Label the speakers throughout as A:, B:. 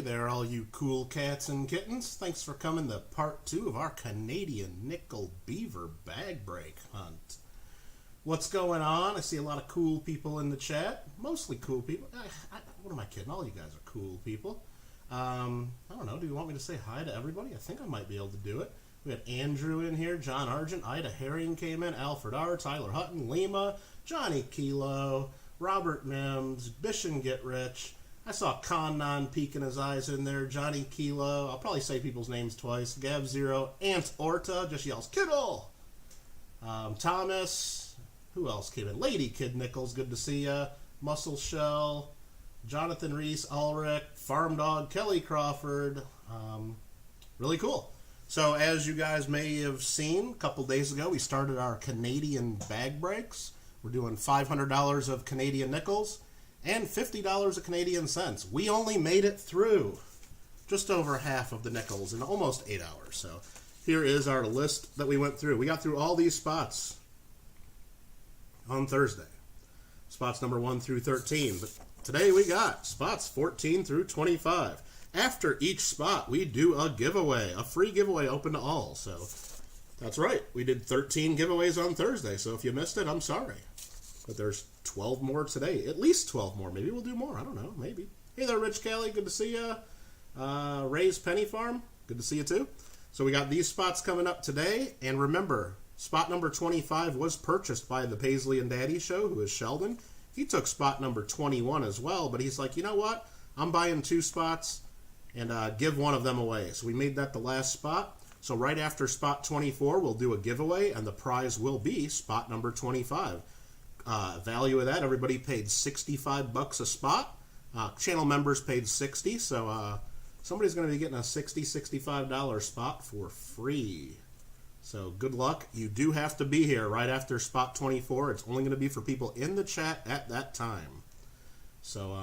A: there, all you cool cats and kittens. Thanks for coming to part 2 of our Canadian nickel beaver bag break hunt. What's going on? I see a lot of cool people in the chat. Mostly cool people. What am I kidding? All you guys are cool people. I don't know. Do you want me to say hi to everybody? I think I might be able to do it. We had Andrew in here, John Argent, Ida Herring came in, Alfred R, Tyler Hutton, Lima, Johnny Kilo, Robert Mims, Bish and Get Rich. I saw Connon peeking his eyes in there. Johnny Kilo. I'll probably say people's names twice. Gab Zero. Ant Orta just yells, Kittle! Thomas. Who else came in? Lady Kid Nichols. Good to see ya. Muscle Shell. Jonathan Reese. Ulrich. Farm Dog. Kelly Crawford. Really cool. So as you guys may have seen, a couple days ago, we started our Canadian bag breaks. We're doing $500 of Canadian nickels and $50 of Canadian cents. We only made it through just over half of the nickels in almost 8 hours. So here is our list that we went through. We got through all these spots on Thursday. Spots number 1 through 13. But today we got spots 14 through 25. After each spot, we do a giveaway, a free giveaway open to all. So that's right. We did 13 giveaways on Thursday. So if you missed it, I'm sorry. But there's 12 more today. At least 12 more. Maybe we'll do more. I don't know. Maybe. Hey there, Rich Kelly. Good to see you. Ray's Penny Farm. Good to see you too. So we got these spots coming up today. And remember, spot number 25 was purchased by the Paisley and Daddy Show, who is Sheldon. He took spot number 21 as well. But he's like, you know what? I'm buying 2 spots and give one of them away. So we made that the last spot. So right after spot 24, we'll do a giveaway. And the prize will be spot number 25. Value of that, everybody paid $65 a spot. Channel members paid $60, so somebody's going to be getting a $60, $65 spot for free. So good luck. You do have to be here right after spot 24. It's only going to be for people in the chat at that time. So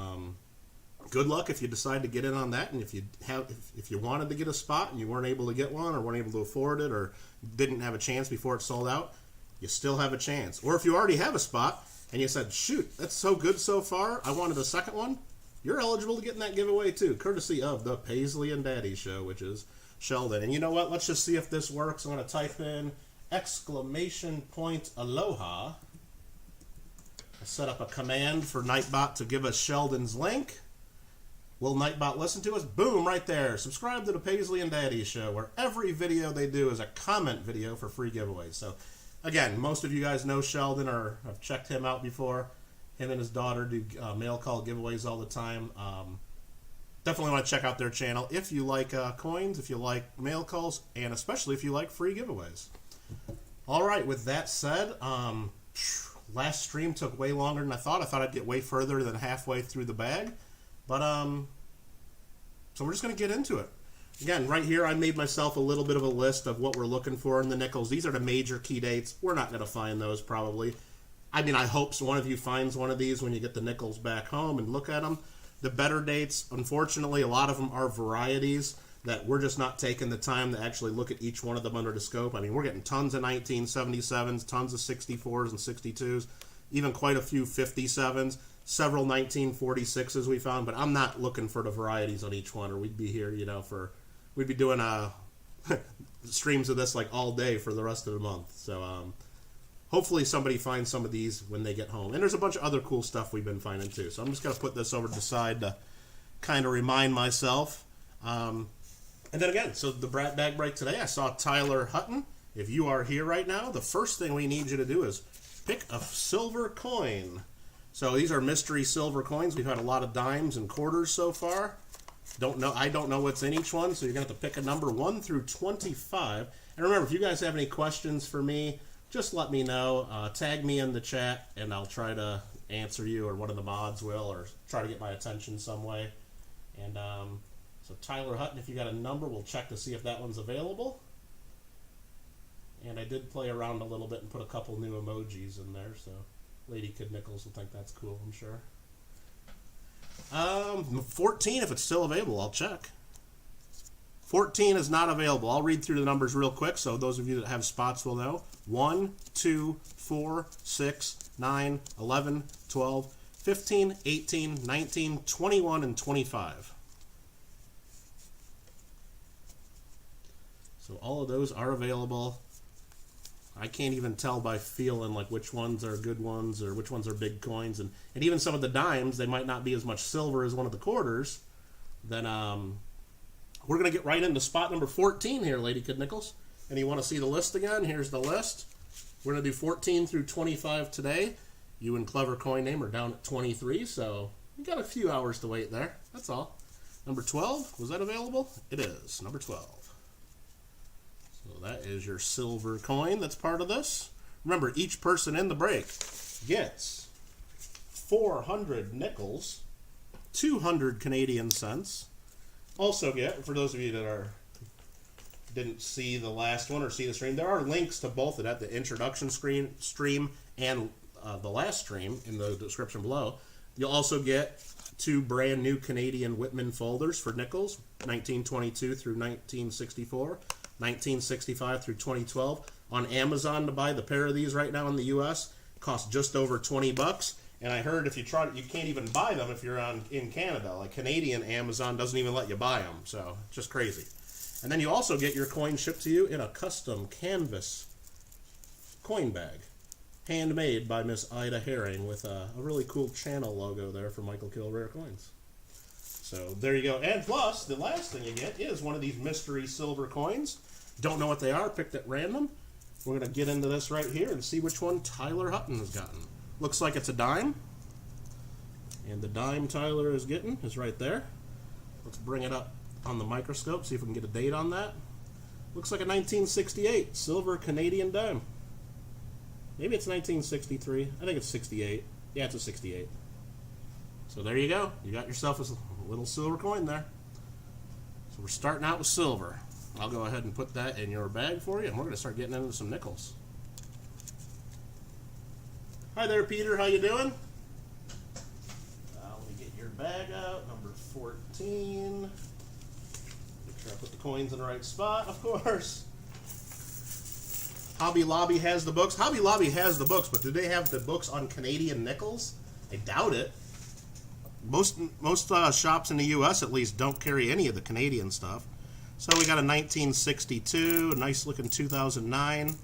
A: good luck if you decide to get in on that, and if you wanted to get a spot and you weren't able to get one or weren't able to afford it or didn't have a chance before it sold out, you still have a chance. Or if you already have a spot and you said, shoot, that's so good so far, I wanted a second one, you're eligible to get in that giveaway too, courtesy of the Paisley and Daddy Show, which is Sheldon. And you know what? Let's just see if this works. I'm going to type in !Aloha. I set up a command for Nightbot to give us Sheldon's link. Will Nightbot listen to us? Boom, right there. Subscribe to the Paisley and Daddy Show, where every video they do is a comment video for free giveaways. So again, most of you guys know Sheldon or have checked him out before. Him and his daughter do mail call giveaways all the time. Definitely want to check out their channel if you like coins, if you like mail calls, and especially if you like free giveaways. All right, with that said, last stream took way longer than I thought. I thought I'd get way further than halfway through the bag. But, so we're just going to get into it. Again, right here, I made myself a little bit of a list of what we're looking for in the nickels. These are the major key dates. We're not going to find those, probably. I mean, I hope one of you finds one of these when you get the nickels back home and look at them. The better dates, unfortunately, a lot of them are varieties that we're just not taking the time to actually look at each one of them under the scope. I mean, we're getting tons of 1977s, tons of 64s and 62s, even quite a few 57s. Several 1946s we found, but I'm not looking for the varieties on each one, or we'd be here, we'd be doing streams of this like all day for the rest of the month. So hopefully somebody finds some of these when they get home. And there's a bunch of other cool stuff we've been finding too. So I'm just going to put this over to the side to kind of remind myself. And then again, so the bag break today, I saw Tyler Hutton. If you are here right now, the first thing we need you to do is pick a silver coin. So these are mystery silver coins. We've had a lot of dimes and quarters so far. I don't know what's in each one, so you're going to have to pick a number 1 through 25. And remember, if you guys have any questions for me, just let me know. Tag me in the chat, and I'll try to answer you, or one of the mods will, or try to get my attention some way. And so Tyler Hutton, if you got a number, we'll check to see if that one's available. And I did play around a little bit and put a couple new emojis in there, so Lady Kid Nichols will think that's cool, I'm sure. 14, if it's still available, I'll check. 14 is not available. I'll read through the numbers real quick, so those of you that have spots will know. 1, 2, 4, 6, 9, 11, 12, 15, 18, 19, 21, and 25. So all of those are available. I can't even tell by feeling like which ones are good ones or which ones are big coins. And even some of the dimes, they might not be as much silver as one of the quarters. Then we're going to get right into spot number 14 here, Lady Kid Nichols. And you want to see the list again? Here's the list. We're going to do 14 through 25 today. You and Clever Coin Name are down at 23, so you got a few hours to wait there. That's all. Number 12, was that available? It is, number 12. So that is your silver coin that's part of this. Remember, each person in the break gets 400 nickels, 200 Canadian cents. Also get, for those of you that didn't see the last one or see the stream, there are links to both of that, the introduction stream and the last stream in the description below. You'll also get 2 brand new Canadian Whitman folders for nickels, 1922 through 1964. 1965 through 2012 on Amazon to buy the pair of these right now in the U.S. Cost just over $20. And I heard if you try, you can't even buy them if you're in Canada. Like Canadian Amazon doesn't even let you buy them, so just crazy. And then you also get your coin shipped to you in a custom canvas coin bag, handmade by Miss Ida Herring with a really cool channel logo there for Michael Kittle Rare Coins. So there you go. And plus, the last thing you get is one of these mystery silver coins. Don't know what they are, picked at random. We're going to get into this right here and see which one Tyler Hutton has gotten. Looks like it's a dime. And the dime Tyler is getting is right there. Let's bring it up on the microscope, see if we can get a date on that. Looks like a 1968 silver Canadian dime. Maybe it's 1963. I think it's 68. Yeah, it's a 68. So there you go. You got yourself a little silver coin there. So we're starting out with silver. I'll go ahead and put that in your bag for you, and we're going to start getting into some nickels. Hi there, Peter. How you doing? Let me get your bag out. Number 14. Make sure I put the coins in the right spot, of course. Hobby Lobby has the books. Hobby Lobby has the books, but do they have the books on Canadian nickels? I doubt it. Most shops in the U.S. at least don't carry any of the Canadian stuff. So we got a 1962, a nice looking 2009.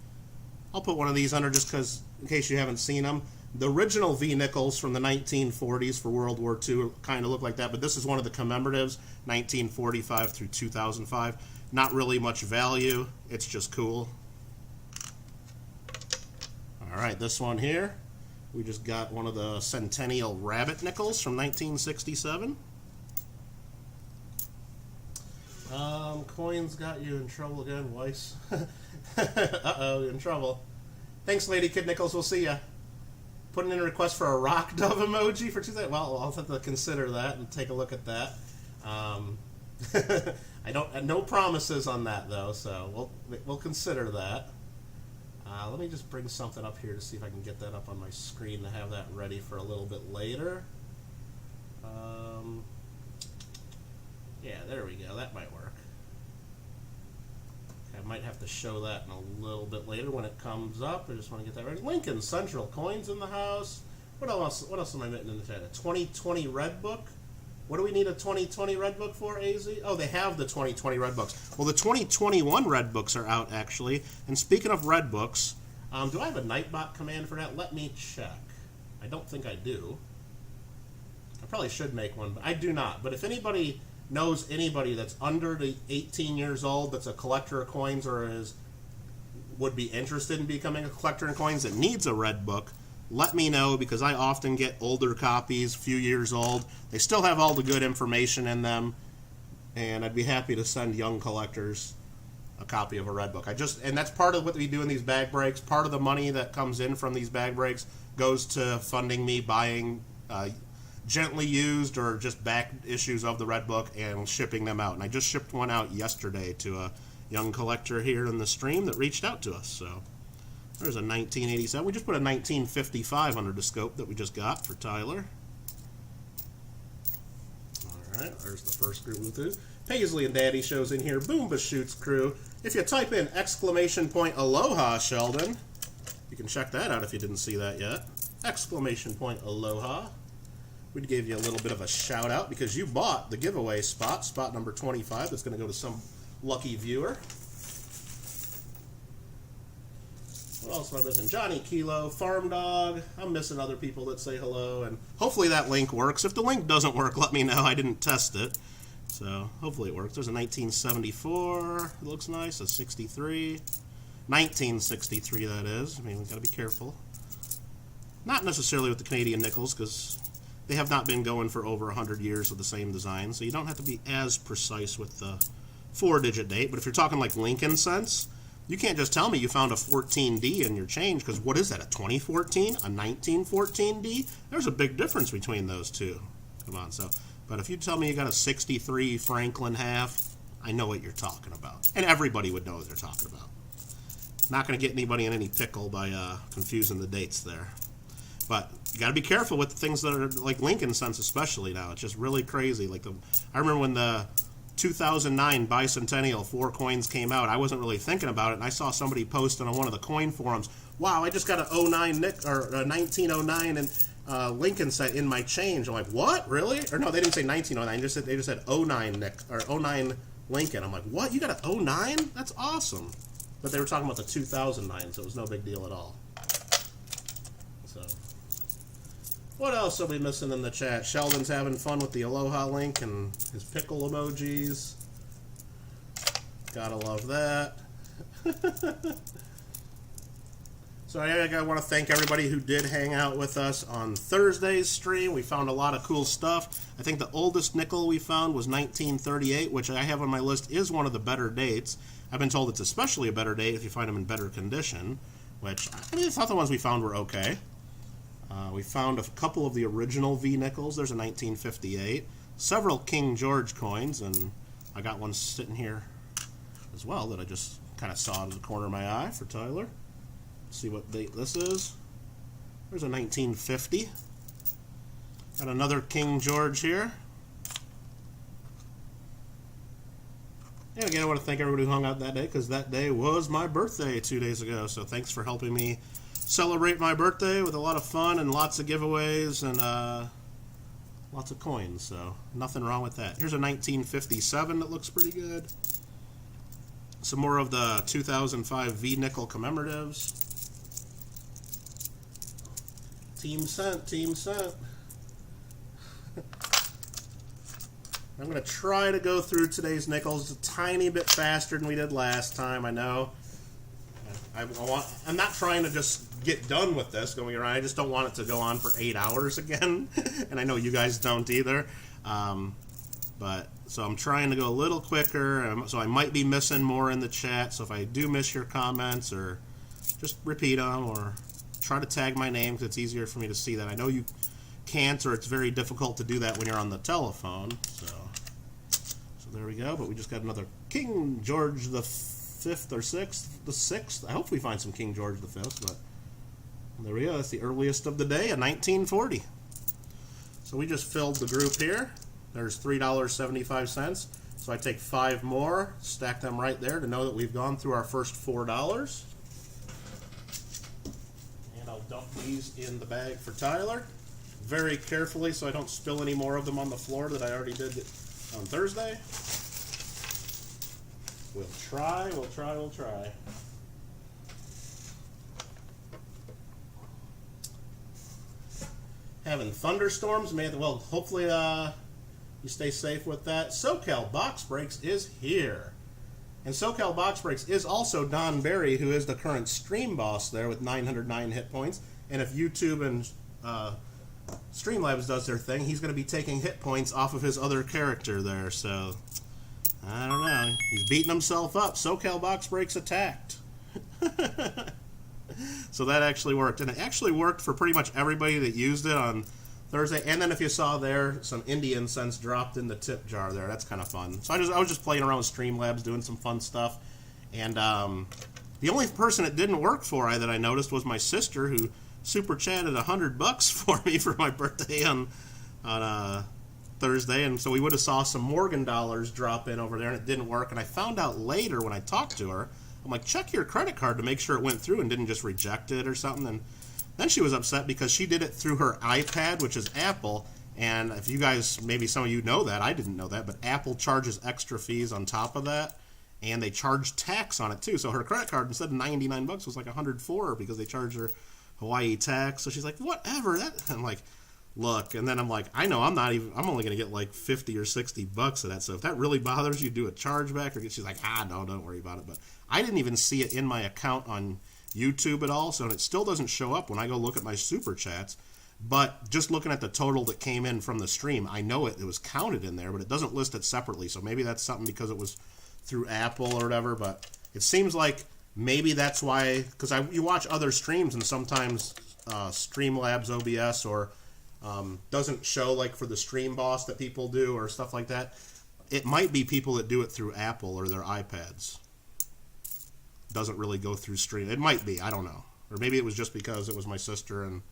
A: I'll put one of these under just because, in case you haven't seen them. The original V nickels from the 1940s for World War II kind of look like that, but this is one of the commemoratives, 1945 through 2005. Not really much value. It's just cool. All right, this one here. We just got one of the Centennial Rabbit nickels from 1967. Coins got you in trouble again, Weiss. Uh-oh, you're in trouble. Thanks, Lady Kid Nichols. We'll see ya. Putting in a request for a rock dove emoji for 2000. Well, I'll have to consider that and take a look at that. No promises on that though, so we'll consider that. Let me just bring something up here to see if I can get that up on my screen to have that ready for a little bit later. Yeah, there we go. That might work. I might have to show that in a little bit later when it comes up. I just want to get that ready. Lincoln Central coins in the house. What else am I missing in the chat? A 2020 Red Book. What do we need a 2020 Red Book for, AZ? Oh, they have the 2020 Red Books. Well, the 2021 Red Books are out, actually. And speaking of Red Books, do I have a Nightbot command for that? Let me check. I don't think I do. I probably should make one, but I do not. But if anybody knows anybody that's under the 18 years old that's a collector of coins or would be interested in becoming a collector in coins that needs a Red Book, let me know, because I often get older copies, few years old. They still have all the good information in them, and I'd be happy to send young collectors a copy of a Red Book. And that's part of what we do in these bag breaks. Part of the money that comes in from these bag breaks goes to funding me buying gently used or just back issues of the Red Book and shipping them out. And I just shipped one out yesterday to a young collector here in the stream that reached out to us. So there's a 1987. We just put a 1955 under the scope that we just got for Tyler. All right, there's the first group we'll do. Paisley and Daddy shows in here. Boomba Shoots crew. If you type in !Aloha, Sheldon, you can check that out if you didn't see that yet. !Aloha. We'd give you a little bit of a shout out because you bought the giveaway spot number 25. That's going to go to some lucky viewer. Who else am I missing? Johnny Kilo, Farm Dog. I'm missing other people that say hello, and hopefully that link works. If the link doesn't work, let me know. I didn't test it, so hopefully it works. There's a 1974. It looks nice. A 63. 1963, that is. I mean, we've got to be careful. Not necessarily with the Canadian nickels, because they have not been going for over 100 years with the same design, so you don't have to be as precise with the 4-digit date. But if you're talking like Lincoln cents, you can't just tell me you found a 14D in your change, because what is that, a 2014? A 1914D? There's a big difference between those two. Come on, so. But if you tell me you got a 63 Franklin half, I know what you're talking about. And everybody would know what they're talking about. Not going to get anybody in any pickle by confusing the dates there. But you got to be careful with the things that are like Lincoln cents, especially now. It's just really crazy. Like I remember when the 2009 bicentennial 4 coins came out, I wasn't really thinking about it, and I saw somebody posting on one of the coin forums, wow, I just got a 1909 and Lincoln cent in my change. I'm like, what, really? Or no, they didn't say 1909, they just said 09 Lincoln. I'm like, what, you got a 09? That's awesome. But they were talking about the 2009, so it was no big deal at all. So what else are we missing in the chat? Sheldon's having fun with the Aloha link and his pickle emojis. Gotta love that. So I want to thank everybody who did hang out with us on Thursday's stream. We found a lot of cool stuff. I think the oldest nickel we found was 1938, which I have on my list is one of the better dates. I've been told it's especially a better date if you find them in better condition, which I mean, I thought the ones we found were okay. We found a couple of the original V nickels. There's a 1958. Several King George coins, and I got one sitting here as well that I just kind of saw out of the corner of my eye for Tyler. Let's see what date this is. There's a 1950. Got another King George here. And again, I want to thank everybody who hung out that day, because that day was my birthday 2 days ago. So thanks for helping me celebrate my birthday with a lot of fun and lots of giveaways and lots of coins. So nothing wrong with that. Here's a 1957 that looks pretty good. Some more of the 2005 V nickel commemoratives. Team sent, team sent. I'm going to try to go through today's nickels a tiny bit faster than we did last time. I know. I'm not trying to just get done with this going around. I just don't want it to go on for 8 hours again. And I know you guys don't either. So I'm trying to go a little quicker. So I might be missing more in the chat. So if I do miss your comments, or just repeat them, or try to tag my name, because it's easier for me to see that. I know you can't, or it's very difficult to do that when you're on the telephone. So there we go. But we just got another King George the 5th or 6th, the 6th. I hope we find some King George the 5th. But there we go. That's the earliest of the day, a 1940. So we just filled the group here. There's $3.75. So I take 5 more, stack them right there to know that we've gone through our first $4. And I'll dump these in the bag for Tyler very carefully so I don't spill any more of them on the floor that I already did on Thursday. We'll try, we'll try, we'll try. Having thunderstorms, well, hopefully you stay safe with that. SoCal Box Breaks is here. And SoCal Box Breaks is also Don Berry, who is the current stream boss there with 909 hit points. And if YouTube and Streamlabs does their thing, he's going to be taking hit points off of his other character there. So, I don't know. He's beating himself up. SoCal Box Breaks attacked. So that actually worked. And it actually worked for pretty much everybody that used it on Thursday. And then if you saw there, some Indian cents dropped in the tip jar there. That's kind of fun. So I was just playing around with Streamlabs, doing some fun stuff. And the only person it didn't work for that I noticed was my sister, who super chatted $100 for me for my birthday on Thursday. And so we would have saw some Morgan dollars drop in over there, and it didn't work. And I found out later when I talked to her, I'm like, check your credit card to make sure it went through and didn't just reject it or something. And then she was upset because she did it through her iPad, which is Apple. And if you guys, maybe some of you know that, I didn't know that, but Apple charges extra fees on top of that. and they charged tax on it too. So her credit card, instead of $99, was like $104 because they charged her Hawaii tax. So she's like, whatever. I'm like, look, and then I'm like, I know I'm only going to get like 50 or 60 bucks of that. So if that really bothers you, do a chargeback. Or she's like, no, don't worry about it. But I didn't even see it in my account on YouTube at all. So it still doesn't show up when I go look at my super chats. But just looking at the total that came in from the stream, I know it was counted in there, but it doesn't list it separately. So maybe that's something because it was through Apple or whatever. But it seems like maybe that's why, because you watch other streams and sometimes Streamlabs OBS or doesn't show like for the Stream Boss that people do or stuff like that. It might be people that do it through Apple or their iPads. Doesn't really go through Stream. It might be. I don't know. Or maybe it was just because it was my sister and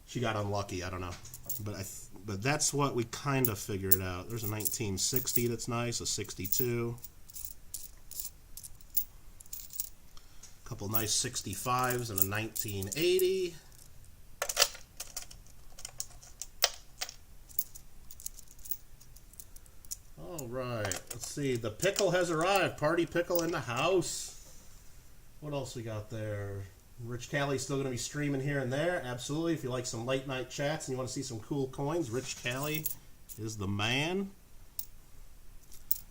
A: she got unlucky. I don't know. But that's what we kind of figured out. There's a 1960 that's nice, a 62. A couple nice 65s and a 1980. All right, let's see. The pickle has arrived. Party pickle in the house. What else we got there? Rich Callie's still going to be streaming here and there. Absolutely. If you like some late night chats and you want to see some cool coins, Rich Callie is the man.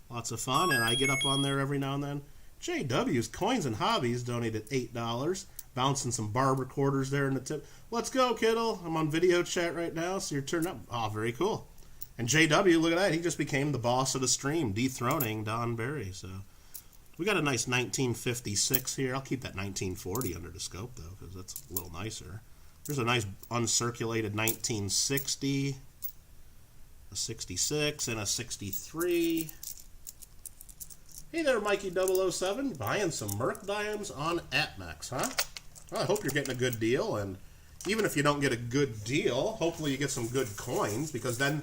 A: Lots of fun, and I get up on there every now and then. JW's Coins and Hobbies donated $8. Bouncing some barber quarters there in the tip. Let's go, Kittle. I'm on video chat right now, so you're turning up. Oh, very cool. And JW, look at that. He just became the boss of the stream, dethroning Don Berry. So we got a nice 1956 here. I'll keep that 1940 under the scope, though, because that's a little nicer. There's a nice uncirculated 1960, a 66, and a 63. Hey there, Mikey007. Buying some Merc Dimes on AppMax, huh? Well, I hope you're getting a good deal, and even if you don't get a good deal, hopefully you get some good coins, because then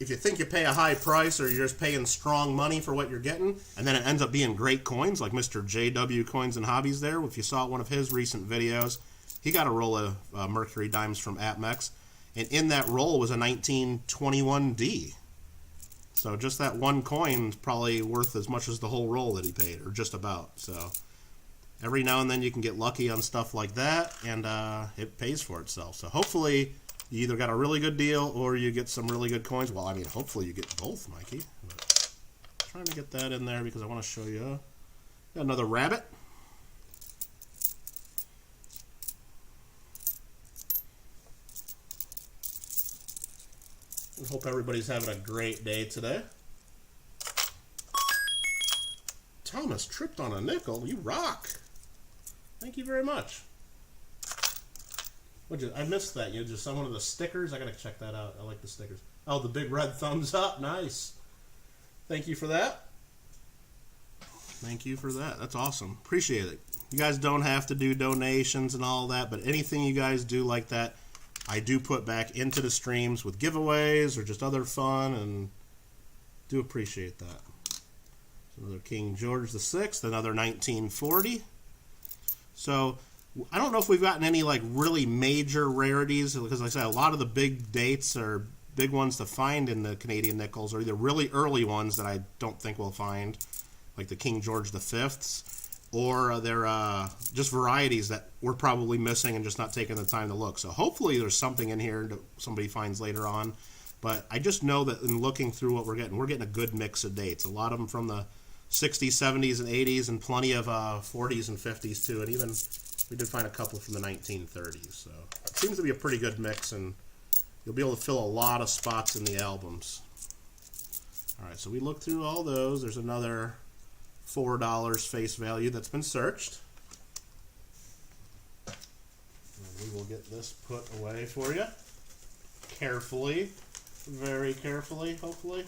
A: if you think you pay a high price or you're just paying strong money for what you're getting, and then it ends up being great coins, like Mr. JW Coins and Hobbies there, if you saw one of his recent videos, he got a roll of Mercury Dimes from AppMax, and in that roll was a 1921D. So just that one coin is probably worth as much as the whole roll that he paid, or just about. So every now and then you can get lucky on stuff like that, and it pays for itself. So hopefully you either got a really good deal or you get some really good coins. Well, I mean, hopefully you get both, Mikey. But I'm trying to get that in there because I want to show you. Got another rabbit. I hope everybody's having a great day today. Thomas tripped on a nickel. You rock. Thank you very much. I missed that. You just saw one of the stickers. I gotta check that out. I like the stickers. Oh, the big red thumbs up. Nice. Thank you for that. Thank you for that. That's awesome. Appreciate it. You guys don't have to do donations and all that, but anything you guys do like that, I do put back into the streams with giveaways or just other fun, and do appreciate that. Another King George VI, another 1940. So I don't know if we've gotten any like really major rarities, because like I said, a lot of the big dates or big ones to find in the Canadian nickels are either really early ones that I don't think we'll find, like the King George V's, or they're just varieties that we're probably missing and just not taking the time to look. So hopefully there's something in here that somebody finds later on. But I just know that in looking through what we're getting a good mix of dates. A lot of them from the 60s, 70s, and 80s, and plenty of 40s and 50s too. And even we did find a couple from the 1930s. So it seems to be a pretty good mix, and you'll be able to fill a lot of spots in the albums. All right, so we looked through all those. There's another $4 face value that's been searched. And we will get this put away for you carefully, very carefully, hopefully.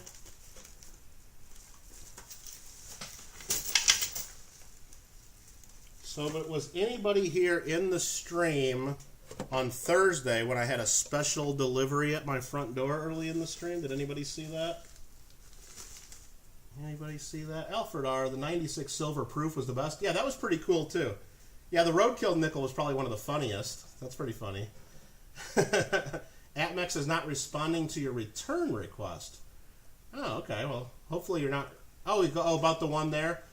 A: So, but was anybody here in the stream on Thursday when I had a special delivery at my front door early in the stream? Did anybody see that? Anybody see that? Alfred R., the 96 silver proof was the best. Yeah, that was pretty cool, too. Yeah, the Roadkill nickel was probably one of the funniest. That's pretty funny. AppMax is not responding to your return request. Oh, okay. Well, hopefully you're not Oh, about the one there.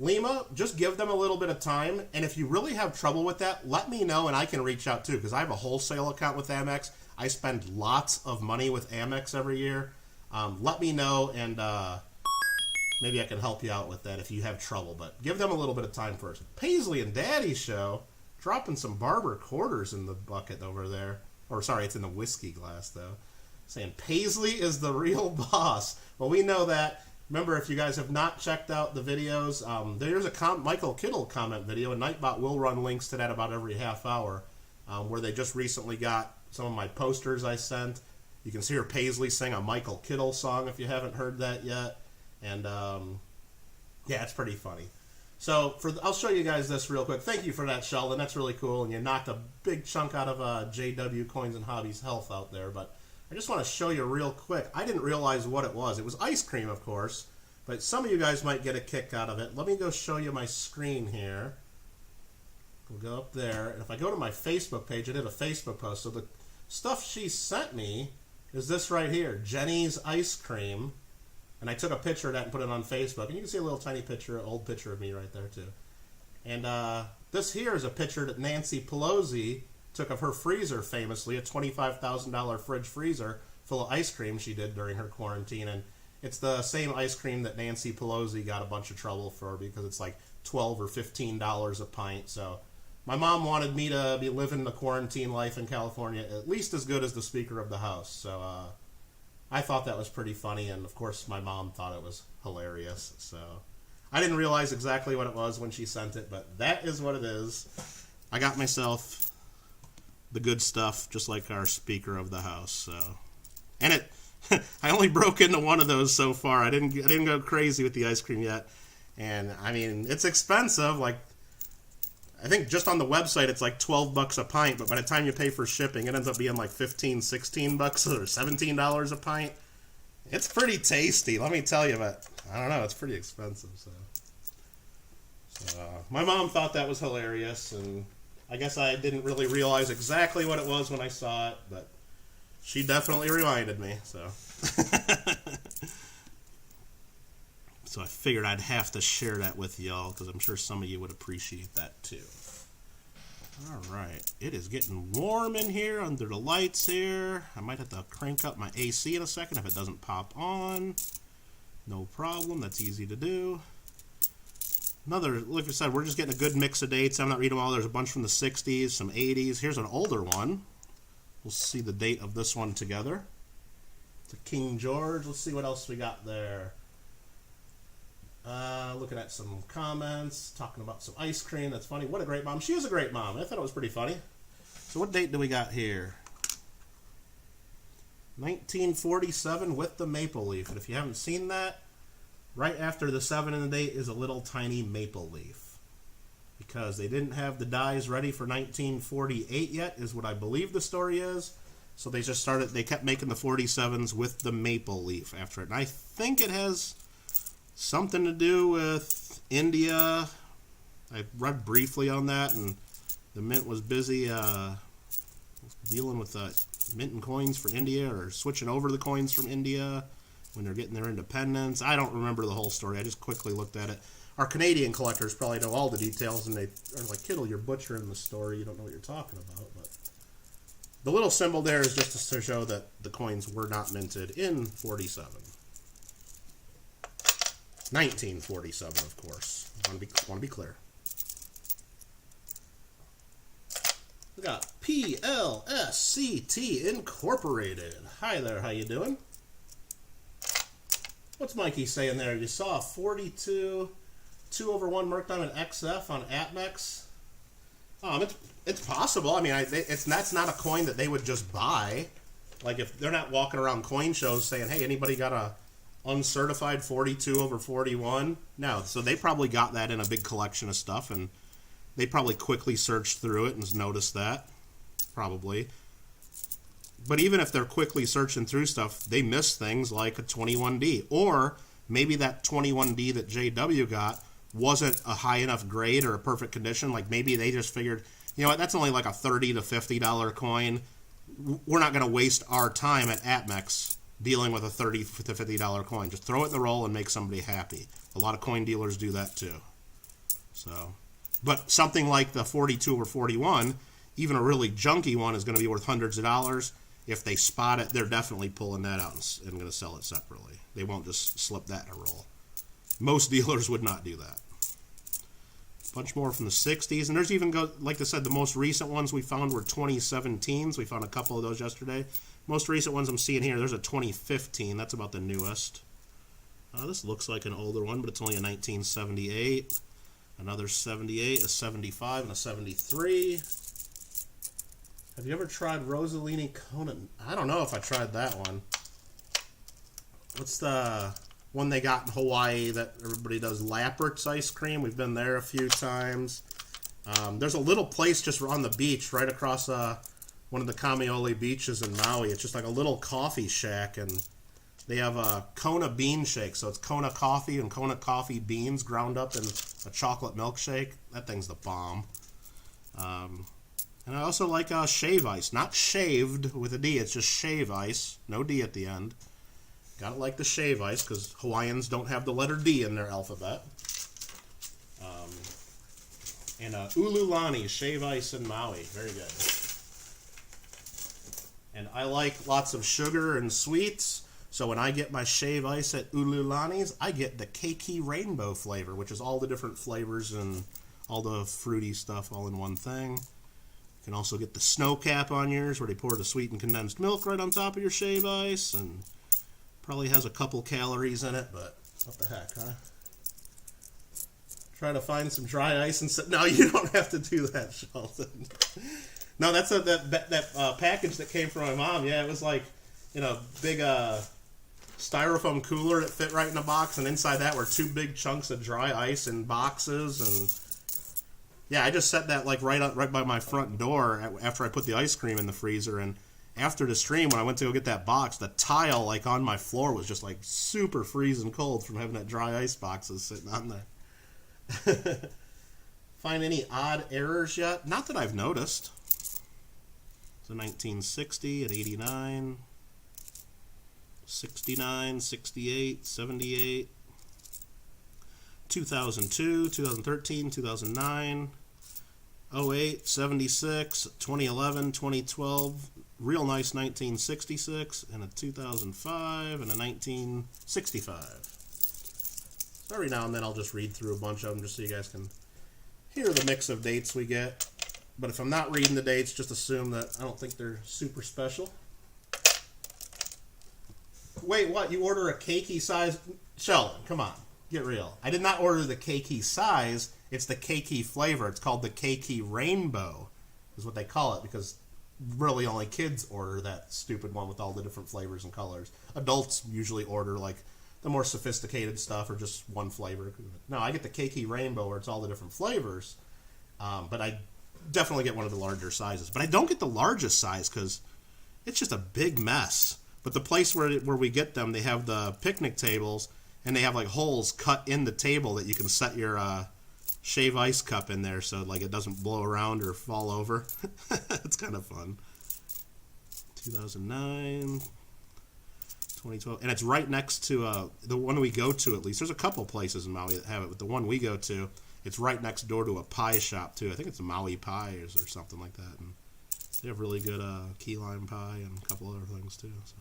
A: Lima, just give them a little bit of time, and if you really have trouble with that, let me know and I can reach out too, because I have a wholesale account with Amex. I spend lots of money with Amex every year. Let me know, and maybe I can help you out with that if you have trouble, but give them a little bit of time first. Paisley and Daddy Show, dropping some Barber quarters in the bucket over there. Or sorry, it's in the whiskey glass though. Saying Paisley is the real boss. Well, we know that. Remember, if you guys have not checked out the videos, there's a Michael Kittle comment video, and Nightbot will run links to that about every half hour, where they just recently got some of my posters I sent. You can hear Paisley sing a Michael Kittle song if you haven't heard that yet. And, yeah, it's pretty funny. So, I'll show you guys this real quick. Thank you for that, Sheldon. That's really cool, and you knocked a big chunk out of JW Coins and Hobbies health out there, but I just want to show you real quick. I didn't realize what it was. It was ice cream, of course, but some of you guys might get a kick out of it. Let me go show you my screen here. We'll go up there, and if I go to my Facebook page, I did a Facebook post. So the stuff she sent me is this right here, Jenny's Ice Cream, and I took a picture of that and put it on Facebook, and you can see a little tiny picture, old picture of me right there too. And this here is a picture that Nancy Pelosi took of her freezer, famously, a $25,000 fridge freezer full of ice cream she did during her quarantine, and it's the same ice cream that Nancy Pelosi got a bunch of trouble for because it's like $12 or $15 a pint. So my mom wanted me to be living the quarantine life in California at least as good as the Speaker of the House. So I thought that was pretty funny, and of course my mom thought it was hilarious. So I didn't realize exactly what it was when she sent it, but that is what it is. I got myself the good stuff, just like our Speaker of the House. So, and it, I only broke into one of those so far. I didn't go crazy with the ice cream yet. And I mean, it's expensive. Like, I think just on the website it's like $12 a pint, but by the time you pay for shipping, it ends up being like $15, $16 or $17 a pint. It's pretty tasty, let me tell you, but I don't know, it's pretty expensive. So my mom thought that was hilarious, and I guess I didn't really realize exactly what it was when I saw it, but she definitely reminded me, so. So I figured I'd have to share that with y'all, because I'm sure some of you would appreciate that too. Alright, it is getting warm in here under the lights here. I might have to crank up my AC in a second if it doesn't pop on. No problem, that's easy to do. Another, like I said, we're just getting a good mix of dates. I'm not reading them all. There's a bunch from the 60s, some 80s. Here's an older one. We'll see the date of this one together. It's a King George. Let's see what else we got there. Looking at some comments, talking about some ice cream. That's funny. What a great mom. She is a great mom. I thought it was pretty funny. So what date do we got here? 1947 with the maple leaf. And if you haven't seen that, right after the 7 in the date is a little tiny maple leaf. Because they didn't have the dies ready for 1948 yet, is what I believe the story is. So they just started, they kept making the 47s with the maple leaf after it. And I think it has something to do with India. I read briefly on that, and the mint was busy dealing with minting coins for India, or switching over the coins from India when they're getting their independence. I don't remember the whole story. I just quickly looked at it. Our Canadian collectors probably know all the details, and they are like, Kittle, you're butchering the story. You don't know what you're talking about. But the little symbol there is just to show that the coins were not minted in 47. 1947, of course. I want to be clear. We got PLSCT Incorporated. Hi there, how you doing? What's Mikey saying there? You saw a 42 2/1 Merc Diamond XF on Atmex? It's possible. I mean, that's not a coin that they would just buy. Like, if they're not walking around coin shows saying, hey, anybody got a uncertified 42/41? No, so they probably got that in a big collection of stuff, and they probably quickly searched through it and noticed that. Probably. But even if they're quickly searching through stuff, they miss things like a 21D. Or maybe that 21D that JW got wasn't a high enough grade or a perfect condition. Like, maybe they just figured, you know what, that's only like a $30 to $50 coin. We're not going to waste our time at Atmex dealing with a $30 to $50 coin. Just throw it in the roll and make somebody happy. A lot of coin dealers do that too. So, but something like the 42 or 41, even a really junky one is going to be worth hundreds of dollars. If they spot it, they're definitely pulling that out and going to sell it separately. They won't just slip that in a roll. Most dealers would not do that. A bunch more from the 60s. And there's even, like I said, the most recent ones we found were 2017s. We found a couple of those yesterday. Most recent ones I'm seeing here, there's a 2015. That's about the newest. This looks like an older one, but it's only a 1978. Another 78, a 75, and a 73. Have you ever tried Rossellini Conan? I don't know if I tried that one. What's the one they got in Hawaii that everybody does? Lappert's ice cream. We've been there a few times. There's a little place just on the beach right across one of the Kamiole beaches in Maui. It's just like a little coffee shack, and they have a Kona bean shake. So it's Kona coffee and Kona coffee beans ground up in a chocolate milkshake. That thing's the bomb. And I also like shave ice. Not shaved with a D. It's just shave ice. No D at the end. Gotta like the shave ice because Hawaiians don't have the letter D in their alphabet. And Ululani, shave ice in Maui. Very good. And I like lots of sugar and sweets. So when I get my shave ice at Ululani's, I get the Keiki rainbow flavor, which is all the different flavors and all the fruity stuff all in one thing. You can also get the snow cap on yours, where they pour the sweetened condensed milk right on top of your shave ice, and probably has a couple calories in it, but what the heck, huh? Try to find some dry ice and no, you don't have to do that, Sheldon. No, that's that package that came from my mom. Yeah, it was like in a big styrofoam cooler that fit right in a box, and inside that were 2 big chunks of dry ice in boxes. And yeah, I just set that like right by my front door after I put the ice cream in the freezer. And after the stream, when I went to go get that box, the tile like on my floor was just like super freezing cold from having that dry ice boxes sitting on there. Find any odd errors yet? Not that I've noticed. So 1960 at 89, 69, 68, 78, 2002, 2013, 2009, 08, 76, 2011, 2012, real nice 1966, and a 2005, and a 1965. So every now and then I'll just read through a bunch of them just so you guys can hear the mix of dates we get. But if I'm not reading the dates, just assume that I don't think they're super special. Wait, what? You order a keiki size? Sheldon, come on. Get real. I did not order the keiki size. It's the keiki flavor. It's called the keiki rainbow, is what they call it, because really only kids order that stupid one with all the different flavors and colors. Adults usually order like the more sophisticated stuff or just one flavor. No, I get the keiki rainbow where it's all the different flavors, but I definitely get one of the larger sizes. But I don't get the largest size because it's just a big mess. But the place where we get them, they have the picnic tables, and they have like holes cut in the table that you can set your shave ice cup in there so like it doesn't blow around or fall over. It's kind of fun. 2009, 2012, and it's right next to the one we go to. At least there's a couple places in Maui that have it, but the one we go to, it's right next door to a pie shop too. I think it's a Maui Pies or something like that, and they have really good key lime pie and a couple other things too. So,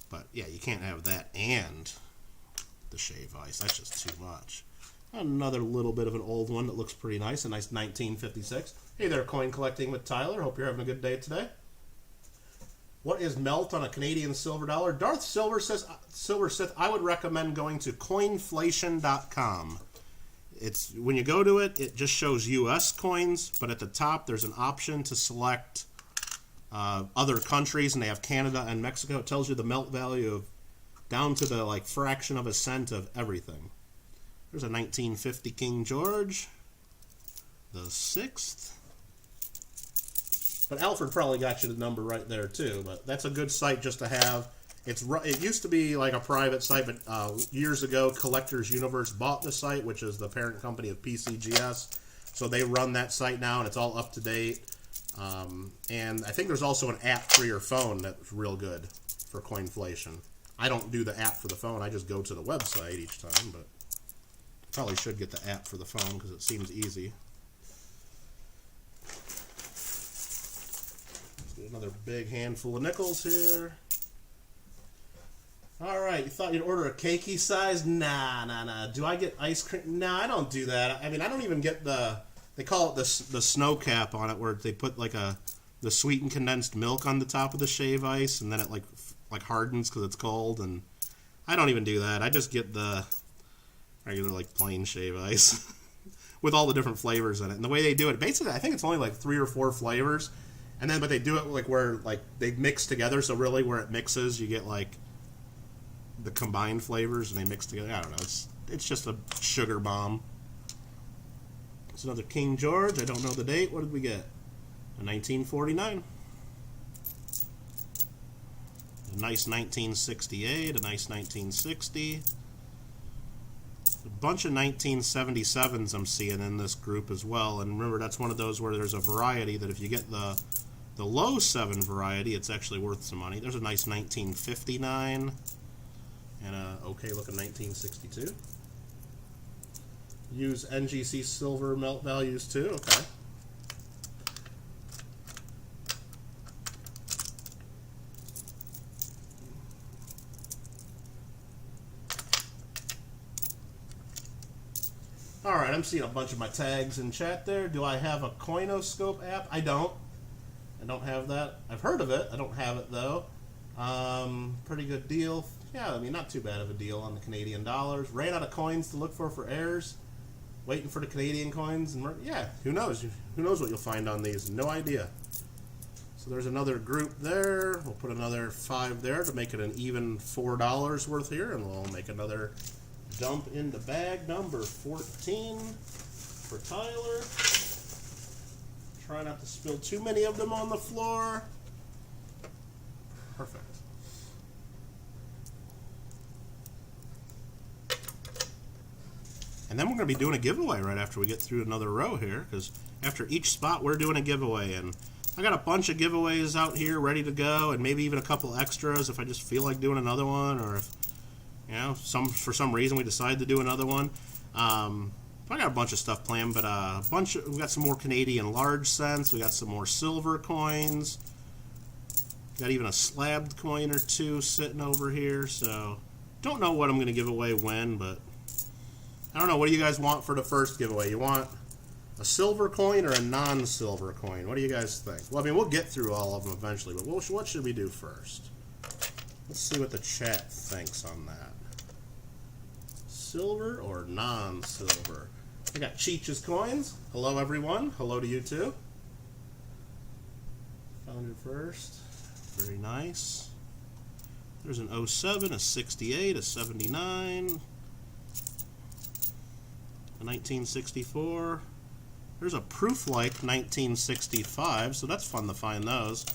A: but yeah, you can't have that and the shave ice. That's just too much. Another little bit of an old one that looks pretty nice. A nice 1956. Hey there, Coin Collecting with Tyler. Hope you're having a good day today. What is melt on a Canadian silver dollar? Darth Silver says, Silver Sith, I would recommend going to coinflation.com. It's when you go to it, it just shows U.S. coins, but at the top there's an option to select other countries, and they have Canada and Mexico. It tells you the melt value of down to the like fraction of a cent of everything. There's a 1950 King George the 6th. But Alfred probably got you the number right there too. But that's a good site just to have. It used to be like a private site, but years ago, Collectors Universe bought the site, which is the parent company of PCGS. So they run that site now, and it's all up to date. And I think there's also an app for your phone that's real good for coinflation. I don't do the app for the phone. I just go to the website each time, but probably should get the app for the phone because it seems easy. Let's get another big handful of nickels here. All right, you thought you'd order a cakey size? Nah. Do I get ice cream? Nah, I don't do that. I mean, I don't even get they call it the snow cap on it, where they put like the sweetened condensed milk on the top of the shave ice, and then it like hardens because it's cold. And I don't even do that. I just get the regular like plain shave ice with all the different flavors in it. And the way they do it, basically, I think it's only like 3 or 4 flavors, and then but they do it like where like they mix together. So really, where it mixes, you get like the combined flavors, and they mix together. I don't know. It's just a sugar bomb. It's another King George. I don't know the date. What did we get? A 1949. A nice 1968. A nice 1960. A bunch of 1977s I'm seeing in this group as well. And remember, that's one of those where there's a variety that if you get the low 7 variety, it's actually worth some money. There's a nice 1959. And a okay looking 1962. Use NGC silver melt values too. Okay. All right, I'm seeing a bunch of my tags in chat there. Do I have a Coinoscope app? I don't. I don't have that. I've heard of it. I don't have it though. Pretty good deal. Yeah, I mean, not too bad of a deal on the Canadian dollars. Ran out of coins to look for errors. Waiting for the Canadian coins. And yeah, who knows? Who knows what you'll find on these? No idea. So there's another group there. We'll put another 5 there to make it an even $4 worth here. And we'll make another dump into bag number 14 for Tyler. Try not to spill too many of them on the floor. Perfect. And then we're going to be doing a giveaway right after we get through another row here, because after each spot we're doing a giveaway. And I got a bunch of giveaways out here ready to go, and maybe even a couple extras if I just feel like doing another one, or if, you know, for some reason we decide to do another one. I got a bunch of stuff planned, but we got some more Canadian large cents. We got some more silver coins. Got even a slabbed coin or 2 sitting over here. So don't know what I'm going to give away when, but I don't know. What do you guys want for the first giveaway? You want a silver coin or a non-silver coin? What do you guys think? Well, I mean, we'll get through all of them eventually, but what should we do first? Let's see what the chat thinks on that. Silver or non-silver? I got Cheech's coins. Hello, everyone. Hello to you, too. Found it first. Very nice. There's an 07, a 68, a 79... a 1964. There's a proof-like 1965, so that's fun to find those.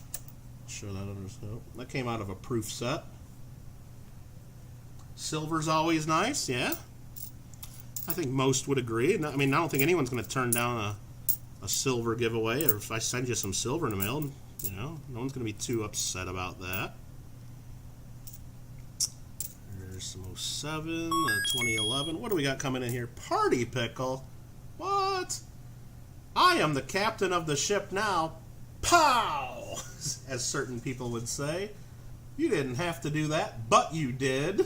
A: Show that under scope. That came out of a proof set. Silver's always nice, yeah. I think most would agree. I mean, I don't think anyone's going to turn down a silver giveaway, or if I send you some silver in the mail, you know, no one's going to be too upset about that. There's some 07, 2011. What do we got coming in here? Party Pickle. What? I am the captain of the ship now. Pow! As certain people would say. You didn't have to do that, but you did.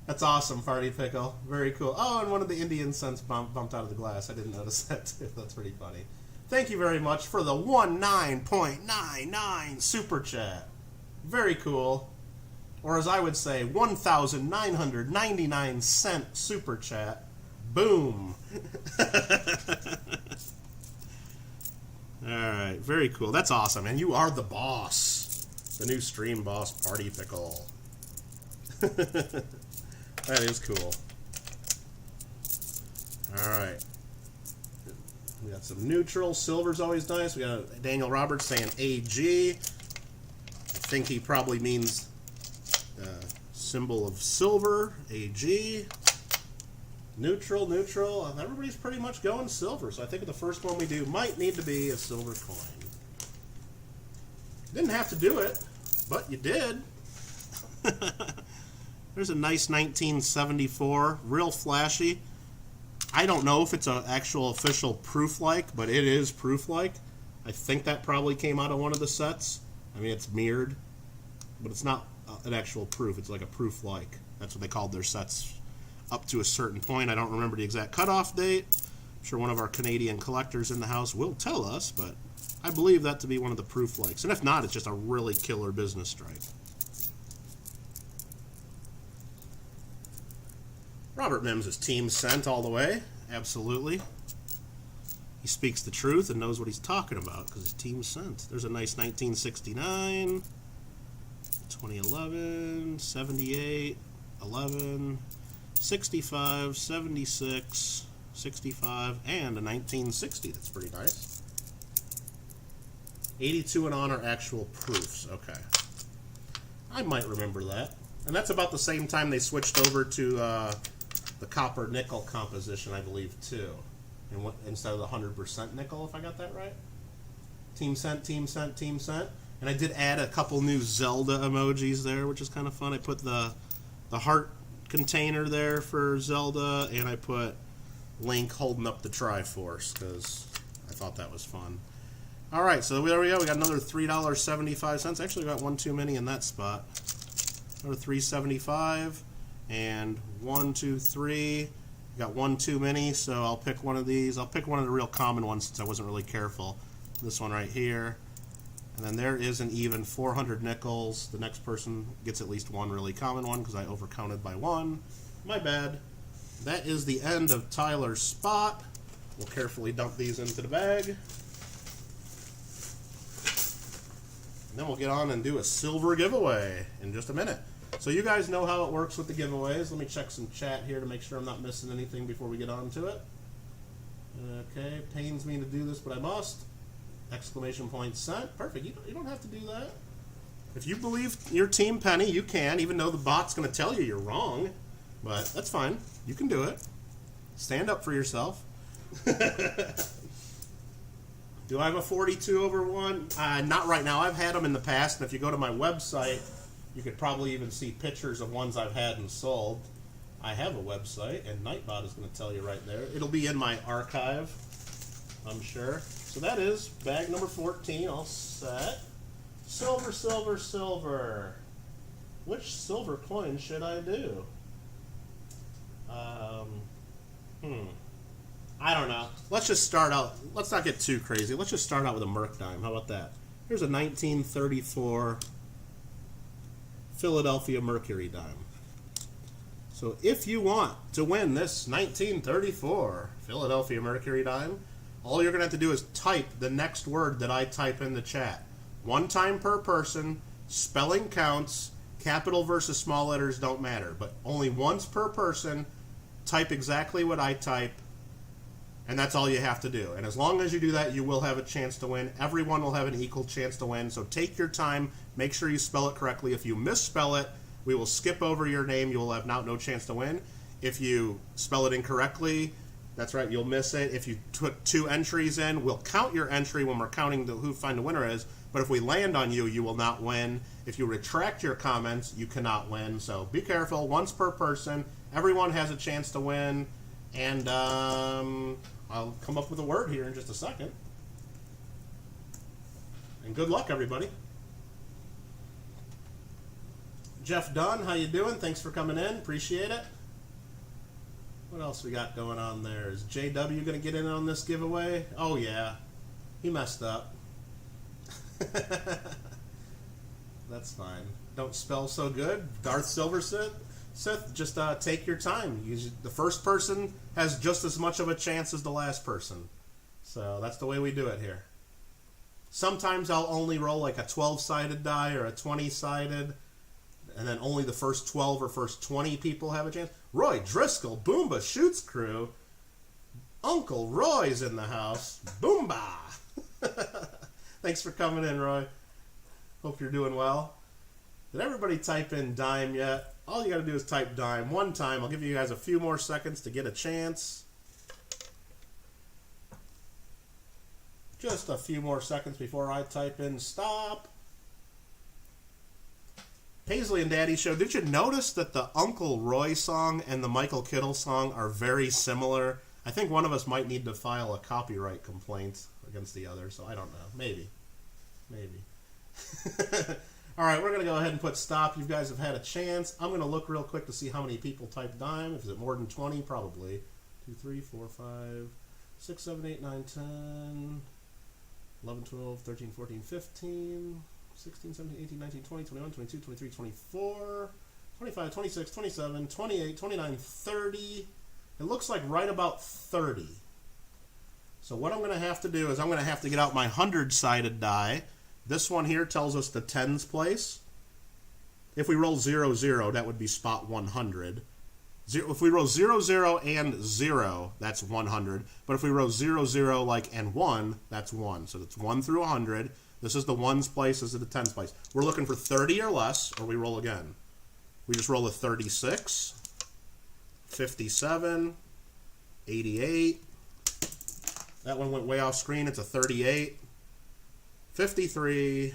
A: That's awesome, Party Pickle. Very cool. Oh, and one of the Indian cents bumped out of the glass. I didn't notice that, too. That's pretty funny. Thank you very much for the 19.99 Super Chat. Very cool. Or as I would say, 1,999 cent Super Chat. Boom. Alright, very cool. That's awesome. And you are the boss. The new stream boss, Party Pickle. That is cool. Alright. We got some neutral. Silver's always nice. We got Daniel Roberts saying AG. I think he probably means symbol of silver, AG. Neutral, neutral. Everybody's pretty much going silver, so I think the first one we do might need to be a silver coin. Didn't have to do it, but you did. There's a nice 1974, real flashy. I don't know if it's an actual official proof-like, but it is proof-like. I think that probably came out of one of the sets. I mean, it's mirrored, but it's not an actual proof. It's like a proof-like. That's what they called their sets up to a certain point. I don't remember the exact cutoff date. I'm sure one of our Canadian collectors in the house will tell us, but I believe that to be one of the proof-likes. And if not, it's just a really killer business strike. Robert Mims is team sent all the way. Absolutely. He speaks the truth and knows what he's talking about because he's team sent. There's a nice 1969, 2011, 78, 11, 65, 76, 65, and a 1960. That's pretty nice. 82 and on are actual proofs. Okay. I might remember that. And that's about the same time they switched over to the copper nickel composition, I believe, too. And what, instead of the 100% nickel, if I got that right. Team sent, team sent, team sent. And I did add a couple new Zelda emojis there, which is kind of fun. I put the heart container there for Zelda, and I put Link holding up the Triforce because I thought that was fun. All right, so there we go. We got another $3.75. Actually, got one too many in that spot. Another $3.75. And 1, 2, 3. Got one too many, so I'll pick one of these. I'll pick one of the real common ones since I wasn't really careful. This one right here. And then there is an even 400 nickels. The next person gets at least one really common one because I overcounted by one. My bad. That is the end of Tyler's spot. We'll carefully dump these into the bag. And then we'll get on and do a silver giveaway in just a minute. So you guys know how it works with the giveaways. Let me check some chat here to make sure I'm not missing anything before we get on to it. Okay, pains me to do this, but I must. Exclamation point sent. Perfect. You don't have to do that. If you believe your team Penny, you can, even though the bot's going to tell you you're wrong. But that's fine. You can do it. Stand up for yourself. Do I have a 42/1? Not right now. I've had them in the past, and if you go to my website, you could probably even see pictures of ones I've had and sold. I have a website, and Nightbot is going to tell you right there. It'll be in my archive, I'm sure. So that is bag number 14, all set. Silver, silver, silver. Which silver coin should I do? I don't know. Let's just start out. Let's not get too crazy. Let's just start out with a Merc dime. How about that? Here's a 1934 Philadelphia Mercury dime. So if you want to win this 1934 Philadelphia Mercury dime, all you're going to have to do is type the next word that I type in the chat. One time per person, spelling counts, capital versus small letters don't matter, but only once per person, type exactly what I type, and that's all you have to do. And as long as you do that, you will have a chance to win. Everyone will have an equal chance to win, so take your time, make sure you spell it correctly. If you misspell it, we will skip over your name. You will have no chance to win. If you spell it incorrectly, that's right, you'll miss it. If you put 2 entries in, we'll count your entry when we're counting who find the winner is, but if we land on you, you will not win. If you retract your comments, you cannot win. So be careful, once per person. Everyone has a chance to win, and I'll come up with a word here in just a second. And good luck, everybody. Jeff Dunn, how you doing? Thanks for coming in. Appreciate it. What else we got going on there? Is JW going to get in on this giveaway? Oh, yeah. He messed up. That's fine. Don't spell so good. Darth Silversith, just take your time. The first person has just as much of a chance as the last person. So that's the way we do it here. Sometimes I'll only roll like a 12-sided die or a 20-sided, and then only the first 12 or first 20 people have a chance. Roy Driscoll, Boomba Shoots Crew. Uncle Roy's in the house. Boomba! Thanks for coming in, Roy. Hope you're doing well. Did everybody type in dime yet? All you got to do is type dime one time. I'll give you guys a few more seconds to get a chance. Just a few more seconds before I type in stop. Paisley and Daddy Show, did you notice that the Uncle Roy song and the Michael Kittle song are very similar? I think one of us might need to file a copyright complaint against the other, so I don't know. Maybe. All right, we're going to go ahead and put stop. You guys have had a chance. I'm going to look real quick to see how many people typed dime. Is it more than 20? Probably. 2, 3, 4, 5, 6, 7, 8, 9, 10, 11, 12, 13, 14, 15, 16, 17, 18, 19, 20, 21, 22, 23, 24, 25, 26, 27, 28, 29, 30. It looks like right about 30. So what I'm going to have to do is I'm going to have to get out my 100-sided die. This one here tells us the tens place. If we roll 0, 0, that would be spot 100. If we roll 0, 0, and 0, that's 100. But if we roll 0, 0, and 1, that's 1. So it's 1 through 100. This is the ones place, this is the tens place. We're looking for 30 or less, or we roll again. We just roll a 36, 57, 88. That one went way off screen. It's a 38. 53,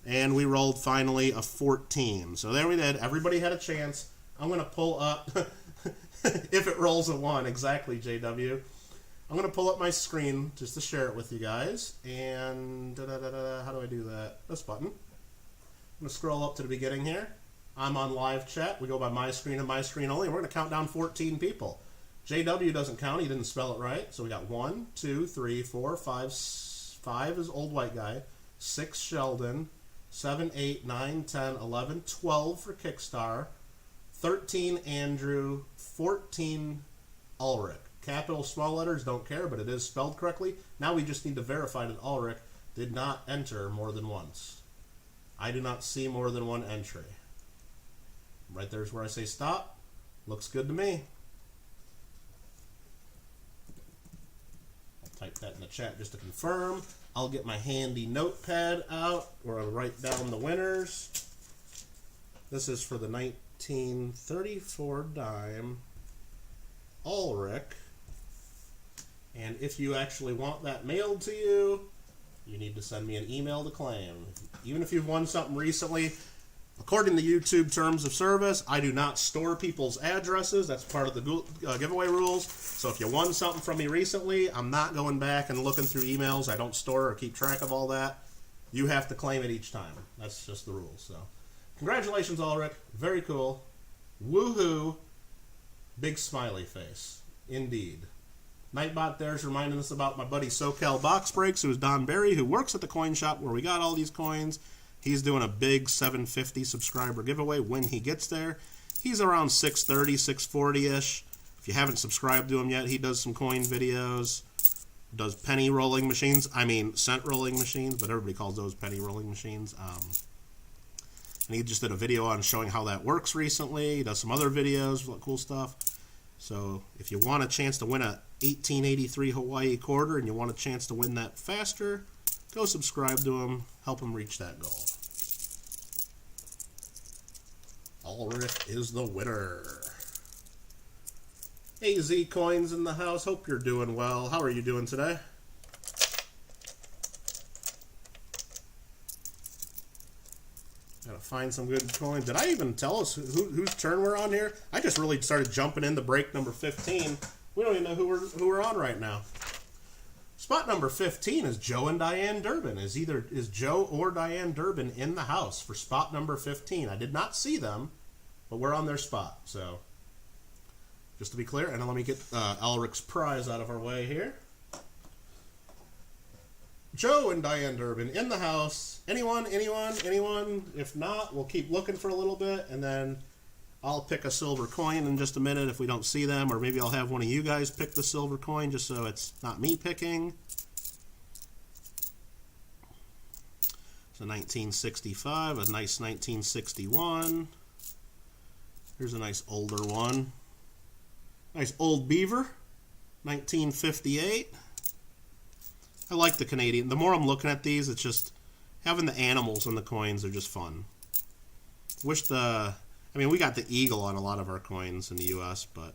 A: and we rolled finally a 14. So there we did. Everybody had a chance. I'm going to pull up, if it rolls a 1, exactly, JW. I'm going to pull up my screen just to share it with you guys. And how do I do that? This button. I'm going to scroll up to the beginning here. I'm on live chat. We go by my screen and my screen only. We're going to count down 14 people. JW doesn't count. He didn't spell it right. So we got 1, 2, 3, 4, 5, 5 is Old White Guy, 6 Sheldon, 7, 8, 9, 10, 11, 12 for Kickstar, 13 Andrew, 14 Ulrich. Capital small letters, don't care, but it is spelled correctly. Now we just need to verify that Ulrich did not enter more than once. I do not see more than one entry. Right there's where I say stop. Looks good to me. Type that in the chat just to confirm. I'll get my handy notepad out where I'll write down the winners. This is for the 1934 dime Ulrich. And if you actually want that mailed to you, you need to send me an email to claim. Even if you've won something recently, according to YouTube terms of service, I do not store people's addresses. That's part of the giveaway rules. So if you won something from me recently, I'm not going back and looking through emails. I don't store or keep track of all that. You have to claim it each time. That's just the rules. So congratulations, Ulrich. Very cool. Woohoo. Big smiley face. Indeed. Nightbot there's reminding us about my buddy SoCal Box Breaks, who is Don Berry, who works at the coin shop where we got all these coins. He's doing a big 750 subscriber giveaway when he gets there. He's around 630, 640-ish. If you haven't subscribed to him yet, he does some coin videos. Does penny rolling machines. I mean, cent rolling machines, but everybody calls those penny rolling machines. And he just did a video on showing how that works recently. He does some other videos, cool stuff. So if you want a chance to win a 1883 Hawaii quarter and you want a chance to win that faster, go subscribe to him. Help him reach that goal. Ulrich is the winner. AZ Coins in the house. Hope you're doing well. How are you doing today? Gotta find some good coins. Did I even tell us whose turn we're on here? I just really started jumping into break number 15. We don't even know who we're on right now. Spot number 15 is Joe and Diane Durbin. Is Joe or Diane Durbin in the house for spot number 15? I did not see them, but we're on their spot. So, just to be clear, and let me get Ulrich's prize out of our way here. Joe and Diane Durbin in the house. Anyone? If not, we'll keep looking for a little bit, and then I'll pick a silver coin in just a minute if we don't see them, or maybe I'll have one of you guys pick the silver coin just so it's not me picking. It's a 1965, a nice 1961. Here's a nice older one. Nice old Beaver, 1958. I like the Canadian. The more I'm looking at these, it's just having the animals and the coins are just fun. Wish the I mean, we got the eagle on a lot of our coins in the U.S., but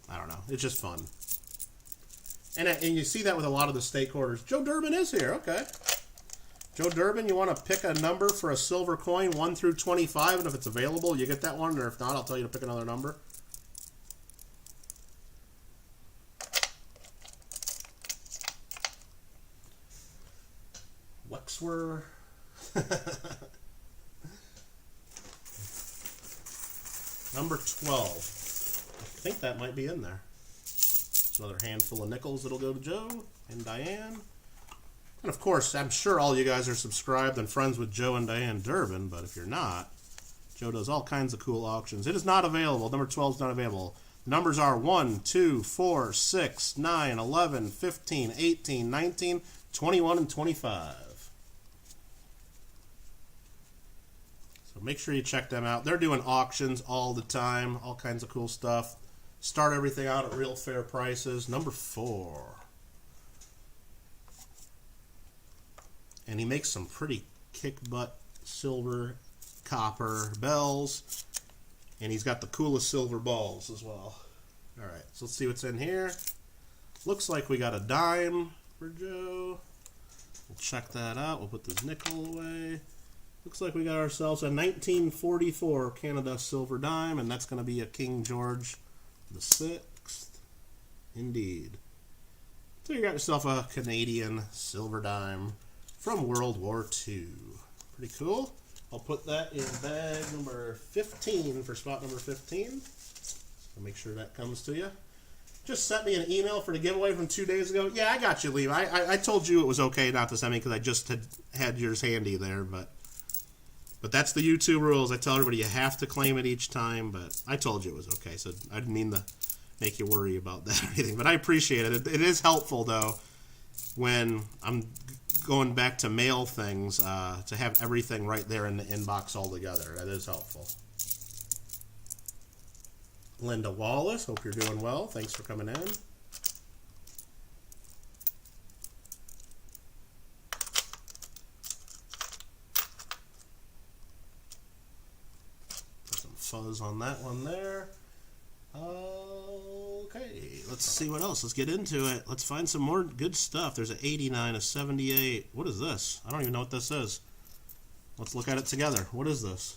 A: I don't know. It's just fun. And you see that with a lot of the stake hoarders. Joe Durbin is here. Okay. Joe Durbin, you want to pick a number for a silver coin, 1 through 25, and if it's available, you get that one, or if not, I'll tell you to pick another number. Wexwer. Number 12. I think that might be in there. Another handful of nickels that'll go to Joe and Diane. And of course, I'm sure all you guys are subscribed and friends with Joe and Diane Durbin, but if you're not, Joe does all kinds of cool auctions. It is not available. Number 12 is not available. The numbers are 1, 2, 4, 6, 9, 11, 15, 18, 19, 21, and 25. So make sure you check them out. They're doing auctions all the time, all kinds of cool stuff. Start everything out at real fair prices. Number 4. And he makes some pretty kick-butt silver, copper bells. And he's got the coolest silver balls as well. Alright, so let's see what's in here. Looks like we got a dime for Joe. We'll check that out. We'll put this nickel away. Looks like we got ourselves a 1944 Canada silver dime, and that's going to be a King George the 6th. Indeed. So you got yourself a Canadian silver dime from World War II. Pretty cool. I'll put that in bag number 15 for spot number 15. So make sure that comes to you. Just sent me an email for the giveaway from 2 days ago. Yeah, I got you, Lee. I told you it was okay not to send me because I just had yours handy there, but that's the YouTube rules. I tell everybody you have to claim it each time, but I told you it was okay, so I didn't mean to make you worry about that or anything. But I appreciate it. It is helpful, though, when I'm going back to mail things, to have everything right there in the inbox all together. That is helpful. Linda Wallace, hope you're doing well. Thanks for coming in. Fuzz on that one there. Okay, let's see what else. Let's get into it. Let's find some more good stuff. There's an 89, a 78. What is this? I don't even know what this is. Let's look at it together. What is this?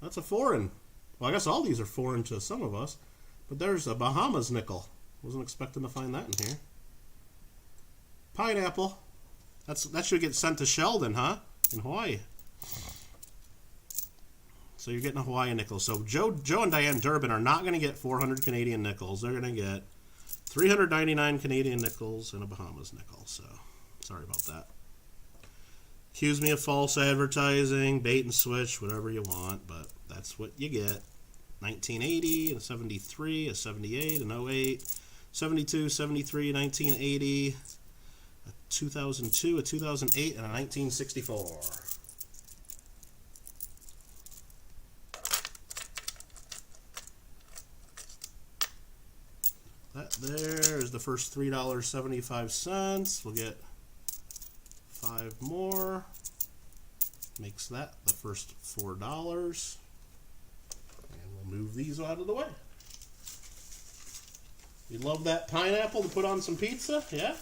A: That's a foreign. Well, I guess all these are foreign to some of us. But there's a Bahamas nickel. Wasn't expecting to find that in here. Pineapple. That should get sent to Sheldon, huh? In Hawaii. So you're getting a Hawaiian nickel. So Joe and Diane Durbin are not going to get 400 Canadian nickels. They're going to get 399 Canadian nickels and a Bahamas nickel. So sorry about that. Accuse me of false advertising, bait and switch, whatever you want, but that's what you get. 1980, a 73, a 78, an 08, 72, 73, 1980, a 2002, a 2008, and a 1964. That there is the first $3.75. We'll get 5 more. Makes that the first $4. And we'll move these out of the way. You love that pineapple to put on some pizza? Yeah?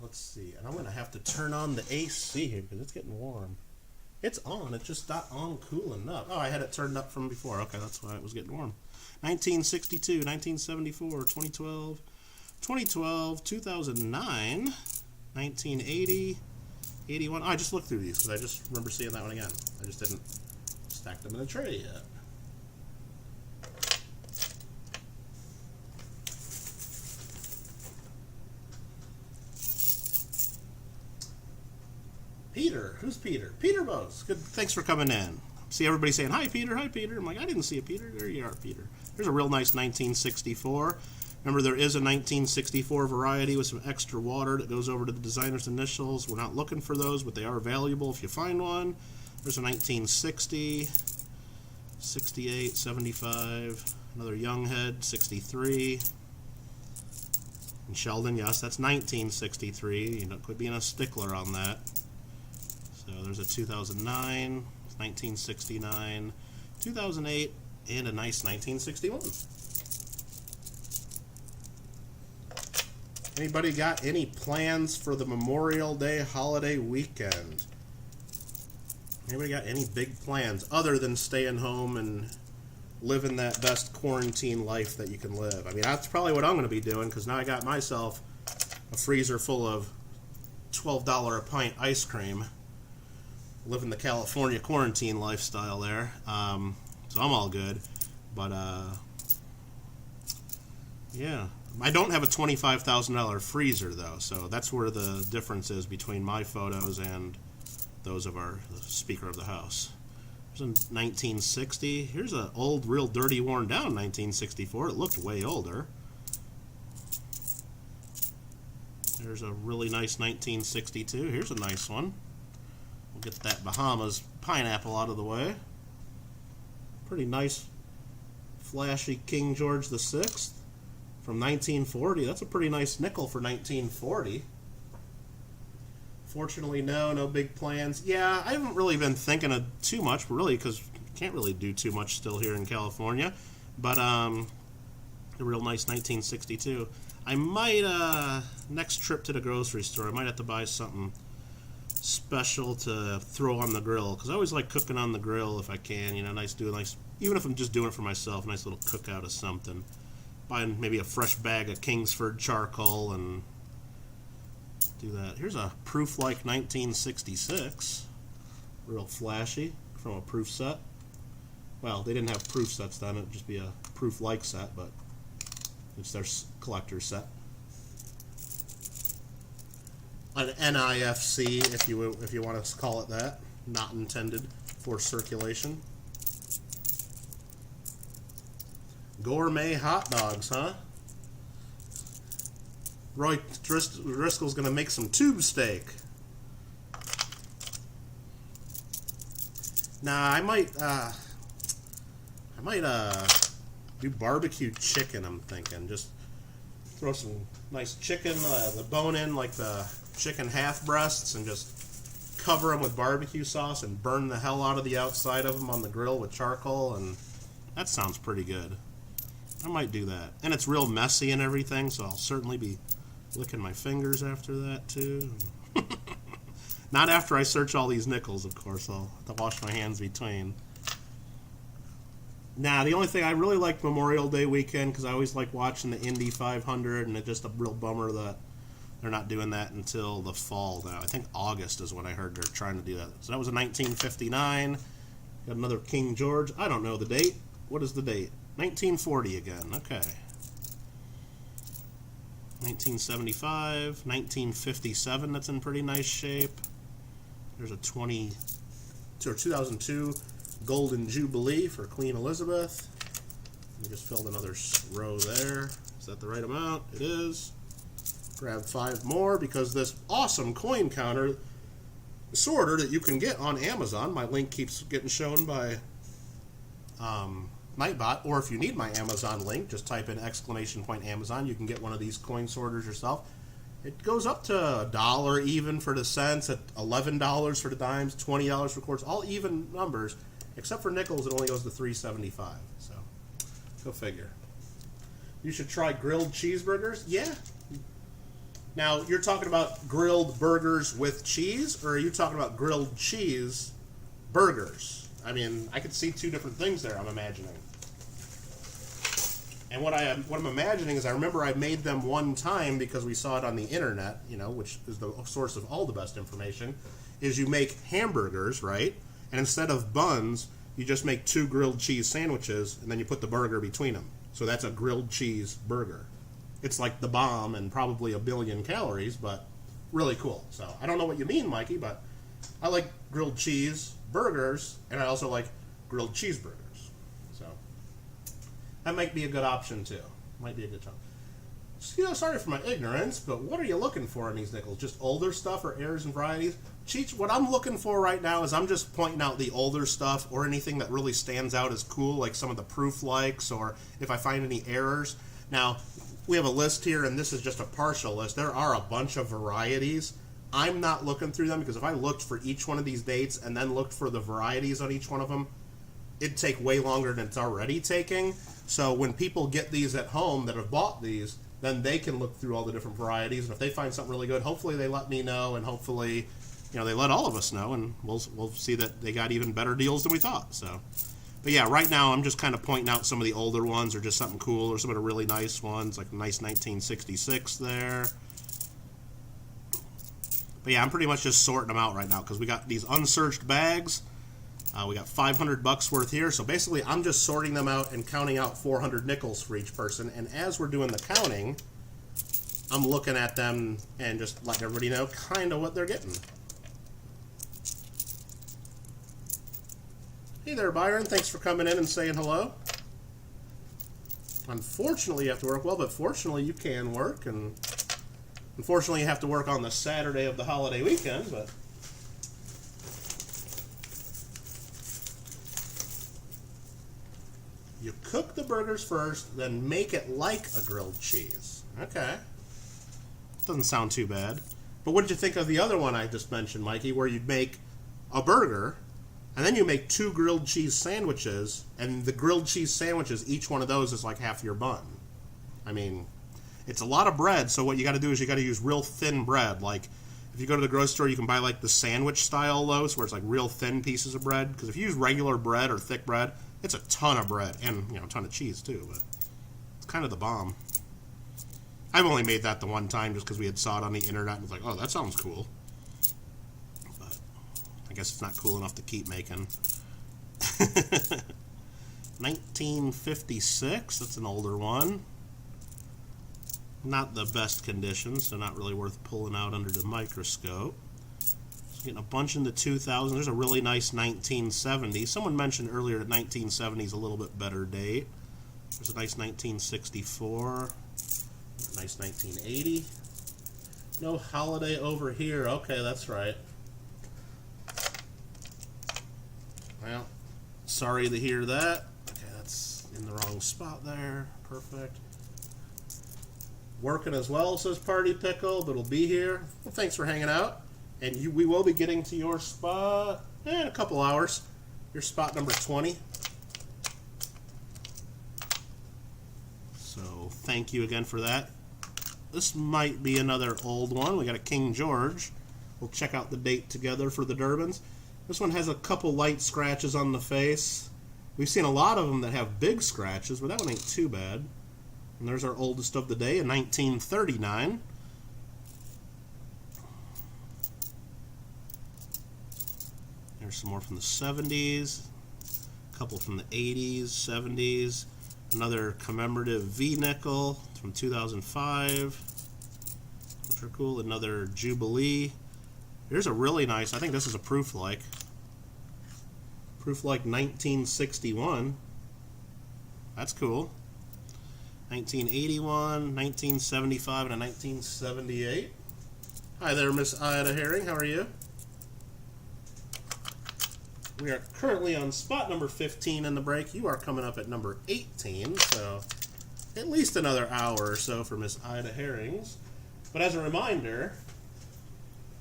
A: Let's see, and I'm going to have to turn on the AC here because it's getting warm. It's on, it's just not on cool enough. Oh, I had it turned up from before. Okay, that's why it was getting warm. 1962, 1974, 2012, 2009, 1980, 81. Oh, I just looked through these because I just remember seeing that one again. I just didn't stack them in a tray yet. Peter. Who's Peter? Peter Bose. Good. Thanks for coming in. See everybody saying, hi, Peter. Hi, Peter. I'm like, I didn't see a Peter. There you are, Peter. There's a real nice 1964. Remember, there is a 1964 variety with some extra water that goes over to the designer's initials. We're not looking for those, but they are valuable if you find one. There's a 1960, 68, 75, another Young Head, 63. And Sheldon, yes, that's 1963. You know, quit being a stickler on that. So there's a 2009, 1969, 2008, and a nice 1961. Anybody got any plans for the Memorial Day holiday weekend? Anybody got any big plans other than staying home and living that best quarantine life that you can live? I mean, that's probably what I'm going to be doing, because now I got myself a freezer full of $12 a pint ice cream. Living the California quarantine lifestyle there. So I'm all good. But, yeah. I don't have a $25,000 freezer, though, so that's where the difference is between my photos and those of our Speaker of the House. Here's a 1960. Here's an old, real dirty, worn down 1964. It looked way older. There's a really nice 1962. Here's a nice one. We'll get that Bahamas pineapple out of the way. Pretty nice, flashy King George VI. From 1940. That's a pretty nice nickel for 1940. Fortunately, no big plans. Yeah, I haven't really been thinking of too much, really, because you can't really do too much still here in California. But, a real nice 1962. I might, next trip to the grocery store, I might have to buy something special to throw on the grill, because I always like cooking on the grill if I can, you know, nice, even if I'm just doing it for myself, a nice little cookout of something. Buying maybe a fresh bag of Kingsford charcoal and do that. Here's a proof-like 1966. Real flashy from a proof set. Well, they didn't have proof sets then. It would just be a proof-like set, but it's their collector's set. An NIFC, if you want to call it that. Not intended for circulation. Gourmet hot dogs, huh? Roy Driscoll's gonna make some tube steak. Nah, I might do barbecue chicken. I'm thinking just throw some nice chicken, the bone in like the chicken half breasts, and just cover them with barbecue sauce and burn the hell out of the outside of them on the grill with charcoal, and that sounds pretty good. I might do that. And it's real messy and everything, so I'll certainly be licking my fingers after that, too. Not after I search all these nickels, of course. I'll have to wash my hands between. Nah, the only thing, I really like Memorial Day weekend, because I always like watching the Indy 500, and it's just a real bummer that they're not doing that until the fall now. I think August is when I heard they're trying to do that. So that was in 1959. Got another King George. I don't know the date. What is the date? 1940 again, okay. 1975, 1957, that's in pretty nice shape. There's a 2002 Golden Jubilee for Queen Elizabeth. We just filled another row there. Is that the right amount? It is. Grab 5 more, because this awesome coin counter sorter that you can get on Amazon, my link keeps getting shown by Nightbot, or if you need my Amazon link, just type in !Amazon. You can get one of these coin sorters yourself. It goes up to $1 even for the cents, at $11 for the dimes, $20 for quarters, all even numbers, except for nickels. It only goes to $3.75. So go figure. You should try grilled cheeseburgers. Yeah. Now you're talking about grilled burgers with cheese, or are you talking about grilled cheese burgers? I mean, I could see two different things there, I'm imagining. And what I'm imagining is, I remember I made them one time because we saw it on the internet, you know, which is the source of all the best information, is you make hamburgers, right? And instead of buns, you just make 2 grilled cheese sandwiches, and then you put the burger between them. So that's a grilled cheese burger. It's like the bomb and probably 1 billion calories, but really cool. So I don't know what you mean, Mikey, but I like grilled cheese burgers, and I also like grilled cheeseburgers. So that might be a good option too. Might be a good time. You know, sorry for my ignorance, but what are you looking for in these nickels? Just older stuff or errors and varieties? Cheech, what I'm looking for right now is I'm just pointing out the older stuff, or anything that really stands out as cool, like some of the proof likes, or if I find any errors. Now, we have a list here, and this is just a partial list. There are a bunch of varieties. I'm not looking through them because if I looked for each one of these dates and then looked for the varieties on each one of them, it'd take way longer than it's already taking. So when people get these at home that have bought these, then they can look through all the different varieties, and if they find something really good, hopefully they let me know, and hopefully, you know, they let all of us know, and we'll see that they got even better deals than we thought. So, but yeah, right now I'm just kind of pointing out some of the older ones, or just something cool, or some of the really nice ones, like a nice 1966 there. But yeah, I'm pretty much just sorting them out right now because we got these unsearched bags. We got $500 worth here. So basically, I'm just sorting them out and counting out 400 nickels for each person. And as we're doing the counting, I'm looking at them and just letting everybody know kind of what they're getting. Hey there, Byron. Thanks for coming in and saying hello. Unfortunately, you have to work. Well, but fortunately, you can work, and unfortunately, you have to work on the Saturday of the holiday weekend, but you cook the burgers first, then make it like a grilled cheese. Okay. Doesn't sound too bad. But what did you think of the other one I just mentioned, Mikey, where you'd make a burger, and then you make 2 grilled cheese sandwiches, and the grilled cheese sandwiches, each one of those is like half your bun. I mean, it's a lot of bread, so what you got to do is you got to use real thin bread. Like, if you go to the grocery store, you can buy like the sandwich style loaves, where it's like real thin pieces of bread. Because if you use regular bread or thick bread, it's a ton of bread, and you know, a ton of cheese too. But it's kind of the bomb. I've only made that the one time just because we had saw it on the internet and was like, oh, that sounds cool. But I guess it's not cool enough to keep making. 1956. That's an older one. Not the best condition, so not really worth pulling out under the microscope. Just getting a bunch in the 2000s. There's a really nice 1970. Someone mentioned earlier that 1970 is a little bit better date. There's a nice 1964. A nice 1980. No holiday over here. Okay, that's right. Well, sorry to hear that. Okay, that's in the wrong spot there. Perfect. Working as well, says Party Pickle, but it'll be here. Well, thanks for hanging out. And we will be getting to your spot in a couple hours. Your spot number 20. So thank you again for that. This might be another old one. We got a King George. We'll check out the date together for the Durbans. This one has a couple light scratches on the face. We've seen a lot of them that have big scratches, but that one ain't too bad. And there's our oldest of the day in 1939. There's some more from the 70s, a couple from the 80s, 70s, another commemorative V-nickel from 2005, which are cool, another Jubilee. Here's a really nice, I think this is a proof-like 1961. That's cool. 1981, 1975, and a 1978. Hi there, Miss Ida Herring. How are you? We are currently on spot number 15 in the break. You are coming up at number 18, so at least another hour or so for Miss Ida Herrings. But as a reminder,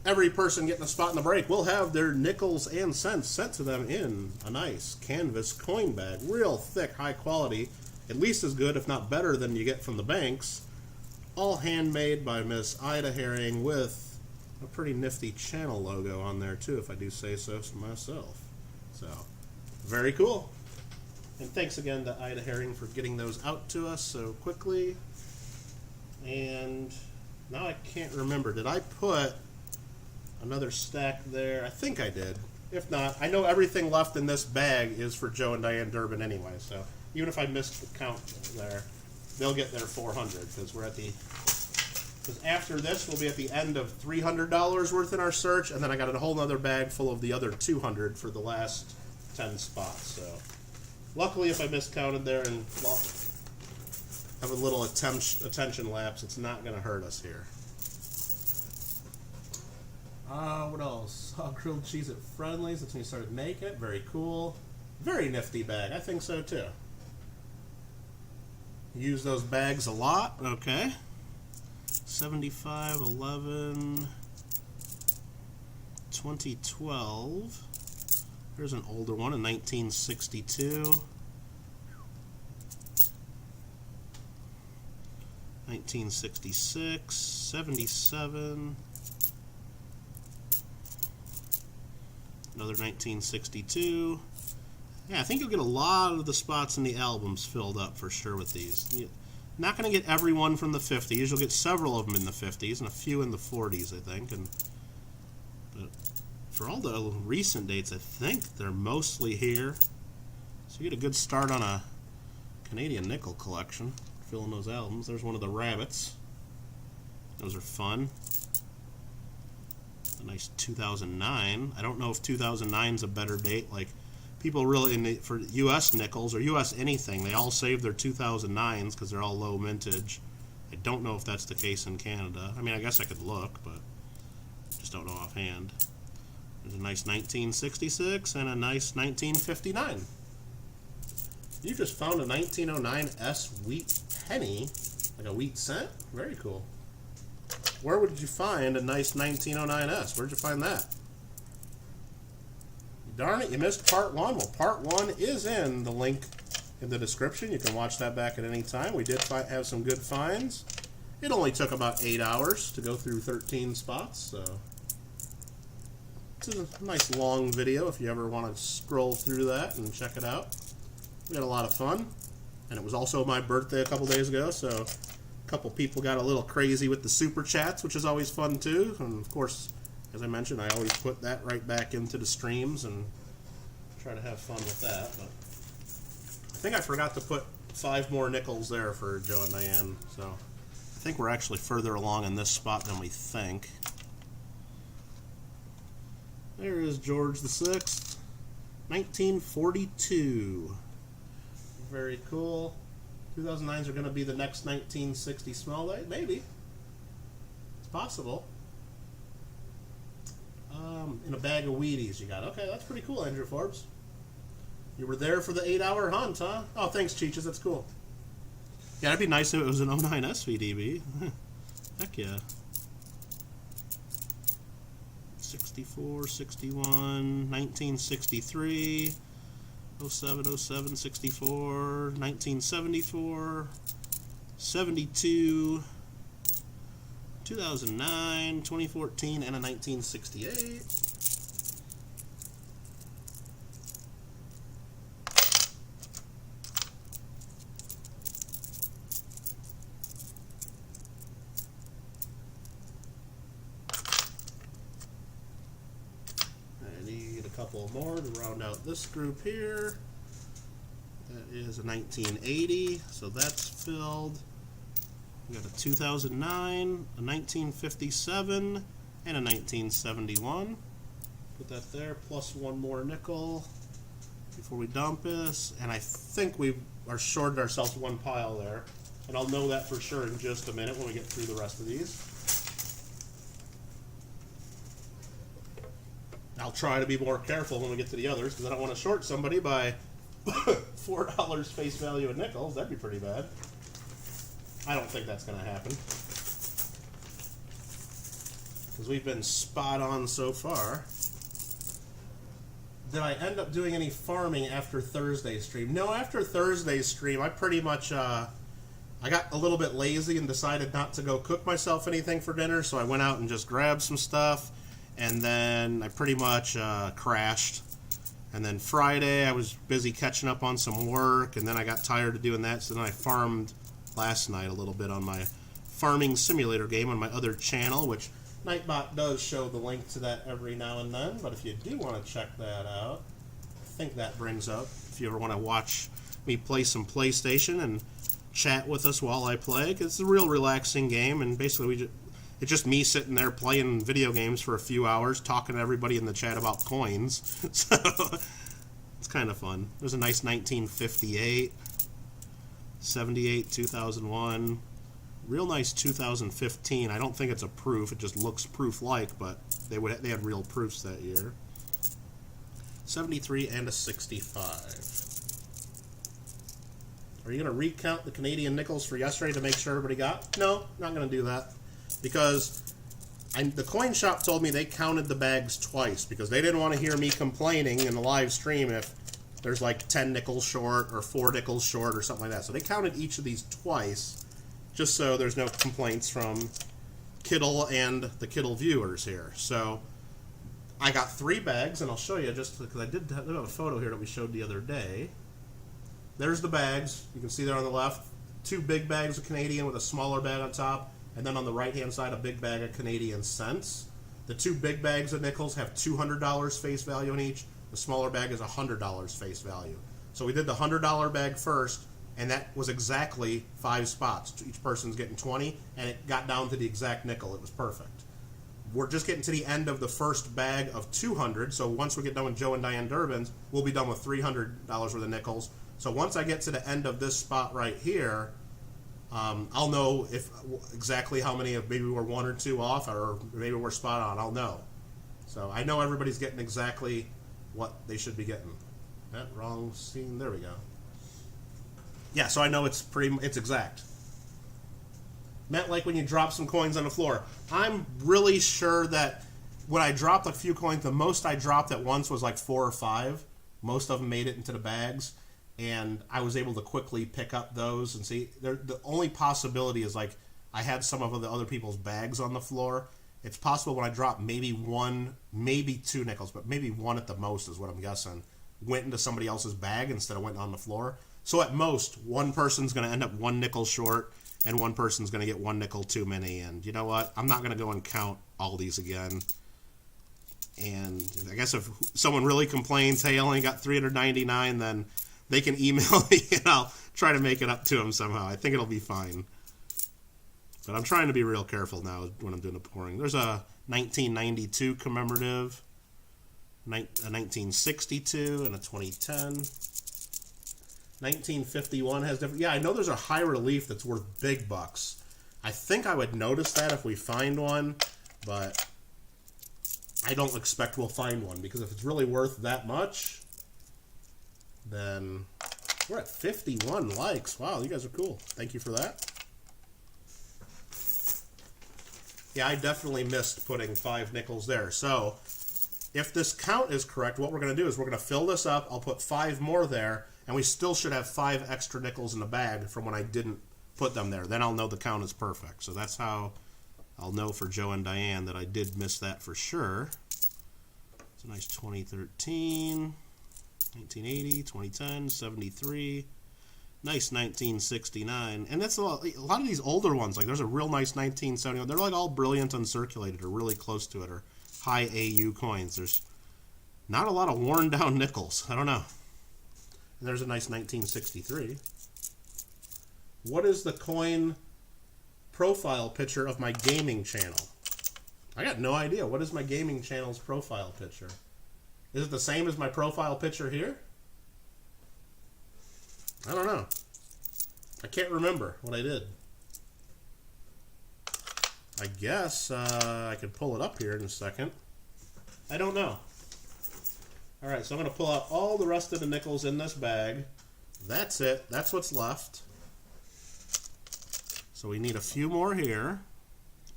A: every person getting a spot in the break will have their nickels and cents sent to them in a nice canvas coin bag. Real thick, high quality. At least as good, if not better, than you get from the banks. All handmade by Miss Ida Herring with a pretty nifty channel logo on there, too, if I do say so myself. So, very cool. And thanks again to Ida Herring for getting those out to us so quickly. And now I can't remember. Did I put another stack there? I think I did. If not, I know everything left in this bag is for Joe and Diane Durbin anyway, so even if I missed the count there, they'll get their 400 because we're at the. Because after this, we'll be at the end of $300 worth in our search, and then I got a whole other bag full of the other 200 for the last 10 spots. So, luckily, if I miscounted there and have a little attention lapse, it's not going to hurt us here. What else? Saw grilled cheese at Friendly's. That's when you started making it. Very cool. Very nifty bag. I think so too. Use those bags a lot. Okay. 75, 11, 2012. Here's an older one, a 1962. 1966, 77. Another 1962. Yeah, I think you'll get a lot of the spots in the albums filled up for sure with these. You're not going to get every one from the 50s. You'll get several of them in the 50s and a few in the 40s, I think. But for all the recent dates, I think they're mostly here. So you get a good start on a Canadian nickel collection, filling those albums. There's one of the rabbits. Those are fun. A nice 2009. I don't know if 2009 is a better date. Like, people really, for U.S. nickels or U.S. anything, they all save their 2009s because they're all low mintage. I don't know if that's the case in Canada. I mean, I guess I could look, but just don't know offhand. There's a nice 1966 and a nice 1959. You just found a 1909 S wheat penny, like a wheat cent? Very cool. Where would you find a nice 1909 S? Where'd you find that? Darn it, you missed part one. Well, part one is in the link in the description. You can watch that back at any time. We did have some good finds. It only took about 8 hours to go through 13 spots, so it's a nice long video if you ever want to scroll through that and check it out. We had a lot of fun, and it was also my birthday a couple days ago, so a couple people got a little crazy with the super chats, which is always fun too. And of course, as I mentioned, I always put that right back into the streams and try to have fun with that. But I think I forgot to put 5 more nickels there for Joe and Diane, so I think we're actually further along in this spot than we think. There is George VI, 1942. Very cool. 2009s are going to be the next 1960 small light. Maybe. It's possible. In a bag of Wheaties you got. Okay, that's pretty cool, Andrew Forbes. You were there for the 8-hour hunt, huh? Oh, thanks, Cheeches. That's cool. Yeah, it'd be nice if it was an 09 SVDB. Heck yeah. 64, 61, 1963, 07, 07, 64, 1974, 72, 2009, 2014, and a 1968. I need a couple more to round out this group here. That is a 1980, so that's filled. We got a 2009, a 1957, and a 1971. Put that there, plus one more nickel before we dump this. And I think we are shorted ourselves one pile there. And I'll know that for sure in just a minute when we get through the rest of these. I'll try to be more careful when we get to the others because I don't want to short somebody by $4 face value in nickels. That'd be pretty bad. I don't think that's going to happen. Because we've been spot on so far. Did I end up doing any farming after Thursday's stream? No, after Thursday's stream, I pretty much, I got a little bit lazy and decided not to go cook myself anything for dinner, so I went out and just grabbed some stuff, and then I pretty much crashed. And then Friday, I was busy catching up on some work, and then I got tired of doing that, so then I farmed last night a little bit on my farming simulator game on my other channel, which Nightbot does show the link to that every now and then, but if you do want to check that out, I think that brings up, if you ever want to watch me play some PlayStation and chat with us while I play, 'cause it's a real relaxing game, and basically it's just me sitting there playing video games for a few hours, talking to everybody in the chat about coins, so it's kind of fun. There's a nice 1958, 78, 2001, real nice 2015. I don't think it's a proof, it just looks proof-like, but they had real proofs that year. 73 and a 65. Are you going to recount the Canadian nickels for yesterday to make sure everybody got? No, not going to do that. Because the coin shop told me they counted the bags twice because they didn't want to hear me complaining in the live stream if there's like 10 nickels short or 4 nickels short or something like that. So they counted each of these twice just so there's no complaints from Kittle and the Kittle viewers here. So I got 3 bags, and I'll show you just because I did have a photo here that we showed the other day. There's the bags. You can see there on the left, 2 big bags of Canadian with a smaller bag on top, and then on the right-hand side, a big bag of Canadian cents. The 2 big bags of nickels have $200 face value in each. The smaller bag is $100 face value. So we did the $100 bag first, and that was exactly 5 spots. Each person's getting 20, and it got down to the exact nickel. It was perfect. We're just getting to the end of the first bag of 200, so once we get done with Joe and Diane Durbin's, we'll be done with $300 worth of nickels. So once I get to the end of this spot right here, I'll know if exactly how many, maybe we're 1 or 2 off, or maybe we're spot on. I'll know. So I know everybody's getting exactly what they should be getting. Wrong scene. There we go. Yeah, so I know it's exact. Meant like when you drop some coins on the floor. I'm really sure that when I dropped a few coins, the most I dropped at once was like 4 or 5. Most of them made it into the bags, and I was able to quickly pick up those and see. The only possibility is like I had some of the other people's bags on the floor. It's possible when I dropped maybe 1, maybe 2 nickels, but maybe 1 at the most is what I'm guessing, went into somebody else's bag instead of went on the floor. So at most, one person's going to end up 1 nickel short, and one person's going to get 1 nickel too many. And you know what? I'm not going to go and count all these again. And I guess if someone really complains, hey, I only got 399, then they can email me and I'll try to make it up to them somehow. I think it'll be fine. But I'm trying to be real careful now when I'm doing the pouring. There's a 1992 commemorative, a 1962, and a 2010. 1951 has different. Yeah, I know there's a high relief that's worth big bucks. I think I would notice that if we find one, but I don't expect we'll find one because if it's really worth that much, then we're at 51 likes. Wow, you guys are cool. Thank you for that. Yeah, I definitely missed putting 5 nickels there. So if this count is correct, what we're going to do is we're going to fill this up. I'll put 5 more there, and we still should have 5 extra nickels in the bag from when I didn't put them there. Then I'll know the count is perfect. So that's how I'll know for Joe and Diane that I did miss that for sure. It's a nice 2013, 1980, 2010, 73. Nice 1969. And that's a lot of these older ones. Like there's a real nice 1971. They're like all brilliant uncirculated or really close to it or high AU coins. There's not a lot of worn down nickels. I don't know. And there's a nice 1963. What is the coin profile picture of my gaming channel? I got no idea. What is my gaming channel's profile picture? Is it the same as my profile picture here? I don't know. I can't remember what I did. I guess I could pull it up here in a second. I don't know. Alright, so I'm going to pull out all the rest of the nickels in this bag. That's it. That's what's left. So we need a few more here.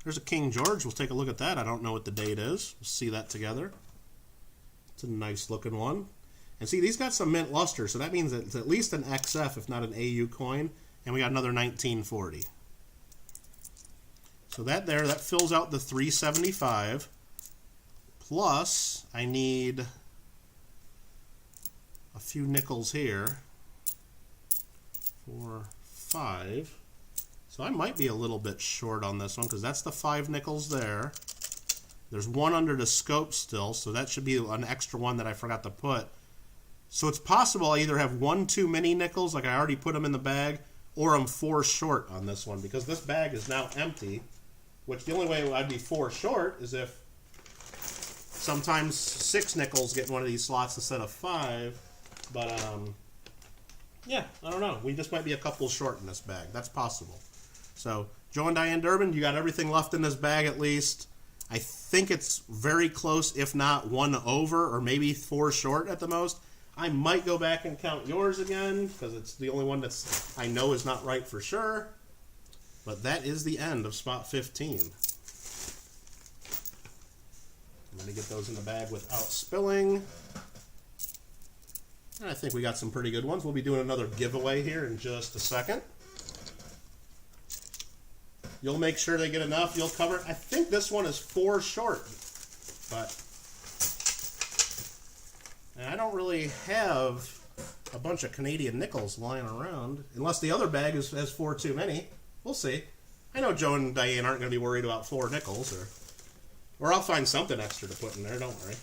A: There's a King George. We'll take a look at that. I don't know what the date is. We'll see that together. It's a nice looking one. And see, these got some mint luster, so that means that it's at least an XF, if not an AU coin. And we got another 1940. So that fills out the 375. Plus, I need a few nickels here. 4, 5. So I might be a little bit short on this one because that's the 5 nickels there. There's 1 under the scope still, so that should be an extra one that I forgot to put. So it's possible I either have 1 too many nickels, like I already put them in the bag, or I'm 4 short on this one because this bag is now empty, which the only way I'd be 4 short is if sometimes 6 nickels get in one of these slots instead of 5. But, yeah, I don't know. We just might be a couple short in this bag. That's possible. So, Joe and Diane Durbin, you got everything left in this bag at least. I think it's very close, if not 1 over, or maybe 4 short at the most. I might go back and count yours again, because it's the only one that's I know is not right for sure. But that is the end of spot 15. I'm going to get those in the bag without spilling. And I think we got some pretty good ones. We'll be doing another giveaway here in just a second. You'll make sure they get enough. You'll cover it. I think this one is 4 short. But and I don't really have a bunch of Canadian nickels lying around. Unless the other bag has 4 too many. We'll see. I know Joe and Diane aren't going to be worried about 4 nickels. Or I'll find something extra to put in there. Don't worry.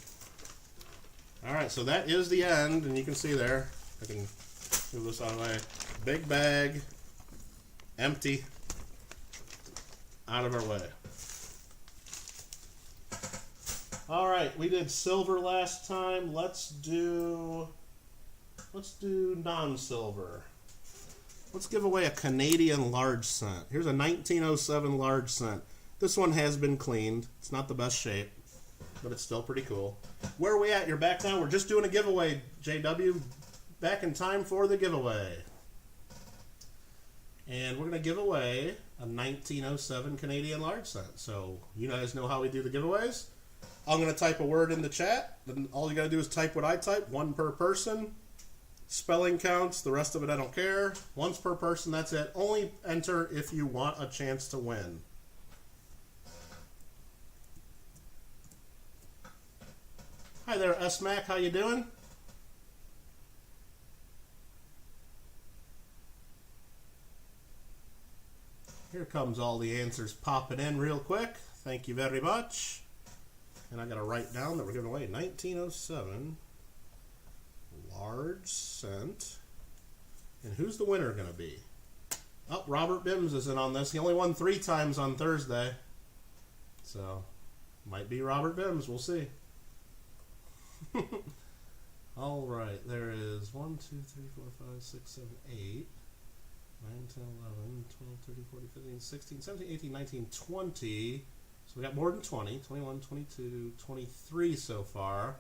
A: Alright, so that is the end. And you can see there. I can move this out of the way. Big bag. Empty. Out of our way. Alright, we did silver last time. Let's do non-silver. Let's give away a Canadian large cent. Here's a 1907 large cent. This one has been cleaned. It's not the best shape, but it's still pretty cool. Where are we at? You're back now. We're just doing a giveaway, JW. Back in time for the giveaway. And we're going to give away a 1907 Canadian large cent. So you guys know how we do the giveaways. I'm going to type a word in the chat. Then all you got to do is type what I type. 1 per person. Spelling counts. The rest of it I don't care. Once per person, that's it. Only enter if you want a chance to win. Hi there, S-Mac. How you doing? Here comes all the answers popping in real quick. Thank you very much. And I got to write down that we're giving away 1907 large cent. And who's the winner going to be? Oh, Robert Bims is in on this. He only won 3 times on Thursday. So, might be Robert Bims. We'll see. All right. There is 1, 2, 3, 4, 5, 6, 7, 8. 9, 10, 11, 12, 13, 14, 15, 16, 17, 18, 19, 20. So we got more than 20. 21, 22, 23 so far.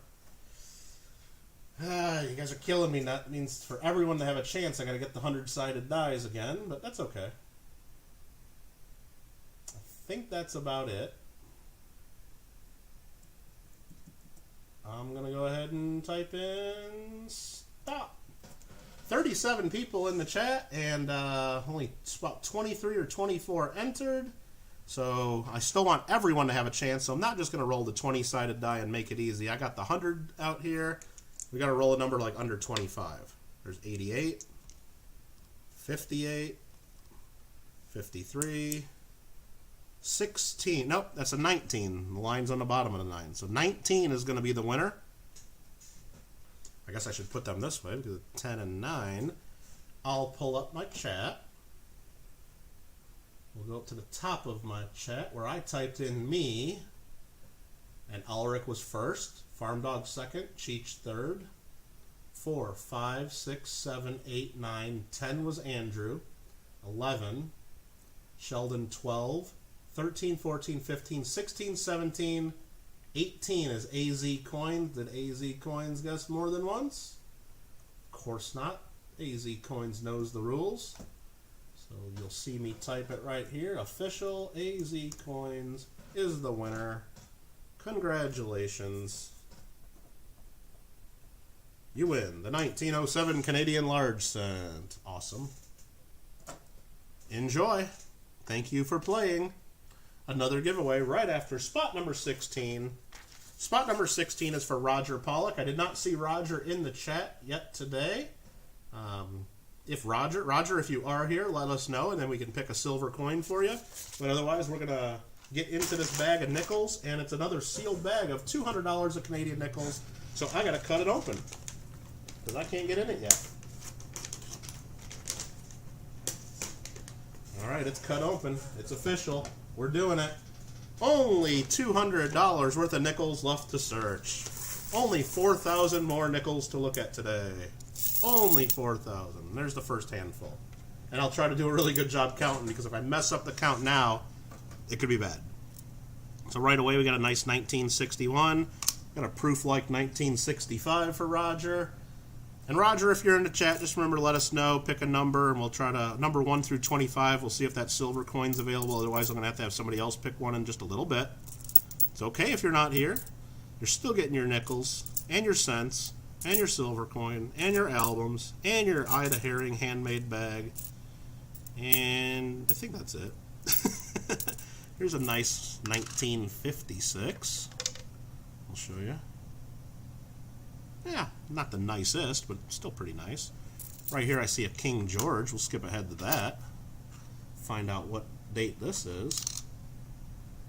A: You guys are killing me. That means for everyone to have a chance, I got to get the 100-sided dies again, but that's okay. I think that's about it. I'm going to go ahead and type in stop. 37 people in the chat, and only about 23 or 24 entered. So I still want everyone to have a chance, so I'm not just going to roll the 20-sided die and make it easy. I got the 100 out here. We got to roll a number like under 25. There's 88, 58, 53, 16. Nope, that's a 19. The line's on the bottom of the 9. So 19 is going to be the winner. I guess I should put them this way because 10 and 9. I'll pull up my chat. We'll go up to the top of my chat where I typed in me. And Ulrich was first. Farm Dog second. Cheech third. 4, 5, 6, 7, 8, 9. 10 was Andrew. 11. Sheldon 12. 13, 14, 15, 16, 17. 18 is AZ Coins. Did AZ Coins guess more than once? Of course not. AZ Coins knows the rules. So you'll see me type it right here. Official AZ Coins is the winner. Congratulations. You win the 1907 Canadian large cent. Awesome. Enjoy. Thank you for playing. Another giveaway right after spot number 16. Spot number 16 is for Roger Pollock. I did not see Roger in the chat yet today. If Roger, if you are here, let us know, and then we can pick a silver coin for you. But otherwise, we're going to get into this bag of nickels, and it's another sealed bag of $200 of Canadian nickels. So I got to cut it open because I can't get in it yet. All right, it's cut open. It's official. We're doing it. Only $200 worth of nickels left to search. Only 4,000 more nickels to look at today. Only 4,000. There's the first handful. And I'll try to do a really good job counting because if I mess up the count now, it could be bad. So right away we got a nice 1961. Got a proof like 1965 for Roger. And Roger, if you're in the chat, just remember to let us know. Pick a number, and we'll try to number 1 through 25. We'll see if that silver coin's available. Otherwise, I'm going to have somebody else pick one in just a little bit. It's okay if you're not here. You're still getting your nickels and your cents and your silver coin and your albums and your Ida Herring handmade bag. And I think that's it. Here's a nice 1956. I'll show you. Yeah, not the nicest, but still pretty nice. Right here I see a King George. We'll skip ahead to that. Find out what date this is.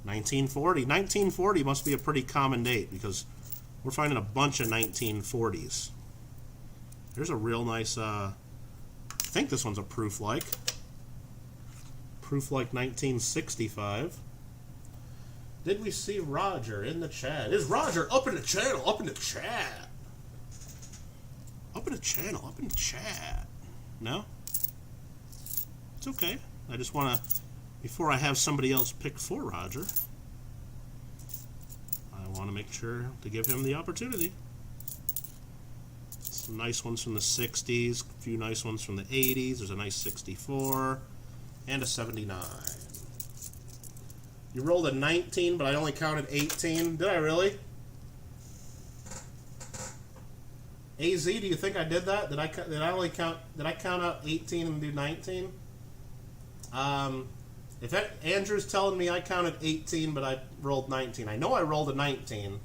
A: 1940. 1940 must be a pretty common date because we're finding a bunch of 1940s. There's a real nice, I think this one's a proof-like. Proof-like 1965. Did we see Roger in the chat? Is Roger up in the channel? Up in the chat. Up in the channel, up in the chat. No? It's okay. I just want to, before I have somebody else pick for Roger, I want to make sure to give him the opportunity. Some nice ones from the 60s, a few nice ones from the 80s. There's a nice 64 and a 79. You rolled a 19, but I only counted 18. Did I really? AZ, do you think I did that? Did I only count? Did I count out 18 and do 19? Andrew's telling me I counted 18, but I rolled 19. I know I rolled a 19,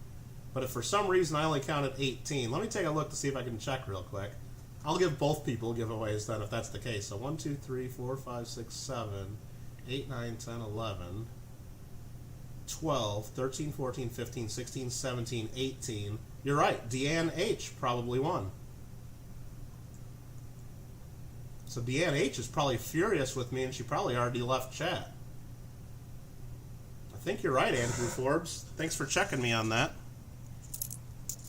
A: but if for some reason I only counted 18, let me take a look to see if I can check real quick. I'll give both people giveaways then if that's the case. So 1, 2, 3, 4, 5, 6, 7, 8, 9, 10, 11, 12, 13, 14, 15, 16, 17, 18. You're right. Deanne H. probably won. So Deanne H. is probably furious with me, and she probably already left chat. I think you're right, Andrew Forbes. Thanks for checking me on that.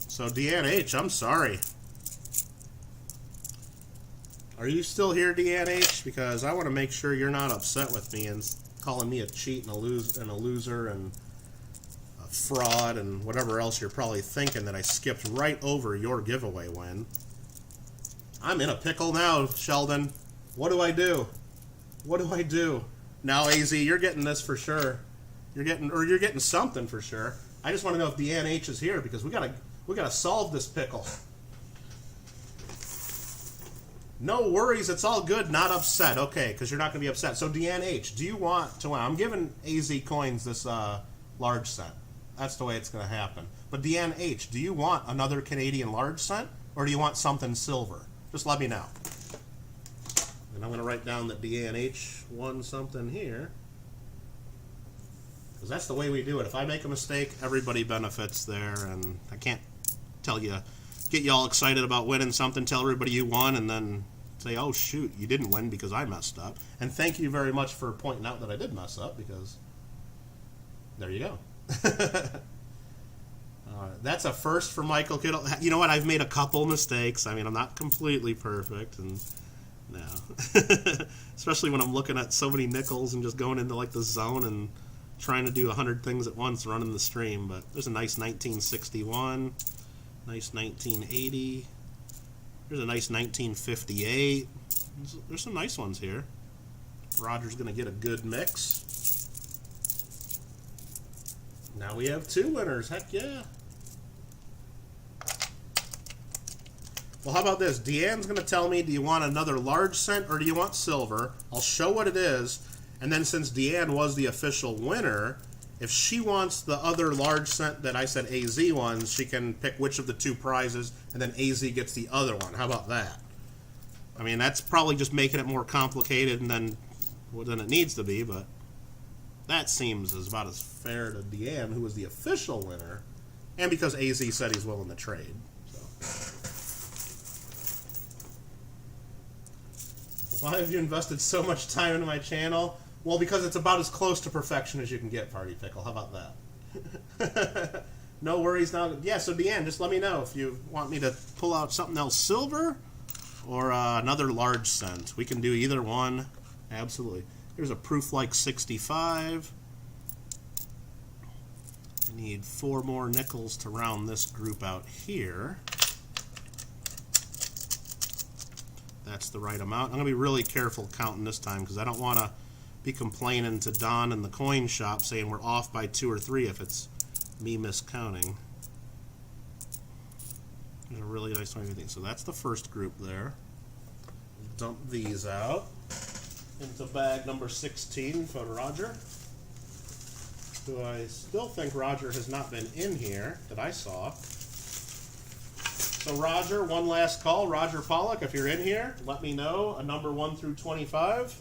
A: So Deanne H., I'm sorry. Are you still here, Deanne H.? Because I want to make sure you're not upset with me and calling me a cheat and a loser and a fraud and whatever else you're probably thinking that I skipped right over your giveaway win. I'm in a pickle now, Sheldon. What do I do? What do I do? Now, AZ, you're getting this for sure. You're getting something for sure. I just want to know if Deanne H. is here because we gotta solve this pickle. No worries, it's all good, not upset. Okay, because you're not going to be upset. So, Deanne H., do you want to win? I'm giving AZ Coins this large cent. That's the way it's going to happen. But, Deanne H., do you want another Canadian large cent, or do you want something silver? Just let me know. And I'm going to write down that Deanne H. won something here. Because that's the way we do it. If I make a mistake, everybody benefits there, and I can't tell you... get you all excited about winning something, tell everybody you won, and then say, oh, shoot, you didn't win because I messed up. And thank you very much for pointing out that I did mess up, because there you go. That's a first for Michael Kittle. You know what? I've made a couple mistakes. I mean, I'm not completely perfect, and no. Especially when I'm looking at so many nickels and just going into, like, the zone and trying to do 100 things at once running the stream. But there's a nice 1961. Nice 1980. There's a nice 1958. There's some nice ones here. Roger's going to get a good mix. Now we have 2 winners. Heck yeah. Well, how about this? Deanne's going to tell me, do you want another large cent or do you want silver? I'll show what it is. And then since Deanne was the official winner... if she wants the other large cent that I said AZ wants, she can pick which of the 2 prizes, and then AZ gets the other one. How about that? I mean, that's probably just making it more complicated than it needs to be, but that seems about as fair to Deanne, who was the official winner, and because AZ said he's willing to trade. So. Why have you invested so much time into my channel? Well, because it's about as close to perfection as you can get, Party Pickle. How about that? No worries now. Yeah, so Deanne, just let me know if you want me to pull out something else silver or another large cent. We can do either one. Absolutely. Here's a proof-like 65. I need 4 more nickels to round this group out here. that's the right amount. I'm going to be really careful counting this time because I don't want to be complaining to Don in the coin shop saying we're off by 2 or 3 if it's me miscounting. There's a really nice one. So that's the first group there. Dump these out into bag number 16 for Roger, who I still think Roger has not been in here that I saw. So Roger, one last call. Roger Pollock, if you're in here, let me know. A number 1 through 25.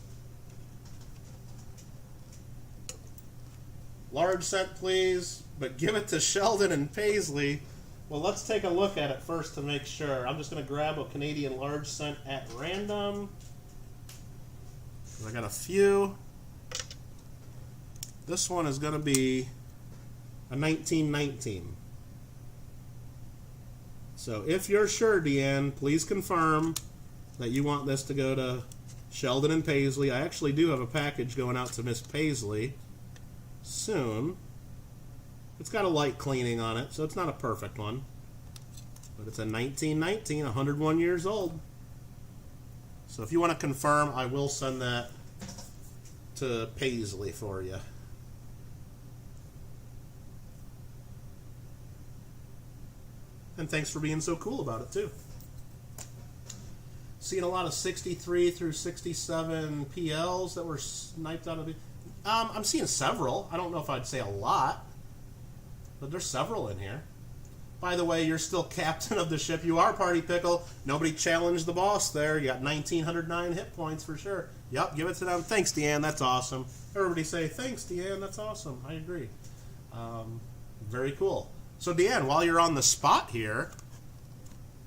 A: Large cent, please, but give it to Sheldon and Paisley. Well, let's take a look at it first to make sure. I'm just going to grab a Canadian large cent at random. I got a few. This one is going to be a 1919. So if you're sure, Deanne, please confirm that you want this to go to Sheldon and Paisley. I actually do have a package going out to Miss Paisley soon. It's got a light cleaning on it, so it's not a perfect one. But it's a 1919, 101 years old. So if you want to confirm, I will send that to Paisley for you. And thanks for being so cool about it, too. Seeing a lot of 63 through 67 PLs that were sniped out of the... I'm seeing several. I don't know if I'd say a lot, but there's several in here. By the way, you're still captain of the ship. You are, Party Pickle. Nobody challenged the boss there. You got 1,909 hit points for sure. Yep, give it to them. Thanks, Deanne. That's awesome. Everybody say, thanks, Deanne. That's awesome. I agree. Very cool. So, Deanne, while you're on the spot here,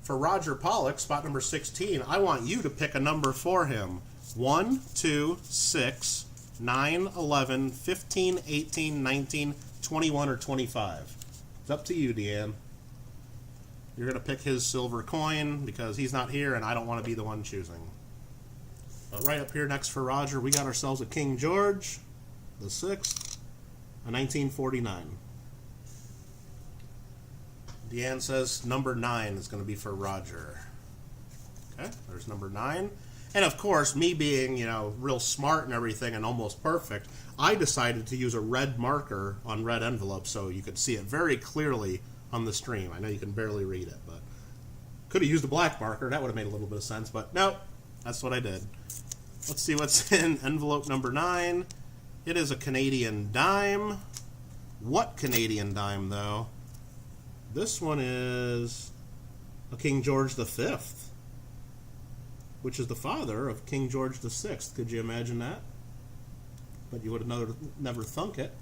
A: for Roger Pollock, spot number 16, I want you to pick a number for him. 1, 2, 6, 9, 11, 15, 18, 19, 21, or 25. It's up to you, Deanne. You're going to pick his silver coin because he's not here and I don't want to be the one choosing. But right up here next for Roger, we got ourselves a King George, the 6th, a 1949. Deanne says number 9 is going to be for Roger. Okay, there's number 9. And of course, me being, you know, real smart and everything and almost perfect, I decided to use a red marker on red envelope so you could see it very clearly on the stream. I know you can barely read it, but could have used a black marker. That would have made a little bit of sense, but no, that's what I did. Let's see what's in envelope number 9. It is a Canadian dime. What Canadian dime, though? This one is a King George V, which is the father of King George VI. Could you imagine that? But you would have never thunk it.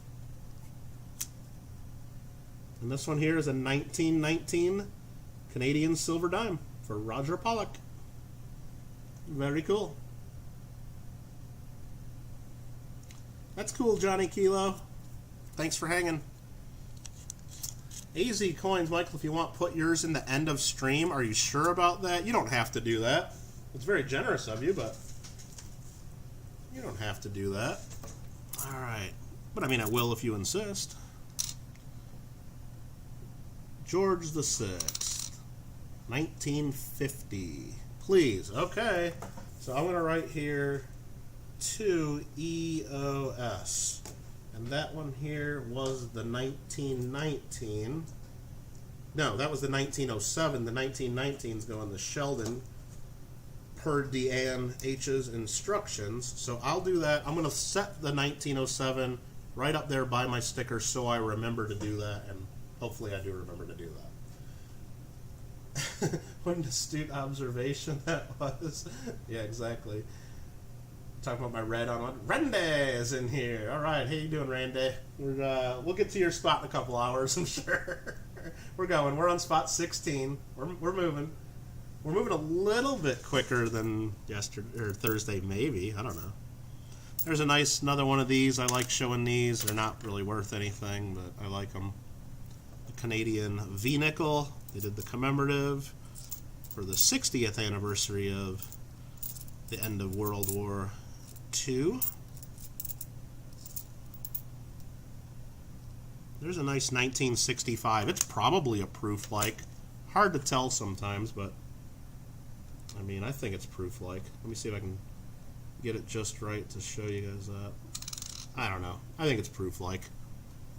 A: And this one here is a 1919 Canadian silver dime for Roger Pollock. Very cool. That's cool, Johnny Kilo. Thanks for hanging. AZ Coins, Michael, if you want, put yours in the end of stream. Are you sure about that? You don't have to do that. It's very generous of you, but you don't have to do that. All right. But I mean, I will if you insist. George VI, 1950. Please. Okay. So I'm going to write here 2 EOS. And that one here was the 1919. No, that was the 1907. The 1919s go in the Sheldon per Deanne H's instructions. So I'll do that. I'm going to set the 1907 right up there by my sticker so I remember to do that. And hopefully I do remember to do that. What an astute observation that was. Yeah, exactly. Talking about my red on one. Randy is in here. All right, how you doing, Randy? We'll get to your spot in a couple hours, I'm sure. We're going. We're on spot 16. We're moving. We're moving a little bit quicker than yesterday or Thursday, maybe. I don't know. There's a nice another one of these. I like showing these. They're not really worth anything, but I like them. The Canadian V-nickel. They did the commemorative for the 60th anniversary of the end of World War II. There's a nice 1965. It's probably a proof like. Hard to tell sometimes, but I mean, I think it's proof-like. Let me see if I can get it just right to show you guys that. I don't know. I think it's proof-like.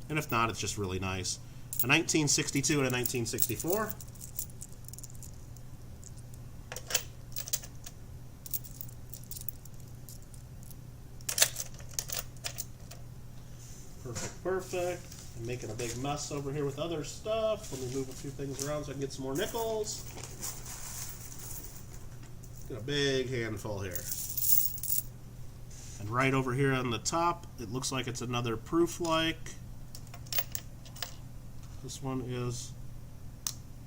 A: And if not, it's just really nice. A 1962 and a 1964. Perfect. I'm making a big mess over here with other stuff. Let me move a few things around so I can get some more nickels. Get a big handful here. And right over here on the top, it looks like it's another proof-like. This one is,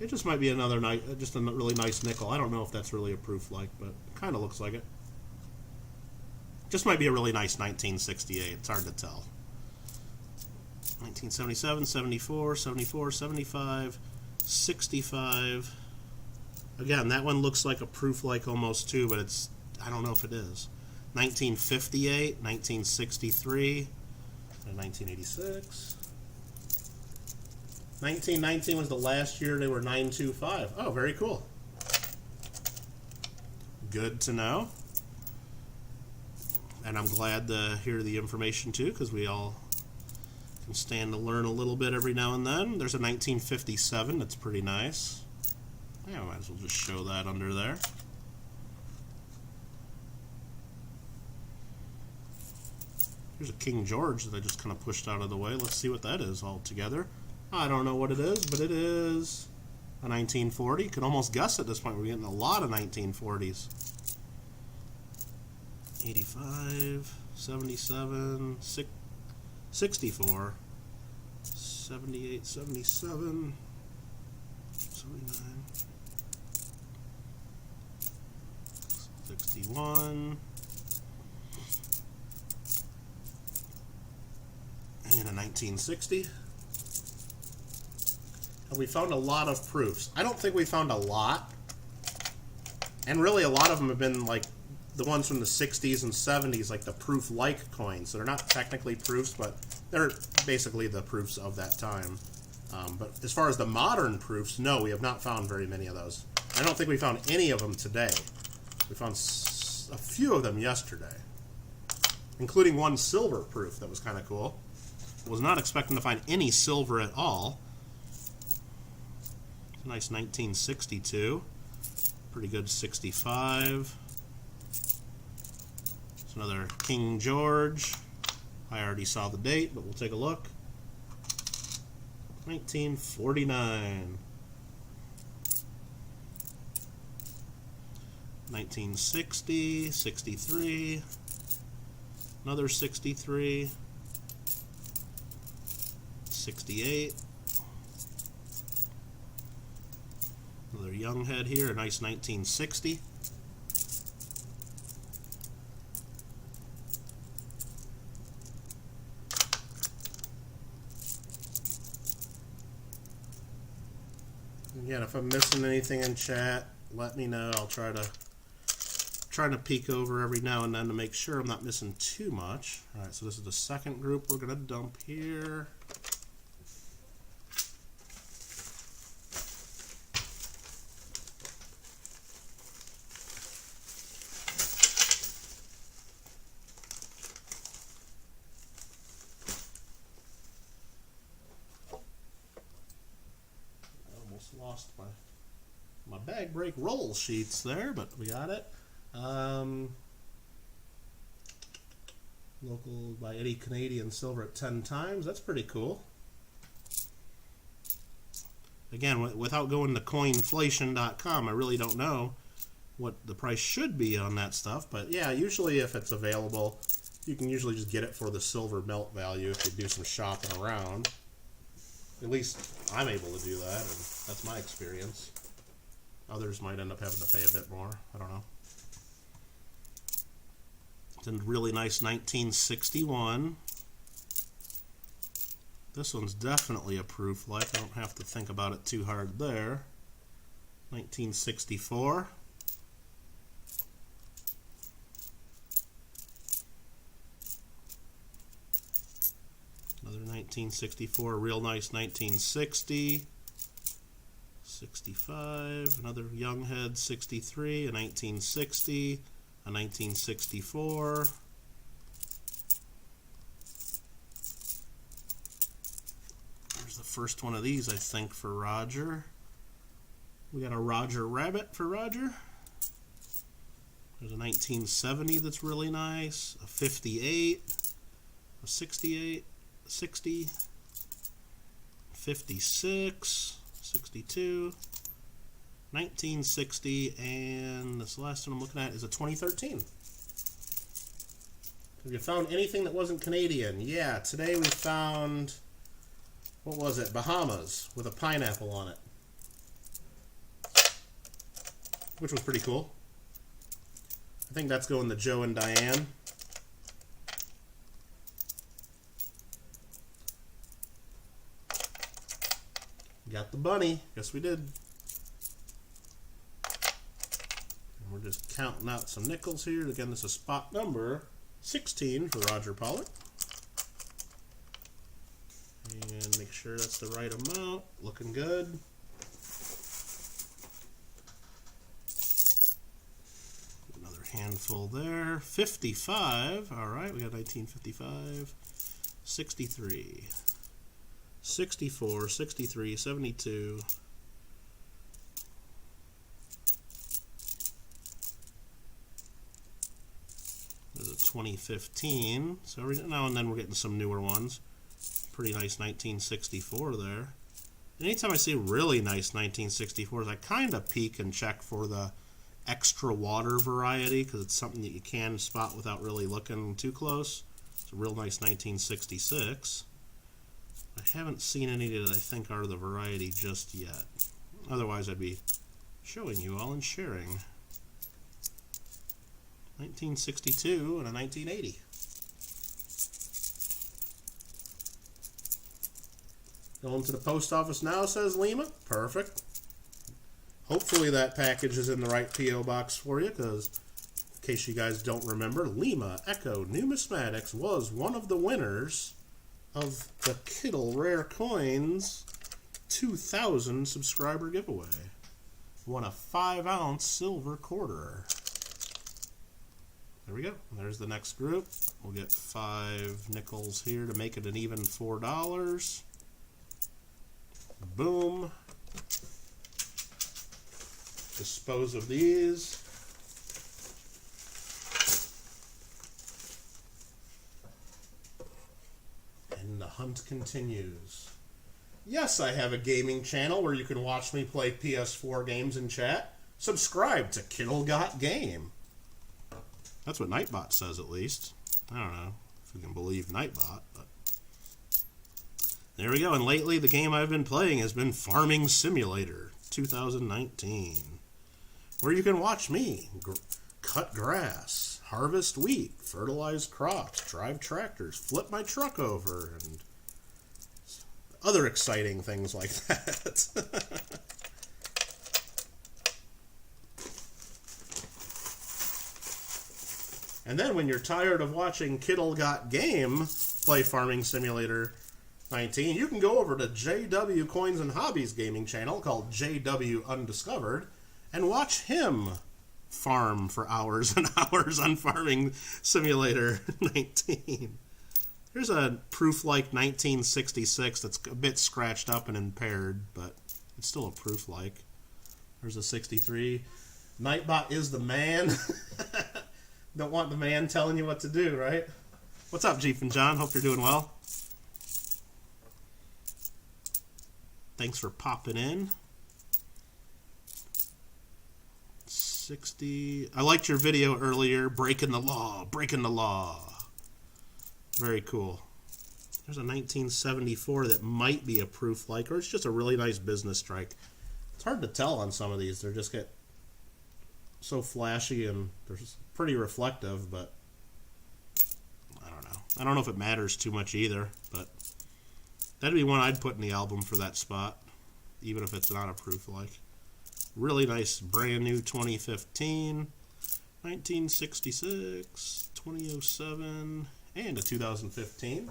A: it just might be another nice, just a really nice nickel. I don't know if that's really a proof-like, but it kind of looks like it. Just might be a really nice 1968. It's hard to tell. 1977, 74, 74, 75, 65. Again, that one looks like a proof-like almost too, but it's, I don't know if it is. 1958, 1963, and 1986. 1919 was the last year they were 925. Oh, very cool. Good to know. And I'm glad to hear the information too, because we all can stand to learn a little bit every now and then. There's a 1957 that's pretty nice. Yeah, might as well just show that under there. Here's a King George that I just kind of pushed out of the way. Let's see what that is all together. I don't know what it is, but it is a 1940. You can almost guess at this point. We're getting a lot of 1940s. 85, 77, 64, 78, 77, 79, 61, and a 1960. And we found a lot of proofs. I don't think we found a lot. And really a lot of them have been like the ones from the 60s and 70s, like the proof-like coins. So they're not technically proofs, but they're basically the proofs of that time. But as far as the modern proofs, no, we have not found very many of those. I don't think we found any of them today. We found a few of them yesterday, including one silver proof that was kind of cool. Was not expecting to find any silver at all. It's a nice 1962. Pretty good 65. It's another King George. I already saw the date, but we'll take a look. 1949. 1960, 63, another 63, 68, another young head here, a nice 1960. Again, if I'm missing anything in chat, let me know. I'll try to peek over every now and then to make sure I'm not missing too much. All right, so this is the second group we're going to dump here. Lost my bag break roll sheets there, but we got it. Local by Eddie Canadian silver at 10 times. That's pretty cool. Again, without going to coinflation.com, I really don't know what the price should be on that stuff, but yeah, usually if it's available, you can usually just get it for the silver melt value if you do some shopping around. At least I'm able to do that, and that's my experience. Others might end up having to pay a bit more. I don't know. It's a really nice 1961. This one's definitely a proof like. I don't have to think about it too hard there. 1964. Another 1964, real nice 1960, 65, another young head, 63, a 1960, a 1964. There's the first one of these, I think, for Roger. We got a Roger Rabbit for Roger. There's a 1970 that's really nice, a 58, a 68, 60, 56, 62, 1960, and this last one I'm looking at is a 2013. Have you found anything that wasn't Canadian? Yeah, today we found, what was it, Bahamas with a pineapple on it, which was pretty cool. I think that's going to Joe and Diane. Got the bunny. Yes, we did. And we're just counting out some nickels here. Again, this is spot number 16 for Roger Pollock. And make sure that's the right amount. Looking good. Another handful there. 55. All right, we got 1955. 63. 64, 63, 72. There's a 2015. So every now and then we're getting some newer ones. Pretty nice 1964 there. Anytime I see really nice 1964s, I kind of peek and check for the extra water variety because it's something that you can spot without really looking too close. It's a real nice 1966. I haven't seen any that I think are the variety just yet. Otherwise, I'd be showing you all and sharing. 1962 and a 1980. Going to the post office now, says Lima. Perfect. Hopefully that package is in the right P.O. box for you, because in case you guys don't remember, Lima Echo Numismatics was one of the winners of the Kittle Rare Coins 2000 subscriber giveaway. Won a 5-ounce silver quarter. There we go. There's the next group. We'll get 5 nickels here to make it an even $4. Boom. Dispose of these. And the hunt continues. Yes, I have a gaming channel where you can watch me play PS4 games and chat. Subscribe to Kittle Got Game. That's what Nightbot says, at least. I don't know if you can believe Nightbot, but there we go. And lately, the game I've been playing has been Farming Simulator 2019, where you can watch me cut grass, harvest wheat, fertilize crops, drive tractors, flip my truck over, and other exciting things like that. And then when you're tired of watching Kittle Got Game play Farming Simulator 19, you can go over to JW Coins and Hobbies gaming channel called JW Undiscovered and watch him farm for hours and hours on Farming Simulator 19. Here's a proof-like 1966 that's a bit scratched up and impaired, but it's still a proof-like. There's a 63. Nightbot is the man. Don't want the man telling you what to do, right? What's up, Jeep and John? Hope you're doing well. Thanks for popping in. 60. I liked your video earlier, breaking the law, breaking the law. Very cool. There's a 1974 that might be a proof-like, or it's just a really nice business strike. It's hard to tell on some of these. They just get so flashy and they're just pretty reflective, but I don't know. I don't know if it matters too much either, but that'd be one I'd put in the album for that spot, even if it's not a proof-like. Really nice brand new 2015, 1966, 2007, and a 2015.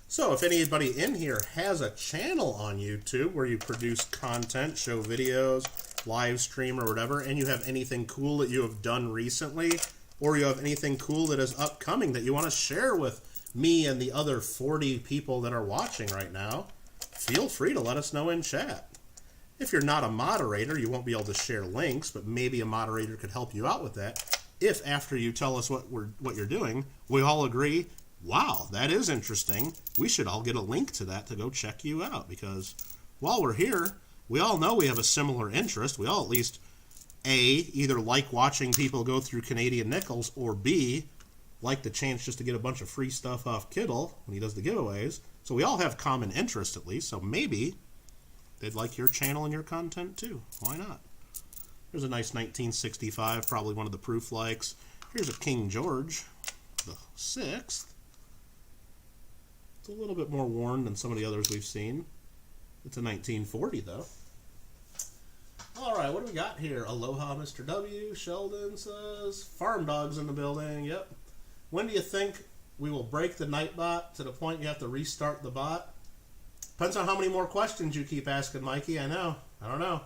A: So if anybody in here has a channel on YouTube where you produce content, show videos, live stream or whatever, and you have anything cool that you have done recently, or you have anything cool that is upcoming that you want to share with me and the other 40 people that are watching right now, feel free to let us know in chat. If you're not a moderator, you won't be able to share links, but maybe a moderator could help you out with that. If after you tell us what you're doing, we all agree, wow, that is interesting, we should all get a link to that to go check you out, because while we're here, we all know we have a similar interest. We all at least, A, either like watching people go through Canadian nickels, or B, like the chance just to get a bunch of free stuff off Kittle when he does the giveaways. So we all have common interest at least, so maybe they'd like your channel and your content too. Why not? Here's a nice 1965, probably one of the proof likes. Here's a King George, the 6th. It's a little bit more worn than some of the others we've seen. It's a 1940 though. Alright, what do we got here? Aloha Mr. W. Sheldon says, Farm Dogs in the building. Yep. When do you think we will break the Nightbot to the point you have to restart the bot? Depends on how many more questions you keep asking, Mikey. I know. I don't know.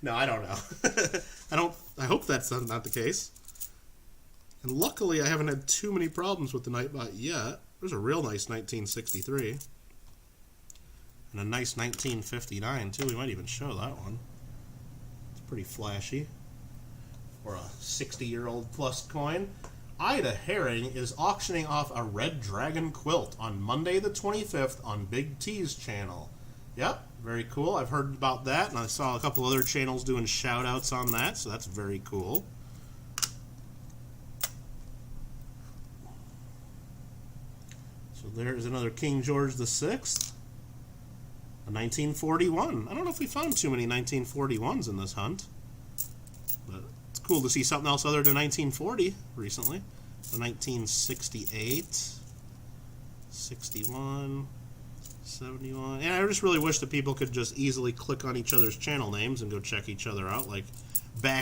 A: No, I don't know. I hope that's not the case. And luckily, I haven't had too many problems with the Nightbot yet. There's a real nice 1963. And a nice 1959, too. We might even show that one. It's pretty flashy. For a 60-year-old plus coin. Ida Herring is auctioning off a Red Dragon quilt on Monday the 25th on Big T's channel. Yep, very cool. I've heard about that, and I saw a couple other channels doing shout-outs on that, so that's very cool. So there's another King George VI, a 1941. I don't know if we found too many 1941s in this hunt, but it's cool to see something else other than 1940 recently. The 1968, 61, 71. And I just really wish that people could just easily click on each other's channel names and go check each other out. Like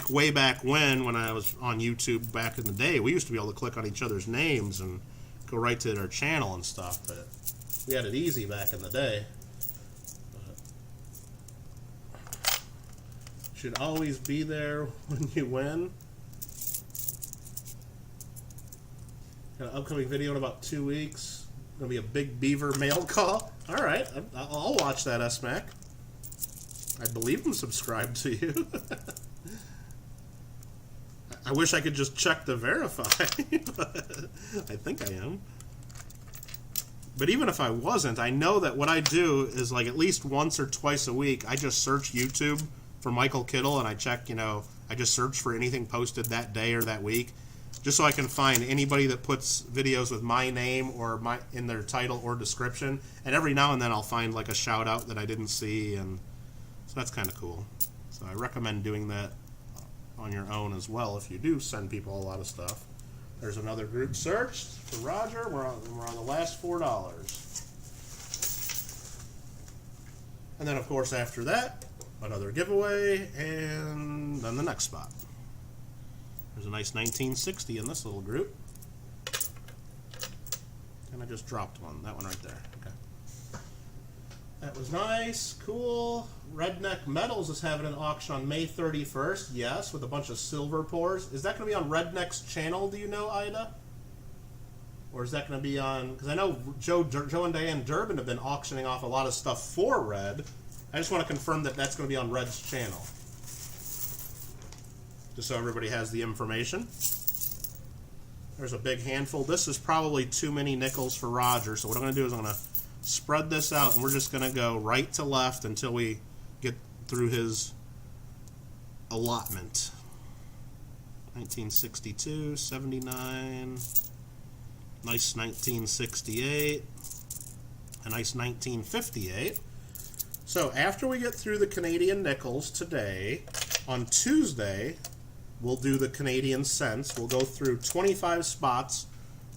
A: way back when I was on YouTube back in the day, we used to be able to click on each other's names and go right to their channel and stuff. But we had it easy back in the day. But should always be there when you win. Got an upcoming video in about 2 weeks. Gonna be a big Beaver mail call. All right, I'll watch that, S-Mac. I believe I'm subscribed to you. I wish I could just check to verify, but I think I am. But even if I wasn't, I know that what I do is like at least once or twice a week, I just search YouTube for Michael Kittle and I check, I just search for anything posted that day or that week, just so I can find anybody that puts videos with my name or in their title or description. And every now and then I'll find like a shout out that I didn't see, and so that's kind of cool. So I recommend doing that on your own as well if you do send people a lot of stuff. There's another group search for Roger. We're on the last $4. And then of course after that, another giveaway, and then the next spot. There's a nice 1960 in this little group. And I just dropped one. That one right there. Okay. That was nice. Cool. Redneck Metals is having an auction on May 31st. Yes, with a bunch of silver pours. Is that going to be on Redneck's channel, do you know, Ida? Or is that going to be on... Because I know Joe and Diane Durbin have been auctioning off a lot of stuff for Red. I just want to confirm that that's going to be on Red's channel. Just so everybody has the information. There's a big handful. This is probably too many nickels for Roger, so what I'm going to do is I'm going to spread this out, and we're just going to go right to left until we get through his allotment. 1962, 79, nice 1968, a nice 1958. So after we get through the Canadian nickels today, on Tuesday, we'll do the Canadian cents. We'll go through 25 spots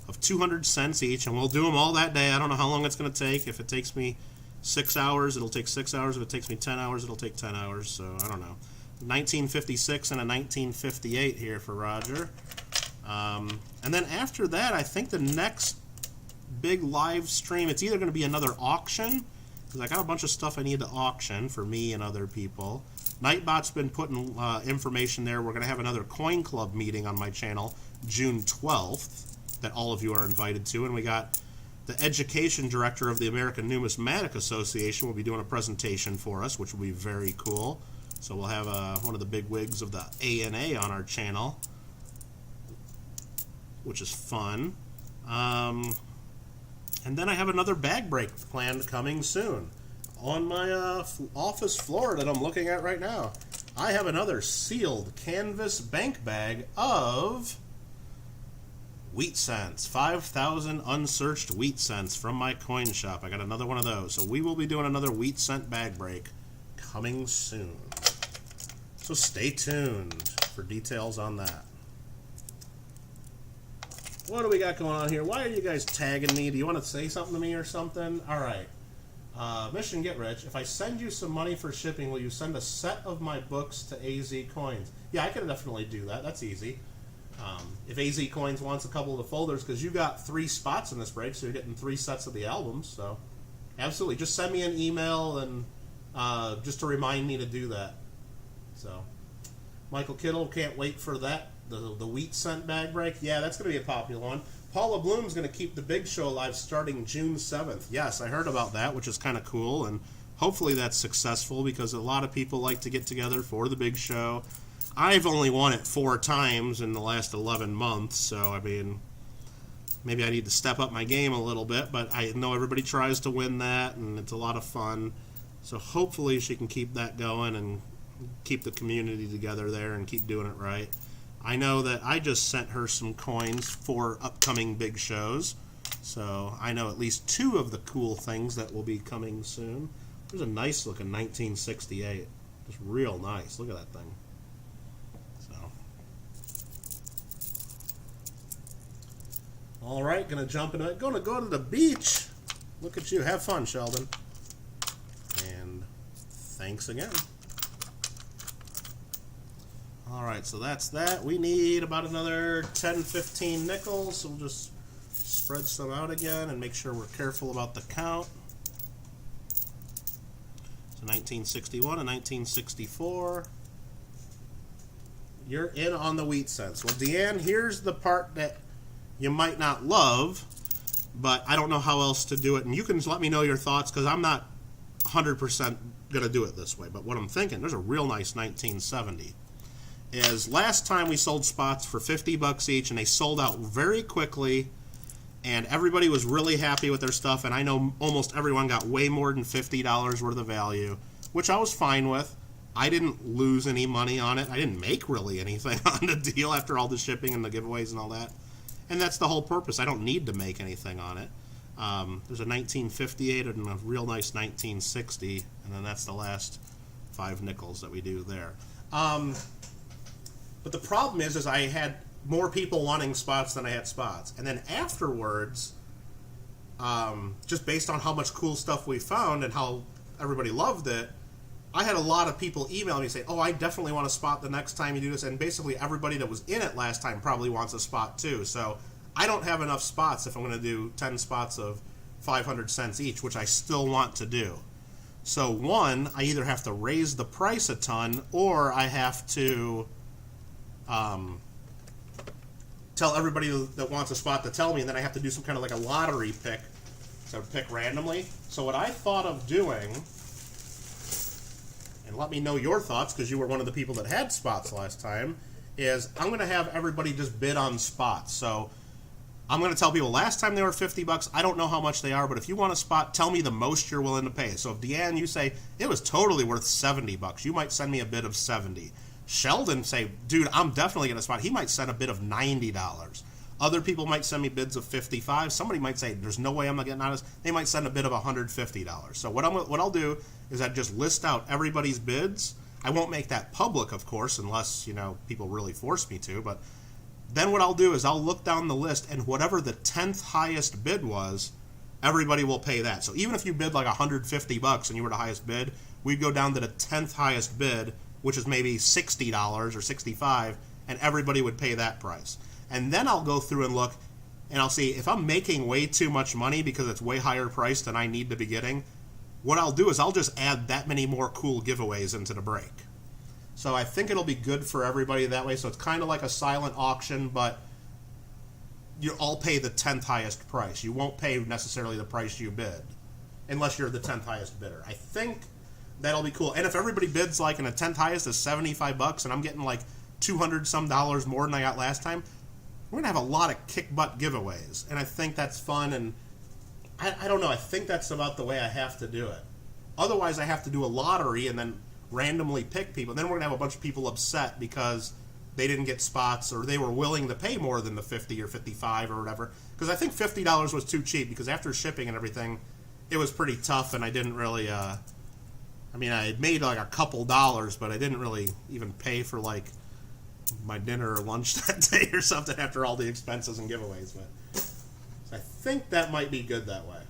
A: of 200 cents each, and we'll do them all that day. I don't know how long it's going to take. If it takes me 6 hours, it'll take 6 hours. If it takes me 10 hours, it'll take 10 hours. So I don't know. 1956 and a 1958 here for Roger. And then after that, I think the next big live stream. It's either going to be another auction, because I got a bunch of stuff I need to auction for me and other people. Nightbot's been putting information there. We're going to have another Coin Club meeting on my channel June 12th that all of you are invited to. And we got the education director of the American Numismatic Association will be doing a presentation for us, which will be very cool. So we'll have one of the big wigs of the ANA on our channel, which is fun. And then I have another bag break planned coming soon. On my office floor that I'm looking at right now, I have another sealed canvas bank bag of wheat cents, 5,000 unsearched wheat cents from my coin shop. I got another one of those. So we will be doing another wheat cent bag break coming soon. So stay tuned for details on that. What do we got going on here? Why are you guys tagging me? Do you want to say something to me or something? All right. Mission Get Rich. If I send you some money for shipping, will you send a set of my books to AZ Coins? Yeah, I can definitely do that. That's easy. If AZ Coins wants a couple of the folders, because you got 3 spots in this break, so you're getting 3 sets of the albums. So, absolutely. Just send me an email and just to remind me to do that. So, Michael Kittle, can't wait for that. The wheat cent bag break. Yeah, that's going to be a popular one. Paula Bloom's going to keep the big show alive starting June 7th. Yes, I heard about that, which is kind of cool, and hopefully that's successful because a lot of people like to get together for the big show. I've only won it 4 times in the last 11 months, so I mean, maybe I need to step up my game a little bit, but I know everybody tries to win that, and it's a lot of fun. So hopefully she can keep that going and keep the community together there and keep doing it right. I know that I just sent her some coins for upcoming big shows, so I know at least 2 of the cool things that will be coming soon. There's a nice looking 1968. Just real nice. Look at that thing. So, all right, gonna jump into it. Gonna go to the beach. Look at you. Have fun, Sheldon. And thanks again. Alright, so that's that. We need about another 10-15 nickels, so we'll just spread some out again and make sure we're careful about the count. So 1961 and 1964. You're in on the wheat cents. Well, Deanne, here's the part that you might not love, but I don't know how else to do it. And you can let me know your thoughts, because I'm not 100% going to do it this way. But what I'm thinking, there's a real nice 1970. Is last time we sold spots for $50 each, and they sold out very quickly, and everybody was really happy with their stuff, and I know almost everyone got way more than $50 worth of value, which I was fine with. I didn't lose any money on it. I didn't make really anything on the deal after all the shipping and the giveaways and all that, and that's the whole purpose. I don't need to make anything on it. There's a 1958 and a real nice 1960, and then that's the last 5 nickels that we do there. But the problem is I had more people wanting spots than I had spots. And then afterwards, just based on how much cool stuff we found and how everybody loved it, I had a lot of people email me saying, oh, I definitely want a spot the next time you do this. And basically everybody that was in it last time probably wants a spot too. So I don't have enough spots if I'm going to do 10 spots of 500 cents each, which I still want to do. So one, I either have to raise the price a ton, or I have to tell everybody that wants a spot to tell me, and then I have to do some kind of like a lottery pick, so pick randomly. So what I thought of doing, and let me know your thoughts because you were one of the people that had spots last time, is I'm going to have everybody just bid on spots. So I'm going to tell people last time they were $50. I don't know how much they are, but if you want a spot, tell me the most you're willing to pay. So if Deanne, you say it was totally worth $70, you might send me a bid of $70. Sheldon say, dude, I'm definitely getting a spot. He might send a bid of $90. Other people might send me bids of $55. Somebody might say, there's no way I'm not getting on this. They might send a bid of $150. So what I'll do is I just list out everybody's bids. I won't make that public, of course, unless, people really force me to. But then what I'll do is I'll look down the list, and whatever the 10th highest bid was, everybody will pay that. So even if you bid like $150 and you were the highest bid, we'd go down to the 10th highest bid, which is maybe $60 or $65, and everybody would pay that price. And then I'll go through and look, and I'll see if I'm making way too much money because it's way higher priced than I need to be getting. What I'll do is I'll just add that many more cool giveaways into the break. So I think it'll be good for everybody that way. So it's kind of like a silent auction, but you all pay the 10th highest price. You won't pay necessarily the price you bid, unless you're the 10th highest bidder. I think that'll be cool. And if everybody bids like, and the 10th highest is $75, and I'm getting like $200 some more than I got last time, we're gonna have a lot of kick butt giveaways, and I think that's fun. And I don't know. I think that's about the way I have to do it. Otherwise, I have to do a lottery and then randomly pick people. Then we're gonna have a bunch of people upset because they didn't get spots, or they were willing to pay more than the 50 or 55 or whatever. Because I think $50 was too cheap, because after shipping and everything, it was pretty tough, and I didn't really. I mean, I made like a couple dollars, but I didn't really even pay for like my dinner or lunch that day or something after all the expenses and giveaways. But so I think that might be good that way.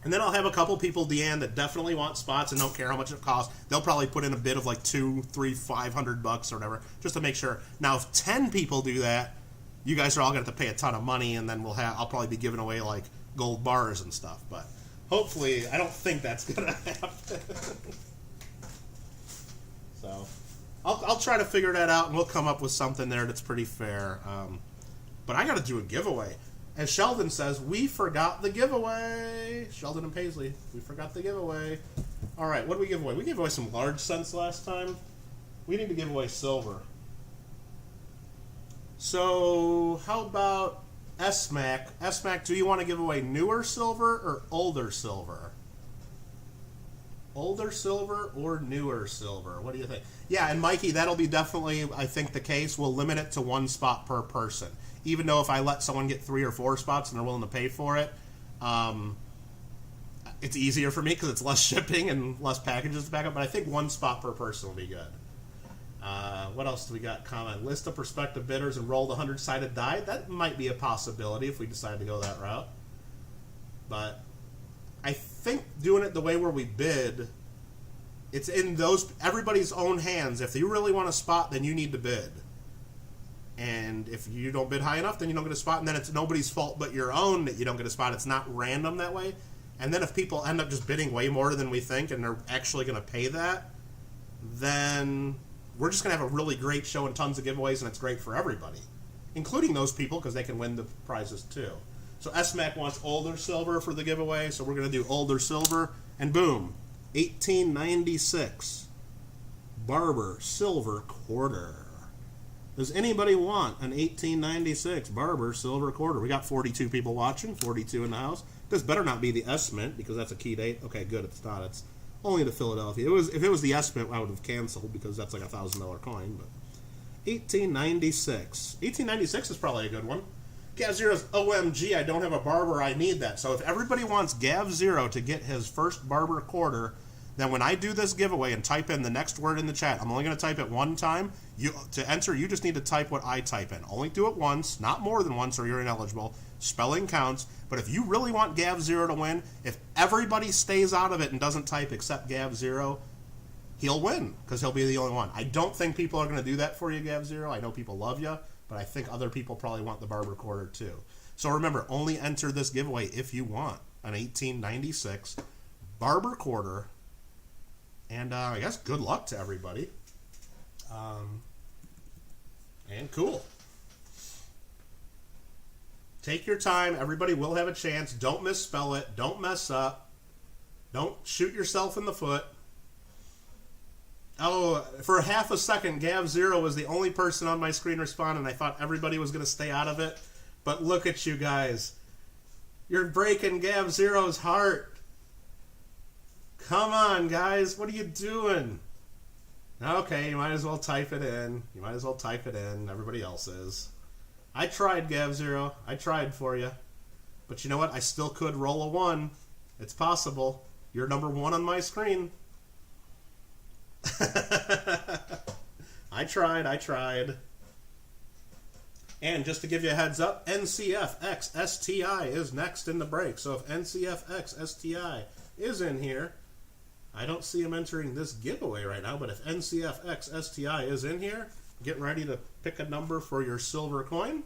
A: And then I'll have a couple people, Deanne, that definitely want spots and don't care how much it costs. They'll probably put in a bid of like $200, $300, $500 or whatever, just to make sure. Now, if 10 people do that, you guys are all going to have to pay a ton of money, and then I'll probably be giving away like gold bars and stuff. But hopefully, I don't think that's going to happen. So I'll try to figure that out, and we'll come up with something there that's pretty fair. But I got to do a giveaway. As Sheldon says, we forgot the giveaway. Sheldon and Paisley, we forgot the giveaway. All right, what did we give away? We gave away some large cents last time. We need to give away silver. So how about SMAC? SMAC, do you want to give away newer silver or older silver? Older silver or newer silver? What do you think? Yeah, and Mikey, that'll be definitely, I think, the case. We'll limit it to 1 spot per person. Even though if I let someone get 3 or 4 spots and they're willing to pay for it, it's easier for me because it's less shipping and less packages to back up. But I think 1 spot per person will be good. What else do we got? Comment. List of prospective bidders and roll the 100-sided die. That might be a possibility if we decide to go that route. But I think doing it the way where we bid, it's in everybody's own hands. If you really want a spot, then you need to bid. And if you don't bid high enough, then you don't get a spot, and then it's nobody's fault but your own that you don't get a spot. It's not random that way. And then if people end up just bidding way more than we think, and they're actually going to pay that, then we're just going to have a really great show and tons of giveaways, and it's great for everybody, including those people, because they can win the prizes too. So SMAC wants older silver for the giveaway, so we're going to do older silver, and boom, 1896 Barber silver quarter. Does anybody want an 1896 Barber silver quarter? We got 42 people watching, 42 in the house. This better not be the S-Mint, because that's a key date. Okay, good, it's not. It's only the Philadelphia. If it was the S-Mint, I would have canceled, because that's like a $1,000 coin. But 1896. 1896 is probably a good one. Gav Zero's OMG, I don't have a Barber, I need that. So if everybody wants Gav Zero to get his first Barber quarter, then when I do this giveaway and type in the next word in the chat, I'm only going to type it 1 time. To enter, you just need to type what I type in. Only do it once, not more than once, or you're ineligible. Spelling counts. But if you really want Gav Zero to win, if everybody stays out of it and doesn't type except Gav Zero, he'll win, because he'll be the only one. I don't think people are going to do that for you, Gav Zero. I know people love you, but I think other people probably want the Barber quarter too. So remember, only enter this giveaway if you want an 1896 Barber quarter. And I guess good luck to everybody. And cool. Take your time. Everybody will have a chance. Don't misspell it. Don't mess up. Don't shoot yourself in the foot. Oh, for half a second, Gav Zero was the only person on my screen responding. I thought everybody was going to stay out of it. But look at you guys. You're breaking Gav Zero's heart. Come on, guys. What are you doing? Okay, you might as well type it in. You might as well type it in. Everybody else is. I tried, Gav Zero. I tried for you. But you know what? I still could roll a 1. It's possible. You're number 1 on my screen. I tried. And just to give you a heads up, NCFX-STI is next in the break. So if NCFX-STI is in here, I don't see him entering this giveaway right now, but if NCFX-STI is in here, get ready to pick a number for your silver coin.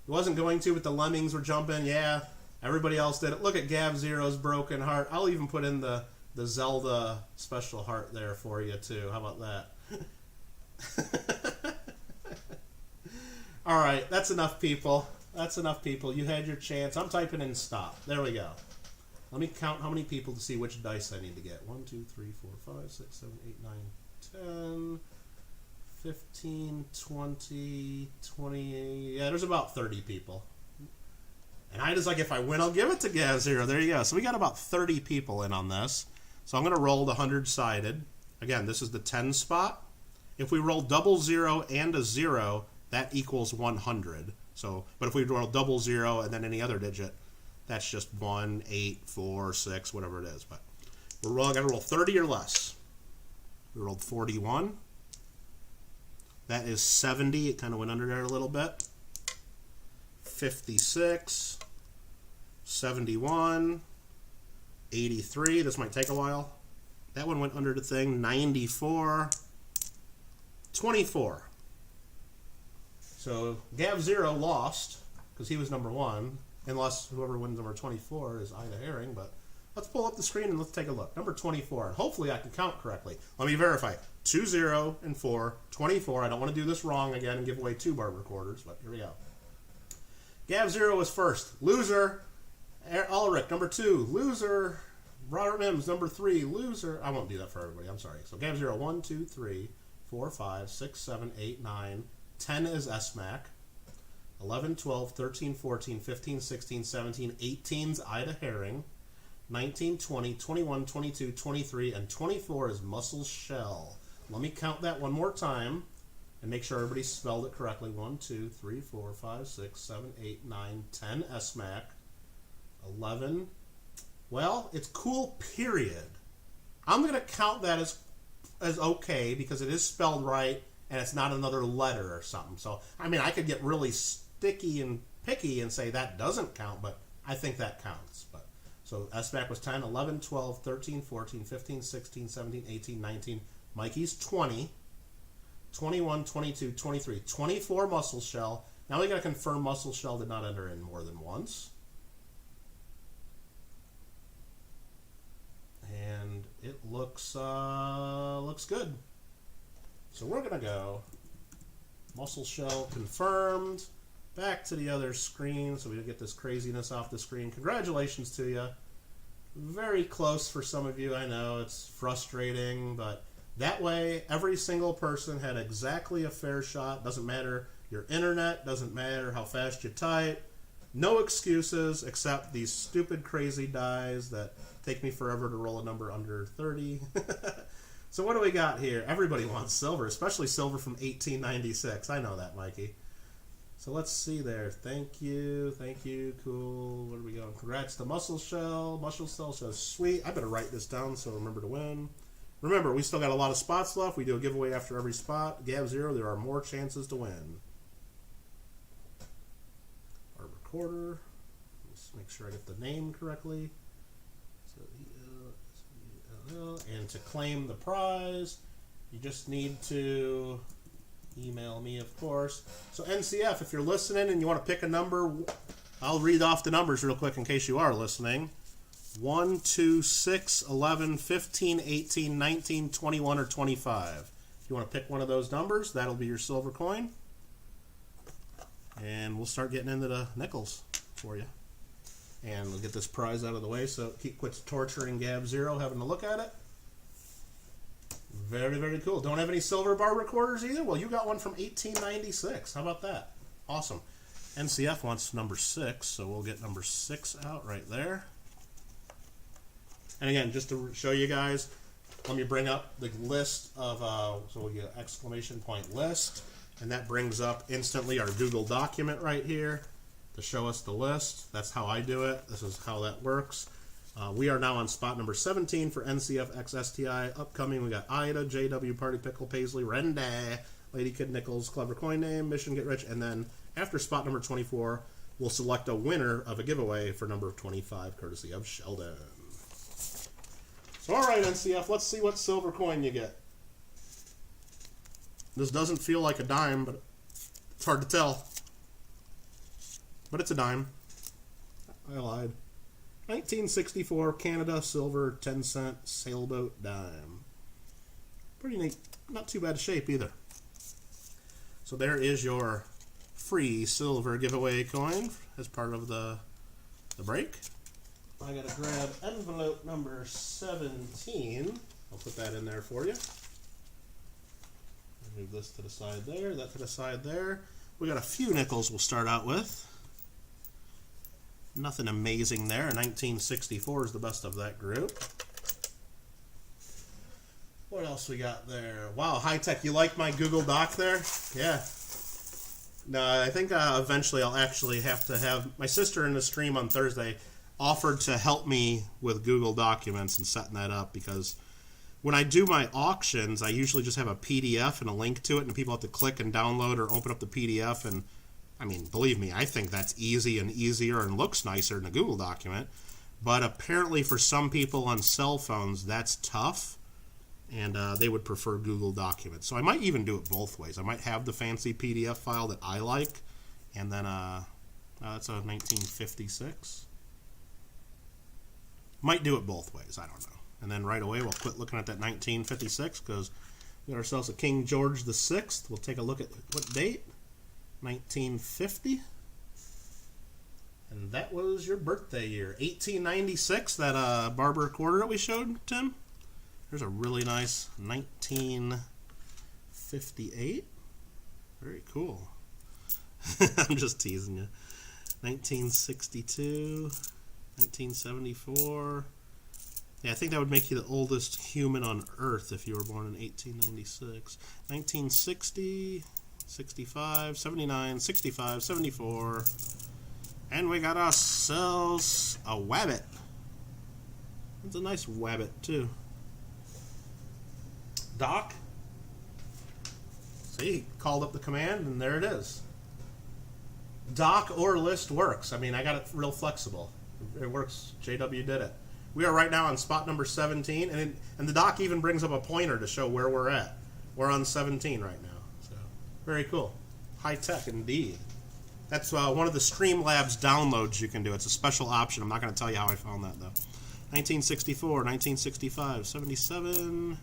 A: It wasn't going to, but the lemmings were jumping. Yeah, everybody else did it. Look at Gav Zero's broken heart. I'll even put in the Zelda special heart there for you, too. How about that? All right, that's enough, people. That's enough, people. You had your chance. I'm typing in stop. There we go. Let me count how many people to see which dice I need to get. 1, 2, 3, 4, 5, 6, 7, 8, 9, 10, 15, 20, 20. Yeah, there's about 30 people. And I just like, if I win, I'll give it to Gav Zero. There you go. So we got about 30 people in on this. So I'm going to roll the 100-sided. Again, this is the 10 spot. If we roll double 0 and a 0, that equals 100. So, but if we roll double 0 and then any other digit, that's just 1, 8, 4, 6, whatever it is. But we're got to roll 30 or less. We rolled 41. That is 70. It kind of went under there a little bit. 56. 71. 83. This might take a while. That one went under the thing. 94. 24. So Gav Zero lost because he was number 1. Unless whoever wins number 24 is Ida Herring, but let's pull up the screen and let's take a look. Number 24, and hopefully I can count correctly. Let me verify. 2, 0, and 4, 24. I don't want to do this wrong again and give away 2 bar recorders, but here we go. Gav Zero was first. Loser. Ulrich, number 2. Loser. Robert Mims, number 3. Loser. I won't do that for everybody. I'm sorry. So Gav Zero, 1, 2, 3, 4, 5, 6, 7, 8, 9. 10 is SMAC. 11, 12, 13, 14, 15, 16, 17, 18's Ida Herring, 19, 20, 21, 22, 23, and 24 is Muscle Shell. Let me count that one more time and make sure everybody spelled it correctly. 1, 2, 3, 4, 5, 6, 7, 8, 9, 10 SMAC, 11. Well, it's cool, period. I'm going to count that as okay because it is spelled right and it's not another letter or something. So, I mean, I could get really sticky and picky and say that doesn't count, but I think that counts. But so SMAC was 10, 11, 12, 13, 14, 15, 16, 17, 18, 19. Mikey's 20, 21, 22, 23, 24 Muscle Shell. Now we got to confirm Muscle Shell did not enter in more than once. And it looks good. So we're going to go Muscle Shell confirmed. Back to the other screen so we don't get this craziness off the screen. Congratulations to you. Very close for some of you. I know it's frustrating, but that way every single person had exactly a fair shot. Doesn't matter your internet, doesn't matter how fast you type. No excuses except these stupid crazy dies that take me forever to roll a number under 30. So what do we got here? Everybody wants silver, especially silver from 1896. I know that, Mikey. So let's see there. Thank you. Cool. Where are we going? Congrats to Muscle Shell. Muscle Shell says, sweet. I better write this down so remember to win. Remember, we still got a lot of spots left. We do a giveaway after every spot. Gav Zero, there are more chances to win. Our recorder. Let's make sure I get the name correctly. And to claim the prize, you just need to email me, of course. So NCF, if you're listening and you want to pick a number, I'll read off the numbers real quick in case you are listening. 1, 2, 6, 11, 15, 18, 19, 21, or 25. If you want to pick one of those numbers, that'll be your silver coin. And we'll start getting into the nickels for you. And we'll get this prize out of the way so it quits torturing Gav Zero having to look at it. Very, very cool. Don't have any silver bar recorders either? Well, you got one from 1896. How about that? Awesome. NCF wants number 6, so we'll get number 6 out right there. And again, just to show you guys, let me bring up the list of, so we'll get exclamation point list, and that brings up instantly our Google document right here to show us the list. That's how I do it. This is how that works. We are now on spot number 17 for NCF XSTI. Upcoming, we got Ida, JW, Party Pickle, Paisley, Renda, Lady Kid Nichols, Clever Coin Name, Mission Get Rich, and then after spot number 24, we'll select a winner of a giveaway for number 25, courtesy of Sheldon. So, all right, NCF, let's see what silver coin you get. This doesn't feel like a dime, but it's hard to tell. but it's a dime. I lied. 1964 Canada silver 10-cent sailboat dime. Pretty neat. Not too bad shape either. So there is your free silver giveaway coin as part of the break. I gotta grab envelope number 17. I'll put that in there for you. Move this to the side there, that to the side there. We got a few nickels we'll start out with. Nothing amazing there. 1964 is the best of that group. What else we got there? Wow, high tech. You like my Google Doc there? Yeah. No, I think eventually I'll actually have to have my sister in the stream on Thursday offered to help me with Google Documents and setting that up, because when I do my auctions, I usually just have a PDF and a link to it, and people have to click and download or open up the PDF. And I mean, believe me, I think that's easy and easier and looks nicer than a Google document. But apparently for some people on cell phones, that's tough, and they would prefer Google Documents. So I might even do it both ways. I might have the fancy PDF file that I like, and then that's a 1956. Might do it both ways, I don't know. And then right away we'll quit looking at that 1956 because we got ourselves a King George VI. We'll take a look at what date? 1950. And that was your birthday year. 1896, that Barber quarter that we showed, Tim. There's a really nice 1958. Very cool. I'm just teasing you. 1962, 1974. Yeah, I think that would make you the oldest human on Earth if you were born in 1896. 1960, 65, 79, 65, 74. And we got ourselves a wabbit. It's a nice wabbit, too. Doc. See, called up the command, and there it is. Doc or list works. I mean, I got it real flexible. It works. JW did it. We are right now on spot number 17, and the doc even brings up a pointer to show where we're at. We're on 17 right now. So, very cool. High tech indeed. That's one of the Streamlabs downloads you can do. It's a special option. I'm not going to tell you how I found that, though. 1964, 1965, 77.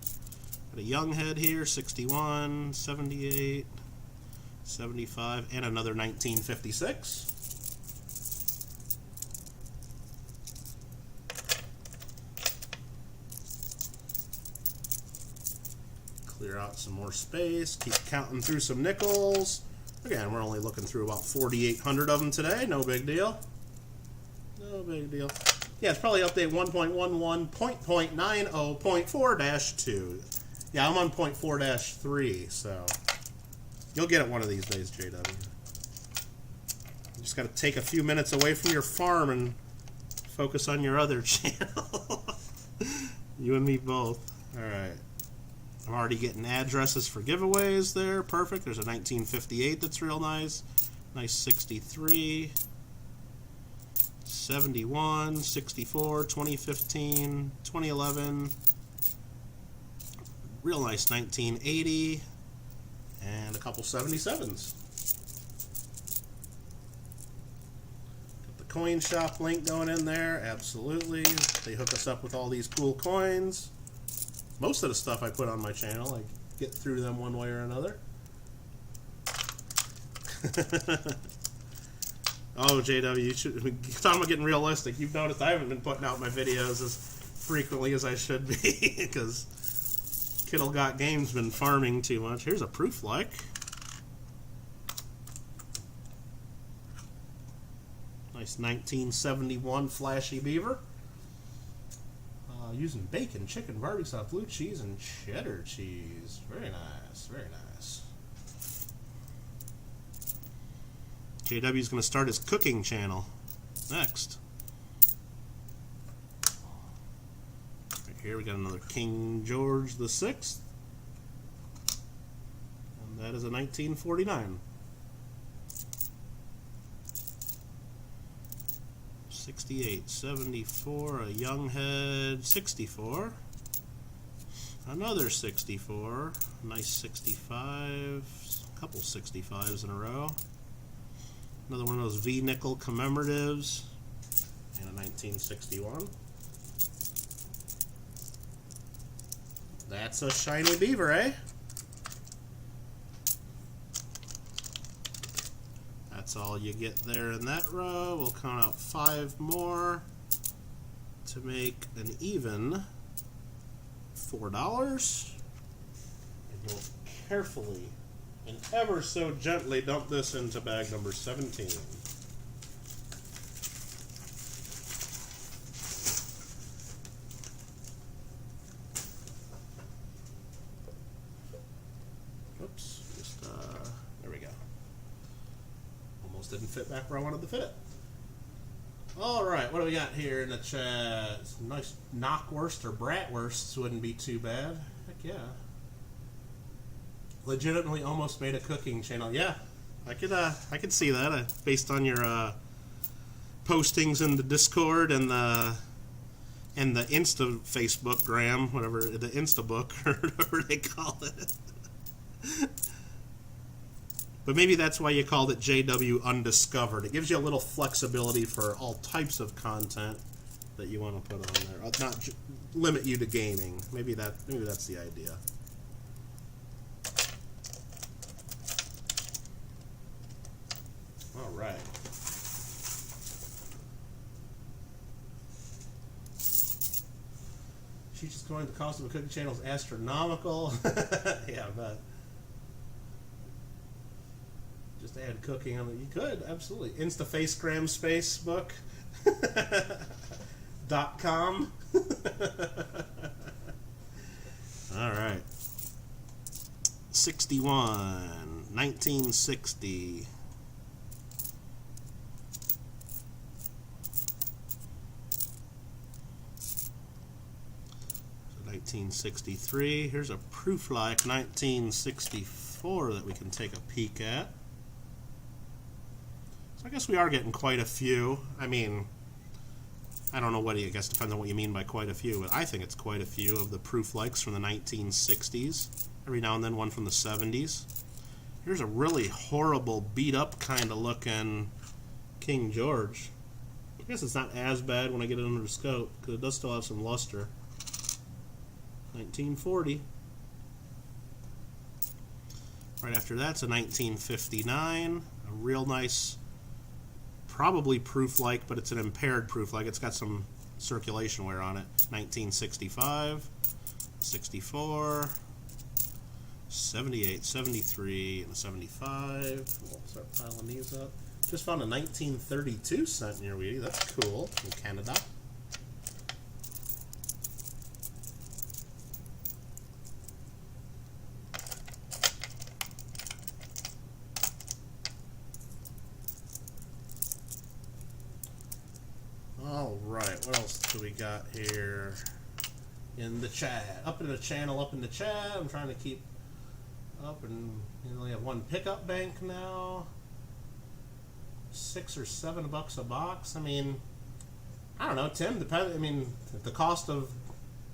A: Got a young head here, 61, 78, 75, and another 1956. Clear out some more space. Keep counting through some nickels. Again, we're only looking through about 4,800 of them today. No big deal. No big deal. Yeah, it's probably update 1.11.90.4-2. Yeah, I'm on 0.4-3, so you'll get it one of these days, JW. You just got to take a few minutes away from your farm and focus on your other channel. You and me both. All right. I'm already getting addresses for giveaways there. Perfect. There's a 1958 that's real nice. Nice 63. 71, 64, 2015, 2011. Real nice 1980. And a couple 77s. Got the coin shop link going in there. Absolutely. They hook us up with all these cool coins. Most of the stuff I put on my channel, I get through them one way or another. Oh, JW, you should, talking about getting realistic, you've noticed I haven't been putting out my videos as frequently as I should be because Kittle Got Game's been farming too much. Here's a proof like. Nice 1971 flashy Beaver. Using bacon, chicken, barbecue sauce, blue cheese, and cheddar cheese. Very nice, very nice. JW's going to start his cooking channel next. Right here we got another King George VI. And that is a 1949. 68, 74, a young head, 64, another 64, nice 65, a couple 65s in a row, Another one of those V-nickel commemoratives. And a 1961. That's a shiny Beaver, eh? That's all you get there in that row. We'll count out 5 more to make an even $4. And we'll carefully and ever so gently dump this into bag number 17. Oops, just there we go. Almost didn't fit back where I wanted to fit it. All right, what do we got here in the chat? Nice knockwurst or bratwursts wouldn't be too bad. Heck yeah. Legitimately almost made a cooking channel. Yeah, I could see that based on your postings in the Discord and the Insta Facebook gram, whatever, the Insta book or whatever they call it. But maybe that's why you called it JW Undiscovered. It gives you a little flexibility for all types of content that you want to put on there. Not limit you to gaming. Maybe that's the idea. All right. She's just going, the cost of a cooking channel is astronomical. Yeah, I bet. Just add cooking on it. You could, absolutely. Instafacegram Facebook. .com. All right. 61. 1960. 1963. Here's a proof-like 1964 that we can take a peek at. So I guess we are getting quite a few. I mean, I don't know what I guess depends on what you mean by quite a few, but I think it's quite a few of the proof-likes from the 1960s. Every now and then one from the 70s. Here's a really horrible, beat-up kind of looking King George. I guess it's not as bad when I get it under the scope, because it does still have some luster. 1940. Right after that's a 1959. A real nice, probably proof-like, but it's an impaired proof-like. It's got some circulation wear on it. 1965, 64, 78, 73, and 75. We'll start piling these up. Just found a 1932 cent near Weedy. That's cool. In Canada. Alright, what else do we got here in the chat? Up in the channel, up in the chat. I'm trying to keep up, and you only have one pickup bank now. $6 or $7 a box. I mean, I don't know, Tim. Depends. I mean, if the cost of,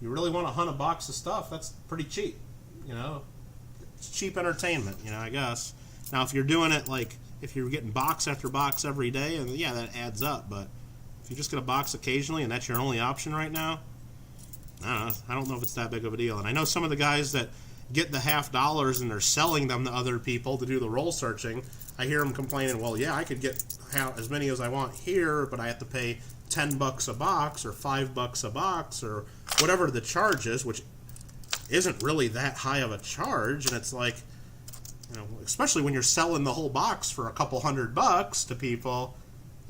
A: you really want to hunt a box of stuff, that's pretty cheap. You know, it's cheap entertainment. You know, I guess. Now, if you're doing it like if you're getting box after box every day, and yeah, that adds up. But if you just get a box occasionally, and that's your only option right now, I don't know if it's that big of a deal. And I know some of the guys that get the $50 and they're selling them to other people to do the roll searching. I hear them complaining, well, yeah, I could get as many as I want here, but I have to pay $10 a box or $5 a box or whatever the charge is, which isn't really that high of a charge. And it's like, you know, especially when you're selling the whole box for a couple $100 to people,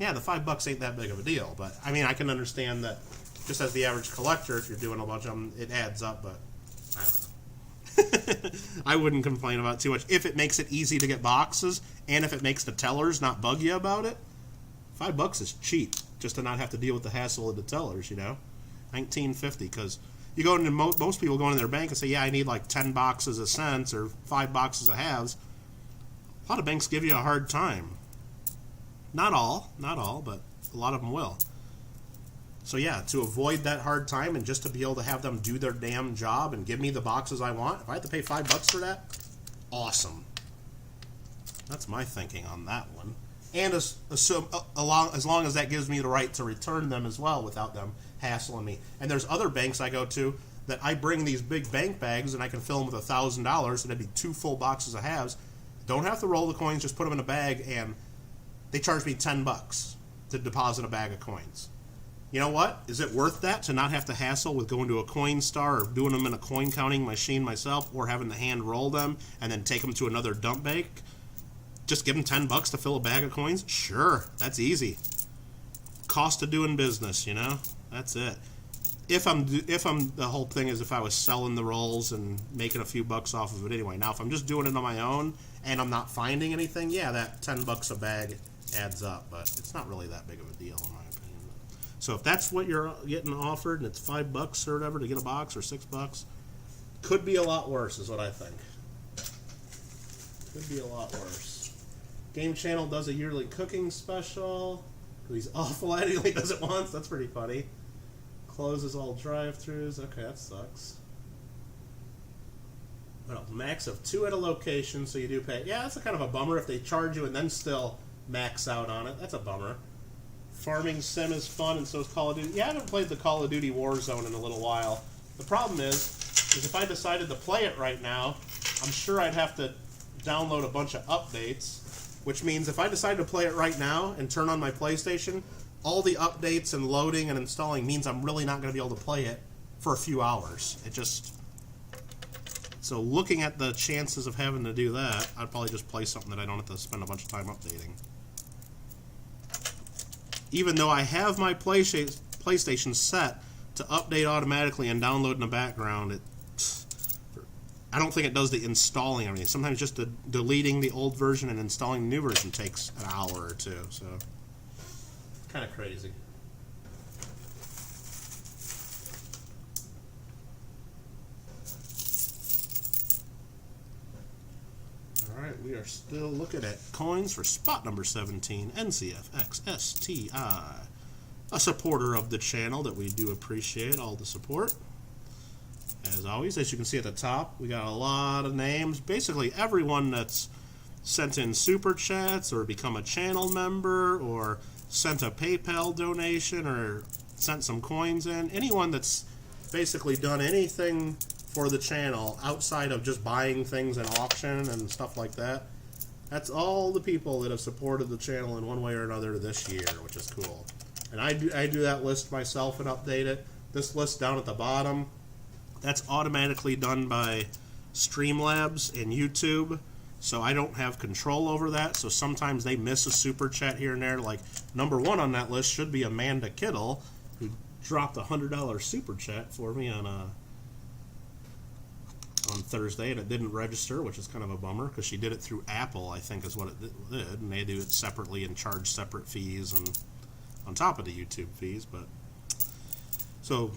A: yeah, the $5 ain't that big of a deal. But I mean, I can understand that just as the average collector, if you're doing a bunch of them, it adds up. But I don't know. I wouldn't complain about it too much if it makes it easy to get boxes, and if it makes the tellers not bug you about it. $5 is cheap, just to not have to deal with the hassle of the tellers, you know. 1950, because you go into most people go into their bank and say, yeah, I need like 10 boxes of cents or 5 boxes of halves. A lot of banks give you a hard time. Not all, but a lot of them will. So yeah, to avoid that hard time and just to be able to have them do their damn job and give me the boxes I want, if I have to pay $5 for that, awesome. That's my thinking on that one. and as long as that gives me the right to return them as well without them hassling me. And there's other banks I go to that I bring these big bank bags and I can fill them with $1,000, and that'd be 2 full boxes of halves. Don't have to roll the coins, just put them in a bag, and they charge me $10 to deposit a bag of coins. You know what? Is it worth that to not have to hassle with going to a Coinstar or doing them in a coin counting machine myself, or having to hand roll them and then take them to another dump bank? Just give them $10 to fill a bag of coins? Sure, that's easy. Cost of doing business, you know? That's it. If I'm the whole thing is if I was selling the rolls and making a few bucks off of it anyway. Now, if I'm just doing it on my own and I'm not finding anything, yeah, that $10 a bag adds up, but it's not really that big of a deal in my opinion. So if that's what you're getting offered and it's $5 or whatever to get a box, or $6, could be a lot worse, is what I think. Could be a lot worse. Game Channel does a yearly cooking special. He's awful at it. He only does it once. That's pretty funny. Closes all drive-thrus. Okay, that sucks. Well, max of 2 at a location, so you do pay. Yeah, that's a kind of a bummer if they charge you and then still max out on it. That's a bummer. Farming sim is fun, and so is Call of Duty. Yeah, I haven't played the Call of Duty Warzone in a little while. The problem is if I decided to play it right now, I'm sure I'd have to download a bunch of updates, which means if I decide to play it right now and turn on my PlayStation, all the updates and loading and installing means I'm really not going to be able to play it for a few hours. So looking at the chances of having to do that, I'd probably just play something that I don't have to spend a bunch of time updating. Even though I have my PlayStation set to update automatically and download in the background, I don't think it does the installing or anything. Sometimes just deleting the old version and installing the new version takes an hour or two, so kind of crazy. Alright, we are still looking at coins for spot number 17, NCFXSTI. A supporter of the channel that we do appreciate all the support. As always, as you can see at the top, we got a lot of names. Basically everyone that's sent in super chats or become a channel member or sent a PayPal donation or sent some coins in. Anyone that's basically done anything for the channel outside of just buying things in auction and stuff like that. That's all the people that have supported the channel in one way or another this year, which is cool. And I do that list myself and update it. This list down at the bottom, that's automatically done by Streamlabs and YouTube, so I don't have control over that. So sometimes they miss a super chat here and there. Like number 1 on that list should be Amanda Kittle, who dropped a $100 super chat for me on Thursday, and it didn't register, which is kind of a bummer because she did it through Apple, I think is what it did, and they do it separately and charge separate fees and on top of the YouTube fees. But so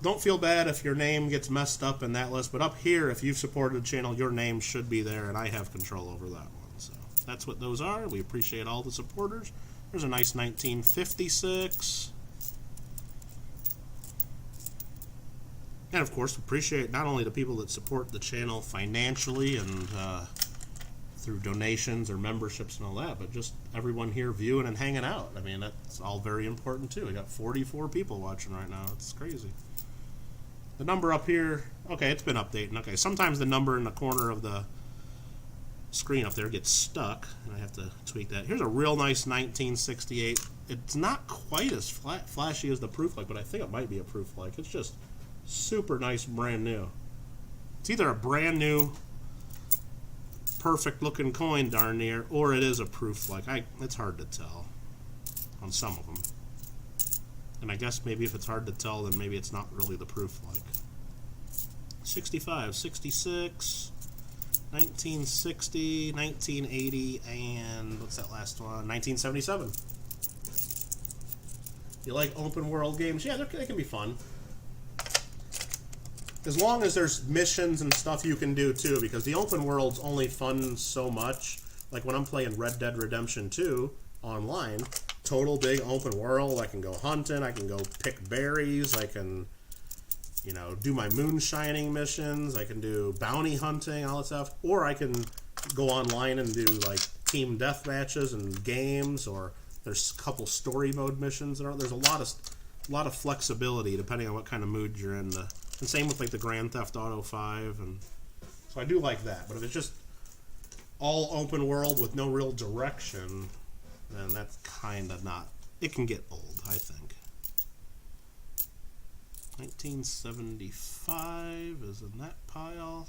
A: don't feel bad if your name gets messed up in that list, but up here, if you've supported the channel, your name should be there, and I have control over that one. So that's what those are. We appreciate all the supporters. There's a nice 1956. And of course, appreciate not only the people that support the channel financially and through donations or memberships and all that, but just everyone here viewing and hanging out. I mean, that's all very important too. We got 44 people watching right now. It's crazy. The number up here, okay, it's been updating. Okay, sometimes the number in the corner of the screen up there gets stuck, and I have to tweak that. Here's a real nice 1968. It's not quite as flashy as the Proof-Like, but I think it might be a Proof-Like. It's just super nice, brand new. It's either a brand new, perfect looking coin darn near, or it is a Proof-Like. It's hard to tell on some of them. And I guess maybe if it's hard to tell, then maybe it's not really the Proof-Like. 65, 66, 1960, 1980, and what's that last one? 1977. You like open world games? Yeah, they can be fun. As long as there's missions and stuff you can do too, because the open world's only fun so much. Like when I'm playing Red Dead Redemption 2 online, total big open world. I can go hunting, I can go pick berries, I can, you know, do my moonshining missions, I can do bounty hunting, all that stuff, or I can go online and do like team death matches and games, or there's a couple story mode missions. There's a lot of flexibility depending on what kind of mood you're in. And same with like the Grand Theft Auto 5, and so I do like that. But if it's just all open world with no real direction, then that's kind of not. It can get old, I think. 1975 is in that pile.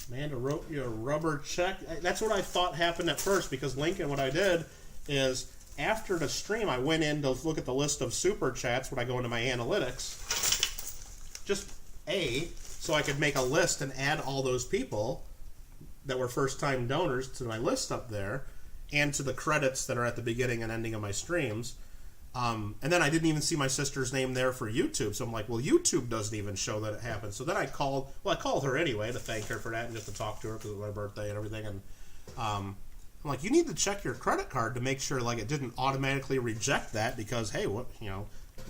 A: Amanda wrote you a rubber check. That's what I thought happened at first, because Lincoln, what I did is after the stream, I went in to look at the list of super chats when I go into my analytics. Just so I could make a list and add all those people that were first-time donors to my list up there, and to the credits that are at the beginning and ending of my streams. And then I didn't even see my sister's name there for YouTube, so I'm like, well, YouTube doesn't even show that it happened. So then I called her anyway to thank her for that and just to talk to her because it was my birthday and everything. And I'm like, you need to check your credit card to make sure like it didn't automatically reject that, because hey, what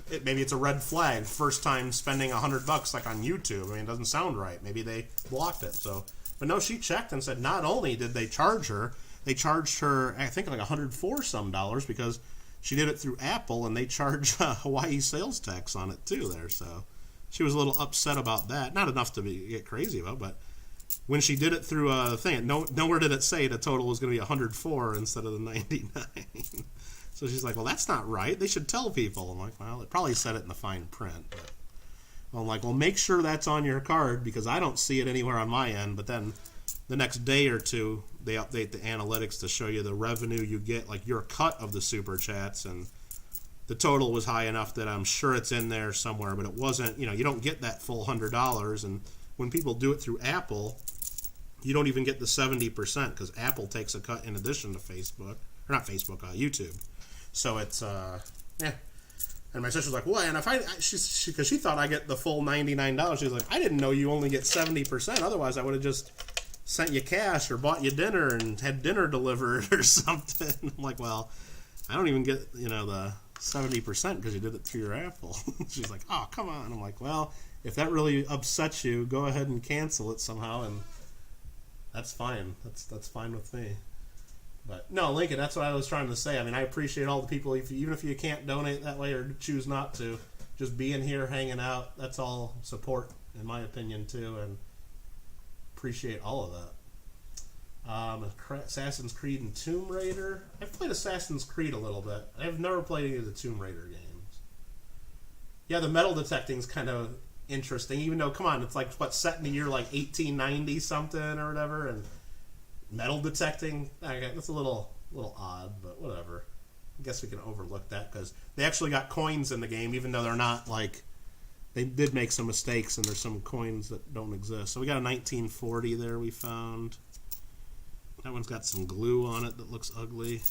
A: maybe it's a red flag. First time spending $100 like on YouTube. I mean, it doesn't sound right. Maybe they blocked it. So, but no, she checked and said not only did they charge her, they charged her I think like $104 some because she did it through Apple, and they charge Hawaii sales tax on it too there. So she was a little upset about that. Not enough to get crazy about, but when she did it through the thing, nowhere did it say the total was going to be 104 instead of the 99. So she's like, well, that's not right. They should tell people. I'm like, well, it probably said it in the fine print. But I'm like, well, make sure that's on your card, because I don't see it anywhere on my end. But then the next day or two, they update the analytics to show you the revenue you get, like your cut of the super chats, and the total was high enough that I'm sure it's in there somewhere, but it wasn't, you don't get that full $100. And when people do it through Apple, you don't even get the 70%, because Apple takes a cut in addition to Facebook, or not Facebook, YouTube. So it's, And my sister's like, well, and if because she thought I get the full $99. She's like, I didn't know you only get 70%. Otherwise, I would have just sent you cash or bought you dinner and had dinner delivered or something. I'm like, well, I don't even get, the 70% because you did it through your Apple. She's like, oh, come on. I'm like, well, if that really upsets you, go ahead and cancel it somehow, and that's fine. That's fine with me. But no, Lincoln, that's what I was trying to say. I mean, I appreciate all the people, even if you can't donate that way or choose not to, just being here, hanging out, that's all support, in my opinion, too, and appreciate all of that. Assassin's Creed and Tomb Raider. I've played Assassin's Creed a little bit. I've never played any of the Tomb Raider games. Yeah, the metal detecting's kind of interesting, even though, come on, it's like, set in the year like 1890 something or whatever, and metal detecting, that's a little odd, but whatever. I guess we can overlook that, because they actually got coins in the game, even though they're not like, they did make some mistakes, and there's some coins that don't exist. So we got a 1940 there we found. That one's got some glue on it that looks ugly.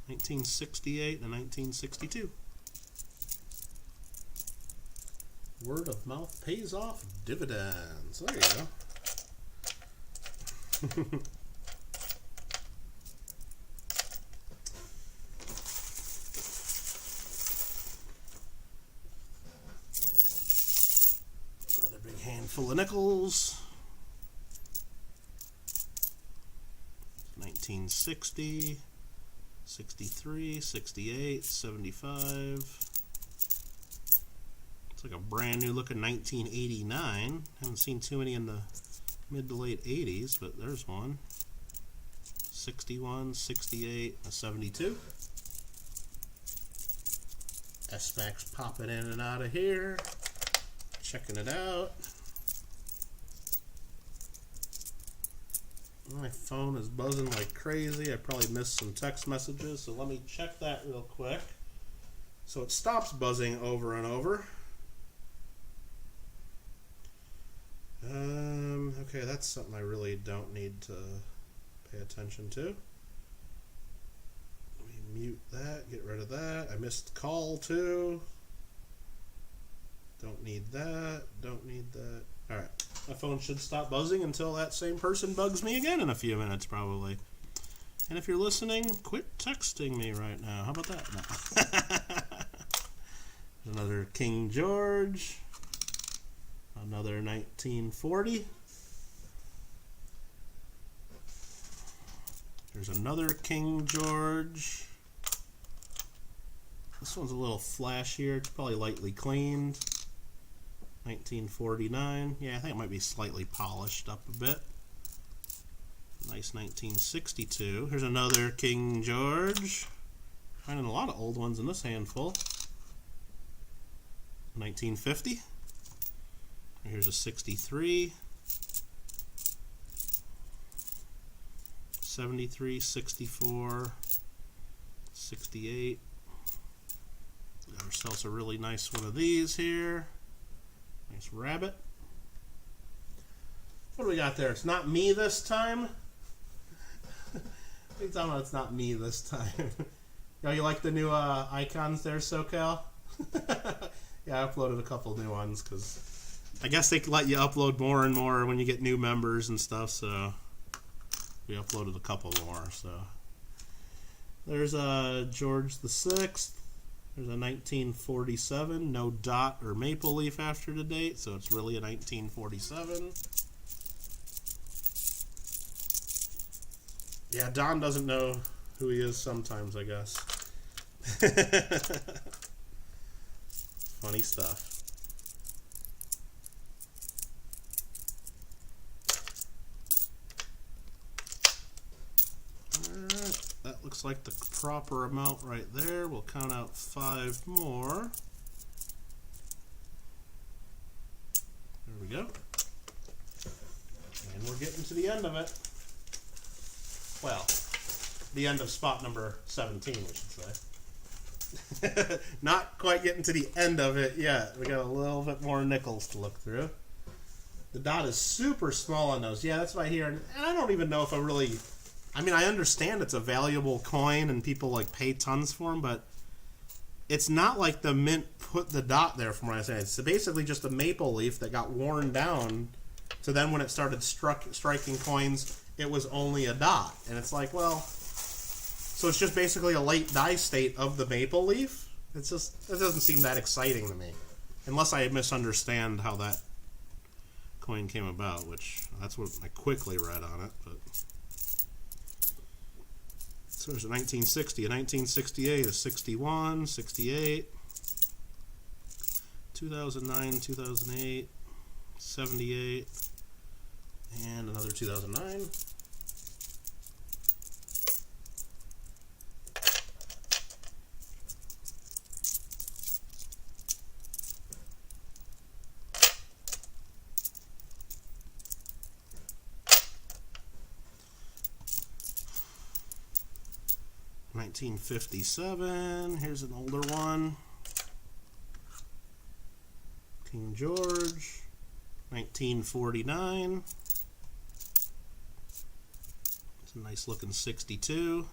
A: 1968 and 1962. Word of mouth pays off dividends. There you go. Another big handful of nickels. 1960, 63, 68, 75. It's like a brand new looking 1989. Haven't seen too many in the mid to late 80s, but there's one. 61, 68, a 72. S-Max popping in and out of here. Checking it out. My phone is buzzing like crazy. I probably missed some text messages, so let me check that real quick. So it stops buzzing over and over. Okay, that's something I really don't need to pay attention to. Let me mute that, get rid of that. I missed call too. Don't need that, don't need that. Alright, my phone should stop buzzing until that same person bugs me again in a few minutes probably. And if you're listening, quit texting me right now. How about that? No. Another King George. Another 1940. There's another King George. This one's a little flashier. It's probably lightly cleaned. 1949. Yeah, I think it might be slightly polished up a bit. Nice 1962. Here's another King George. Finding a lot of old ones in this handful. 1950. Here's a 63. 73, 64, 68. Got ourselves a really nice one of these here. Nice rabbit. What do we got there? It's not me this time. What are you talking about? It's not me this time. Yo, you like the new icons there, SoCal? Yeah, I uploaded a couple new ones because I guess they let you upload more and more when you get new members and stuff. So we uploaded a couple more. So there's George the Sixth. There's a 1947, no dot or maple leaf after the date, so it's really a 1947. Yeah, Don doesn't know who he is sometimes, I guess. Funny stuff. Alright, that looks like the proper amount right there. We'll count out 5 more. There we go. And we're getting to the end of it. Well, the end of spot number 17, we should say. Not quite getting to the end of it yet. We got a little bit more nickels to look through. The dot is super small on those. Yeah, that's what I hear. And I don't even know if I really... I mean, I understand it's a valuable coin and people like pay tons for them, but it's not like the mint put the dot there from what I understand. It's basically just a maple leaf that got worn down. So then when it started striking coins, it was only a dot. And it's like, well... So it's just basically a late die state of the maple leaf? It's just, it doesn't seem that exciting to me. Unless I misunderstand how that coin came about, which that's what I quickly read on it. But so there's a 1960, a 1968, a 61, 68, 2009, 2008, 78, and another 2009. $1957. Here's an older one. King George. 1949. It's a nice looking 62.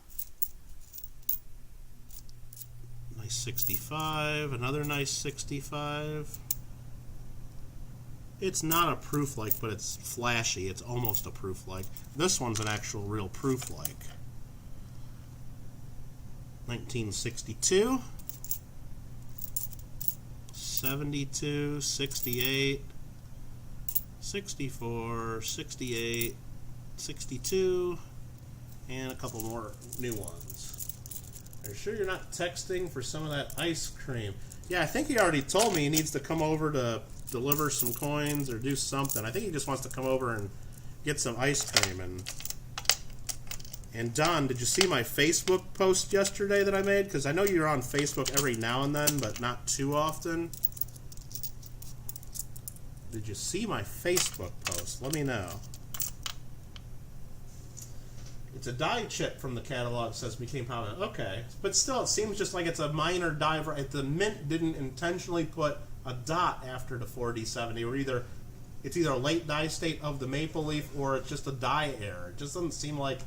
A: Nice 65. Another nice 65. It's not a proof-like, but it's flashy. It's almost a proof-like. This one's an actual real proof-like. 1962, 72, 68, 64, 68, 62, and a couple more new ones. Are you sure you're not texting for some of that ice cream? Yeah, I think he already told me he needs to come over to deliver some coins or do something. I think he just wants to come over and get some ice cream. And Don, did you see my Facebook post yesterday that I made? Because I know you're on Facebook every now and then, but not too often. Did you see my Facebook post? Let me know. It's a die chip from the catalog, says became popular. Okay, but still, it seems just like it's a minor die. The mint didn't intentionally put a dot after the 4070, or it's either a late die state of the maple leaf, or it's just a die error. It just doesn't seem like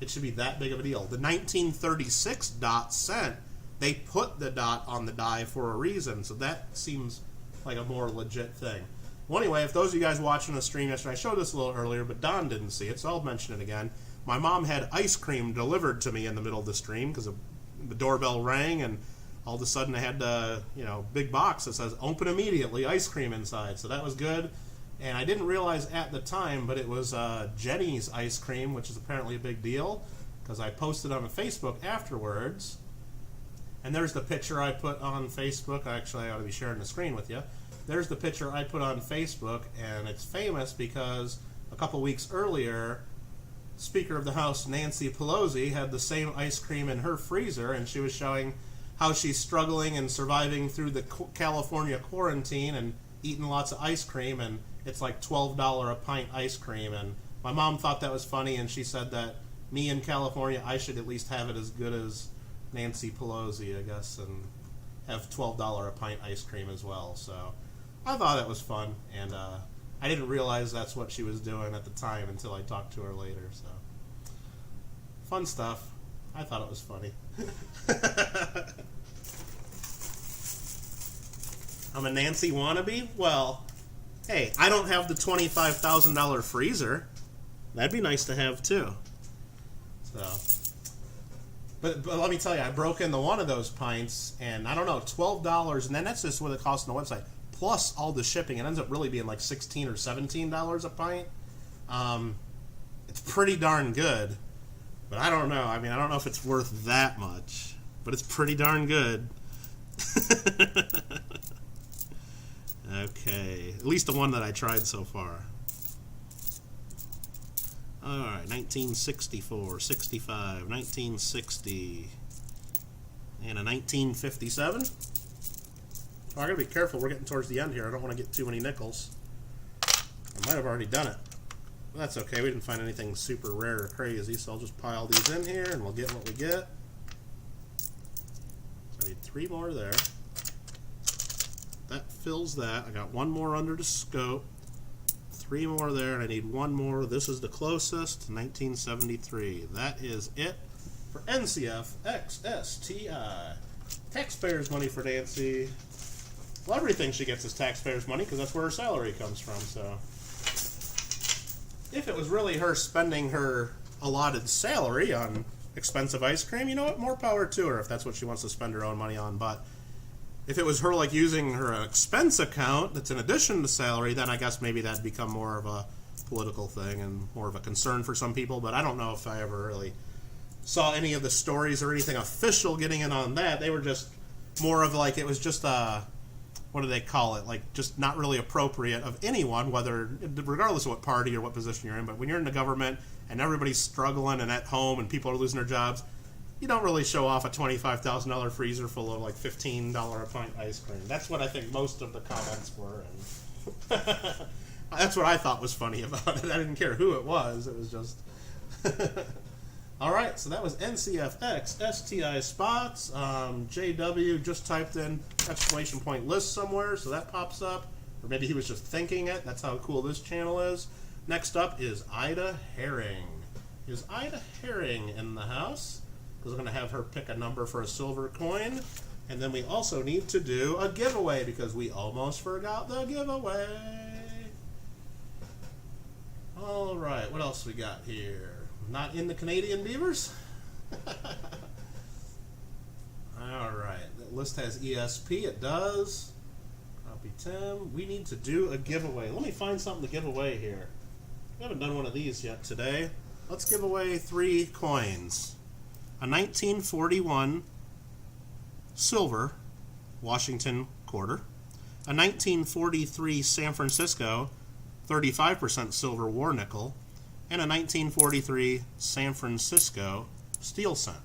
A: it should be that big of a deal. The 1936 dot cent, they put the dot on the die for a reason, so that seems like a more legit thing. Well, anyway, if those of you guys watching the stream yesterday, I showed this a little earlier, but Don didn't see it, so I'll mention it again. My mom had ice cream delivered to me in the middle of the stream because the doorbell rang, and all of a sudden I had the big box that says "Open immediately," ice cream inside, so that was good. And I didn't realize at the time, but it was Jenny's ice cream, which is apparently a big deal. because I posted on Facebook afterwards. And there's the picture I put on Facebook. Actually, I ought to be sharing the screen with you. There's the picture I put on Facebook, and it's famous because a couple weeks earlier, Speaker of the House Nancy Pelosi had the same ice cream in her freezer, and she was showing how she's struggling and surviving through the California quarantine and eating lots of ice cream, and it's like $12 a pint ice cream. And my mom thought that was funny, and she said that me in California, I should at least have it as good as Nancy Pelosi, I guess, and have $12 a pint ice cream as well. So I thought that was fun, and I didn't realize that's what she was doing at the time until I talked to her later. So fun stuff. I thought it was funny. I'm a Nancy wannabe? Well, hey, I don't have the $25,000 freezer. That'd be nice to have too. So, but let me tell you, I broke into one of those pints, and I don't know, $12, and then that's just what it costs on the website, plus all the shipping. It ends up really being like $16 or $17 a pint. It's pretty darn good, but I don't know. I mean, I don't know if it's worth that much, but it's pretty darn good. Okay, at least the one that I tried so far. Alright, 1964, 65, 1960, and a 1957. Oh, I gotta be careful, we're getting towards the end here. I don't want to get too many nickels. I might have already done it. But that's okay, we didn't find anything super rare or crazy, so I'll just pile these in here and we'll get what we get. So I need 3 more there. That fills that. I got 1 more under the scope. 3 more there, and I need 1 more. This is the closest, 1973. That is it for NCF XSTI. Taxpayers' money for Nancy. Well, everything she gets is taxpayers' money because that's where her salary comes from. So, if it was really her spending her allotted salary on expensive ice cream, you know what? More power to her if that's what she wants to spend her own money on. But if it was her like using her expense account that's in addition to salary, then I guess maybe that'd become more of a political thing and more of a concern for some people. But I don't know if I ever really saw any of the stories or anything official getting in on that. They were just more of like, it was just what do they call it? Like just not really appropriate of anyone, whether regardless of what party or what position you're in. But when you're in the government and everybody's struggling and at home and people are losing their jobs, you don't really show off a $25,000 freezer full of like $15 a pint ice cream. That's what I think most of the comments were, and that's what I thought was funny about it. I didn't care who it was. It was just all right. So that was NCFX STI spots. JW just typed in exclamation point list somewhere, so that pops up, or maybe he was just thinking it. That's how cool this channel is. Next up is Ida Herring. Is Ida Herring in the house? Because we're going to have her pick a number for a silver coin. And then we also need to do a giveaway because we almost forgot the giveaway. All right, what else we got here? Not in the Canadian Beavers? All right, that list has ESP. It does. Copy Tim. We need to do a giveaway. Let me find something to give away here. We haven't done one of these yet today. Let's give away 3 coins. A 1941 silver Washington quarter, a 1943 San Francisco 35% silver war nickel, and a 1943 San Francisco steel cent.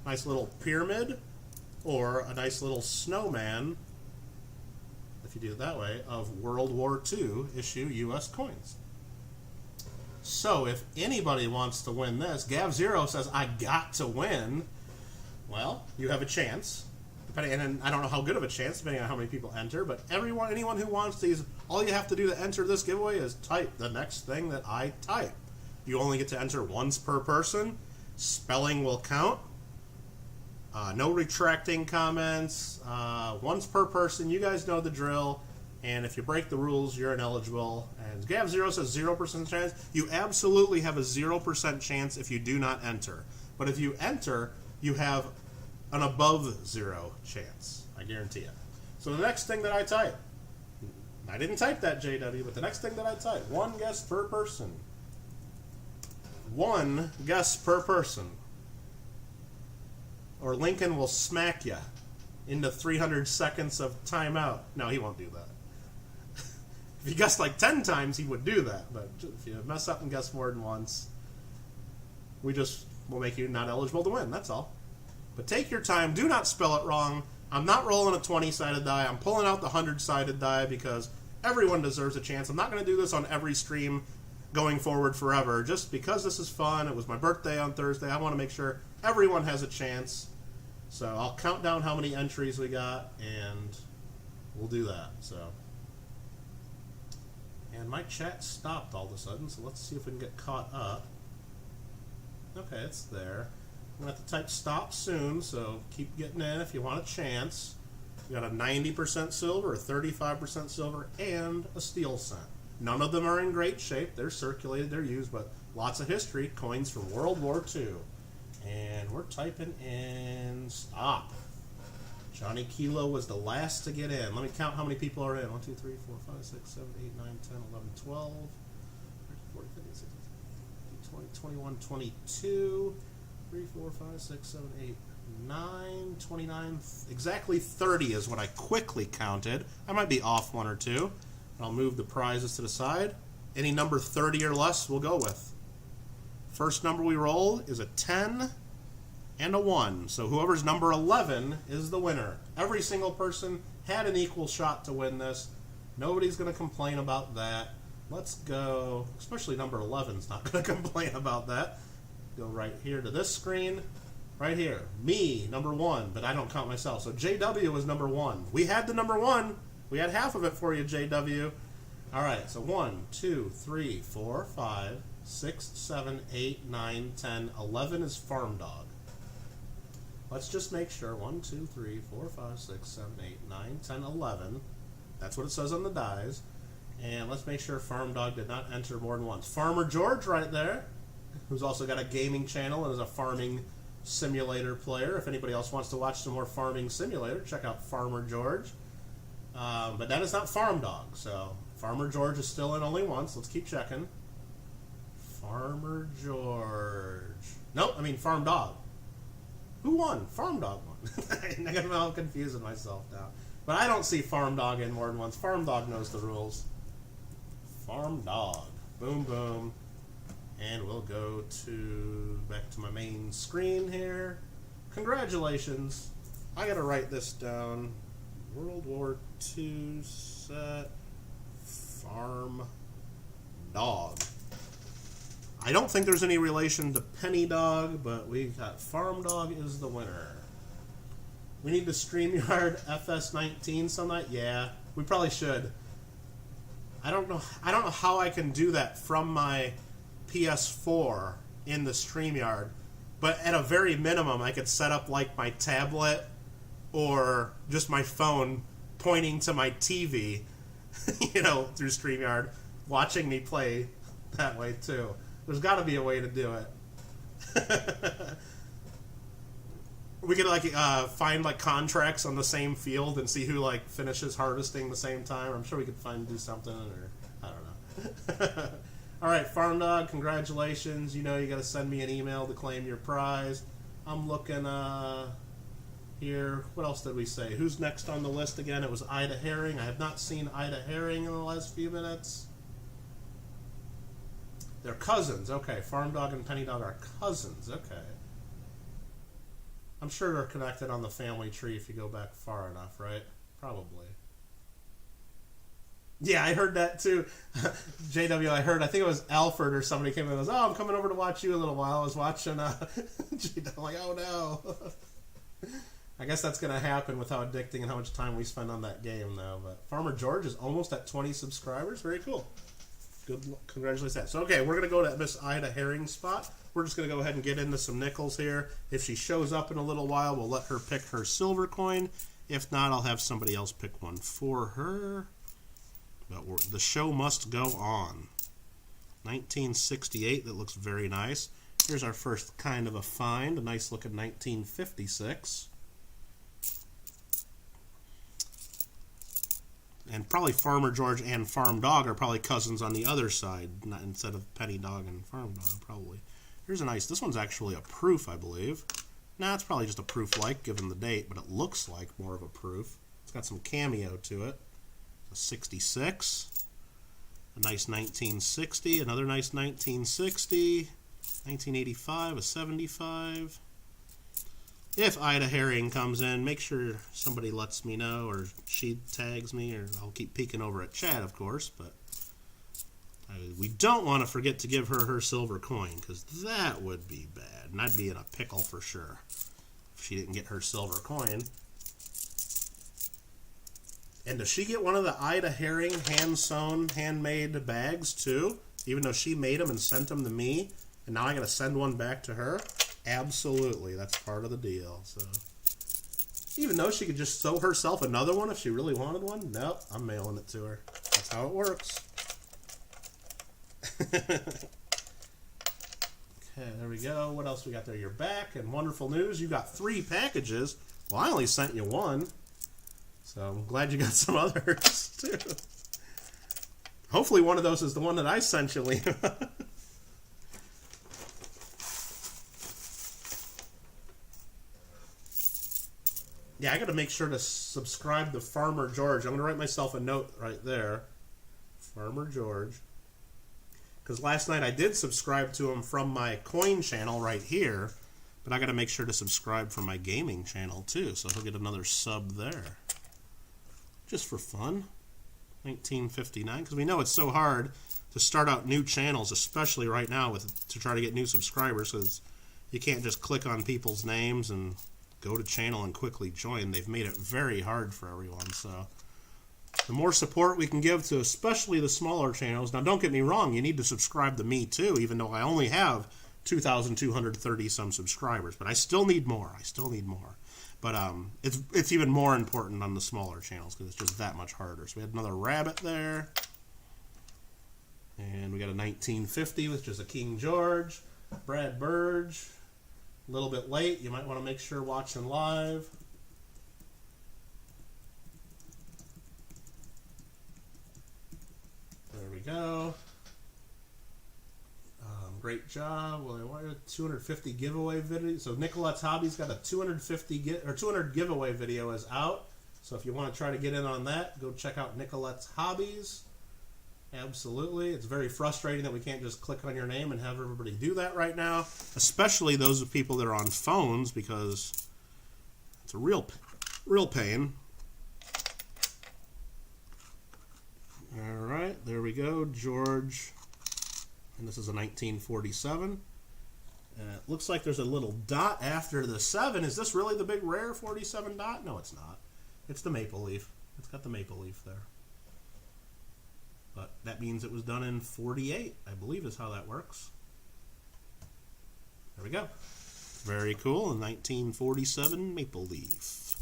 A: Nice little pyramid, or a nice little snowman, if you do it that way, of World War II issue U.S. coins. So if anybody wants to win this, Gav0 says, I got to win. Well, you have a chance. And I don't know how good of a chance, depending on how many people enter, but anyone who wants these, all you have to do to enter this giveaway is type the next thing that I type. You only get to enter once per person. Spelling will count. No retracting comments. Once per person. You guys know the drill. And if you break the rules, you're ineligible. And Gav0 says 0% chance. You absolutely have a 0% chance if you do not enter. But if you enter, you have an above 0 chance. I guarantee it. So the next thing that I type, I didn't type that, JW, but the next thing that I type, 1 guess per person. 1 guess per person. or Lincoln will smack you into 300 seconds of timeout. No, he won't do that. If you guessed like 10 times, he would do that. But if you mess up and guess more than once, we just will make you not eligible to win. That's all. But take your time. Do not spell it wrong. I'm not rolling a 20-sided die. I'm pulling out the 100-sided die because everyone deserves a chance. I'm not going to do this on every stream going forward forever. Just because this is fun. It was my birthday on Thursday. I want to make sure everyone has a chance. So I'll count down how many entries we got, and we'll do that. So, and my chat stopped all of a sudden, so let's see if we can get caught up. Okay, it's there. I'm going to have to type stop soon, so keep getting in if you want a chance. We got a 90% silver, a 35% silver, and a steel cent. None of them are in great shape. They're circulated, they're used, but lots of history. Coins from World War II. And we're typing in stop. Johnny Kilo was the last to get in. Let me count how many people are in. 1, 2, 3, 4, 5, 6, 7, 8, 9, 10, 11, 12, 13, 14, 15, 16, 20, 21, 22, 3, 4, 5, 6, 7, 8, 9, 29. Exactly 30 is what I quickly counted. I might be off one or two. I'll move the prizes to the side. Any number 30 or less we'll go with. First number we roll is a 10 and a 1. So whoever's number 11 is the winner. Every single person had an equal shot to win this. Nobody's going to complain about that. Let's go, especially number 11's not going to complain about that. Go right here to this screen. Right here. Me, number 1, but I don't count myself. So JW was number 1. We had the number 1. We had half of it for you, JW. All right, so 1, 2, 3, 4, 5, 6, 7, 8, 9, 10, 11 is Farm Dog. Let's just make sure. 1, 2, 3, 4, 5, 6, 7, 8, 9, 10, 11. That's what it says on the dies. And let's make sure Farm Dog did not enter more than once. Farmer George right there, who's also got a gaming channel and is a farming simulator player. If anybody else wants to watch some more farming simulator, check out Farmer George. But that is not Farm Dog, so Farmer George is still in only once. Let's keep checking. Farmer George. Nope, I mean Farm Dog. Who won? Farm Dog won. I'm all confusing myself now. But I don't see Farm Dog in more than once. Farm Dog knows the rules. Farm Dog. Boom, boom. And we'll go back to my main screen here. Congratulations. I gotta write this down. World War II set Farm Dog. I don't think there's any relation to Penny Dog, but we got Farm Dog is the winner. We need to StreamYard FS19 some night. Yeah, we probably should. I don't know how I can do that from my PS4 in the StreamYard, but at a very minimum, I could set up like my tablet or just my phone pointing to my TV, through StreamYard, watching me play that way too. There's got to be a way to do it. We could find contracts on the same field and see who finishes harvesting the same time. I'm sure we could do something, or I don't know. All right, Farm Dog, congratulations. You got to send me an email to claim your prize. I'm looking here. What else did we say? Who's next on the list again? It was Ida Herring. I have not seen Ida Herring in the last few minutes. They're cousins. Okay, Farm Dog and Penny Dog are cousins. Okay. I'm sure they're connected on the family tree if you go back far enough, right? Probably. Yeah, I heard that too. JW, I think it was Alfred or somebody came in and goes, "Oh, I'm coming over to watch you a little while." I was watching JW, like, oh no. I guess that's going to happen with how addicting and how much time we spend on that game, though. But Farmer George is almost at 20 subscribers. Very cool. Good, congratulations. So, okay, we're going to go to Miss Ida Herring's spot. We're just going to go ahead and get into some nickels here. If she shows up in a little while, we'll let her pick her silver coin. If not, I'll have somebody else pick one for her. But the show must go on. 1968, that looks very nice. Here's our first kind of a find, a nice looking 1956. And probably Farmer George and Farm Dog are probably cousins on the other side, instead of Penny Dog and Farm Dog, probably. Here's a nice, this one's actually a proof, I believe. Nah, it's probably just a proof-like given the date, but it looks like more of a proof. It's got some cameo to it. A 66. A nice 1960. Another nice 1960. 1985. A 75. If Ida Herring comes in, make sure somebody lets me know, or she tags me, or I'll keep peeking over at chat, of course, but we don't want to forget to give her silver coin, because that would be bad, and I'd be in a pickle for sure if she didn't get her silver coin. And does she get one of the Ida Herring hand-sewn, handmade bags, too? Even though she made them and sent them to me, and now I got to send one back to her? Absolutely, that's part of the deal. So, even though she could just sew herself another one if she really wanted one, nope, I'm mailing it to her. That's how it works. Okay, there we go. What else we got there? You're back, and wonderful news. You got 3 packages. Well, I only sent you 1, so I'm glad you got some others too. Hopefully, one of those is the one that I sent you, Lena. Yeah, I got to make sure to subscribe to Farmer George. I'm going to write myself a note right there. Farmer George. Because last night I did subscribe to him from my coin channel right here. But I got to make sure to subscribe from my gaming channel too. So he'll get another sub there. Just for fun. 1959. Because we know it's so hard to start out new channels, especially right now to try to get new subscribers. Because you can't just click on people's names and go to channel and quickly join. They've made it very hard for everyone. So the more support we can give to especially the smaller channels. Now don't get me wrong, you need to subscribe to me too, even though I only have 2,230 some subscribers, but I still need more. But it's even more important on the smaller channels because it's just that much harder. So we had another rabbit there, and we got a 1950 which is a King George. Brad Burge, a little bit late. You might want to make sure watching live. There we go. Great job. Well, I wanted a 250 giveaway video. So Nicolette's Hobby's got a 200 giveaway video is out. So if you want to try to get in on that, go check out Nicolette's Hobbies. Absolutely. It's very frustrating that we can't just click on your name and have everybody do that right now, especially those of people that are on phones, because it's a real pain. All right, there we go, George. And this is a 1947. It looks like there's a little dot after the 7. Is this really the big rare 47 dot? No, it's not. It's the maple leaf. It's got the maple leaf there. But that means it was done in 48, I believe is how that works. There we go. Very cool. A 1947 maple leaf.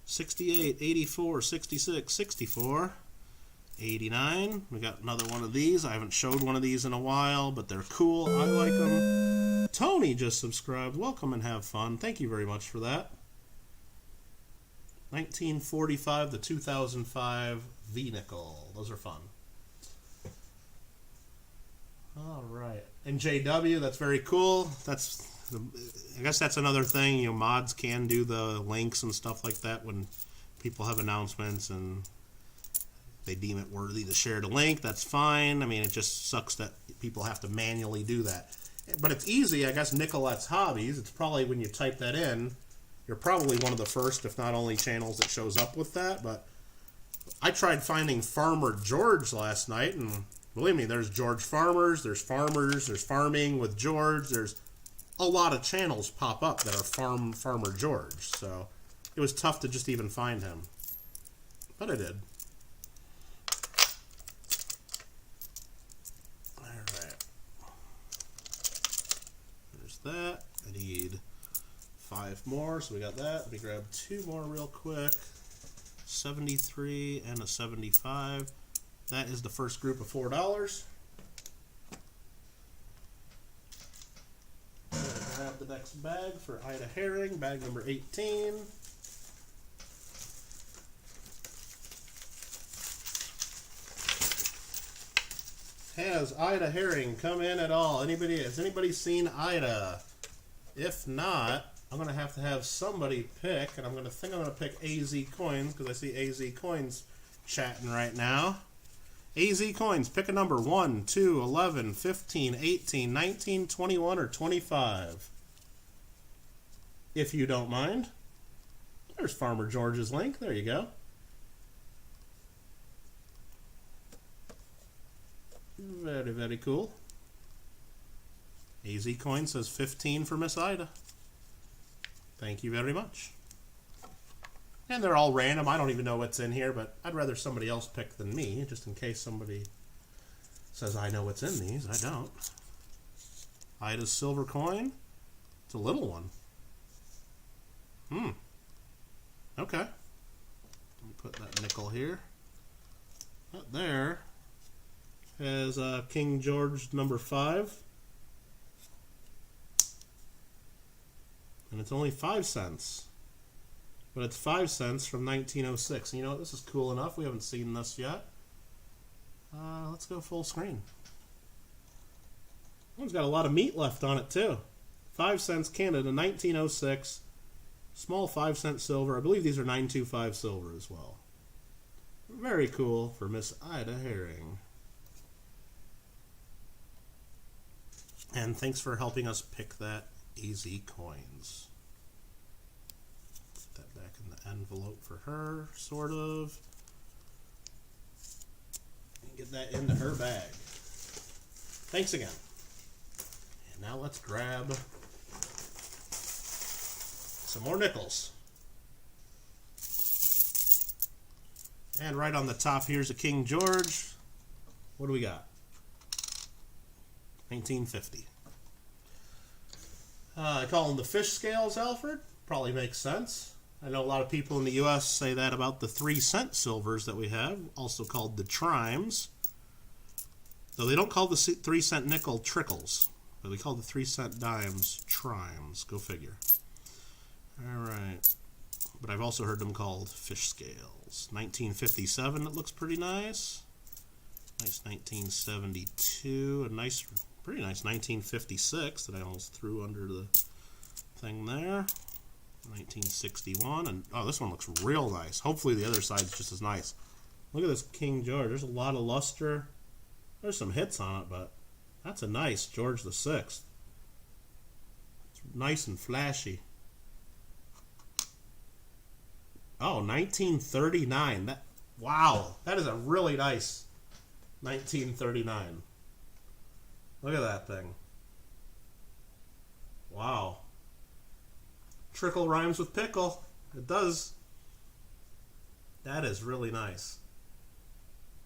A: 68, 84, 66, 64. 89. We got another one of these. I haven't showed one of these in a while, but they're cool. I like them. Tony just subscribed. Welcome and have fun. Thank you very much for that. 1945 to 2005 V-Nickel. Those are fun. All right. And JW, that's very cool. I guess that's another thing. You know, mods can do the links and stuff like that when people have announcements and they deem it worthy to share the link. That's fine. I mean, it just sucks that people have to manually do that. But it's easy, I guess. Nicolette's Hobbies. It's probably when you type that in, you're probably one of the first, if not only, channels that shows up with that. But I tried finding Farmer George last night, and believe me, there's George Farmers, there's Farming with George. There's a lot of channels pop up that are Farmer George. So it was tough to just even find him. But I did. That. I need 5 more, so we got that. Let me grab 2 more real quick. 73 and a 75. That is the first group of $4. Grab the next bag for Ida Herring, bag number 18. Has Ida Herring come in at all? Has anybody seen Ida? If not, I'm going to have somebody pick, and I'm going to pick AZ Coins, because I see AZ Coins chatting right now. AZ Coins, pick a number 1, 2, 11, 15, 18, 19, 21, or 25. If you don't mind. There's Farmer George's link. There you go. Very, very cool. AZ Coin says 15 for Miss Ida. Thank you very much. And they're all random. I don't even know what's in here, but I'd rather somebody else pick than me, just in case somebody says I know what's in these. I don't. Ida's silver coin. It's a little one. Okay. Let me put that nickel here. That there has King George number 5. And it's only 5 cents. But it's 5 cents from 1906. And you know what? This is cool enough. We haven't seen this yet. Let's go full screen. One's got a lot of meat left on it, too. 5 cents Canada, 1906. Small 5 cent silver. I believe these are 925 silver as well. Very cool for Miss Ida Herring. And thanks for helping us pick that AZ Coins. Put that back in the envelope for her, sort of. And get that into her bag. Thanks again. And now let's grab some more nickels. And right on the top here's a King George. What do we got? 1950. I call them the fish scales, Alfred. Probably makes sense. I know a lot of people in the U.S. say that about the 3 cent silvers that we have, also called the trimes. Though they don't call the 3 cent nickel trickles, but they call the 3 cent dimes trimes. Go figure. Alright. But I've also heard them called fish scales. 1957, it looks pretty nice. Nice 1972. A nice, pretty nice 1956 that I almost threw under the thing there. 1961. And oh, this one looks real nice. Hopefully the other side's just as nice. Look at this King George. There's a lot of luster. There's some hits on it, but that's a nice George VI. It's nice and flashy. Oh, 1939. Wow, that is a really nice 1939. Look at that thing. Wow. Trickle rhymes with pickle. It does. That is really nice.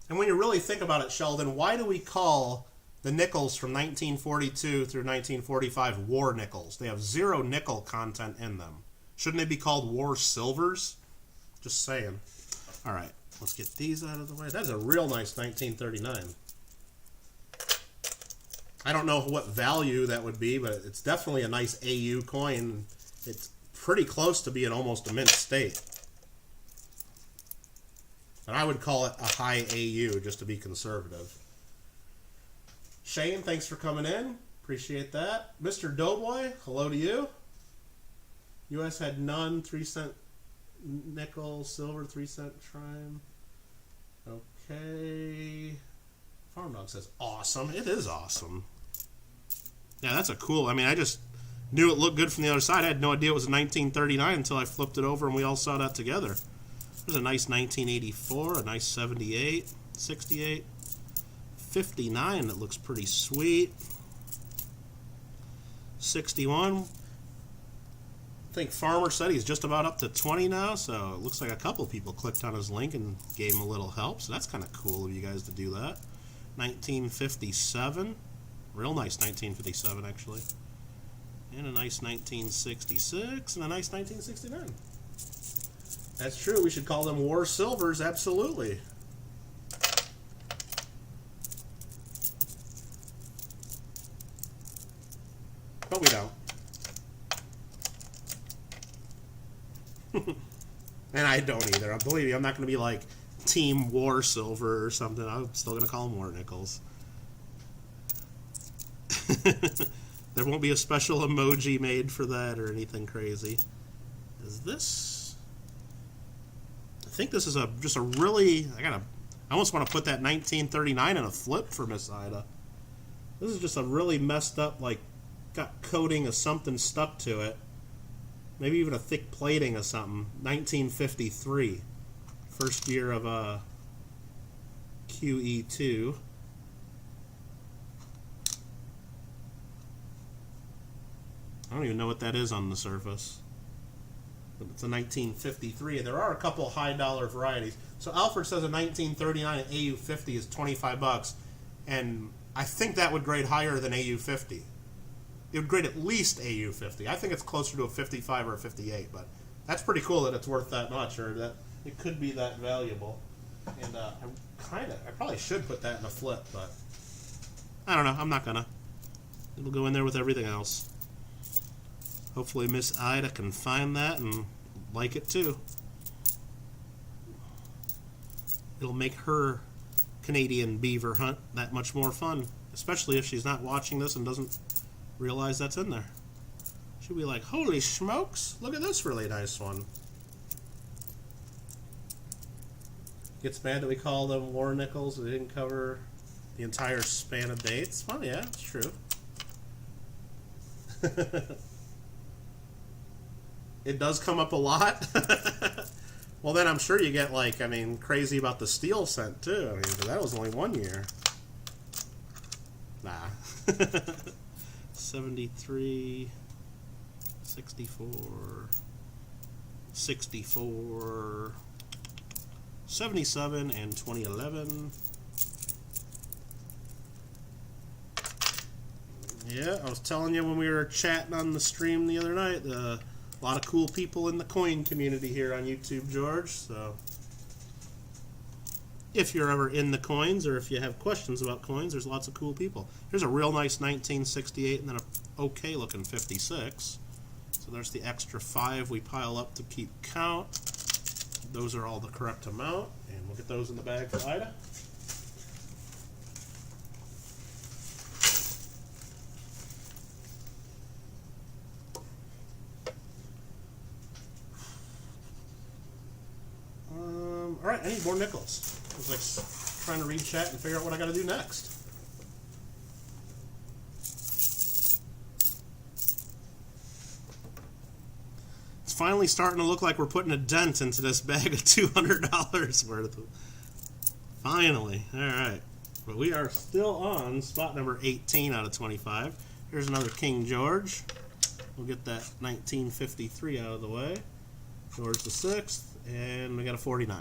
A: And when you really think about it, Sheldon, why do we call the nickels from 1942 through 1945 war nickels? They have 0 nickel content in them. Shouldn't they be called war silvers? Just saying. All right, let's get these out of the way. That's a real nice 1939. I don't know what value that would be, but it's definitely a nice AU coin. It's pretty close to being almost a mint state. But I would call it a high AU just to be conservative. Shane, thanks for coming in. Appreciate that. Mr. Doughboy, hello to you. U.S. had none, 3 cent nickel, silver, 3 cent trime. Okay. Farm Dog says awesome. It is awesome. Yeah, that's a cool. I mean, I just knew it looked good from the other side. I had no idea it was 1939 until I flipped it over and we all saw that together. There's a nice 1984, a nice 78, 68, 59 that looks pretty sweet. 61. I think Farmer said he's just about up to 20 now, so it looks like a couple people clicked on his link and gave him a little help, so that's kind of cool of you guys to do that. 1957. Real nice 1957, actually. And a nice 1966 and a nice 1969. That's true. We should call them war silvers, absolutely. But we don't. And I don't either. Believe me, I'm not going to be like Team War Silver or something. I'm still going to call them war nickels. There won't be a special emoji made for that or anything crazy. Is this? I think this is just a really. I almost want to put that 1939 in a flip for Miss Ida. This is just a really messed up, like, got coating of something stuck to it. Maybe even a thick plating of something. 1953. First year of QE2. I don't even know what that is on the surface. But it's a 1953, and there are a couple high-dollar varieties. So Alfred says a 1939 at AU50 is $25, and I think that would grade higher than AU50. It would grade at least AU50. I think it's closer to a 55 or a 58, but that's pretty cool that it's worth that much, or that it could be that valuable. And I probably should put that in a flip, but I don't know. I'm not gonna. It'll go in there with everything else. Hopefully Miss Ida can find that and like it too. It'll make her Canadian beaver hunt that much more fun, especially if she's not watching this and doesn't realize that's in there. She'll be like, holy smokes, look at this really nice one. Gets mad that we call them war nickels. They didn't cover the entire span of dates. Well, yeah, it's true. It does come up a lot. Well, then I'm sure you get, like, I mean, crazy about the steel scent, too. I mean, that was only 1 year. Nah. 73, 64, 64, 77, and 2011. Yeah, I was telling you when we were chatting on the stream the other night, a lot of cool people in the coin community here on YouTube, George. So if you're ever in the coins or if you have questions about coins, there's lots of cool people. Here's a real nice 1968 and then a okay looking 56. So there's the extra 5 we pile up to keep count. Those are all the correct amount, and we'll get those in the bag for Ida. Alright, I need more nickels. I was like trying to read chat and figure out what I gotta do next. It's finally starting to look like we're putting a dent into this bag of $200 worth. Finally. Alright. But we are still on spot number 18 out of 25. Here's another King George. We'll get that 1953 out of the way. George the 6th. And we got a 49.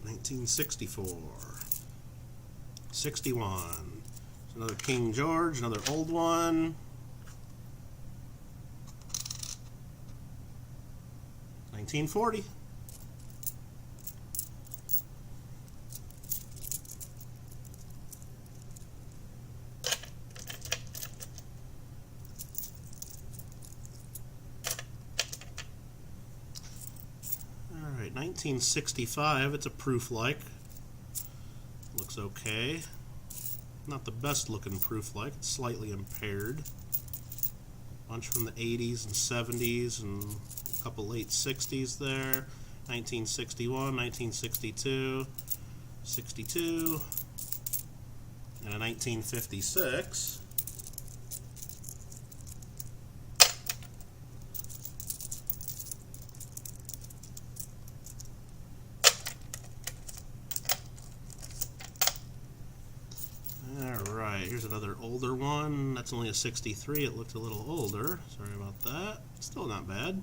A: 1964. 61. Another King George, another old one. 1940. Alright, 1965, it's a proof-like. Looks okay. Not the best looking proof-like, it's slightly impaired. Bunch from the 80s and 70s and a couple late 60s there. 1961, 1962, 62, and a 1956. Alright, here's another older one. That's only a 63. It looked a little older. Sorry about that. Still not bad.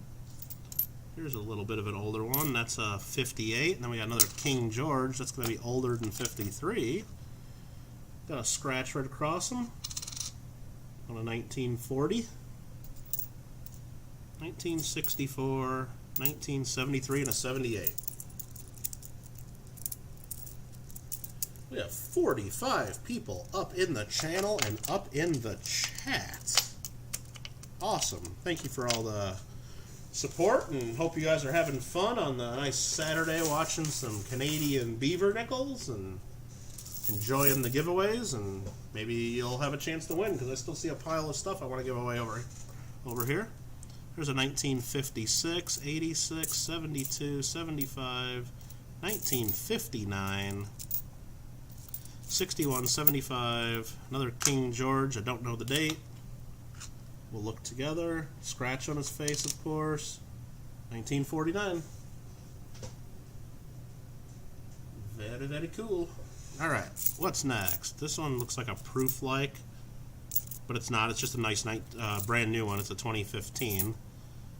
A: Here's a little bit of an older one. That's a 58. And then we got another King George. That's going to be older than 53. Got a scratch right across them on a 1940. 1964, 1973, and a 78. We have 45 people up in the channel and up in the chat. Awesome. Thank you for all the support, and hope you guys are having fun on the nice Saturday watching some Canadian beaver nickels and enjoying the giveaways, and maybe you'll have a chance to win, because I still see a pile of stuff I want to give away over here. There's a 1956, 86, 72, 75, 1959, 61, 75, another King George, I don't know the date. We'll look together. Scratch on his face, of course. 1949. Very, very cool. Alright, what's next? This one looks like a proof-like, but it's not. It's just a nice brand new one. It's a 2015.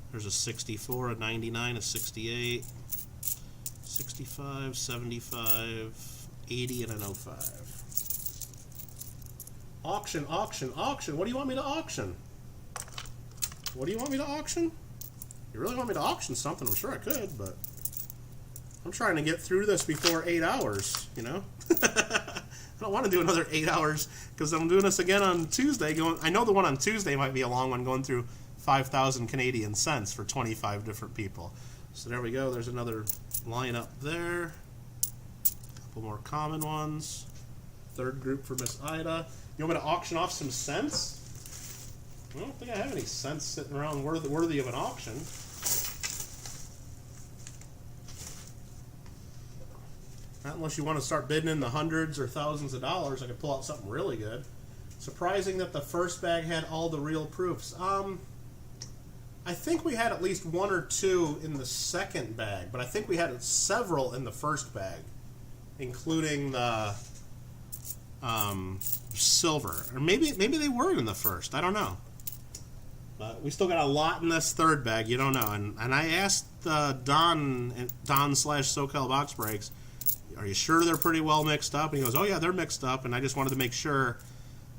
A: There's a 64, a 99, a 68, 65, 75, 80, and an 05. Auction, auction, auction. What do you want me to auction? What do you want me to auction? You really want me to auction something? I'm sure I could, but I'm trying to get through this before 8 hours, you know? I don't want to do another 8 hours, because I'm doing this again on Tuesday. I know the one on Tuesday might be a long one, going through 5,000 Canadian cents for 25 different people. So there we go. There's another lineup there. A couple more common ones. Third group for Miss Ida. You want me to auction off some cents? I don't think I have any cents sitting around worthy of an auction. Not unless you want to start bidding in the hundreds or thousands of dollars. I could pull out something really good. Surprising that the first bag had all the real proofs. I think we had at least one or two in the second bag, but I think we had several in the first bag, including the silver. Or maybe they were in the first. I don't know. But we still got a lot in this third bag. You don't know. And I asked Don/SoCal Box Breaks, are you sure they're pretty well mixed up? And he goes, oh yeah, they're mixed up. And I just wanted to make sure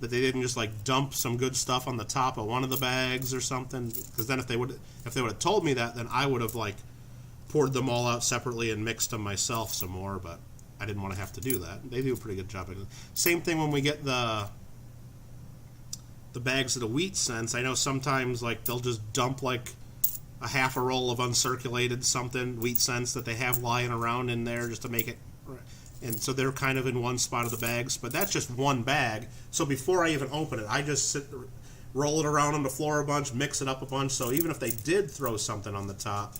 A: that they didn't just like dump some good stuff on the top of one of the bags or something. Because then if they would have told me that, then I would have like poured them all out separately and mixed them myself some more. But I didn't want to have to do that. They do a pretty good job. Same thing when we get the bags of the wheat cents. I know sometimes like they'll just dump like a half a roll of uncirculated something wheat cents that they have lying around in there just to make it, and so they're kind of in one spot of the bags, but that's just one bag. So before I even open it, I just roll it around on the floor a bunch, mix it up a bunch, so even if they did throw something on the top,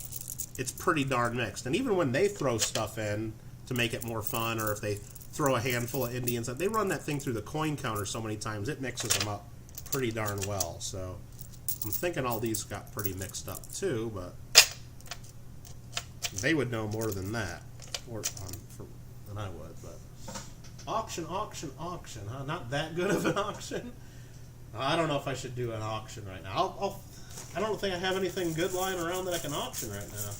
A: it's pretty darn mixed. And even when they throw stuff in to make it more fun, or if they throw a handful of Indians, they run that thing through the coin counter so many times, it mixes them up pretty darn well. So I'm thinking all these got pretty mixed up too, but they would know more than that, than I would. But auction, auction, auction, huh? Not that good of an auction. I don't know if I should do an auction right now. I don't think I have anything good lying around that I can auction right now.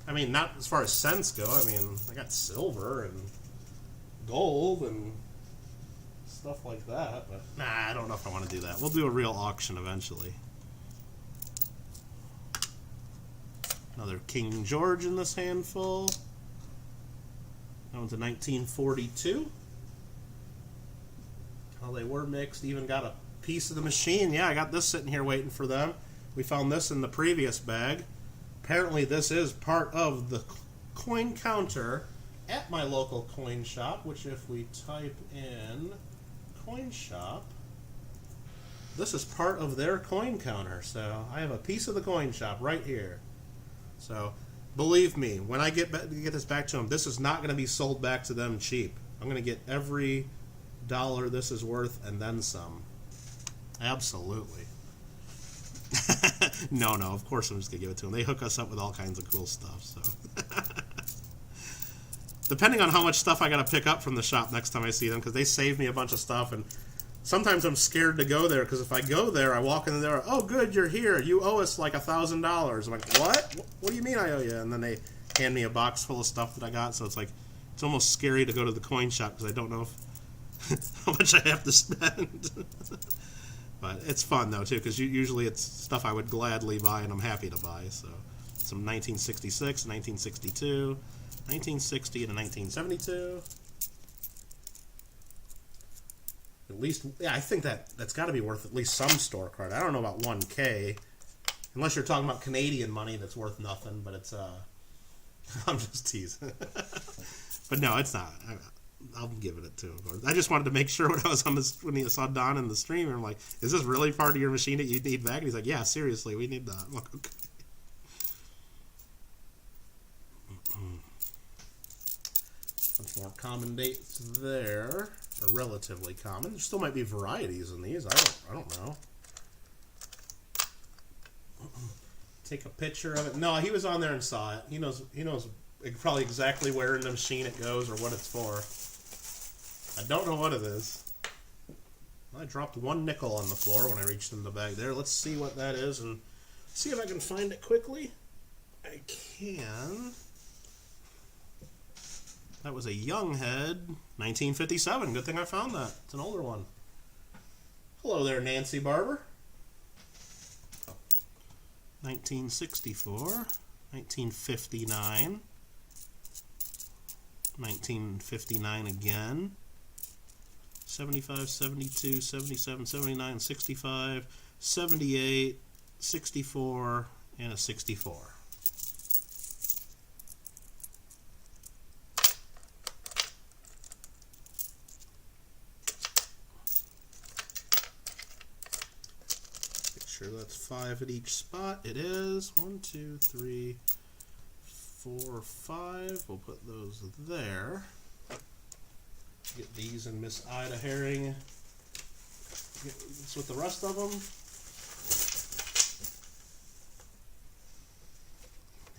A: I mean, not as far as cents go. I mean, I got silver and gold and stuff like that, but nah, I don't know if I want to do that. We'll do a real auction eventually. Another King George in this handful. That one's a 1942. Oh, they were mixed. Even got a piece of the machine. Yeah, I got this sitting here waiting for them. We found this in the previous bag. Apparently this is part of the coin counter at my local coin shop, which if we type in coin shop, this is part of their coin counter. So I have a piece of the coin shop right here. So believe me, when I get this back to them, this is not going to be sold back to them cheap. I'm going to get every dollar this is worth and then some. Absolutely. No, of course I'm just going to give it to them. They hook us up with all kinds of cool stuff. So depending on how much stuff I got to pick up from the shop next time I see them, because they save me a bunch of stuff, and sometimes I'm scared to go there, because if I go there, I walk in there, oh good, you're here, you owe us like $1,000. I'm like, what? What do you mean I owe you? And then they hand me a box full of stuff that I got, so it's like, it's almost scary to go to the coin shop, because I don't know how much I have to spend. But it's fun though too, because usually it's stuff I would gladly buy and I'm happy to buy. So some 1966, 1962, 1960 to 1972. At least, yeah, I think that's got to be worth at least some store card. I don't know about 1K, unless you're talking about Canadian money that's worth nothing. But it's I'm just teasing. But no, it's not. I'm giving it to him. I just wanted to make sure when I was when he saw Don in the stream, I'm like, is this really part of your machine that you need back? And he's like, yeah, seriously, we need that. I'm like, okay. Bunch more common dates there, or relatively common. There still might be varieties in these. I don't know. Take a picture of it. No, he was on there and saw it. He knows probably exactly where in the machine it goes or what it's for. I don't know what it is. I dropped one nickel on the floor when I reached in the bag there. Let's see what that is and see if I can find it quickly. I can. That was a young head, 1957. Good thing I found that. It's an older one. Hello there, Nancy Barber. 1964, 1959, 1959 again, 75, 72, 77, 79, 65, 78, 64, and a 64. Sure, that's 5 at each spot. It is 1, 2, 3, 4, 5. We'll put those there. Get these and Miss Ida Herring. Get this with the rest of them.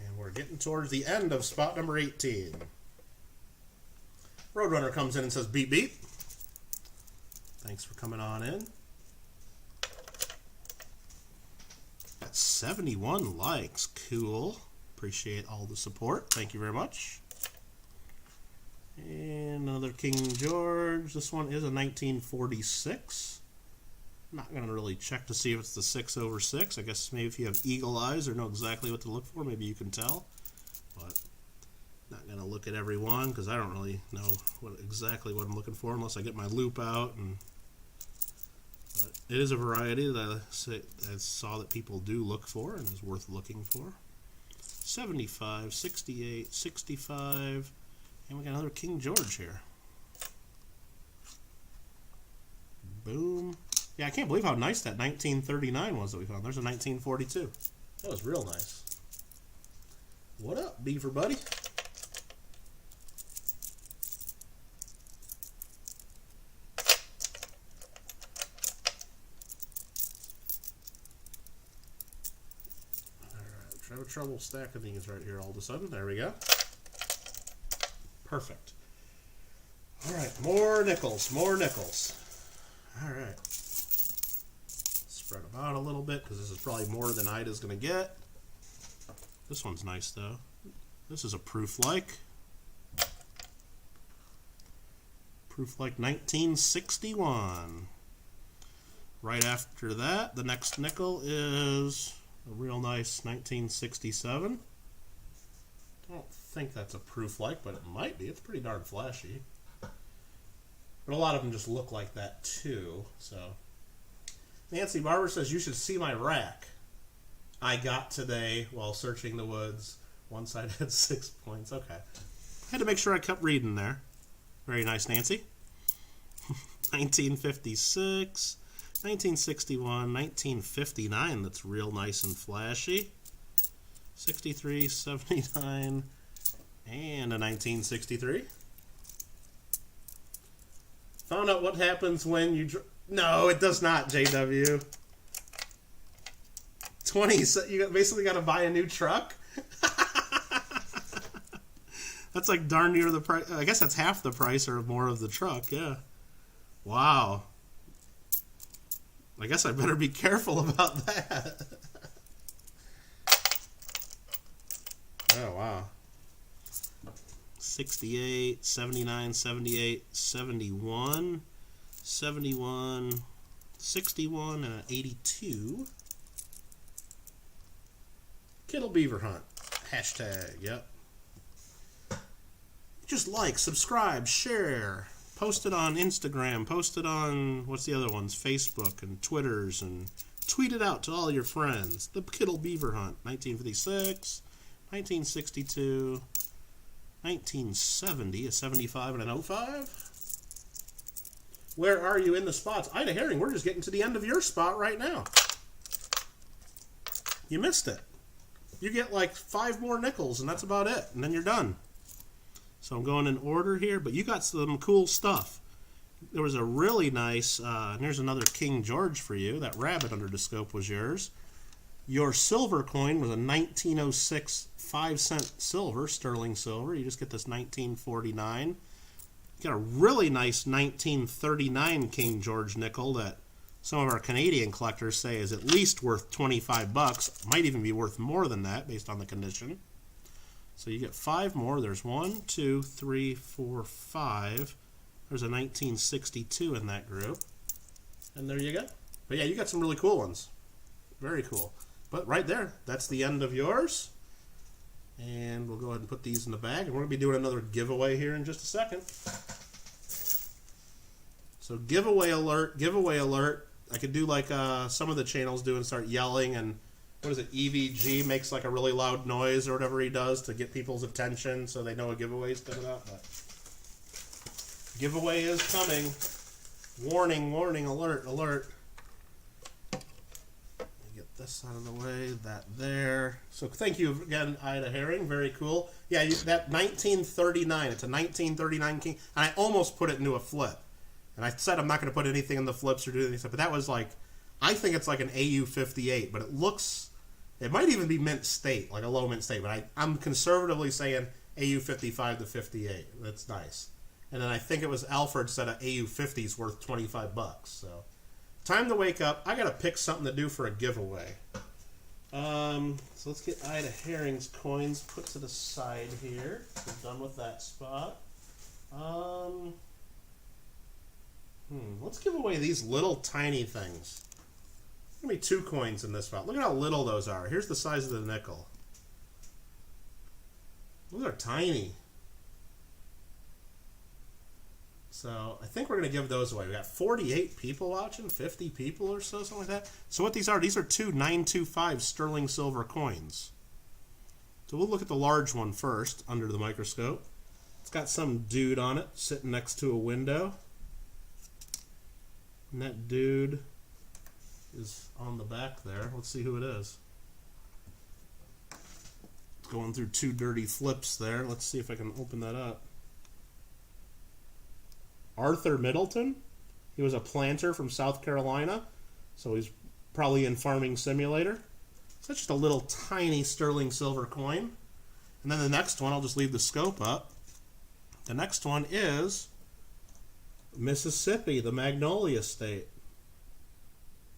A: And we're getting towards the end of spot number 18. Roadrunner comes in and says, beep, beep. Thanks for coming on in. 71 likes. Cool. Appreciate all the support. Thank you very much. And another King George. This one is a 1946. I'm not going to really check to see if it's the 6/6. I guess maybe if you have eagle eyes or know exactly what to look for, maybe you can tell. But not going to look at every one because I don't really know exactly what I'm looking for unless I get my loop out. And it is a variety that I saw that people do look for and is worth looking for. 75, 68, 65, and we got another King George here. Boom. Yeah, I can't believe how nice that 1939 was that we found. There's a 1942. That was real nice. What up, Beaver buddy? Having trouble stacking these right here all of a sudden. There we go. Perfect. All right, more nickels, more nickels. All right. Spread them out a little bit because this is probably more than Ida's going to get. This one's nice though. This is a proof-like. Proof-like 1961. Right after that, the next nickel is a real nice 1967. I don't think that's a proof-like, but it might be. It's pretty darn flashy. But a lot of them just look like that too. So, Nancy Barber says, you should see my rack I got today while searching the woods. One side had 6 points. Okay. I had to make sure I kept reading there. Very nice, Nancy. 1956. 1961, 1959, that's real nice and flashy. 63, 79, and a 1963. Found out what happens when you... No, it does not, JW. 20, so you basically got to buy a new truck? That's like darn near the price. I guess that's half the price or more of the truck, yeah. Wow. I guess I better be careful about that. Oh, wow. 68, 79, 78, 71, 71, 61, and an 82. Kittle Beaver Hunt. Hashtag, yep. Just like, subscribe, share. Post it on Instagram. Post it on, what's the other ones? Facebook and Twitters. And tweet it out to all your friends. The Kittle Beaver Hunt. 1956, 1962, 1970, a 75, and an 05. Where are you in the spots? Ida Herring, we're just getting to the end of your spot right now. You missed it. You get like 5 more nickels, and that's about it, and then you're done. So I'm going in order here, but you got some cool stuff. There was a really nice, and here's another King George for you. That rabbit under the scope was yours. Your silver coin was a 1906 5-cent silver, sterling silver. You just get this 1949. You got a really nice 1939 King George nickel that some of our Canadian collectors say is at least worth 25 bucks. Might even be worth more than that based on the condition. So you get 5 more. There's 1, 2, 3, 4, 5. There's a 1962 in that group. And there you go. But yeah, you got some really cool ones. Very cool. But right there, that's the end of yours. And we'll go ahead and put these in the bag. And we're going to be doing another giveaway here in just a second. So giveaway alert, giveaway alert. I could do like some of the channels do and start yelling, and what is it, EVG makes like a really loud noise or whatever he does to get people's attention so they know a giveaway is coming up. But giveaway is coming. Warning, warning, alert, alert. Get this out of the way, that there. So thank you again, Ida Herring. Very cool. Yeah, that 1939. It's a 1939 King. And I almost put it into a flip. And I said I'm not going to put anything in the flips or do anything, but that was like, I think it's like an AU58, but it looks, it might even be mint state, like a low mint state, but I'm conservatively saying AU55 to 58. That's nice. And then I think it was Alfred said an AU50 is worth 25 bucks. So time to wake up. I got to pick something to do for a giveaway. So let's get Ida Herring's coins put to the side here. We're done with that spot. Let's give away these little tiny things. There's going to be 2 coins in this spot. Look at how little those are. Here's the size of the nickel. Those are tiny. So I think we're going to give those away. We got 48 people watching, 50 people or so, something like that. So what these are 2 925 sterling silver coins. So we'll look at the large one first under the microscope. It's got some dude on it sitting next to a window. And that dude is on the back there. Let's see who it is. Going through 2 dirty flips there. Let's see if I can open that up. Arthur Middleton. He was a planter from South Carolina. So he's probably in Farming Simulator. So that's just a little tiny sterling silver coin. And then the next one, I'll just leave the scope up. The next one is Mississippi, the Magnolia State.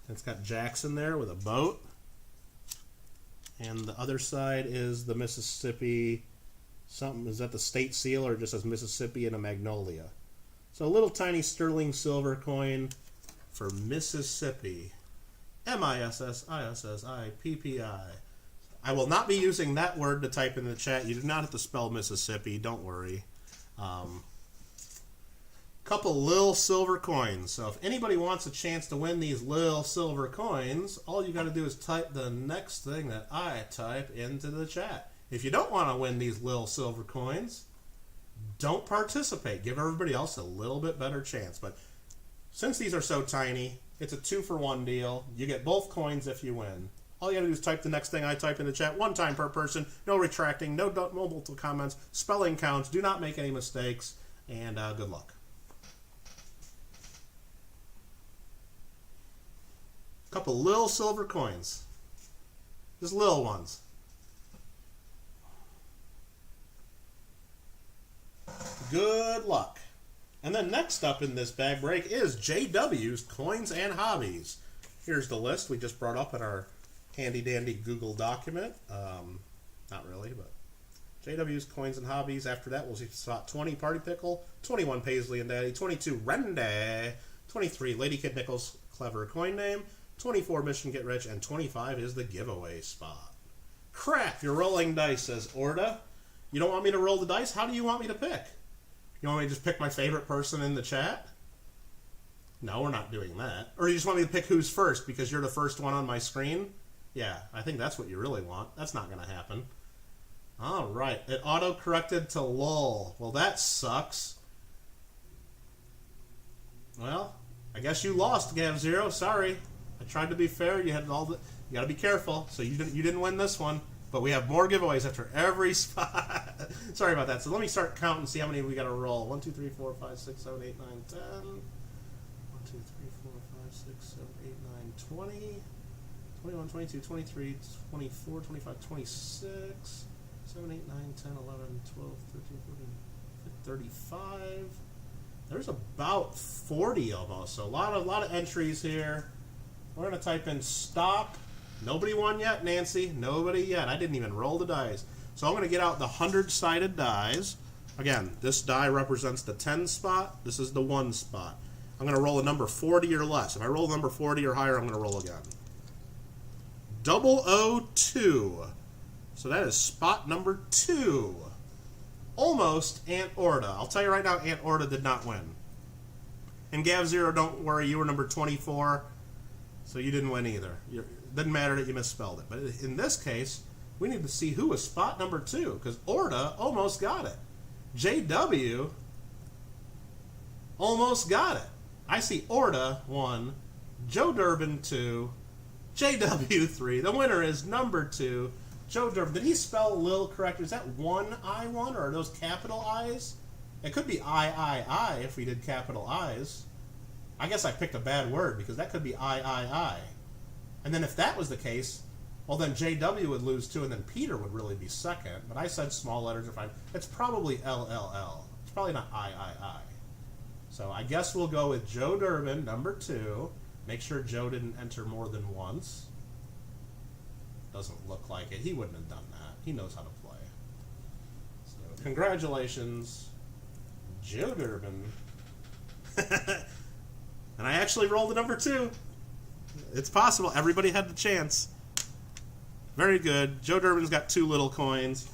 A: It's got Jackson there with a boat. And the other side is the Mississippi something. Is that the state seal or just says Mississippi and a magnolia? So a little tiny sterling silver coin for Mississippi. MISSISSIPPI. I will not be using that word to type in the chat. You do not have to spell Mississippi. Don't worry. Couple little silver coins. So if anybody wants a chance to win these little silver coins, all you got to do is type the next thing that I type into the chat. If you don't want to win these little silver coins, don't participate. Give everybody else a little bit better chance. But since these are so tiny, it's a 2-for-1 deal. You get both coins if you win. All you got to do is type the next thing I type in the chat 1 time per person. No retracting, no multiple comments. Spelling counts. Do not make any mistakes. And good luck. Couple little silver coins. Just little ones. Good luck. And then next up in this bag break is JW's Coins and Hobbies. Here's the list we just brought up in our handy dandy Google document. Not really, but JW's Coins and Hobbies. After that, we'll see spot 20 Party Pickle, 21 Paisley and Daddy, 22 Renday, 23 Lady Kid Nichols Clever Coin Name, 24 Mission Get Rich, and 25 is the giveaway spot. Crap, you're rolling dice, says Orda. You don't want me to roll the dice? How do you want me to pick? You want me to just pick my favorite person in the chat? No, we're not doing that. Or you just want me to pick who's first because you're the first one on my screen? Yeah, I think that's what you really want. That's not going to happen. All right. It auto-corrected to LOL. Well, that sucks. Well, I guess you lost, Gav Zero. Sorry. I tried to be fair. You had all the. You got to be careful. So you didn't win this one. But we have more giveaways after every spot. Sorry about that. So let me start counting and see how many we got to roll. 1, 2, 3, 4, 5, 6, 7, 8, 9, 10. 1, 2, 3, 4, 5, 6, 7, 8, 9, 20. 21, 22, 23, 24, 25, 26. 7, 8, 9, 10, 11, 12, 13, 14, 35. There's about 40 almost. So a lot of entries here. We're going to type in stop. Nobody won yet, Nancy. Nobody yet. I didn't even roll the dice. So I'm going to get out the 100-sided dies. Again, this die represents the 10 spot. This is the 1 spot. I'm going to roll a number 40 or less. If I roll a number 40 or higher, I'm going to roll again. 002. So that is spot number 2. Almost Aunt Orda. I'll tell you right now, Aunt Orda did not win. And Gav Zero, don't worry, you were number 24, so you didn't win either. It doesn't matter that you misspelled it. But in this case, we need to see who was spot number 2, because Orda almost got it. JW almost got it. I see Orda 1, Joe Durbin 2, JW 3. The winner is number 2. Joe Durbin. Did he spell Lil correct? Is that one I1 or are those capital I's? It could be I if we did capital I's. I guess I picked a bad word because that could be I. And then if that was the case, well then JW would lose 2 and then Peter would really be second. But I said small letters are fine. It's probably LLL. It's probably not I. So I guess we'll go with Joe Durbin, number 2. Make sure Joe didn't enter more than once. Doesn't look like it. He wouldn't have done that. He knows how to play. So congratulations, Joe Durbin. And I actually rolled a number 2. It's possible. Everybody had the chance. Very good. Joe Durbin's got 2 little coins.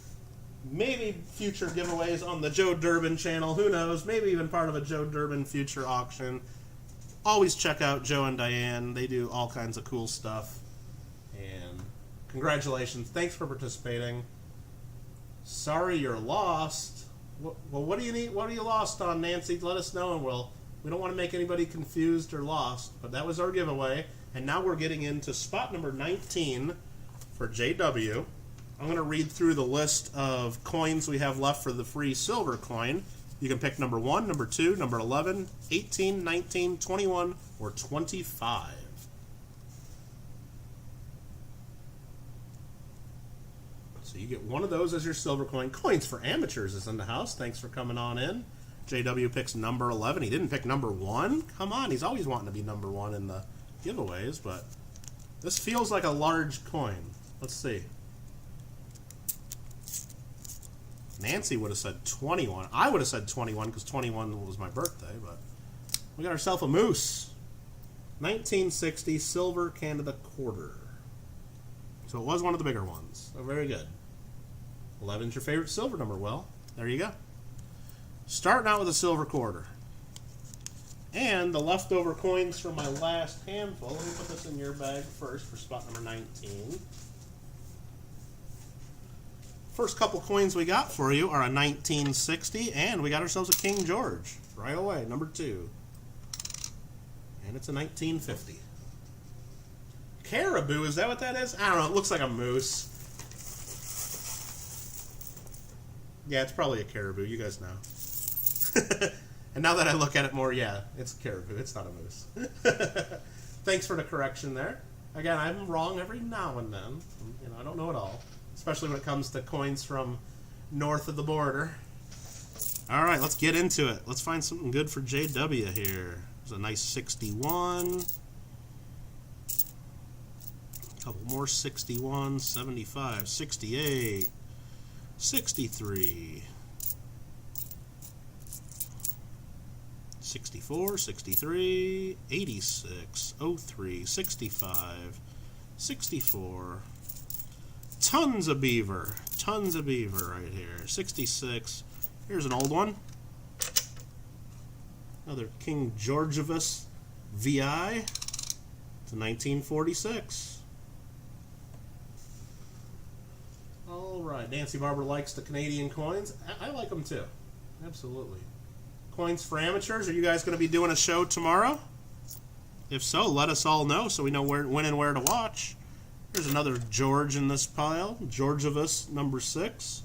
A: Maybe future giveaways on the Joe Durbin channel. Who knows? Maybe even part of a Joe Durbin future auction. Always check out Joe and Diane. They do all kinds of cool stuff. And congratulations. Thanks for participating. Sorry you're lost. Well, what do you need? What are you lost on, Nancy? Let us know, and we don't want to make anybody confused or lost. But that was our giveaway. And now we're getting into spot number 19 for JW. I'm going to read through the list of coins we have left for the free silver coin. You can pick number 1, number 2, number 11, 18, 19, 21, or 25. So you get one of those as your silver coin. Coins for Amateurs is in the house. Thanks for coming on in. JW picks number 11. He didn't pick number 1. Come on, he's always wanting to be number 1 in the giveaways, but this feels like a large coin. Let's see. Nancy would have said 21. I would have said 21 because 21 was my birthday, but we got ourselves a moose. 1960 silver Canada quarter. So it was one of the bigger ones. So very good. 11's your favorite silver number. Well, there you go. Starting out with a silver quarter. And the leftover coins from my last handful. Let me put this in your bag first for spot number 19. First couple coins we got for you are a 1960, and we got ourselves a King George right away, number 2. And it's a 1950. Caribou, is that what that is? I don't know, it looks like a moose. Yeah, it's probably a caribou, you guys know. And now that I look at it more, yeah, it's a caribou, it's not a moose. Thanks for the correction there. Again, I'm wrong every now and then. You know, I don't know it all. Especially when it comes to coins from north of the border. All right, let's get into it. Let's find something good for JW here. There's a nice 61. A couple more 61, 75, 68, 63, 64, 63, 86, 03, 65, 64. Tons of Beaver right here. 66. Here's an old one. Another King Georgievus VI. It's a 1946. All right. Nancy Barber likes the Canadian coins. I like them too. Absolutely. Coins for amateurs. Are you guys going to be doing a show tomorrow? If so, let us all know so we know when and where to watch. There's another George in this pile. Georgievus number 6.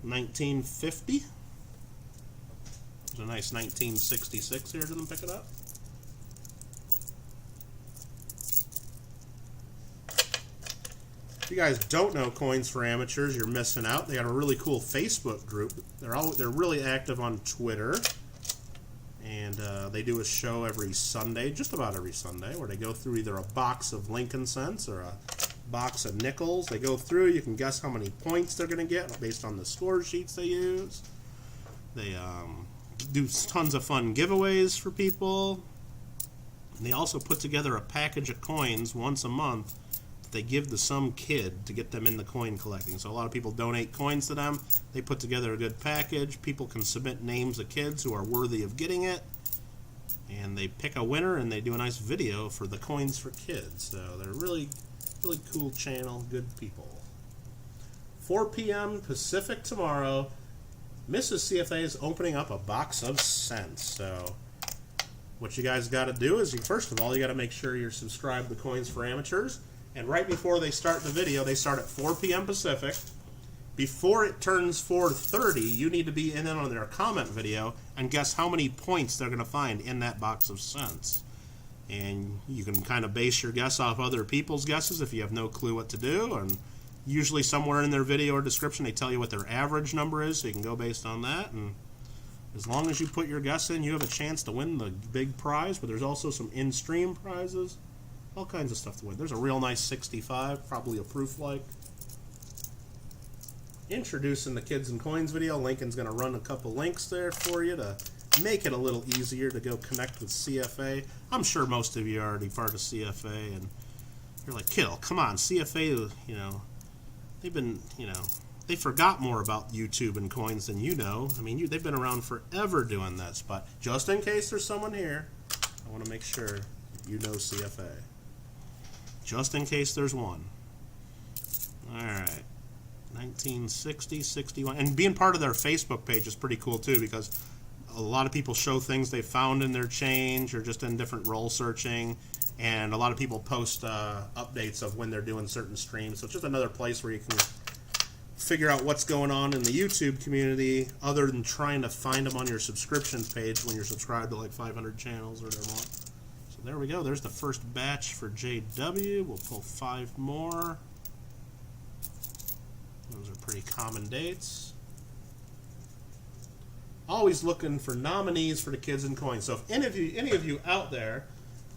A: 1950. There's a nice 1966 here. Didn't pick it up. If you guys don't know Coins for Amateurs, you're missing out. They got a really cool Facebook group. They're really active on Twitter. And they do a show every Sunday, just about every Sunday, where they go through either a box of Lincoln cents or a box of nickels. They go through, you can guess how many points they're going to get based on the score sheets they use. They do tons of fun giveaways for people. And they also put together a package of coins once a month that they give to some kid to get them in the coin collecting. So a lot of people donate coins to them. They put together a good package. People can submit names of kids who are worthy of getting it. And they pick a winner and they do a nice video for the Coins for Kids. So they're really cool channel, good people. 4 p.m. Pacific tomorrow. Mrs. CFA is opening up a box of cents. So what you guys got to do is, first of all, you got to make sure you're subscribed to Coins for Amateurs. And right before they start the video, they start at 4 p.m. Pacific. Before it turns 4:30, you need to be in on their comment video and guess how many points they're going to find in that box of cents. And you can kind of base your guess off other people's guesses if you have no clue what to do. And usually somewhere in their video or description, they tell you what their average number is, so you can go based on that. And as long as you put your guess in, you have a chance to win the big prize. But there's also some in-stream prizes. All kinds of stuff to win. There's a real nice 65, probably a proof-like. Introducing the Kids and Coins video. Lincoln's going to run a couple links there for you to make it a little easier to go connect with CFA. I'm sure most of you are already part of CFA, and you're like, Kittle, come on, CFA, they forgot more about YouTube and coins than you know. I mean, they've been around forever doing this, but just in case there's someone here, I want to make sure you know CFA. Just in case there's one. All right. 1960, 61. And being part of their Facebook page is pretty cool, too, because a lot of people show things they found in their change or just in different role searching. And a lot of people post updates of when they're doing certain streams. So it's just another place where you can figure out what's going on in the YouTube community other than trying to find them on your subscriptions page when you're subscribed to like 500 channels or whatever. So there we go. There's the first batch for JW. We'll pull 5 more. Those are pretty common dates. Always looking for nominees for the Kids and Coins. So if any of you out there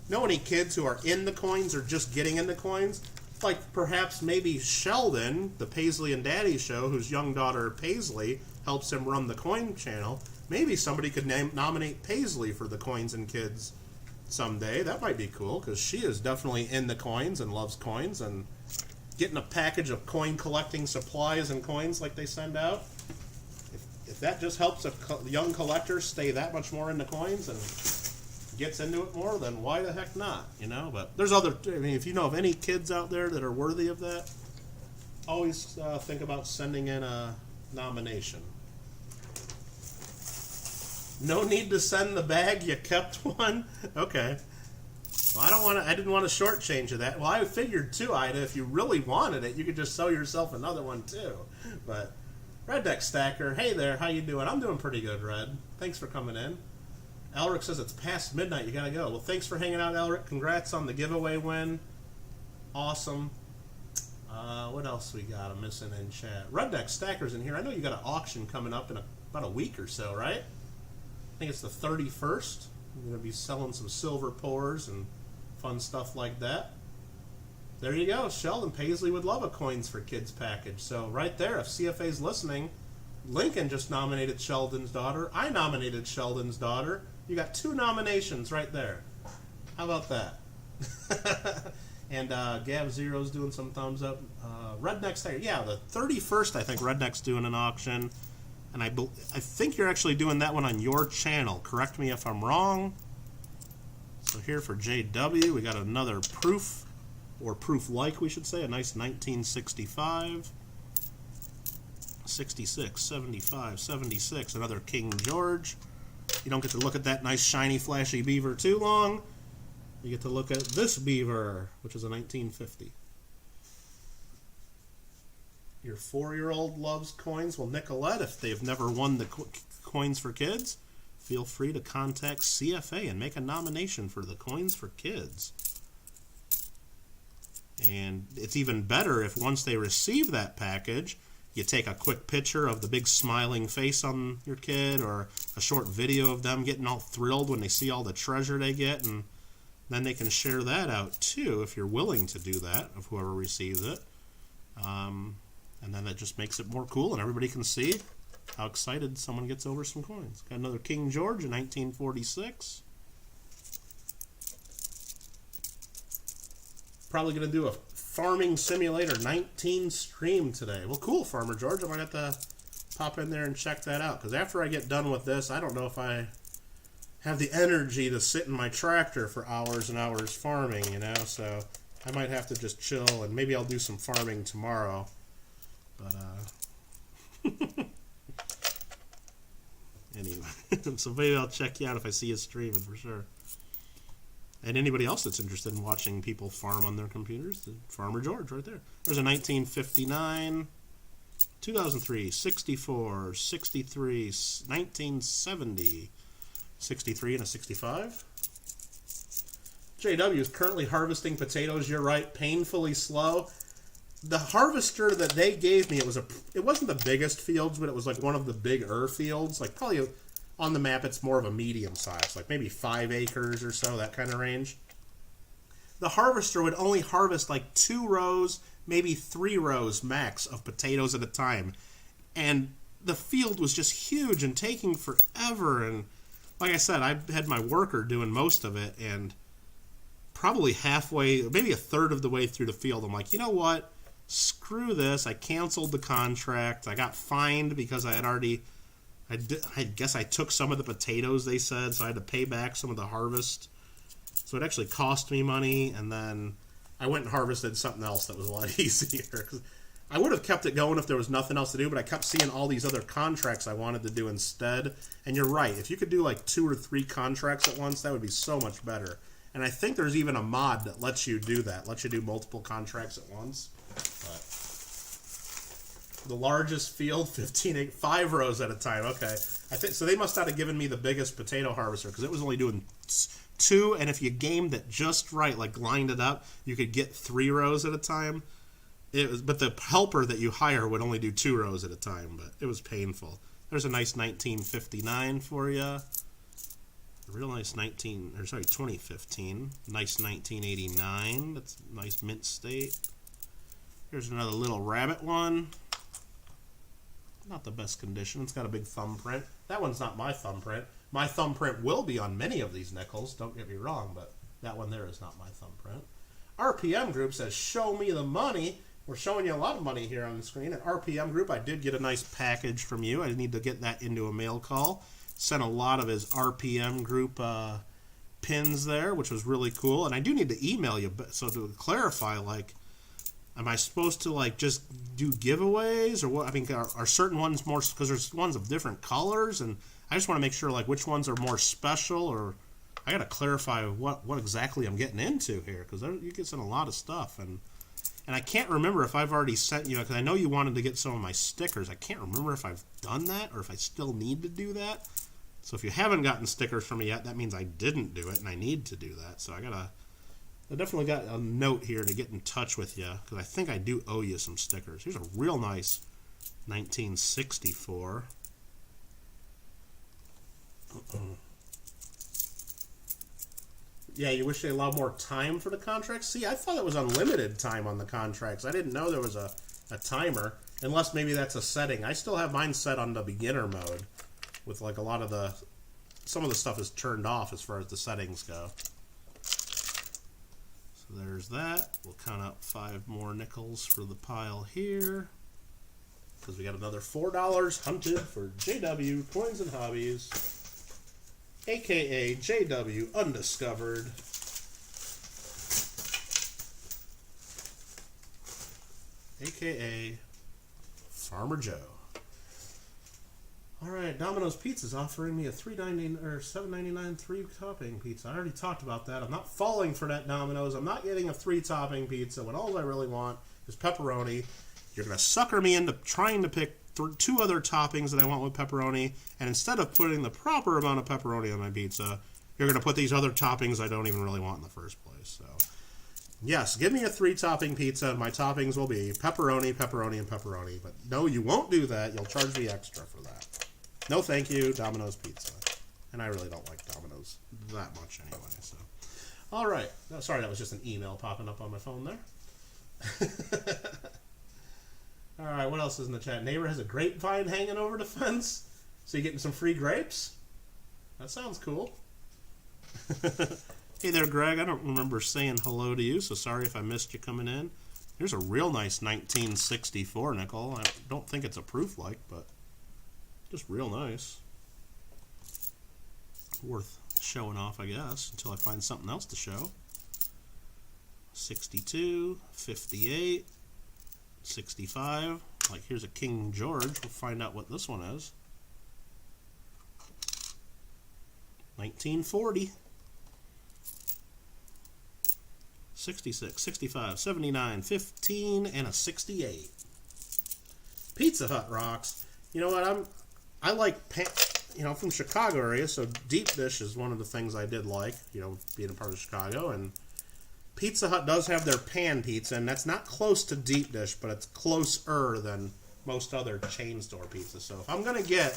A: know any kids who are in the coins or just getting into coins, like perhaps maybe Sheldon, the Paisley and Daddy show, whose young daughter Paisley helps him run the coin channel, maybe somebody could nominate Paisley for the Coins and Kids someday. That might be cool because she is definitely in the coins and loves coins, and getting a package of coin collecting supplies and coins like they send out. If that just helps a young collector stay that much more into coins and gets into it more, then why the heck not, But there's if you know of any kids out there that are worthy of that, always think about sending in a nomination. No need to send the bag, you kept one? Okay. Well, I didn't want to shortchange you that. Well, I figured too, Ida, if you really wanted it, you could just sell yourself another one too. But Redneck Stacker, hey there, how you doing? I'm doing pretty good, Red. Thanks for coming in. Elric says it's past midnight, you gotta go. Well, thanks for hanging out, Elric. Congrats on the giveaway win. Awesome. What else we got? I'm missing in chat. Redneck Stacker's in here. I know you got an auction coming up in about a week or so, right? I think it's the 31st. We're gonna be selling some silver pours and fun stuff like that. There you go. Sheldon Paisley would love a Coins for Kids package. So right there, if CFA's listening, Lincoln just nominated Sheldon's daughter. I nominated Sheldon's daughter. You got 2 nominations right there. How about that? And Gab Zero's doing some thumbs up. Redneck's there. Yeah, the 31st, I think Redneck's doing an auction. And I think you're actually doing that one on your channel. Correct me if I'm wrong. So here for JW, we got another proof or proof like, we should say, a nice 1965, 66, 75, 76, another King George. You don't get to look at that nice shiny flashy Beaver too long. You get to look at this Beaver, which is a 1950. Your 4-year-old loves coins. Well, Nicolette, if they've never won the Coins for Kids, feel free to contact CFA and make a nomination for the Coins for Kids. And it's even better if once they receive that package, you take a quick picture of the big smiling face on your kid, or a short video of them getting all thrilled when they see all the treasure they get, and then they can share that out too, if you're willing to do that, of whoever receives it. And then that just makes it more cool, and everybody can see how excited someone gets over some coins. Got another King George in 1946. Probably going to do a Farming Simulator 19 stream today. Well, cool, Farmer George. I might have to pop in there and check that out, because after I get done with this, I don't know if I have the energy to sit in my tractor for hours and hours farming, you know, so I might have to just chill, and maybe I'll do some farming tomorrow. But, anyway, so maybe I'll check you out if I see you streaming for sure. And anybody else that's interested in watching people farm on their computers, the Farmer George right there. There's a 1959, 2003, 64, 63, 1970, 63, and a 65. JW is currently harvesting potatoes. You're right, painfully slow. The harvester that they gave me, it wasn't the biggest fields, but it was like one of the bigger fields. Like probably on the map, it's more of a medium size, like maybe 5 acres or so, that kind of range. The harvester would only harvest like 2 rows, maybe 3 rows max of potatoes at a time. And the field was just huge and taking forever. And like I said, I had my worker doing most of it, and probably halfway, maybe a third of the way through the field, I'm like, you know what? Screw this. I canceled the contract. I got fined because I had already, I guess I took some of the potatoes, they said, so I had to pay back some of the harvest. So it actually cost me money, and then I went and harvested something else that was a lot easier. I would have kept it going if there was nothing else to do, but I kept seeing all these other contracts I wanted to do instead. And you're right. If you could do like 2 or 3 contracts at once, that would be so much better. And I think there's even a mod that lets you do that, lets you do multiple contracts at once. But the largest field, 5 rows at a time. Okay, I think so. They must not have given me the biggest potato harvester, because it was only doing 2, and if you gamed it just right, like lined it up, you could get 3 rows at a time. But the helper that you hire would only do 2 rows at a time, but it was painful. There's a nice 1959 for you. A real nice 2015. Nice 1989. That's nice mint state. Here's another little rabbit one. Not the best condition. It's got a big thumbprint. That one's not my thumbprint. My thumbprint will be on many of these nickels, don't get me wrong, but that one there is not my thumbprint. RPM Group says, show me the money. We're showing you a lot of money here on the screen. At RPM Group, I did get a nice package from you. I need to get that into a mail call. Sent a lot of his RPM Group pins there, which was really cool. And I do need to email you, so to clarify, like, am I supposed to like just do giveaways, or what? I mean, are certain ones more, because there's ones of different colors, and I just want to make sure like which ones are more special, or I got to clarify what exactly I'm getting into here, because you get sent a lot of stuff, and I can't remember if I've already sent you, because I know you wanted to get some of my stickers. I can't remember if I've done that or if I still need to do that. So if you haven't gotten stickers from me yet, that means I didn't do it, and I need to do that. So I definitely got a note here to get in touch with you, because I think I do owe you some stickers. Here's a real nice 1964. Yeah, you wish they allowed more time for the contracts? See, I thought it was unlimited time on the contracts. I didn't know there was a timer, unless maybe that's a setting. I still have mine set on the beginner mode, with like a lot of some of the stuff is turned off as far as the settings go. So there's that. We'll count out 5 more nickels for the pile here, because we got another $4 hunted for JW Coins and Hobbies, aka JW Undiscovered. a.k.a. Farmer Joe. All right, Domino's Pizza's offering me a $3.99 or $7.99 3-topping pizza. I already talked about that. I'm not falling for that, Domino's. I'm not getting a 3-topping pizza when all I really want is pepperoni. You're going to sucker me into trying to pick 2 other toppings that I want with pepperoni, and instead of putting the proper amount of pepperoni on my pizza, you're going to put these other toppings I don't even really want in the first place. So, yes, give me a 3-topping pizza, and my toppings will be pepperoni, pepperoni, and pepperoni. But no, you won't do that. You'll charge me extra for that. No thank you, Domino's Pizza. And I really don't like Domino's that much anyway. So, all right. No, sorry, that was just an email popping up on my phone there. All right, what else is in the chat? Neighbor has a grapevine hanging over the fence, so you're getting some free grapes? That sounds cool. Hey there, Greg. I don't remember saying hello to you, so sorry if I missed you coming in. Here's a real nice 1964 nickel. I don't think it's a proof like, but just real nice. Worth showing off, I guess, until I find something else to show. 62, 58, 65. Like, here's a King George. We'll find out what this one is. 1940. 66, 65, 79, 15, and a 68. Pizza Hut rocks. You know what? I like, I'm from Chicago area, so deep dish is one of the things I did like, being a part of Chicago. And Pizza Hut does have their pan pizza, and that's not close to deep dish, but it's closer than most other chain store pizzas. So if I'm going to get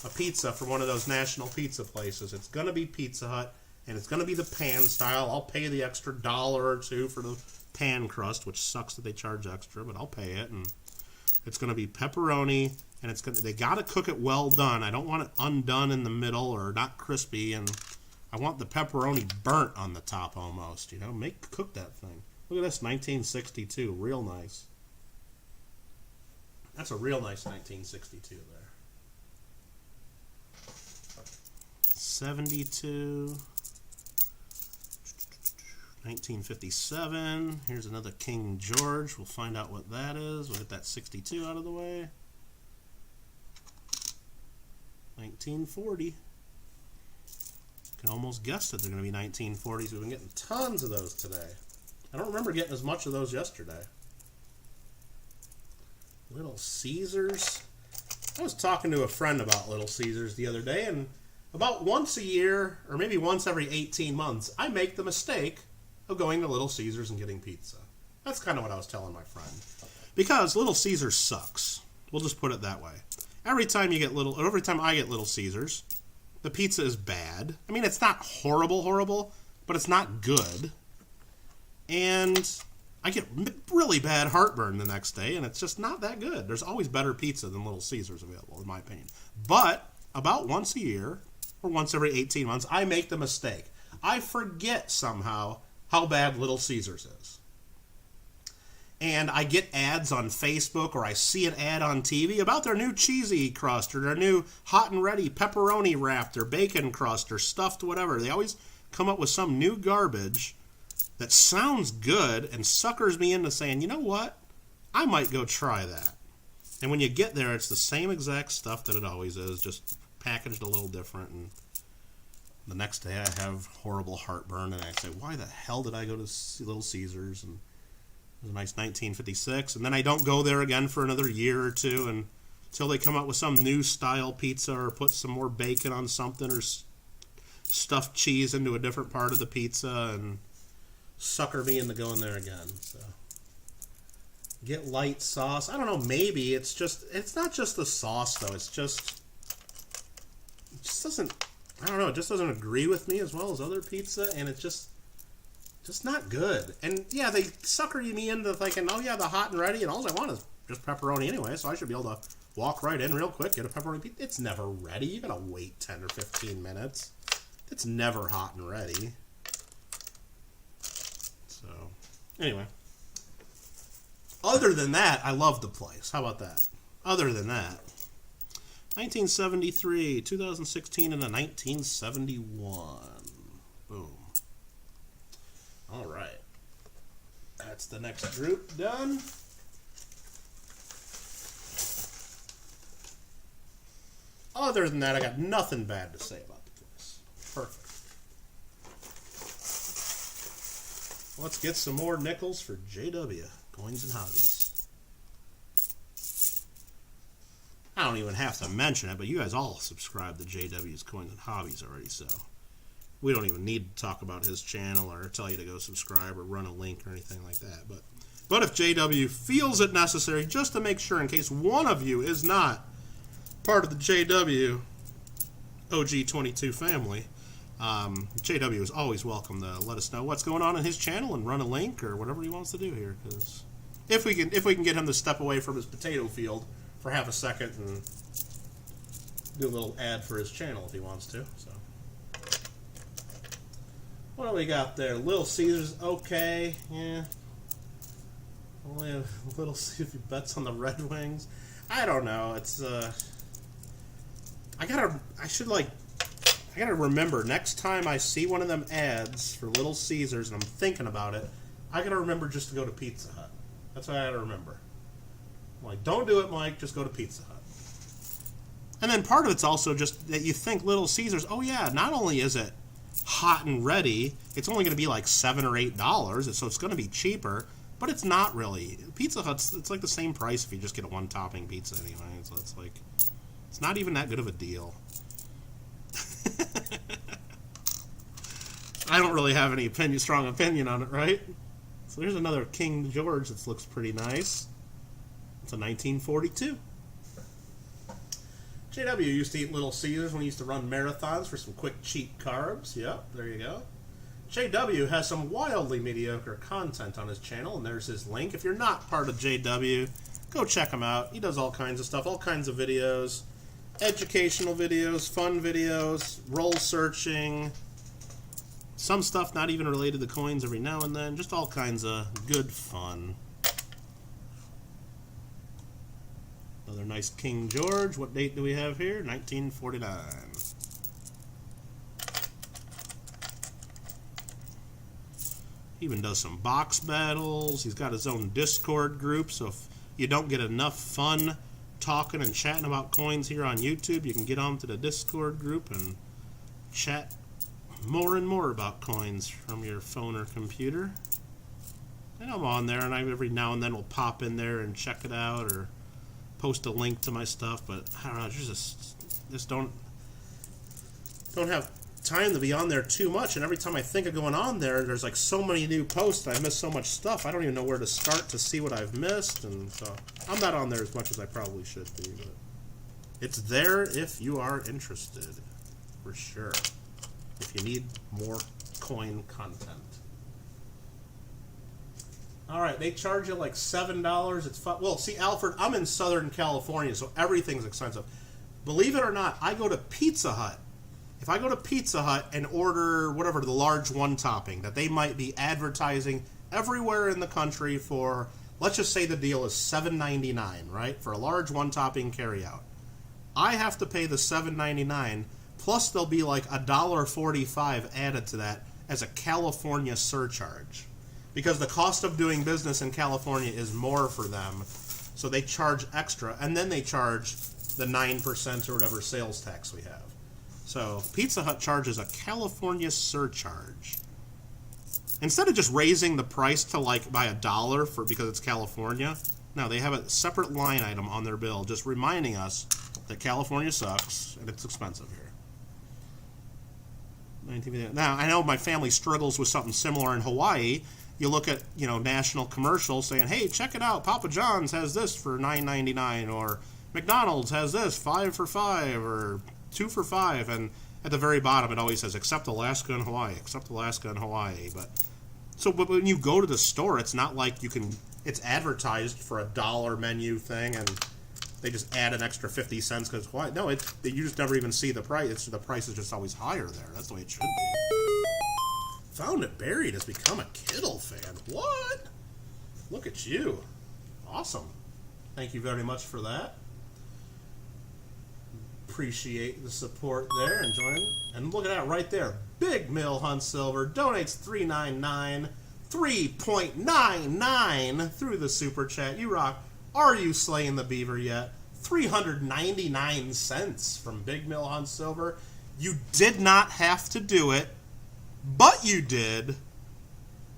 A: a pizza from one of those national pizza places, it's going to be Pizza Hut, and it's going to be the pan style. I'll pay the extra $1 or $2 for the pan crust, which sucks that they charge extra, but I'll pay it. And it's going to be pepperoni, and they got to cook it well done. I don't want it undone in the middle or not crispy, and I want the pepperoni burnt on the top almost. Cook that thing. Look at this, 1962, real nice. That's a real nice 1962 there. 72. 1957. Here's another King George. We'll find out what that is. We'll get that 62 out of the way. 1940. Can almost guess that they're going to be 1940s. We've been getting tons of those today. I don't remember getting as much of those yesterday. Little Caesars. I was talking to a friend about Little Caesars the other day, and about once a year, or maybe once every 18 months, I make the mistake of going to Little Caesars and getting pizza. That's kind of what I was telling my friend. Because Little Caesars sucks. We'll just put it that way. Every time I get Little Caesars, the pizza is bad. I mean, it's not horrible, but it's not good. And I get really bad heartburn the next day, and it's just not that good. There's always better pizza than Little Caesars available, in my opinion. But about once a year, or once every 18 months, I make the mistake. I forget somehow how bad Little Caesars is. And I get ads on Facebook, or I see an ad on TV about their new cheesy crust, or their new hot and ready pepperoni wrapped, or bacon crust, or stuffed whatever. They always come up with some new garbage that sounds good and suckers me into saying, you know what? I might go try that. And when you get there, it's the same exact stuff that it always is, just packaged a little different. And the next day I have horrible heartburn, and I say, why the hell did I go to Little Caesars? And it was a nice 1956. And then I don't go there again for another year or two until they come up with some new style pizza, or put some more bacon on something, or stuff cheese into a different part of the pizza, and sucker me into going there again. So get light sauce. I don't know, maybe it's not just the sauce though. It just doesn't, I don't know, it just doesn't agree with me as well as other pizza, and it's just not good. And yeah, they sucker me into thinking, oh yeah, the hot and ready, and all I want is just pepperoni anyway, so I should be able to walk right in real quick, get a pepperoni pizza. It's never ready. You gotta wait 10 or 15 minutes. It's never hot and ready. So, anyway. Other than that, I love the place. How about that? Other than that, 1973, 2016, and a 1971. Boom. All right. That's the next group done. Other than that, I got nothing bad to say about the place. Perfect. Let's get some more nickels for JW, Coins and Hobbies. I don't even have to mention it, but you guys all subscribe to JW's Coins and Hobbies already, so we don't even need to talk about his channel or tell you to go subscribe or run a link or anything like that. But if JW feels it necessary, just to make sure in case one of you is not part of the JW OG22 family, JW is always welcome to let us know what's going on in his channel and run a link or whatever he wants to do here. Because if we can get him to step away from his potato field for half a second and do a little ad for his channel if he wants to. So what do we got there? Little Caesars, okay, yeah. Only a little, see if he bets on the Red Wings. I don't know. It's I gotta remember next time I see one of them ads for Little Caesars and I'm thinking about it, I gotta remember just to go to Pizza Hut. That's what I gotta remember. I'm like, don't do it, Mike. Just go to Pizza Hut. And then part of it's also just that you think Little Caesars. Oh yeah, not only is it hot and ready, it's only going to be like $7 or $8, so it's going to be cheaper. But it's not really. Pizza Hut's, it's like the same price if you just get a one-topping pizza anyway. So it's like, it's not even that good of a deal. I don't really have any strong opinion on it, right? So there's another King George that looks pretty nice. It's a 1942. JW used to eat Little Caesars when he used to run marathons for some quick, cheap carbs. Yep, there you go. JW has some wildly mediocre content on his channel, and there's his link. If you're not part of JW, go check him out. He does all kinds of stuff, all kinds of videos, educational videos, fun videos, role searching, some stuff not even related to coins every now and then, just all kinds of good fun. Another nice King George. What date do we have here? 1949. He even does some box battles. He's got his own Discord group, so if you don't get enough fun talking and chatting about coins here on YouTube, you can get onto the Discord group and chat more and more about coins from your phone or computer. And I'm on there, and I every now and then will pop in there and check it out or post a link to my stuff, but I don't know, just don't have time to be on there too much, and every time I think of going on there, there's like so many new posts, and I miss so much stuff, I don't even know where to start to see what I've missed, and so I'm not on there as much as I probably should be, but it's there if you are interested, for sure, if you need more coin content. Alright, they charge you like $7. It's fun. Well, see, Alfred, I'm in Southern California, so everything's expensive. Believe it or not, I go to Pizza Hut. If I go to Pizza Hut and order whatever, the large one topping that they might be advertising everywhere in the country for, let's just say the deal is $7.99, right? For a large one topping carryout. I have to pay the $7.99, plus there'll be like $1.45 added to that as a California surcharge. Because the cost of doing business in California is more for them, so they charge extra, and then they charge the 9% or whatever sales tax we have. So Pizza Hut charges a California surcharge. Instead of just raising the price to like by $1 because it's California, no, they have a separate line item on their bill just reminding us that California sucks and it's expensive here. Now, I know my family struggles with something similar in Hawaii. You look at, national commercials saying, hey, check it out, Papa John's has this for $9.99, or McDonald's has this, 5 for $5, or 2 for $5, and at the very bottom it always says, except Alaska and Hawaii, except Alaska and Hawaii. But when you go to the store, it's not like it's advertised for $1 menu thing, and they just add an extra 50 cents because Hawaii. No, you just never even see the price. The price is just always higher there. That's the way it should be. Found It Buried has become a Kittle fan. What? Look at you. Awesome. Thank you very much for that. Appreciate the support there and joining. And look at that right there. Big Mill Hunt Silver donates $3.99, 3.99 through the super chat. You rock. Are you slaying the beaver yet? 399 cents from Big Mill Hunt Silver. You did not have to do it, but you did.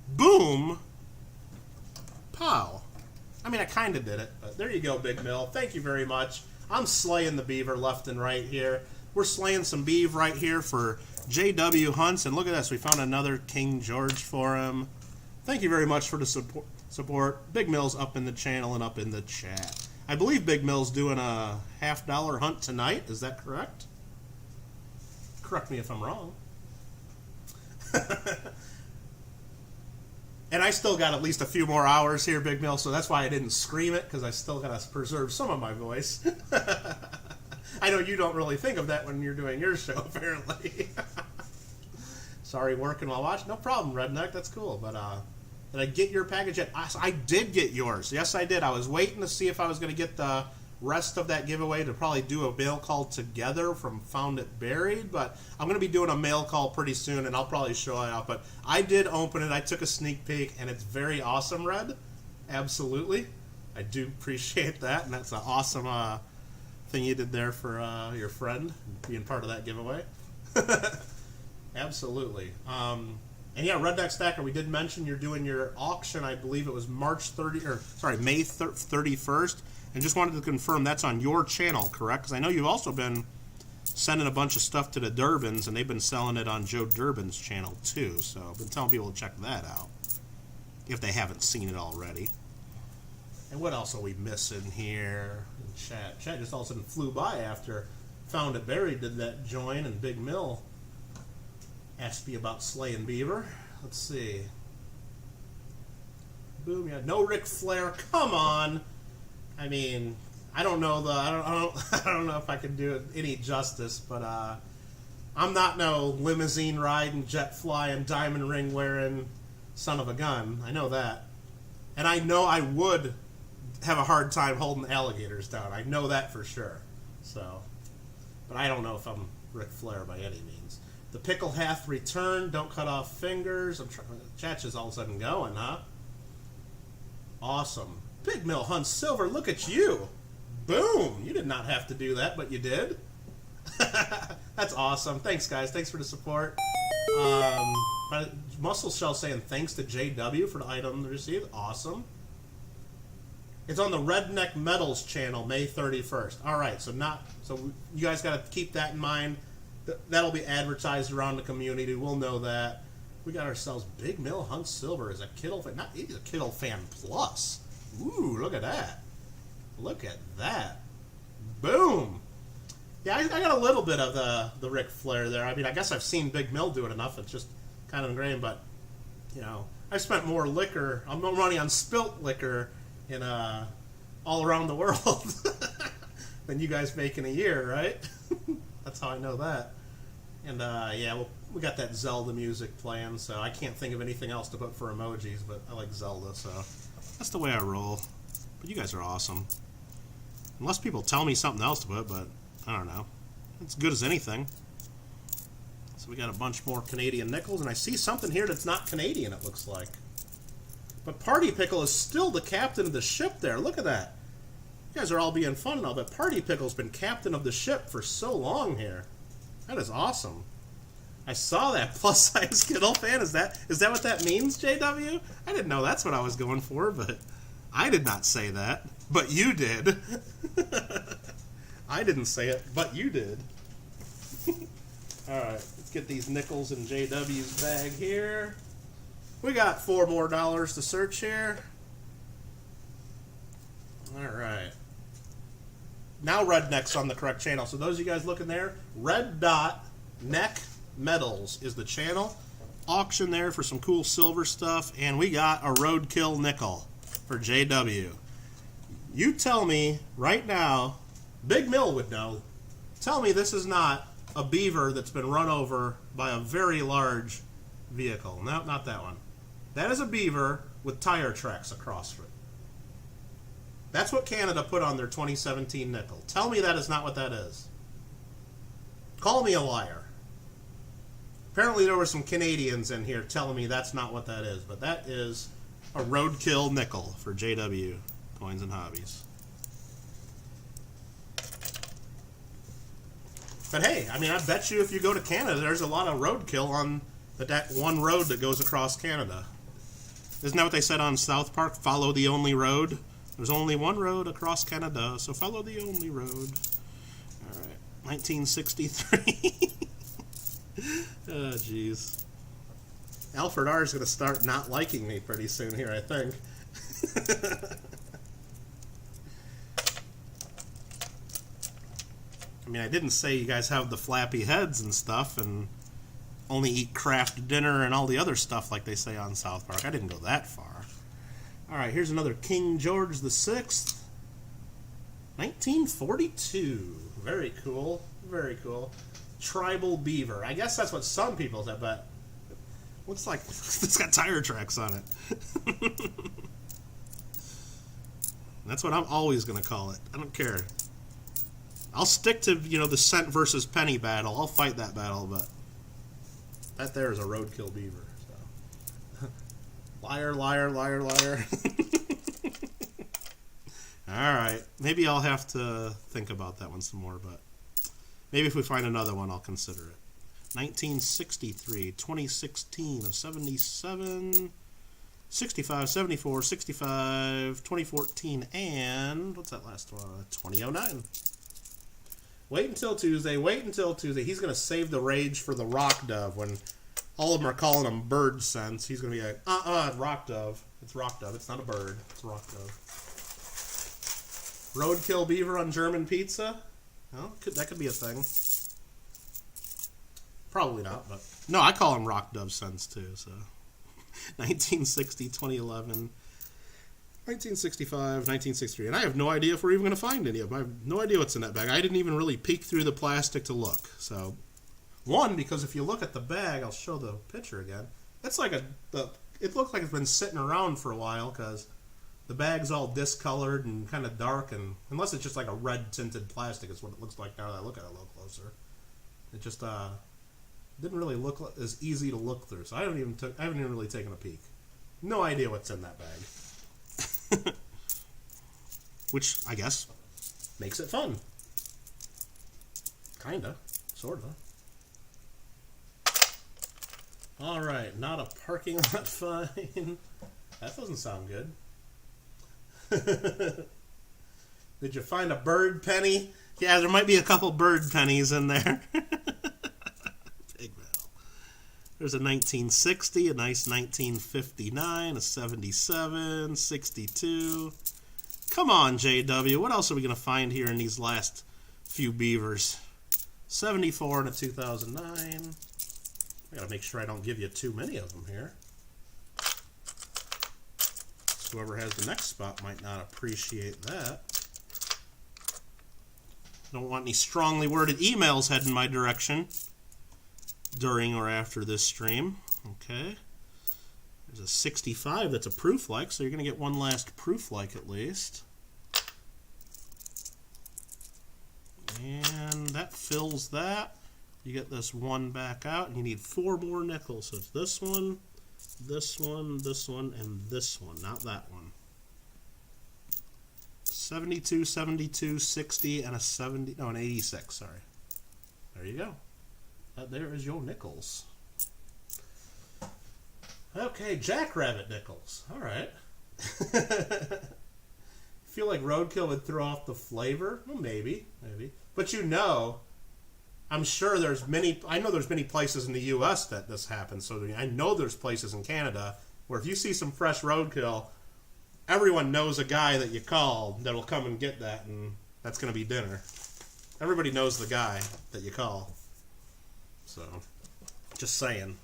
A: Boom. Pow. I mean, I kind of did it, but there you go, Big Mill. Thank you very much. I'm slaying the beaver left and right here. We're slaying some beaver right here for JW Hunts, and look at this. We found another King George for him. Thank you very much for the support. Big Mill's up in the channel and up in the chat. I believe Big Mill's doing a $50 hunt tonight. Is that correct? Correct me if I'm wrong. And I still got at least a few more hours here, Big Mill, so that's why I didn't scream it, because I still got to preserve some of my voice. I know you don't really think of that when you're doing your show, apparently. Sorry, working while watching. No problem, Redneck. That's cool. But did I get your package yet? I did get yours. Yes, I did. I was waiting to see if I was going to get the rest of that giveaway to probably do a mail call together from Found It Buried, but I'm going to be doing a mail call pretty soon, and I'll probably show it out. But I did open it. I took a sneak peek, and it's very awesome, Red. Absolutely. I do appreciate that, and that's an awesome thing you did there for your friend, being part of that giveaway. Absolutely. And yeah, Redneck Stacker, we did mention you're doing your auction. I believe it was May 31st. And just wanted to confirm that's on your channel, correct? Because I know you've also been sending a bunch of stuff to the Durbins, and they've been selling it on Joe Durbin's channel too. So I've been telling people to check that out if they haven't seen it already. And what else are we missing here in chat? Chat just all of a sudden flew by after Found It Buried did that join, and Big Mill asked me about slaying beaver. Let's see. Boom! Yeah, no Ric Flair. Come on. I mean, I don't know I don't know if I can do it any justice, but I'm not no limousine riding, jet flying, diamond ring wearing son of a gun. I know that, and I know I would have a hard time holding alligators down. I know that for sure. So, but I don't know if I'm Ric Flair by any means. The pickle hath returned. Don't cut off fingers. Chat's just all of a sudden going, huh? Awesome. Big Mill Hunt Silver, look at you. Boom. You did not have to do that, but you did. That's awesome. Thanks, guys. Thanks for the support. Muscle Shell saying thanks to JW for the item received. Awesome. It's on the Redneck Metals channel, May 31st. All right, so you guys got to keep that in mind. That'll be advertised around the community. We'll know that. We got ourselves Big Mill Hunt Silver as a Kittle fan. He's a Kittle fan plus. Ooh, look at that. Look at that. Boom. Yeah, I got a little bit of the Ric Flair there. I mean, I guess I've seen Big Mill do it enough. It's just kind of ingrained, but, you know, I've spent more liquor. I'm running on spilt liquor in all around the world than you guys make in a year, right? That's how I know that. And, yeah, well, we got that Zelda music playing, so I can't think of anything else to put for emojis, but I like Zelda, so that's the way I roll. But you guys are awesome. Unless people tell me something else to put, but I don't know. It's good as anything. So we got a bunch more Canadian nickels, and I see something here that's not Canadian, it looks like. But Party Pickle is still the captain of the ship there. Look at that. You guys are all being fun and all, but Party Pickle's been captain of the ship for so long here. That is awesome. I saw that plus-size Kittle fan. Is that what that means, JW? I didn't know that's what I was going for, but I did not say that. But you did. I didn't say it, but you did. All right, let's get these nickels in JW's bag here. We got $4 more to search here. All right. Now Redneck's on the correct channel. So those of you guys looking there, Red Dot Neck Metals is the channel. Auction there for some cool silver stuff, and we got a roadkill nickel for JW. You tell me right now, Big Mill would know, tell me this is not a beaver that's been run over by a very large vehicle. No, not that one. That is a beaver with tire tracks across it. That's what Canada put on their 2017 nickel. Tell me that is not what that is. Call me a liar. Apparently there were some Canadians in here telling me that's not what that is, but that is a roadkill nickel for JW Coins and Hobbies. But hey, I mean, I bet you if you go to Canada, there's a lot of roadkill on that one road that goes across Canada. Isn't that what they said on South Park? Follow the only road. There's only one road across Canada, so follow the only road. All right, 1963. Oh, jeez. Alfred R. is going to start not liking me pretty soon here, I think. I mean, I didn't say you guys have the flappy heads and stuff and only eat Kraft dinner and all the other stuff like they say on South Park. I didn't go that far. All right, here's another King George VI. 1942. Very cool. Very cool. Tribal Beaver. I guess that's what some people said, but looks like it's got tire tracks on it. That's what I'm always going to call it. I don't care. I'll stick to, the cent versus penny battle. I'll fight that battle, but that there is a roadkill beaver. So. Liar, liar, liar, liar. Alright. Maybe I'll have to think about that one some more, but maybe if we find another one, I'll consider it. 1963, 2016, 77, 65, 74, 65, 2014, and what's that last one? 2009. Wait until Tuesday. Wait until Tuesday. He's going to save the rage for the rock dove when all of them are calling him bird sense. He's going to be like, rock dove. It's rock dove. It's not a bird. It's rock dove. Roadkill beaver on German pizza? Well, that could be a thing. Probably not, but no, I call him rock dove sense too, so 1960, 2011, 1965, 1963, and I have no idea if we're even going to find any of them. I have no idea what's in that bag. I didn't even really peek through the plastic to look. So, one, because if you look at the bag, I'll show the picture again. It's like it looks like it's been sitting around for a while because the bag's all discolored and kind of dark, and unless it's just like a red tinted plastic, is what it looks like now that I look at it a little closer. It just didn't really look as easy to look through, so I haven't even really taken a peek. No idea what's in that bag. Which, I guess, makes it fun. Kinda. Sorta. Alright, not a parking lot fine. That doesn't sound good. Did you find a bird penny? Yeah, there might be a couple bird pennies in there. Big metal. There's a 1960, a nice 1959, a 77, 62. Come on, JW. What else are we going to find here in these last few beavers? 74 and a 2009. I got to make sure I don't give you too many of them here. Whoever has the next spot might not appreciate that. Don't want any strongly worded emails heading my direction during or after this stream. Okay. There's a 65 that's a proof like, so you're going to get one last proof like at least. And that fills that. You get this one back out, and you need 4 more nickels. So it's this one, this one, this one, and this one, not that one. 72, 72, 60, and an 86, sorry. There you go. There is your nickels. Okay, jackrabbit nickels. All right. Feel like roadkill would throw off the flavor? Well, maybe. But I'm sure there's many places in the U.S. that this happens. So I know there's places in Canada where if you see some fresh roadkill, everyone knows a guy that you call that'll come and get that, and that's going to be dinner. Everybody knows the guy that you call. So, just saying.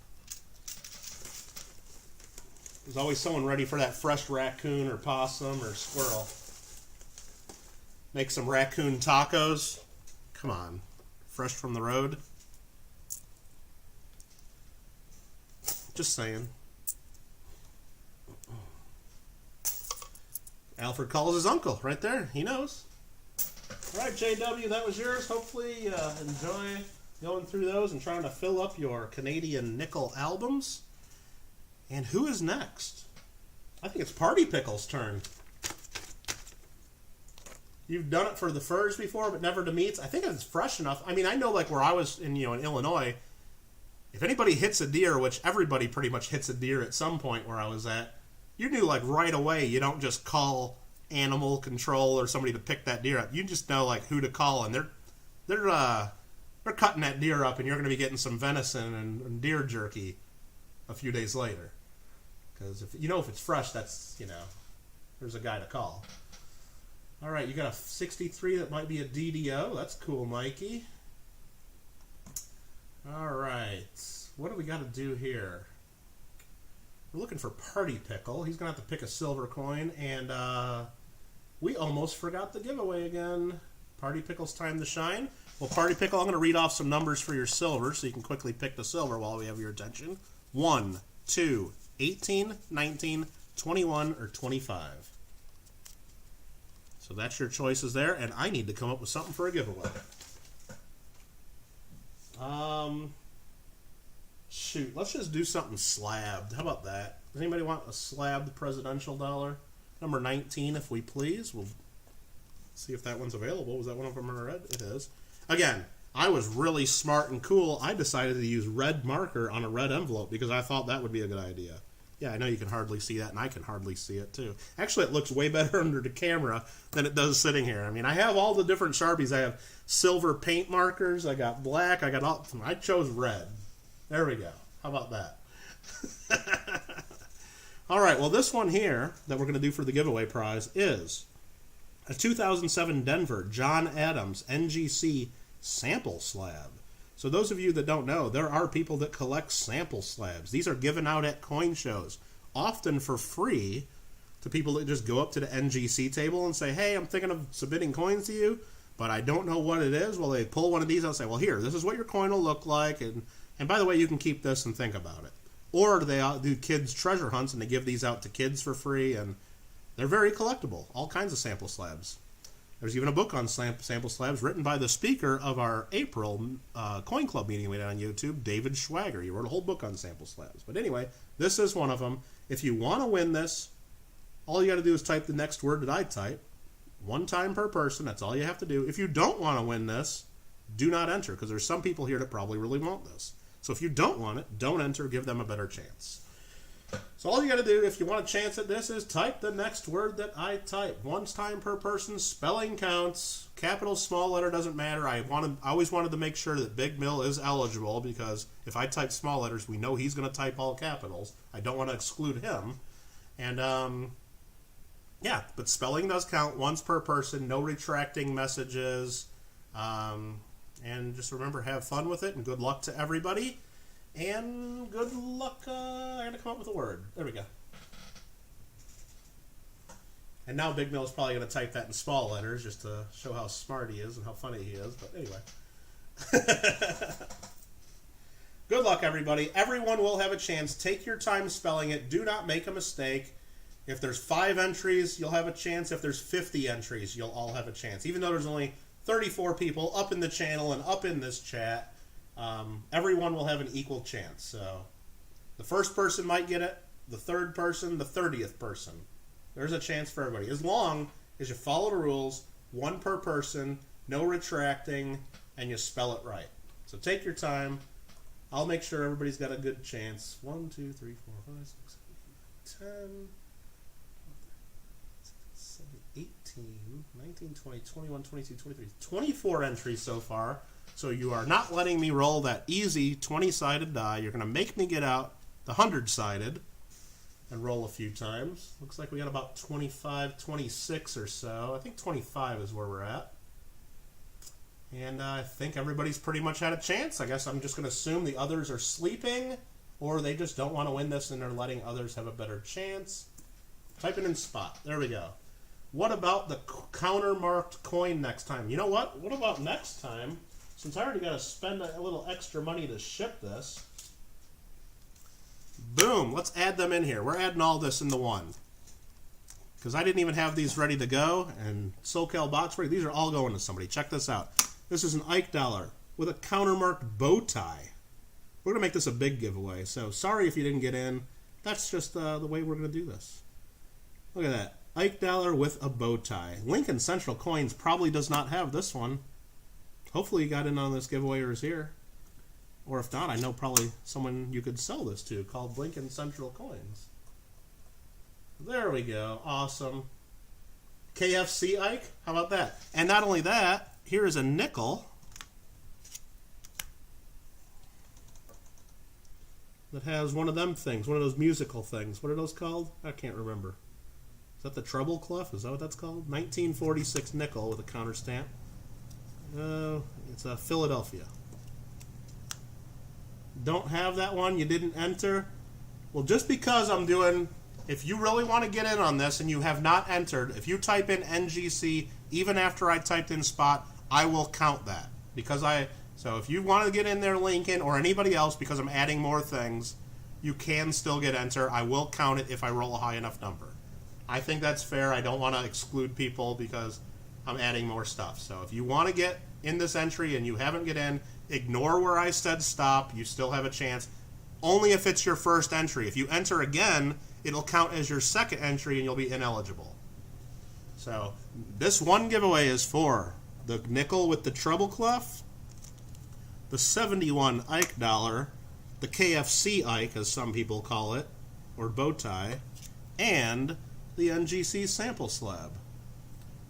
A: There's always someone ready for that fresh raccoon or possum or squirrel. Make some raccoon tacos. Come on. Fresh from the road. Just saying. Alfred calls his uncle right there. He knows. All right, JW, that was yours. Hopefully you enjoy going through those and trying to fill up your Canadian nickel albums. And who is next? I think it's Party Pickle's turn. You've done it for the furs before, but never the meats. I think it's fresh enough. I mean, I know like where I was in Illinois, if anybody hits a deer, which everybody pretty much hits a deer at some point where I was at, you knew like right away. You don't just call animal control or somebody to pick that deer up. You just know like who to call, and they're cutting that deer up, and you're going to be getting some venison and deer jerky a few days later. Because if it's fresh, that's there's a guy to call. All right, you got a 63 that might be a DDO. That's cool, Mikey. All right, what do we got to do here? We're looking for Party Pickle. He's going to have to pick a silver coin, and we almost forgot the giveaway again. Party Pickle's time to shine. Well, Party Pickle, I'm going to read off some numbers for your silver so you can quickly pick the silver while we have your attention. 1, 2, 18, 19, 21, or 25. So that's your choices there, and I need to come up with something for a giveaway. Shoot, let's just do something slabbed. How about that? Does anybody want a slabbed presidential dollar? Number 19, if we please. We'll see if that one's available. Was that one of them in red? It is. Again, I was really smart and cool. I decided to use red marker on a red envelope because I thought that would be a good idea. Yeah, I know you can hardly see that, and I can hardly see it, too. Actually, it looks way better under the camera than it does sitting here. I mean, I have all the different Sharpies. I have silver paint markers. I got black. I chose red. There we go. How about that? All right, well, this one here that we're going to do for the giveaway prize is a 2007 Denver John Adams NGC sample slab. So those of you that don't know, there are people that collect sample slabs. These are given out at coin shows, often for free, to people that just go up to the NGC table and say, hey, I'm thinking of submitting coins to you, but I don't know what it is. Well, they pull one of these out and say, well, here, this is what your coin will look like, and by the way, you can keep this and think about it. Or they do kids' treasure hunts, and they give these out to kids for free, and they're very collectible, all kinds of sample slabs. There's even a book on sample slabs written by the speaker of our April Coin Club meeting we did on YouTube, David Schwager. He wrote a whole book on sample slabs. But anyway, this is one of them. If you want to win this, all you got to do is type the next word that I type. One time per person. That's all you have to do. If you don't want to win this, do not enter, because there's some people here that probably really want this. So if you don't want it, don't enter. Give them a better chance. So all you got to do, if you want a chance at this, is type the next word that I type. One time per person. Spelling counts. Capital, small letter, doesn't matter. I always wanted to make sure that Big Mill is eligible, because if I type small letters, we know he's going to type all capitals. I don't want to exclude him. And, yeah, but spelling does count. Once per person. No retracting messages. And just remember, have fun with it, and good luck to everybody. And good luck. I got to come up with a word. There we go. And now Big Mill is probably going to type that in small letters just to show how smart he is and how funny he is. But anyway. Good luck, everybody. Everyone will have a chance. Take your time spelling it. Do not make a mistake. If there's 5 entries, you'll have a chance. If there's 50 entries, you'll all have a chance. Even though there's only 34 people up in the channel and up in this chat, everyone will have an equal chance. So the first person might get it, the third person, the 30th person. There's a chance for everybody. As long as you follow the rules, one per person, no retracting, and you spell it right. So take your time. I'll make sure everybody's got a good chance. 1, 2, 3, 4, 5, 6, 7, 8, 9, 10, 18, 19, 20, 21, 22, 23, 24 entries so far. So you are not letting me roll that easy 20-sided die. You're going to make me get out the 100-sided and roll a few times. Looks like we got about 25, 26 or so. I think 25 is where we're at. And I think everybody's pretty much had a chance. I guess I'm just going to assume the others are sleeping, or they just don't want to win this and they're letting others have a better chance. Type it in spot. There we go. What about the counter-marked coin next time? You know what? What about next time? Since I already got to spend a little extra money to ship this. Boom. Let's add them in here. We're adding all this into one. Because I didn't even have these ready to go. And SoCal Box Break, these are all going to somebody. Check this out. This is an Ike dollar with a counter-marked bow tie. We're going to make this a big giveaway. So sorry if you didn't get in. That's just the way we're going to do this. Look at that. Ike dollar with a bow tie. Lincoln Central Coins probably does not have this one. Hopefully you got in on this giveaway or is here. Or if not, I know probably someone you could sell this to called Lincoln Central Coins. There we go. Awesome. KFC Ike? How about that? And not only that, here is a nickel that has one of them things, one of those musical things. What are those called? I can't remember. Is that the treble clef? Is that what that's called? 1946 nickel with a counter stamp. It's a Philadelphia. Don't have that one? You didn't enter? Well, just because I'm doing... If you really want to get in on this and you have not entered, if you type in NGC even after I typed in spot, I will count that. So if you want to get in there, Lincoln, or anybody else, because I'm adding more things, you can still get enter. I will count it if I roll a high enough number. I think that's fair. I don't want to exclude people because I'm adding more stuff. So if you want to get in this entry and you haven't get in, ignore where I said stop. You still have a chance. Only if it's your first entry. If you enter again, it'll count as your second entry and you'll be ineligible. So this one giveaway is for the nickel with the treble clef, the 71 Ike dollar, the KFC Ike as some people call it, or bow tie, and the NGC sample slab.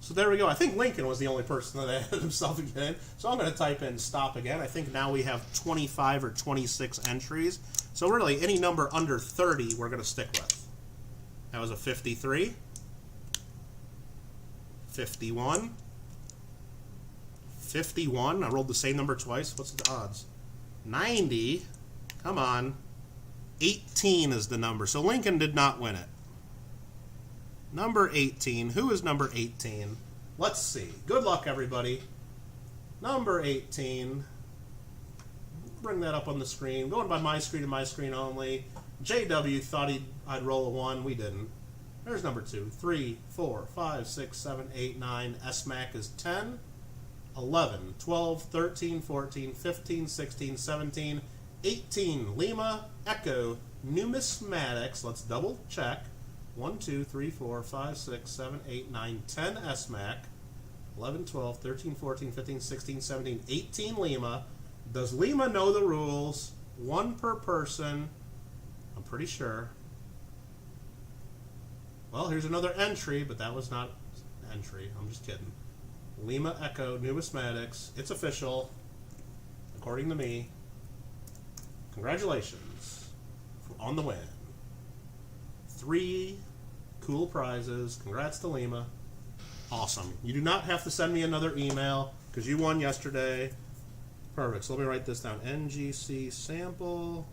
A: So there we go. I think Lincoln was the only person that added himself again. So I'm going to type in stop again. I think now we have 25 or 26 entries. So really, any number under 30 we're going to stick with. That was a 53, 51, 51. I rolled the same number twice. What's the odds? 90. Come on. 18 is the number. So Lincoln did not win it. Number 18. Who is number 18? Let's see. Good luck, everybody. Number 18. Bring that up on the screen. Going by my screen and my screen only. JW thought I'd roll a 1. We didn't. There's number 2. 3, 4, 5, 6, 7, 8, 9. SMAC is 10. 11, 12, 13, 14, 15, 16, 17, 18. Lima Echo Numismatics. Let's double check. 1, 2, 3, 4, 5, 6, 7, 8, 9, 10 SMAC. 11, 12, 13, 14, 15, 16, 17, 18 Lima. Does Lima know the rules? 1 per person. I'm pretty sure. Well, here's another entry, but that was not entry. I'm just kidding. Lima Echo Numismatics. It's official, according to me. Congratulations on the win. 3 cool prizes. Congrats to Lima. Awesome. You do not have to send me another email because you won yesterday. Perfect. So let me write this down. NGC sample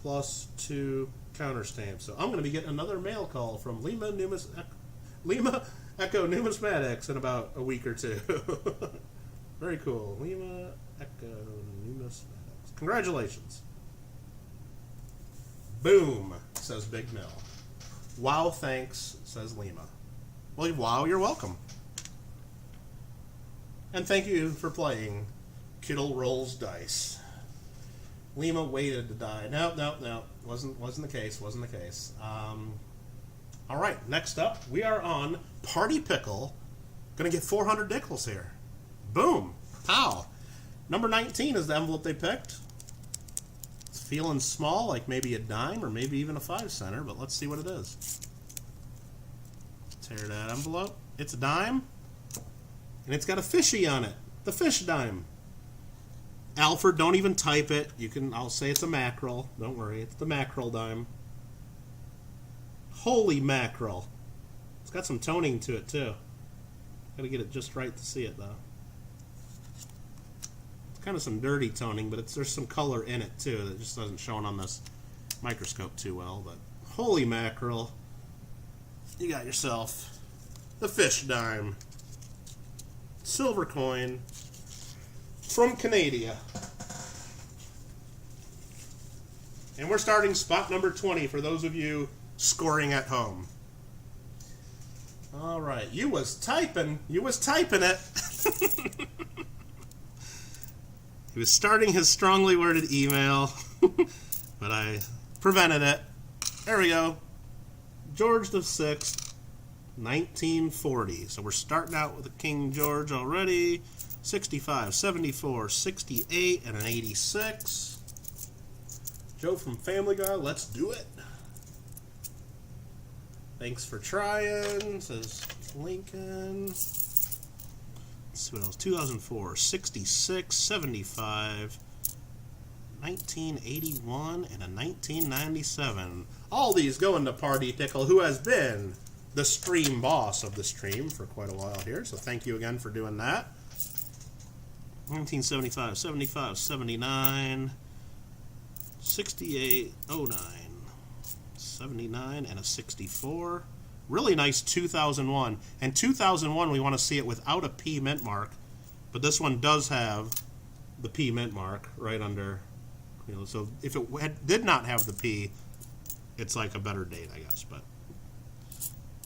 A: plus 2 counter stamps. So I'm going to be getting another mail call from Lima Echo Numismatics in about a week or 2. Very cool. Lima Echo Numismatics. Congratulations. Boom, says Big Mill. Wow, thanks, says Lima. Well, wow, you're welcome. And thank you for playing Kittle Rolls Dice. Lima waited to die. No. Wasn't the case. Wasn't the case. All right, next up, we are on Party Pickle. Going to get 400 nickels here. Boom. Pow. Number 19 is the envelope they picked. It's feeling small, like maybe a dime or maybe even a 5-center, but let's see what it is. Tear that envelope. It's a dime, and it's got a fishy on it. The fish dime. Alfred, don't even type it. I'll say it's a mackerel. Don't worry, it's the mackerel dime. Holy mackerel. It's got some toning to it, too. Gotta get it just right to see it, though. It's kind of some dirty toning, but there's some color in it, too, that just doesn't show on this microscope too well. But holy mackerel. You got yourself the fish dime. Silver coin from Canada. And we're starting spot number 20 for those of you scoring at home. All right, you was typing it. He was starting his strongly worded email, but I prevented it. There we go. George the 6th, 1940. So we're starting out with a King George already. 65, 74, 68, and an 86. Joe from Family Guy, let's do it. Thanks for trying, says Lincoln. Let's see what else. 2004, 66, 75, 1981, and a 1997. All these going to Party Pickle, who has been the stream boss of the stream for quite a while here. So thank you again for doing that. 1975, 75, 79, 68, 09, 79, and a 64. Really nice 2001. And 2001, we want to see it without a P mint mark. But this one does have the P mint mark right under. You know, so if it did not have the P, it's like a better date, I guess. But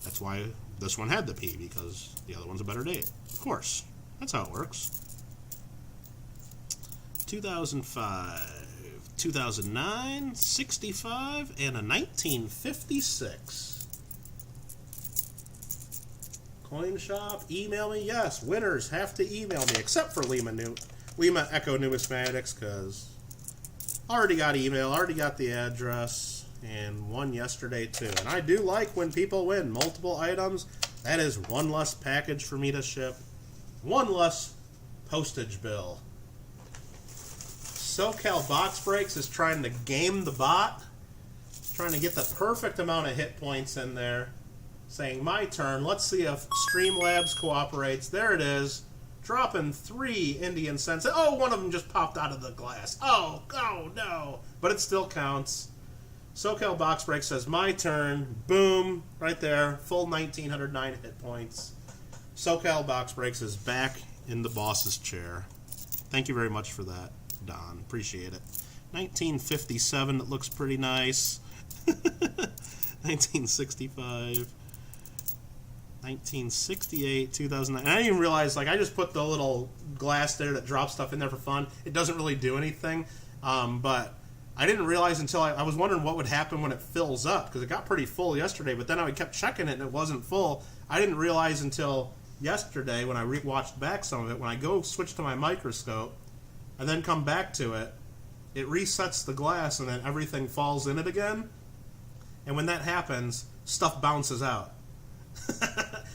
A: that's why this one had the P, because the other one's a better date. Of course. That's how it works. 2005, 2009, 65, and a 1956. Coin shop, email me. Yes, winners have to email me, except for Lima Echo Numismatics, because already got email, already got the address, and won yesterday too. And I do like when people win multiple items. That is one less package for me to ship, one less postage bill. SoCal Box Breaks is trying to game the bot, trying to get the perfect amount of hit points in there, saying, my turn, let's see if Streamlabs cooperates. There it is, dropping 3 Indian cents. Oh, one of them just popped out of the glass. Oh no, but it still counts. SoCal Box Break says, my turn, boom, right there, full 1909 hit points. SoCal Box Breaks is back in the boss's chair. Thank you very much for that, Don. Appreciate it. 1957, it looks pretty nice. 1965. 1968, 2009. And I didn't even realize, like, I just put the little glass there that drops stuff in there for fun. It doesn't really do anything. But I didn't realize until I was wondering what would happen when it fills up, because it got pretty full yesterday, but then I kept checking it and it wasn't full. I didn't realize until yesterday when I watched back some of it, when I go switch to my microscope and then come back to it, it resets the glass and then everything falls in it again. And when that happens, stuff bounces out.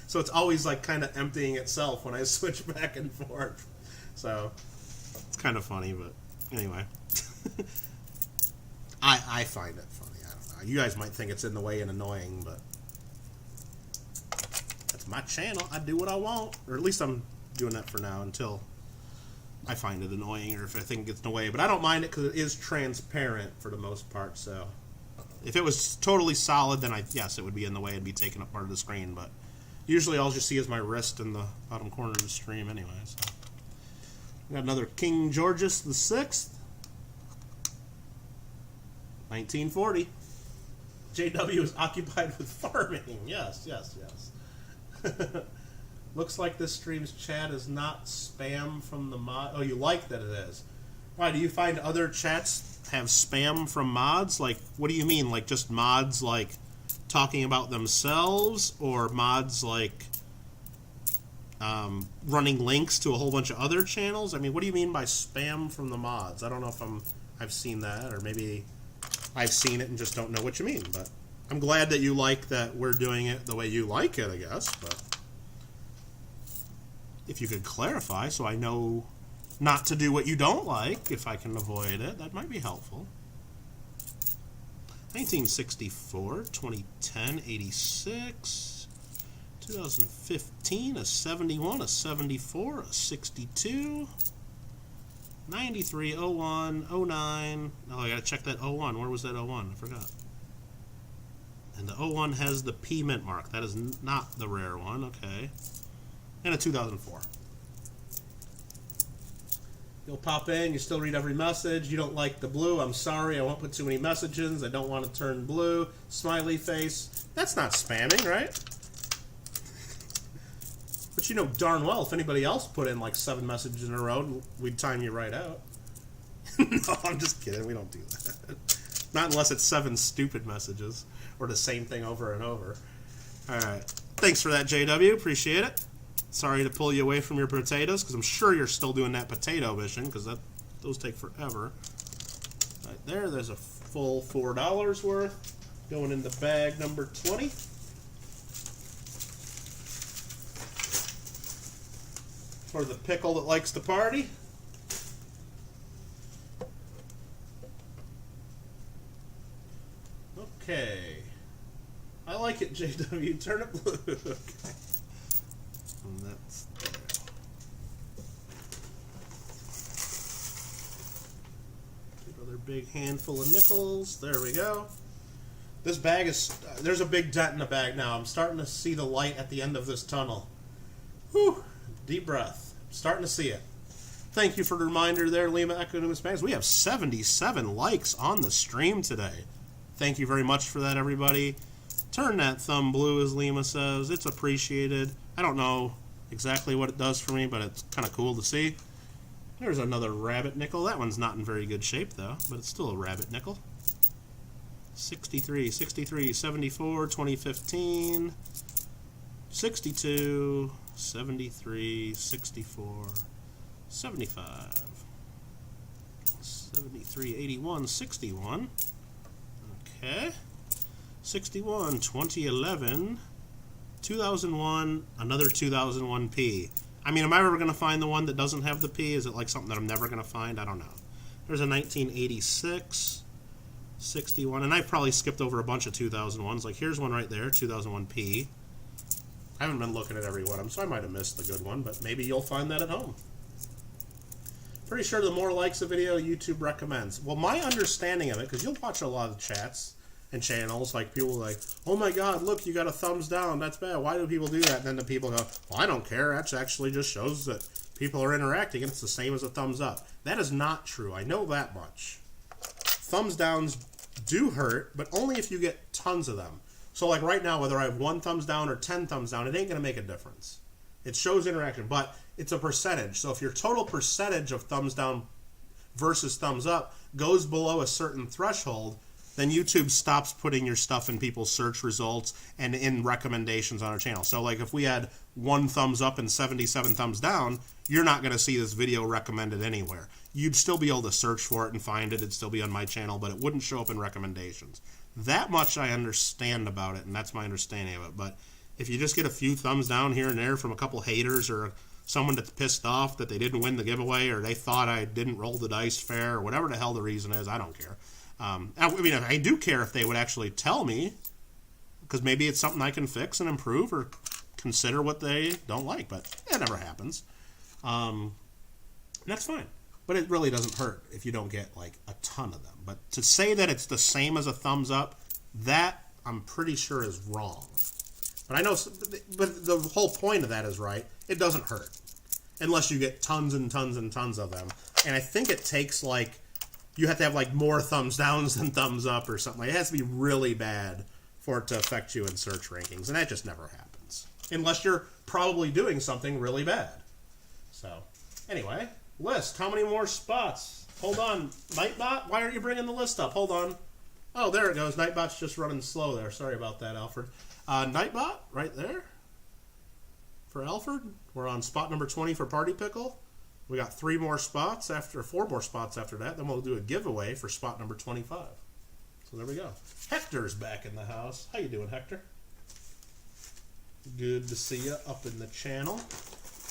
A: So it's always like kind of emptying itself when I switch back and forth. So it's kind of funny, but anyway. I find it funny. I don't know. You guys might think it's in the way and annoying, but that's my channel. I do what I want. Or at least I'm doing that for now until I find it annoying or if I think it gets in the way. But I don't mind it because it is transparent for the most part. So if it was totally solid, then yes, it would be in the way and be taking up part of the screen. But usually all you see is my wrist in the bottom corner of the stream anyway. So we got another King Georges the 6th. 1940. JW is occupied with farming. Yes. Looks like this stream's chat is not spam from the mod. Oh, you like that it is. Why, do you find other chats have spam from mods? Like, what do you mean? Like, just mods, like, talking about themselves? Or mods, like, running links to a whole bunch of other channels? I mean, what do you mean by spam from the mods? I don't know if I've seen that, or maybe I've seen it and just don't know what you mean. But I'm glad that you like that we're doing it the way you like it, I guess. But if you could clarify so I know not to do what you don't like, if I can avoid it, that might be helpful. 1964, 2010, 86, 2015, a 71, a 74, a 62, 93, 01, 09. Oh, I gotta check that 01. Where was that 01? I forgot. And the 01 has the P mint mark. That is not the rare one. Okay. And a 2004. You'll pop in, you still read every message. You don't like the blue. I'm sorry, I won't put too many messages. I don't want to turn blue. Smiley face. That's not spamming, right? But you know darn well if anybody else put in like 7 messages in a row, we'd time you right out. No, I'm just kidding. We don't do that. Not unless it's 7 stupid messages or the same thing over and over. All right. Thanks for that, JW. Appreciate it. Sorry to pull you away from your potatoes, because I'm sure you're still doing that potato mission, because those take forever. Right there, there's a full $4 worth going into bag number 20. For the pickle that likes to party. Okay. I like it, JW. Turn it blue. Okay. And that's there. Another big handful of nickels. There we go. This bag is... there's a big dent in the bag now. I'm starting to see the light at the end of this tunnel. Whew. Deep breath. Starting to see it. Thank you for the reminder there, Lima Economist Bags. We have 77 likes on the stream today. Thank you very much for that, everybody. Turn that thumb blue, as Lima says. It's appreciated. I don't know exactly what it does for me, but it's kind of cool to see. There's another rabbit nickel. That one's not in very good shape, though, but it's still a rabbit nickel. 63, 63, 74, 2015, 62, 73, 64, 75, 73, 81, 61. Okay. 61, 2011, 2001, another 2001 P. I mean, am I ever going to find the one that doesn't have the P? Is it like something that I'm never going to find? I don't know. There's a 1986, 61, and I've probably skipped over a bunch of 2001s. Like, here's one right there, 2001 P. I haven't been looking at every one of them, so I might have missed the good one, but maybe you'll find that at home. Pretty sure the more likes a video, YouTube recommends. Well, my understanding of it, because you'll watch a lot of chats and channels, like people like, oh my god, look, you got a thumbs down, that's bad, why do people do that? And then the people go, well, I don't care, that actually just shows that people are interacting, and it's the same as a thumbs up. That is not true, I know that much. Thumbs downs do hurt, but only if you get tons of them. So like right now, whether I have 1 thumbs down or 10 thumbs down, it ain't going to make a difference. It shows interaction, but it's a percentage. So if your total percentage of thumbs down versus thumbs up goes below a certain threshold, then YouTube stops putting your stuff in people's search results and in recommendations on our channel. So like if we had 1 thumbs up and 77 thumbs down, you're not going to see this video recommended anywhere. You'd still be able to search for it and find it. It'd still be on my channel, but it wouldn't show up in recommendations. That much I understand about it, and that's my understanding of it. But if you just get a few thumbs down here and there from a couple haters or someone that's pissed off that they didn't win the giveaway or they thought I didn't roll the dice fair or whatever the hell the reason is, I don't care. I mean, I do care if they would actually tell me, because maybe it's something I can fix and improve or consider what they don't like, but it never happens. That's fine. But it really doesn't hurt if you don't get like a ton of them. But to say that it's the same as a thumbs up, that I'm pretty sure is wrong. But I know, but the whole point of that is right. It doesn't hurt unless you get tons and tons and tons of them. And I think it takes like, you have to have like more thumbs downs than thumbs up or something. It has to be really bad for it to affect you in search rankings. And that just never happens. Unless you're probably doing something really bad. So, anyway, list. How many more spots? Hold on. Nightbot? Why aren't you bringing the list up? Hold on. Oh, there it goes. Nightbot's just running slow there. Sorry about that, Alfred. Nightbot, right there. For Alfred. We're on spot number 20 for Party Pickle. We got 4 more spots after that. Then we'll do a giveaway for spot number 25. So there we go. Hector's back in the house. How you doing, Hector? Good to see you up in the channel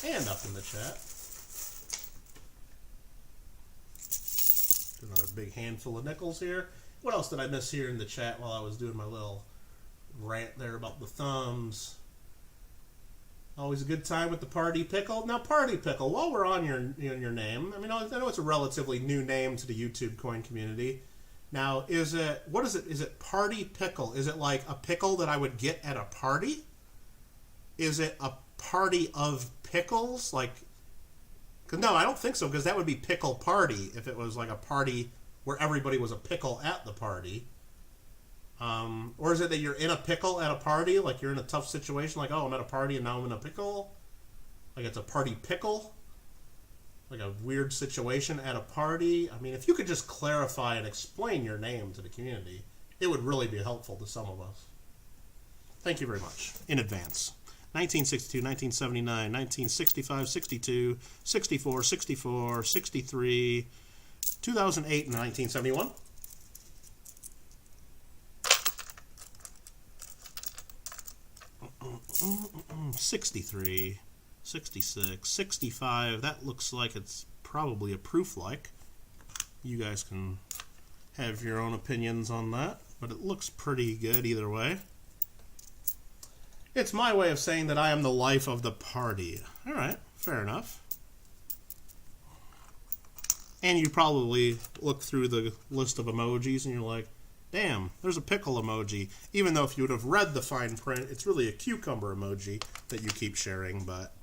A: and up in the chat. Another big handful of nickels here. What else did I miss here in the chat while I was doing my little rant there about the thumbs? Always a good time with the Party Pickle. Now, Party Pickle, while we're on your name, I mean, I know it's a relatively new name to the YouTube coin community. Now, what is it? Is it Party Pickle? Is it like a pickle that I would get at a party? Is it a party of pickles? Like, no, I don't think so, because that would be Pickle Party if it was like a party where everybody was a pickle at the party. Or is it that you're in a pickle at a party, like you're in a tough situation, like, oh, I'm at a party and now I'm in a pickle? Like it's a party pickle? Like a weird situation at a party? I mean, if you could just clarify and explain your name to the community, it would really be helpful to some of us. Thank you very much, in advance. 1962, 1979, 1965, 62, 64, 64, 63, 2008, and 1971. 63, 66, 65. That looks like it's probably a proof-like. You guys can have your own opinions on that, but it looks pretty good either way. It's my way of saying that I am the life of the party. All right, fair enough. And you probably look through the list of emojis and you're like, damn, there's a pickle emoji. Even though if you would have read the fine print, it's really a cucumber emoji that you keep sharing. But,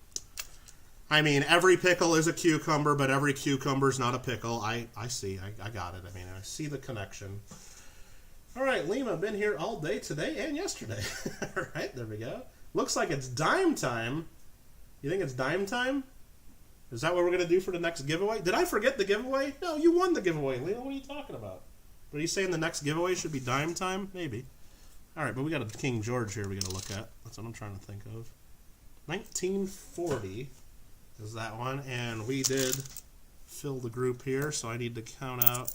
A: I mean, every pickle is a cucumber, but every cucumber is not a pickle. I see. I got it. I mean, I see the connection. All right, Lima, been here all day today and yesterday. All right, there we go. Looks like it's dime time. You think it's dime time? Is that what we're going to do for the next giveaway? Did I forget the giveaway? No, you won the giveaway, Lima. What are you talking about? But are you saying the next giveaway should be dime time? Maybe. All right, but we got a King George here we got to look at. That's what I'm trying to think of. 1940 is that one, and we did fill the group here, so I need to count out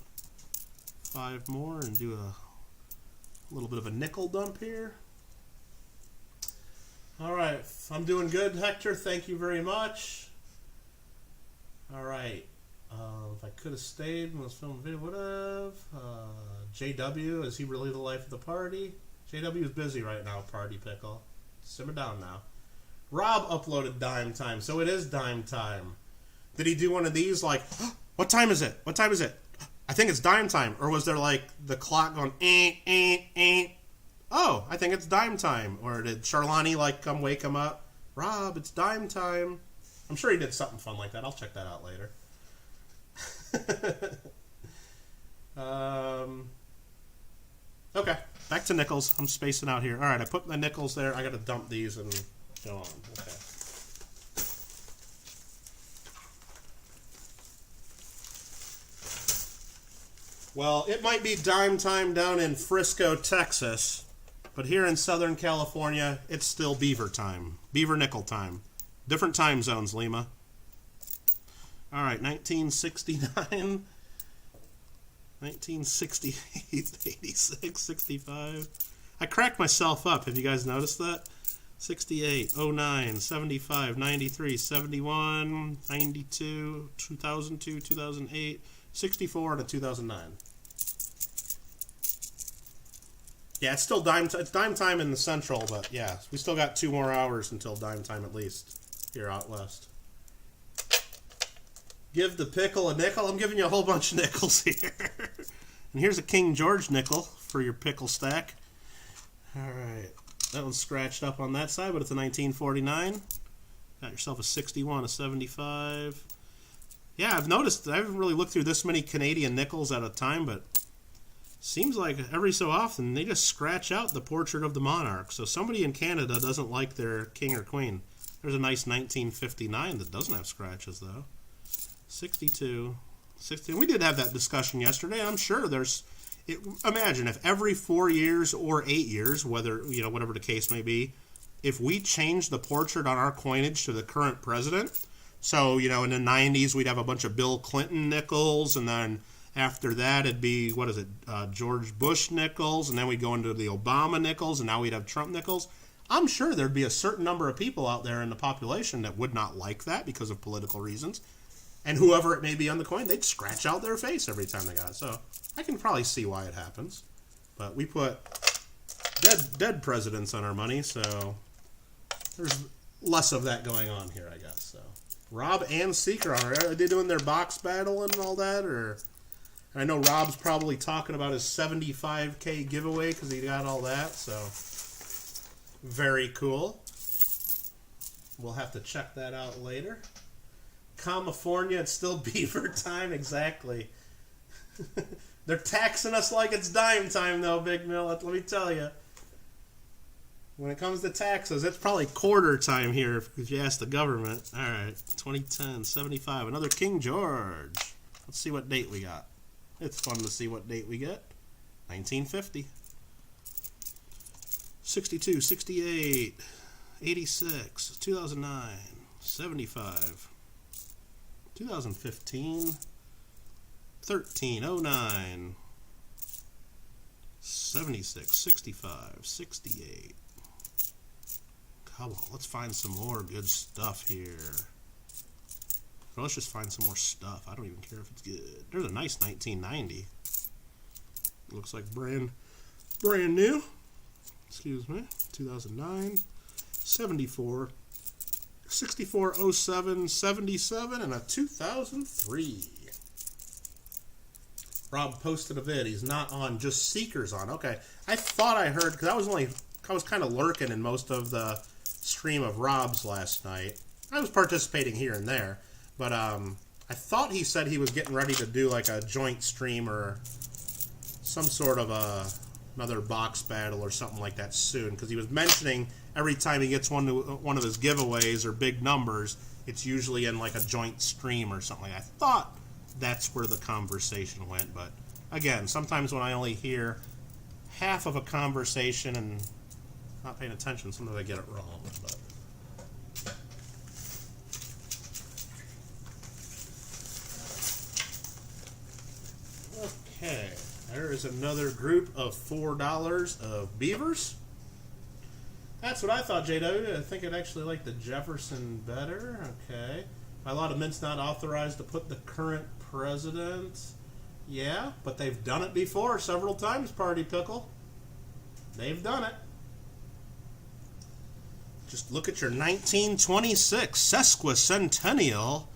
A: 5 more and do a little bit of a nickel dump here. All right, I'm doing good, Hector. Thank you very much. All right. If I could have stayed when I was filming the video, would have. JW, is he really the life of the party? JW is busy right now, Party Pickle. Simmer down now. Rob uploaded dime time, so it is dime time. Did he do one of these like, oh, what time is it? What time is it? I think it's dime time. Or was there like the clock going, oh, I think it's dime time. Or did Charlani like come wake him up? Rob, it's dime time. I'm sure he did something fun like that. I'll check that out later. Okay, back to nickels. I'm spacing out here. All right, I put my nickels there. I got to dump these and go on. Okay. Well, it might be dime time down in Frisco, Texas, but here in Southern California, it's still Beaver time. Beaver nickel time. Different time zones, Lima. All right, 1969, 1968, 86, 65. I cracked myself up. Have you guys noticed that? 68, 09, 75, 93, 71, 92, 2002, 2008, 64 to 2009. Yeah, it's still dime time in the central, but yeah, we still got 2 more hours until dime time at least here out west. Give the pickle a nickel. I'm giving you a whole bunch of nickels here. And here's a King George nickel for your pickle stack. All right. That one's scratched up on that side, but it's a 1949. Got yourself a 61, a 75. Yeah, I've noticed I haven't really looked through this many Canadian nickels at a time, but seems like every so often they just scratch out the portrait of the monarch. So somebody in Canada doesn't like their king or queen. There's a nice 1959 that doesn't have scratches, though. 62, 60. We did have that discussion yesterday. I'm sure there's. Imagine if every 4 years or 8 years, whether whatever the case may be, if we change the portrait on our coinage to the current president. So in the 90s we'd have a bunch of Bill Clinton nickels, and then after that it'd be George Bush nickels, and then we'd go into the Obama nickels, and now we'd have Trump nickels. I'm sure there'd be a certain number of people out there in the population that would not like that because of political reasons. And whoever it may be on the coin, they'd scratch out their face every time they got it. So I can probably see why it happens. But we put dead presidents on our money, so there's less of that going on here, I guess. So Rob and Seeker, are they doing their box battle and all that? Or I know Rob's probably talking about his 75K giveaway because he got all that. So very cool. We'll have to check that out later. California, it's still Beaver time, exactly. They're taxing us like it's dime time, though, Big Mill. Let me tell you. When it comes to taxes, it's probably quarter time here if you ask the government. All right, 2010, 75, another King George. Let's see what date we got. It's fun to see what date we get. 1950. 62, 68, 86, 2009, 75, 2015, 1309, 76, 65, 68. Come on, let's find some more good stuff here. Or let's just find some more stuff. I don't even care if it's good. There's a nice 1990. Looks like brand new. Excuse me. 2009, 74, 64, 07, 77, and a 2003. Rob posted a vid. He's not on, just Seeker's on. Okay. I thought I heard, because I was kind of lurking in most of the stream of Rob's last night. I was participating here and there, but I thought he said he was getting ready to do like a joint stream or some sort of another box battle or something like that soon, because he was mentioning every time he gets one of his giveaways or big numbers, it's usually in like a joint stream or something like that. I thought that's where the conversation went, but again, sometimes when I only hear half of a conversation and not paying attention, sometimes I get it wrong. But okay, there is another group of $4 of Beavers. That's what I thought, J.W. I think I'd actually like the Jefferson better. Okay. By a lot of mints not authorized to put the current president. Yeah, but they've done it before several times, Party Pickle. They've done it. Just look at your 1926 sesquicentennial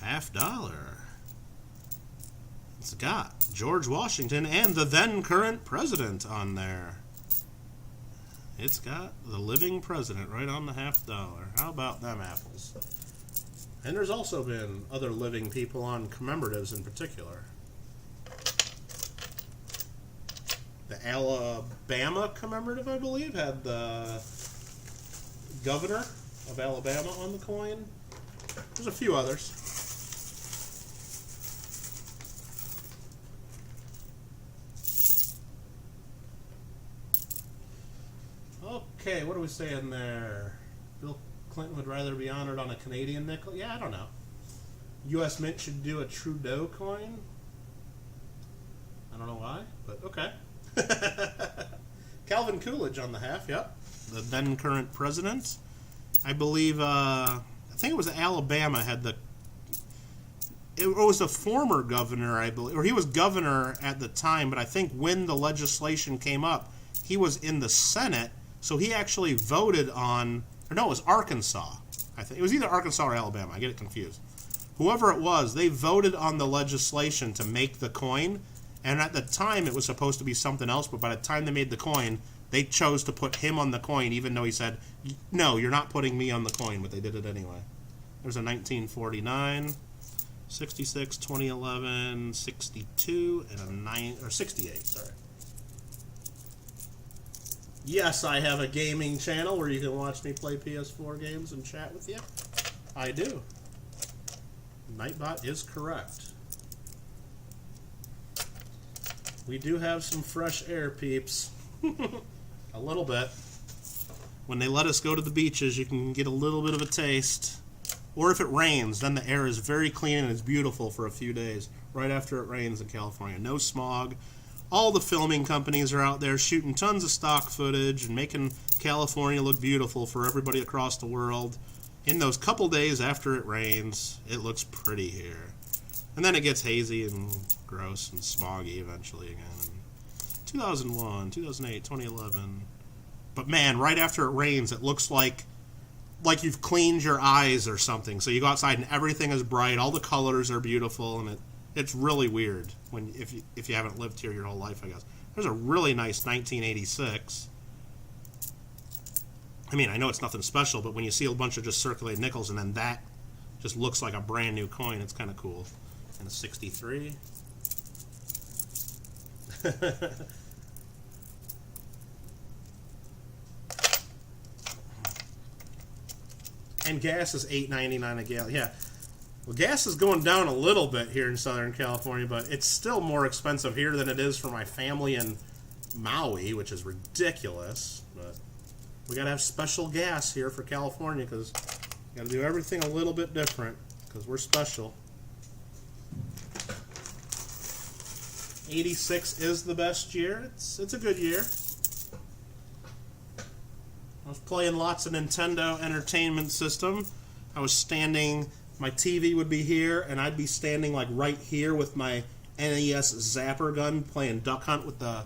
A: $50. It's got George Washington and the then current president on there. It's got the living president right on the $50. How about them apples? And there's also been other living people on commemoratives in particular. The Alabama commemorative, I believe, had the governor of Alabama on the coin. There's a few others. Okay, what are we saying there? Bill Clinton would rather be honored on a Canadian nickel? Yeah, I don't know. U.S. Mint should do a Trudeau coin? I don't know why, but okay. Calvin Coolidge on the half, yep. The then current president. I believe, I think it was Alabama had the, it was a former governor, I believe, or he was governor at the time, but I think when the legislation came up, he was in the Senate, so he actually voted on, or no, it was Arkansas. I think it was either Arkansas or Alabama. I get it confused. Whoever it was, they voted on the legislation to make the coin, and at the time it was supposed to be something else, but by the time they made the coin, they chose to put him on the coin, even though he said, no, you're not putting me on the coin, but they did it anyway. There's a 1949, 66, 2011, 62, and a 68, sorry. Yes, I have a gaming channel where you can watch me play PS4 games and chat with you. I do. Nightbot is correct. We do have some fresh air, peeps. A little bit. When they let us go to the beaches, you can get a little bit of a taste. Or if it rains, then the air is very clean and it's beautiful for a few days. Right after it rains in California. No smog. All the filming companies are out there shooting tons of stock footage and making California look beautiful for everybody across the world. In those couple days after it rains, it looks pretty here. And then it gets hazy and gross and smoggy eventually again. 2001, 2008, 2011. But man, right after it rains, it looks like you've cleaned your eyes or something. So you go outside and everything is bright, all the colors are beautiful, and it's really weird when if you haven't lived here your whole life, I guess. There's a really nice 1986. I mean, I know it's nothing special, but when you see a bunch of just circulating nickels and then that just looks like a brand new coin, it's kind of cool. And a 63. And gas is $8.99 a gallon. Yeah. Well, gas is going down a little bit here in Southern California, but it's still more expensive here than it is for my family in Maui, which is ridiculous. But We got to have special gas here for California because we got to do everything a little bit different because we're special. 86 is the best year. It's a good year. I was playing lots of Nintendo Entertainment System. I was standing, my TV would be here, and I'd be standing like right here with my NES Zapper gun playing Duck Hunt with the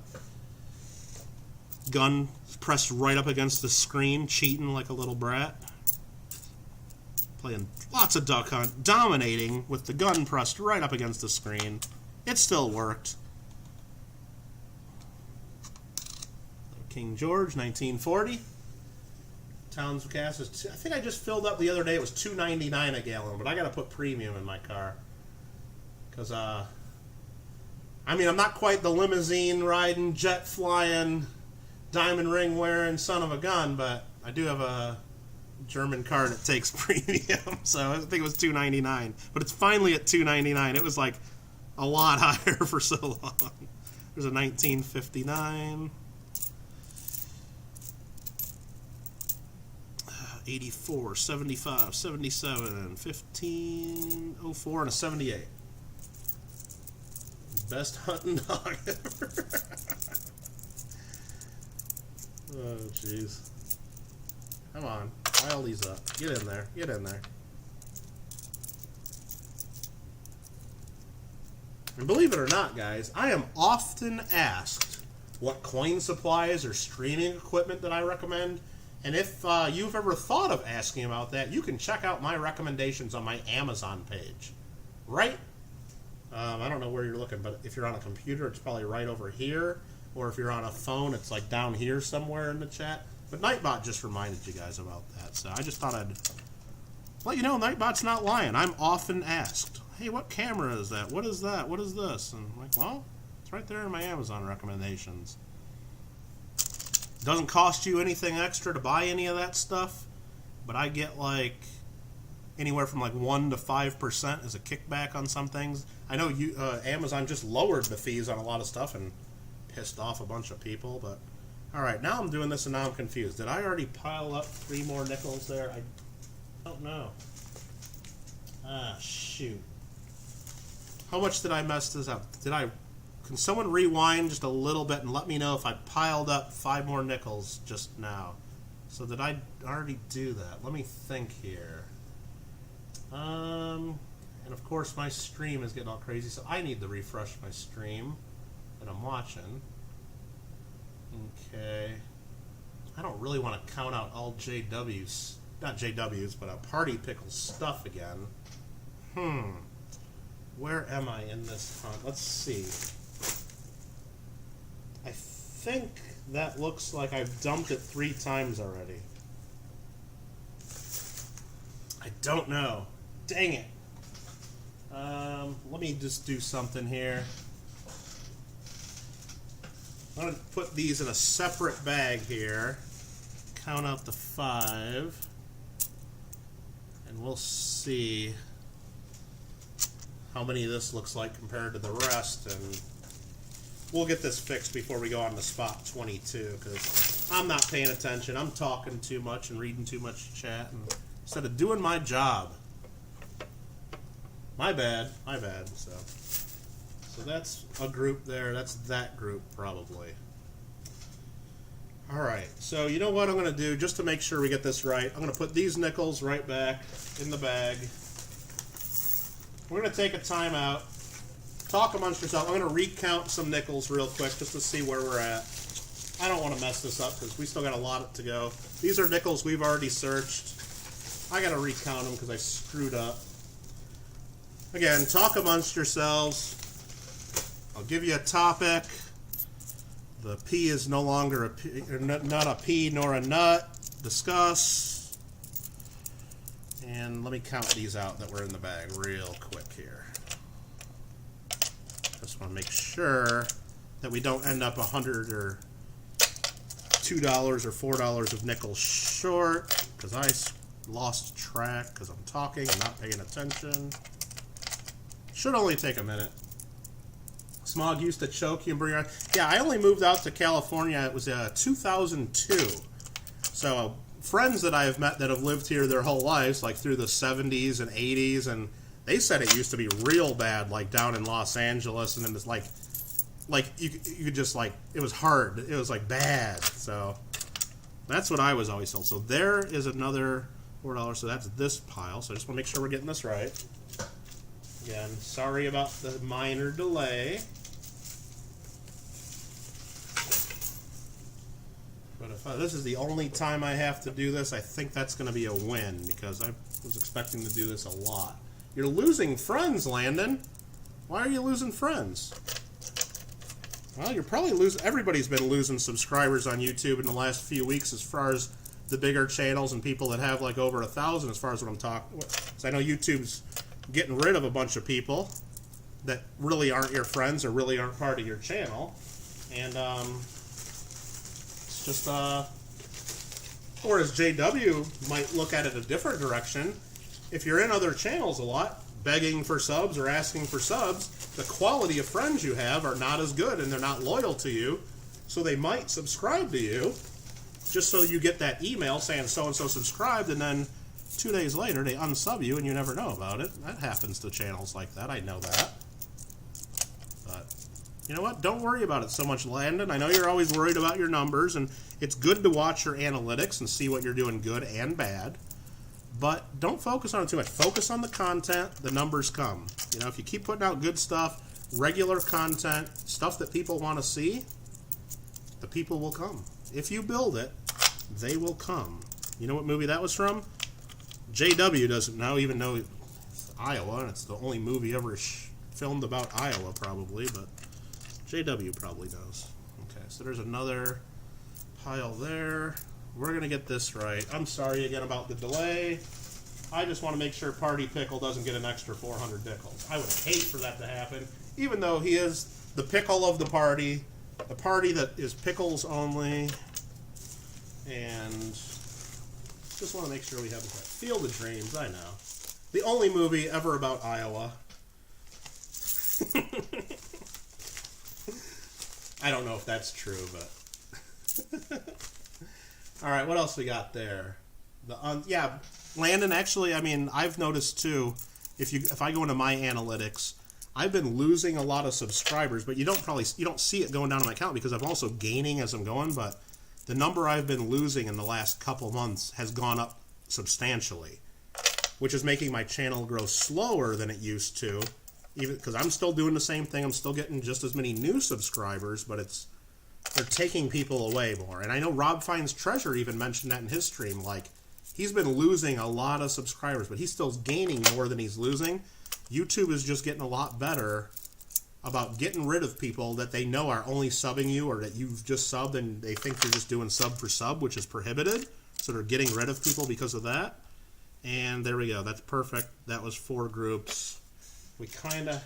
A: gun pressed right up against the screen, cheating like a little brat. Playing lots of Duck Hunt, dominating with the gun pressed right up against the screen. It still worked. King George, 1940. Towns of gas is, I think I just filled up the other day. It was $2.99 a gallon, but I got to put premium in my car because I mean, I'm not quite the limousine riding, jet flying, diamond ring wearing son of a gun, but I do have a German car that takes premium, so I think it was $2.99, but it's finally at $2.99. It was like a lot higher for so long. There's a 1959. 84, 75, 77, 1504, and a 78. Best hunting dog ever. Oh, jeez. Come on. Pile these up. Get in there. Get in there. And believe it or not, guys, I am often asked what coin supplies or streaming equipment that I recommend. And if you've ever thought of asking about that, you can check out my recommendations on my Amazon page. Right? I don't know where you're looking, but if you're on a computer, it's probably right over here. Or if you're on a phone, it's like down here somewhere in the chat. But Nightbot just reminded you guys about that. So I just thought I'd let you know Nightbot's not lying. I'm often asked, hey, what camera is that? What is that? What is this? And I'm like, well, it's right there in my Amazon recommendations. Doesn't cost you anything extra to buy any of that stuff, but I get like anywhere from like 1 to 5% as a kickback on some things. I know Amazon just lowered the fees on a lot of stuff and pissed off a bunch of people, but all right, now I'm doing this and now I'm confused. Did I already pile up 3 more nickels there? I don't know. Ah, shoot. How much did I mess this up? Can someone rewind just a little bit and let me know if I piled up 5 more nickels just now? So did I already do that? Let me think here. And of course my stream is getting all crazy, so I need to refresh my stream that I'm watching. Okay. I don't really want to count out all JWs, not JWs, but Party Pickle stuff again. Where am I in this hunt? Let's see. I think that looks like I've dumped it 3 times already. I don't know. Dang it. Let me just do something here. I'm going to put these in a separate bag here. Count out the 5. And we'll see how many this looks like compared to the rest. And we'll get this fixed before we go on to spot 22, because I'm not paying attention. I'm talking too much and reading too much chat instead of doing my job. My bad. So that's a group there. That's that group probably. All right. So you know what I'm going to do just to make sure we get this right? I'm going to put these nickels right back in the bag. We're going to take a time out. Talk amongst yourselves. I'm going to recount some nickels real quick just to see where we're at. I don't want to mess this up because we still got a lot to go. These are nickels we've already searched. I got to recount them because I screwed up. Again, talk amongst yourselves. I'll give you a topic. The P is no longer a P, not a P nor a nut. Discuss. And let me count these out that were in the bag real quick here. Just want to make sure that we don't end up $100 or $2 or $4 of nickels short, because I lost track because I'm talking and not paying attention. Should only take a minute. Smog used to choke you and bring on. Yeah, I only moved out to California. It was 2002. So friends that I've met that have lived here their whole lives, like through the 70s and 80s, and they said it used to be real bad, like down in Los Angeles, and then it's like you could just like, it was hard. It was like bad. So that's what I was always told. So there is another $4. So that's this pile. So I just want to make sure we're getting this right. Again, sorry about the minor delay. But if this is the only time I have to do this, I think that's going to be a win, because I was expecting to do this a lot. You're losing friends, Landon. Why are you losing friends? Well, you're probably losing... Everybody's been losing subscribers on YouTube in the last few weeks, as far as the bigger channels and people that have like over 1,000, as far as what I'm talking. Because I know YouTube's getting rid of a bunch of people that really aren't your friends or really aren't part of your channel. And, it's just, or as JW might look at it a different direction, if you're in other channels a lot, begging for subs or asking for subs, the quality of friends you have are not as good, and they're not loyal to you, so they might subscribe to you, just so you get that email saying so-and-so subscribed, and then 2 days later they unsub you and you never know about it. That happens to channels like that, I know that. But, you know what, don't worry about it so much, Landon. I know you're always worried about your numbers, and it's good to watch your analytics and see what you're doing good and bad. But don't focus on it too much. Focus on the content. The numbers come. You know, if you keep putting out good stuff, regular content, stuff that people want to see, the people will come. If you build it, they will come. You know what movie that was from? JW doesn't know, even though it's Iowa, and it's the only movie ever filmed about Iowa, probably, but JW probably knows. Okay, so there's another pile there. We're going to get this right. I'm sorry again about the delay. I just want to make sure Party Pickle doesn't get an extra 400 nickels. I would hate for that to happen, even though he is the pickle of the party that is pickles only. And just want to make sure we have the right. Field of Dreams, I know. The only movie ever about Iowa. I don't know if that's true, but... All right, what else we got there? Yeah, Landon, actually, I mean, I've noticed too, if I go into my analytics, I've been losing a lot of subscribers, but you don't see it going down on my account, because I'm also gaining as I'm going, but the number I've been losing in the last couple months has gone up substantially, which is making my channel grow slower than it used to, even because I'm still doing the same thing. I'm still getting just as many new subscribers, but they're taking people away more. And I know Rob Finds Treasure even mentioned that in his stream. Like, he's been losing a lot of subscribers, but he's still gaining more than he's losing. YouTube is just getting a lot better about getting rid of people that they know are only subbing you, or that you've just subbed and they think you're just doing sub for sub, which is prohibited. So they're getting rid of people because of that. And there we go. That's perfect. That was 4 groups. We kind of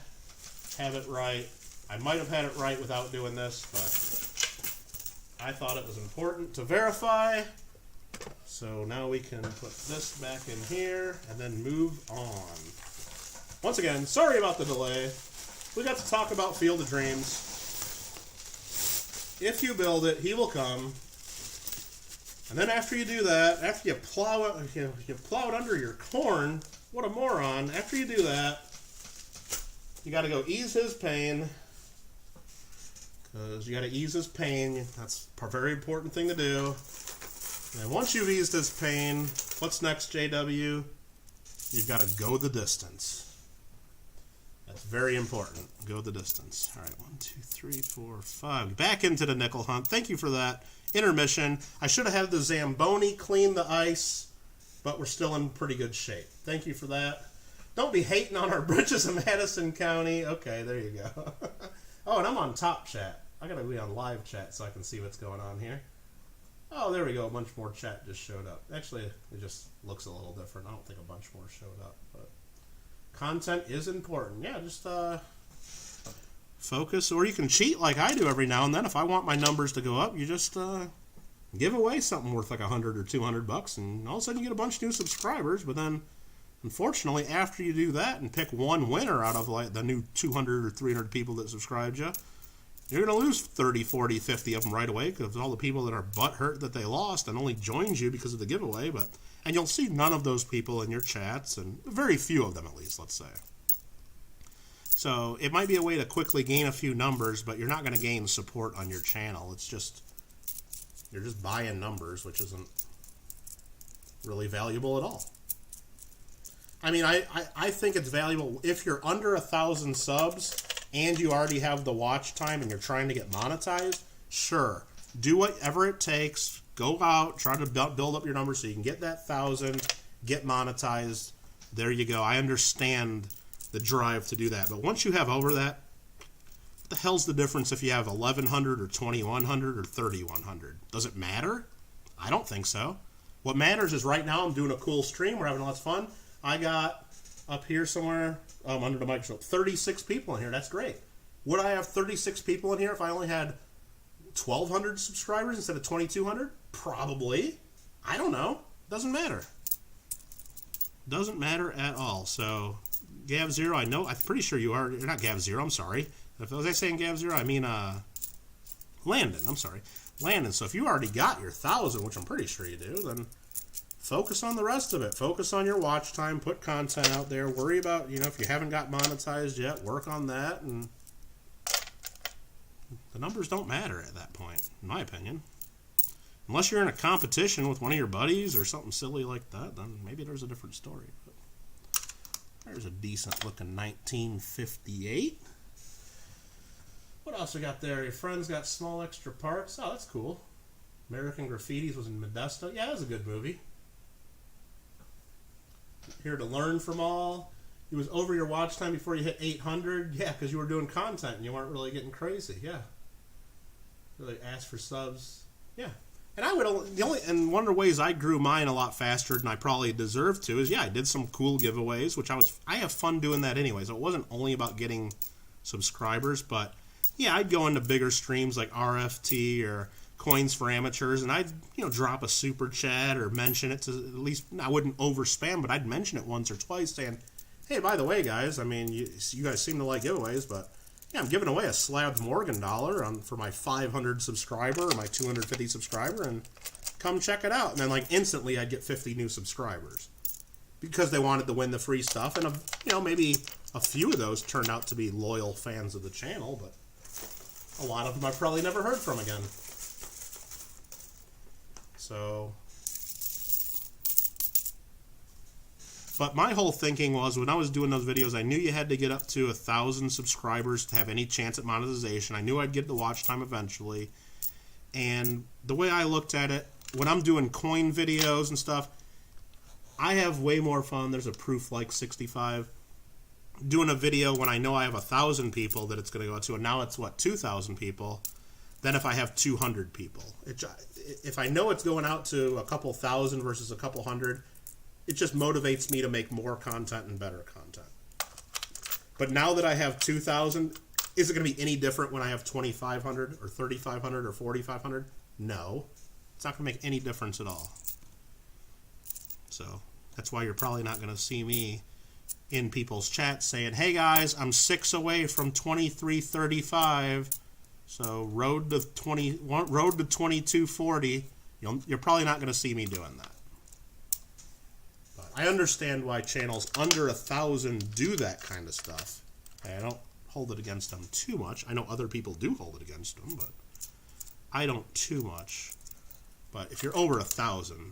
A: have it right. I might have had it right without doing this, but I thought it was important to verify. So now we can put this back in here and then move on. Once again, sorry about the delay. We got to talk about Field of Dreams. If you build it, he will come. And then after you do that, after you plow it, you plow it under your corn. What a moron! After you do that, you got to go ease his pain. Because you got to ease his pain. That's a very important thing to do. And once you've eased his pain, what's next, JW? You've got to go the distance. That's very important. Go the distance. All right, 1, 2, 3, 4, 5. Back into the nickel hunt. Thank you for that. Intermission. I should have had the Zamboni clean the ice, but we're still in pretty good shape. Thank you for that. Don't be hating on our bridges in Madison County. Okay, there you go. Oh, and I'm on top chat. I gotta be on live chat so I can see what's going on here. Oh, there we go. A bunch more chat just showed up. Actually, it just looks a little different. I don't think a bunch more showed up, but content is important. Yeah, just focus, or you can cheat like I do every now and then. If I want my numbers to go up, you just give away something worth like $100 or $200, and all of a sudden you get a bunch of new subscribers. But then, unfortunately, after you do that and pick one winner out of like the new 200 or 300 people that subscribed you, You're going to lose 30, 40, 50 of them right away because all the people that are butthurt that they lost and only joined you because of the giveaway. And you'll see none of those people in your chats, and very few of them at least, let's say. So it might be a way to quickly gain a few numbers, but you're not going to gain support on your channel. It's just, you're just buying numbers, which isn't really valuable at all. I mean, I think it's valuable if you're under 1,000 subs and you already have the watch time and you're trying to get monetized. Sure, do whatever it takes. Go out, try to build up your numbers so you can get that 1,000, get monetized. There you go. I understand the drive to do that. But once you have over that, what the hell's the difference if you have 1,100 or 2,100 or 3,100? Does it matter? I don't think so. What matters is right now I'm doing a cool stream. We're having lots of fun. I got up here somewhere under the microscope 36 people in here. That's great. Would I have 36 people in here if I only had 1,200 subscribers instead of 2,200? Probably. I don't know. Doesn't matter. Doesn't matter at all. So, Gav Zero, I know. I'm pretty sure you are. You're not Gav Zero. I'm sorry. If I was saying Gav Zero, I mean Landon. I'm sorry, Landon. So if you already got your 1,000, which I'm pretty sure you do, then focus on the rest of it. Focus on your watch time. Put content out there. Worry about, if you haven't got monetized yet, work on that. And the numbers don't matter at that point, in my opinion. Unless you're in a competition with one of your buddies or something silly like that, then maybe there's a different story. But there's a decent looking 1958. What else we got there? Your friend's got small extra parts. Oh, that's cool. American Graffitis was in Modesto. Yeah, that was a good movie. Here to learn from all. It was over your watch time before you hit 800. Yeah, because you were doing content and you weren't really getting crazy. Yeah. Really asked for subs. Yeah. And I would and one of the ways I grew mine a lot faster than I probably deserved to is, I did some cool giveaways, which I have fun doing that anyway. So it wasn't only about getting subscribers, but I'd go into bigger streams like RFT or Coins for Amateurs, and I'd drop a super chat or mention it to at least, I wouldn't overspam, but I'd mention it once or twice saying, hey, by the way, guys, I mean, you guys seem to like giveaways, but I'm giving away a Slabs Morgan dollar for my 500 subscriber or my 250 subscriber, and come check it out. And then instantly I'd get 50 new subscribers because they wanted to win the free stuff, and maybe a few of those turned out to be loyal fans of the channel, but a lot of them I've probably never heard from again. So, but my whole thinking was, when I was doing those videos, I knew you had to get up to 1,000 subscribers to have any chance at monetization. I knew I'd get the watch time eventually. And the way I looked at it, when I'm doing coin videos and stuff, I have way more fun. There's a proof like 65. Doing a video when I know I have 1,000 people that it's going to go to, and now it's 2,000 people. Then if I have 200 people, if I know it's going out to a couple thousand versus a couple hundred, it just motivates me to make more content and better content. But now that I have 2,000, is it going to be any different when I have 2,500 or 3,500 or 4,500? No, it's not going to make any difference at all. So that's why you're probably not going to see me in people's chats saying, hey guys, I'm 6 away from 2335, so road to 2240. You're probably not going to see me doing that. But I understand why channels under 1,000 do that kind of stuff. I don't hold it against them too much. I know other people do hold it against them, but I don't too much. But if you're over 1,000,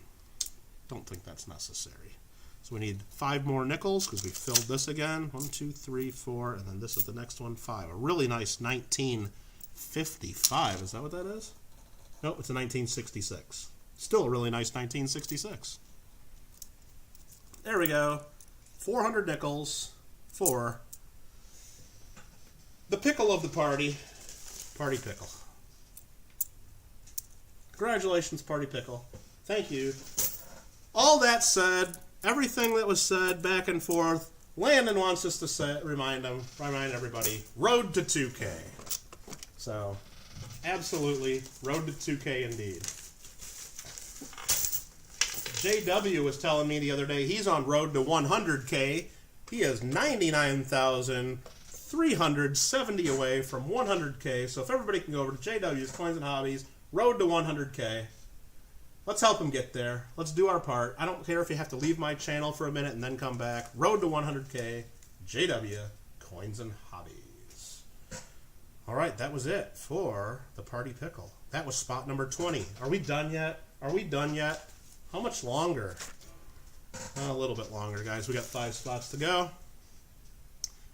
A: don't think that's necessary. So we need 5 more nickels because we filled this again. 1, 2, 3, 4, and then this is the next one, 5. A really nice 1955. Is that what that is? Nope, it's a 1966. Still a really nice 1966. There we go. 400 nickels for the pickle of the party. Party Pickle. Congratulations, Party Pickle. Thank you. All that said, everything that was said back and forth, Landon wants us to remind everybody, road to 2K. So, absolutely, road to 2K indeed. JW was telling me the other day he's on road to 100K. He has 99,000 370 away from 100K. So if everybody can go over to JW's Coins and Hobbies, road to 100K. Let's help him get there. Let's do our part. I don't care if you have to leave my channel for a minute and then come back. Road to 100K, JW Coins and Hobbies. All right, that was it for the Party Pickle. That was spot number 20. Are we done yet? Are we done yet? How much longer? A little bit longer, guys. We got 5 spots to go.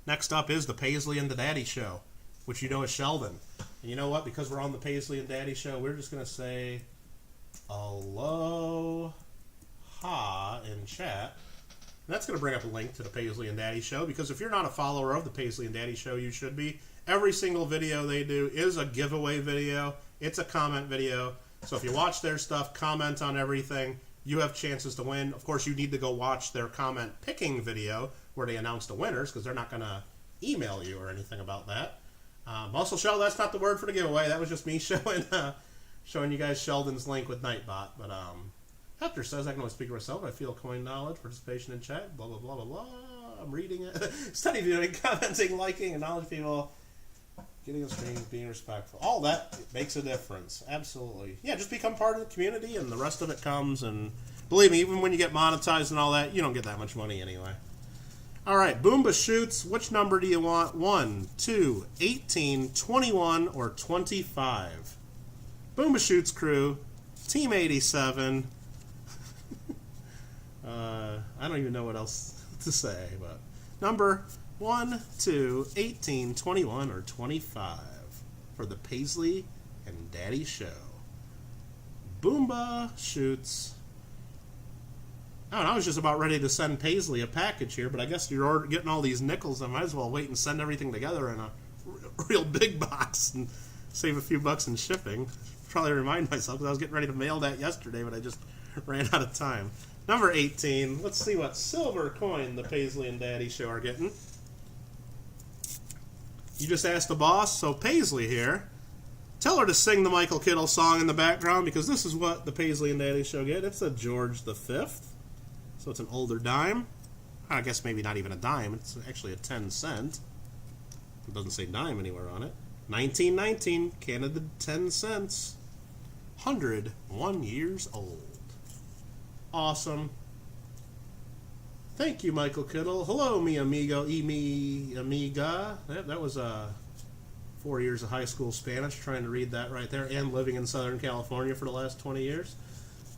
A: Next up is the Paisley and the Daddy Show, which you know is Sheldon. And you know what? Because we're on the Paisley and Daddy Show, we're just going to say aloha in chat. And that's going to bring up a link to the Paisley and Daddy Show, because if you're not a follower of the Paisley and Daddy Show, you should be. Every single video they do is a giveaway video. It's a comment video. So if you watch their stuff, comment on everything, you have chances to win. Of course, you need to go watch their comment picking video where they announce the winners, because they're not going to email you or anything about that. Also, Sheldon, that's not the word for the giveaway. That was just me showing you guys Sheldon's link with Nightbot. But Hector says, I can only speak for myself. I feel coin knowledge, participation in chat, blah, blah, blah, blah, blah. I'm reading it. Study viewing, commenting, liking, acknowledge people, getting a stream, being respectful. All that makes a difference. Absolutely. Yeah, just become part of the community, and the rest of it comes. And believe me, even when you get monetized and all that, you don't get that much money anyway. All right, Boomba Shoots. Which number do you want? 1, 2, 18, 21, or 25? Boomba Shoots crew, Team 87. I don't even know what else to say, but number 1, 2, 18, 21, or 25 for the Paisley and Daddy Show. Boomba Shoots. Oh, and I was just about ready to send Paisley a package here, but I guess you're getting all these nickels. I might as well wait and send everything together in a real big box and save a few bucks in shipping. Probably remind myself, because I was getting ready to mail that yesterday, but I just ran out of time. Number 18. Let's see what silver coin the Paisley and Daddy Show are getting. You just asked the boss, so Paisley here. Tell her to sing the Michael Kittle song in the background, because this is what the Paisley and Daddy Show get. It's a George V. So it's an older dime. I guess maybe not even a dime. It's actually a 10 cent. It doesn't say dime anywhere on it. 1919, Canada 10 cents. 101 years old. Awesome. Thank you, Michael Kittle. Hello, mi amigo, mi amiga. That was 4 years of high school Spanish, trying to read that right there, and living in Southern California for the last 20 years.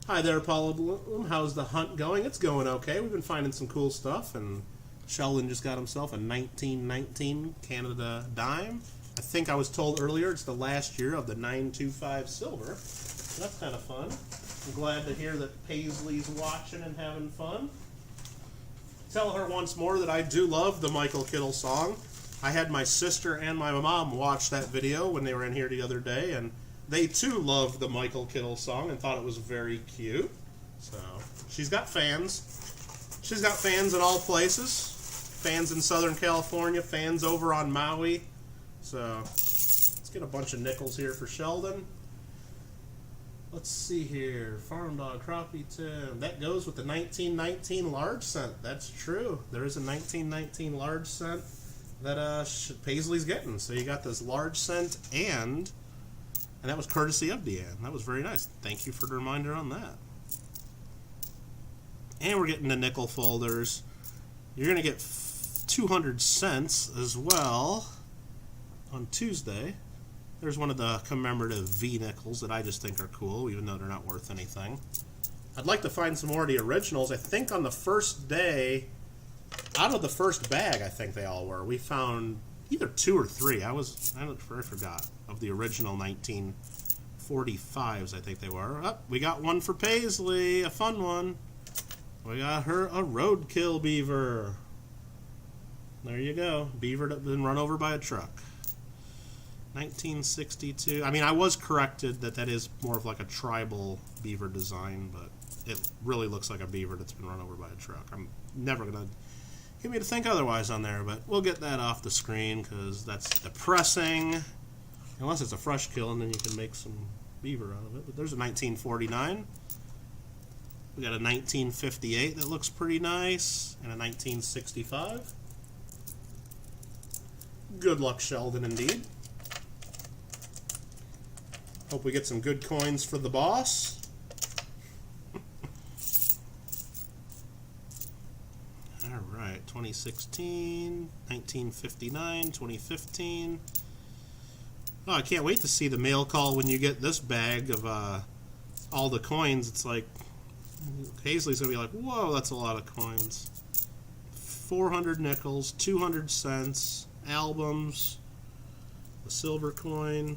A: Hi there, Paula Bloom. How's the hunt going? It's going okay. We've been finding some cool stuff, and Sheldon just got himself a 1919 Canada dime. I think I was told earlier it's the last year of the 925 silver. So that's kind of fun. I'm glad to hear that Paisley's watching and having fun. Tell her once more that I do love the Michael Kittle song. I had my sister and my mom watch that video when they were in here the other day, and they too loved the Michael Kittle song and thought it was very cute. So she's got fans. She's got fans in all places. Fans in Southern California, fans over on Maui. So let's get a bunch of nickels here for Sheldon. Let's see here. Farm Dog, Crappie Tim. That goes with the 1919 large cent. That's true. There is a 1919 large cent that Paisley's getting. So you got this large cent, and that was courtesy of Deanne. That was very nice. Thank you for the reminder on that. And we're getting the nickel folders. You're going to get 200 cents as well on Tuesday. There's one of the commemorative V nickels that I just think are cool, even though they're not worth anything. I'd like to find some more of the originals. I think on the first day, out of the first bag, I think they all were. We found either 2 or 3. I forgot, of the original 1945s, I think they were. Oh, we got one for Paisley, a fun one. We got her a roadkill beaver. There you go. Beaver that's been run over by a truck. 1962. I mean, I was corrected that is more of like a tribal beaver design, but it really looks like a beaver that's been run over by a truck. I'm never going to get me to think otherwise on there, but we'll get that off the screen because that's depressing. Unless it's a fresh kill, and then you can make some beaver out of it. But there's a 1949. We got a 1958 that looks pretty nice, and a 1965. Good luck, Sheldon, indeed. Hope we get some good coins for the boss. All right, 2016, 1959, 2015. Oh, I can't wait to see the mail call when you get this bag of all the coins. It's like, Paisley's going to be like, whoa, that's a lot of coins. 400 nickels, 200 cents, albums, a silver coin,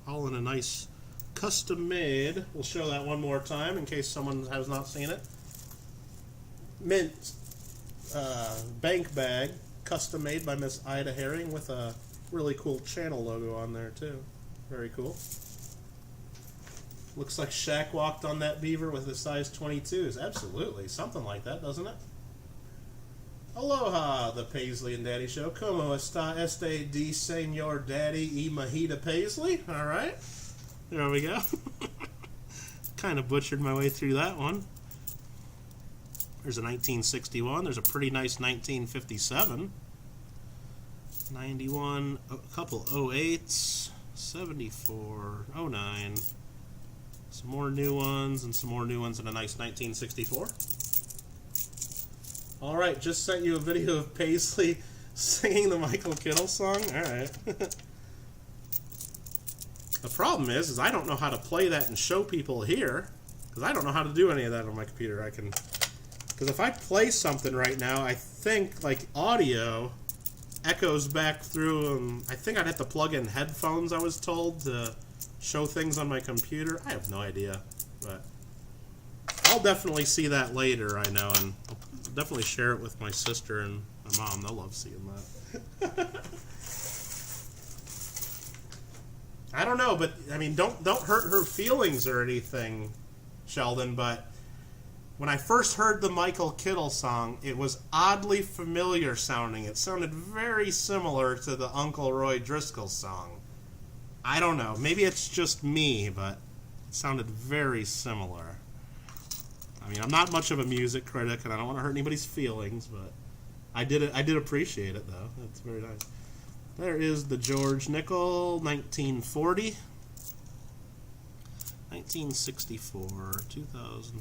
A: all in a nice custom made. We'll show that one more time in case someone has not seen it. Mint bank bag, custom made by Miss Ida Herring with a really cool channel logo on there too. Very cool. Looks like Shaq walked on that Beaver with a size 22s. Absolutely. Something like that, doesn't it? Aloha, the Paisley and Daddy Show. Como está este de Señor Daddy y Mahita Paisley? All right. There we go. Kind of butchered my way through that one. There's a 1961. There's a pretty nice 1957. 91, a couple 08s, 74, 09. Some more new ones and some more new ones in a nice 1964. All right, just sent you a video of Paisley singing the Michael Kittle song. All right. The problem is I don't know how to play that and show people here because I don't know how to do any of that on my computer. Because if I play something right now, I think like audio echoes back through, and I think I'd have to plug in headphones, I was told, to show things on my computer. I have no idea, but I'll definitely see that later, I know, and I'll definitely share it with my sister and my mom. They'll love seeing that. I don't know, but I mean, don't hurt her feelings or anything, Sheldon, but when I first heard the Michael Kittle song, it was oddly familiar sounding. It sounded very similar to the Uncle Roy Driscoll song. I don't know. Maybe it's just me, but it sounded very similar. I mean, I'm not much of a music critic, and I don't want to hurt anybody's feelings, but I did appreciate it, though. That's very nice. There is the George Nickel, 1940. 1964, 2000,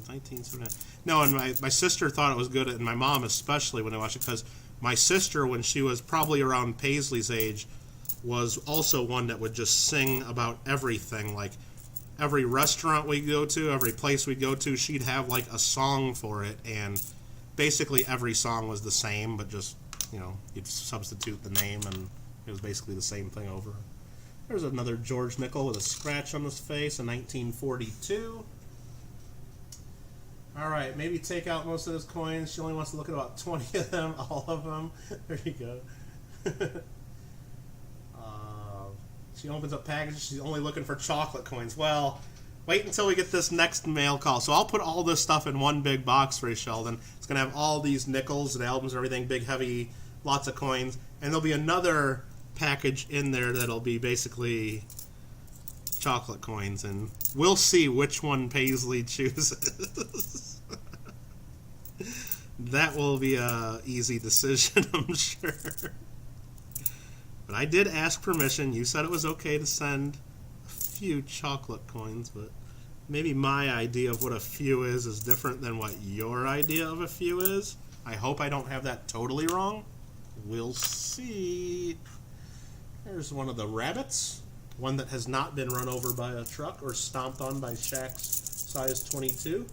A: 1979. No, and my sister thought it was good, and my mom especially when I watched it, because my sister, when she was probably around Paisley's age, was also one that would just sing about everything. Like every restaurant we go to, every place we go to, she'd have like a song for it, and basically every song was the same, but just, you know, you'd substitute the name, and it was basically the same thing over. There's another George Nickel with a scratch on his face, a 1942. All right, maybe take out most of those coins. She only wants to look at about 20 of them, all of them. There you go. She opens up packages. She's only looking for chocolate coins. Well, wait until we get this next mail call. So I'll put all this stuff in one big box for you, Sheldon. It's going to have all these nickels and albums and everything, big, heavy, lots of coins. And there'll be another package in there that'll be basically chocolate coins, and we'll see which one Paisley chooses. That will be a easy decision, I'm sure. But I did ask permission. You said it was okay to send a few chocolate coins, but maybe my idea of what a few is different than what your idea of a few is. I hope I don't have that totally wrong. We'll see. There's one of the rabbits, one that has not been run over by a truck or stomped on by Shaq's size 22.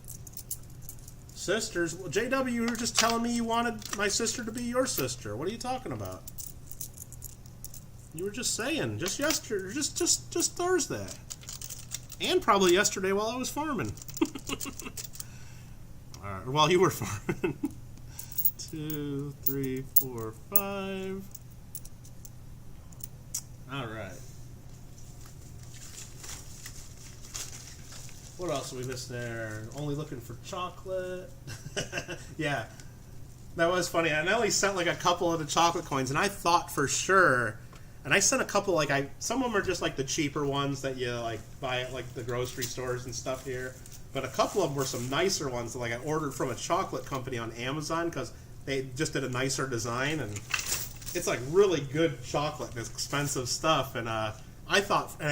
A: Sisters, well, JW, you were just telling me you wanted my sister to be your sister. What are you talking about? You were just saying, just yesterday, just Thursday, and probably yesterday while I was farming. All right, while you were farming. 2, 3, 4, 5. All right. What else we missed there? Only looking for chocolate. Yeah, that was funny. I only sent like a couple of the chocolate coins, and I thought for sure. And I sent a couple, like some of them are just like the cheaper ones that you like buy at like the grocery stores and stuff here. But a couple of them were some nicer ones that like I ordered from a chocolate company on Amazon because they just did a nicer design, and It's like really good chocolate and it's expensive stuff. And I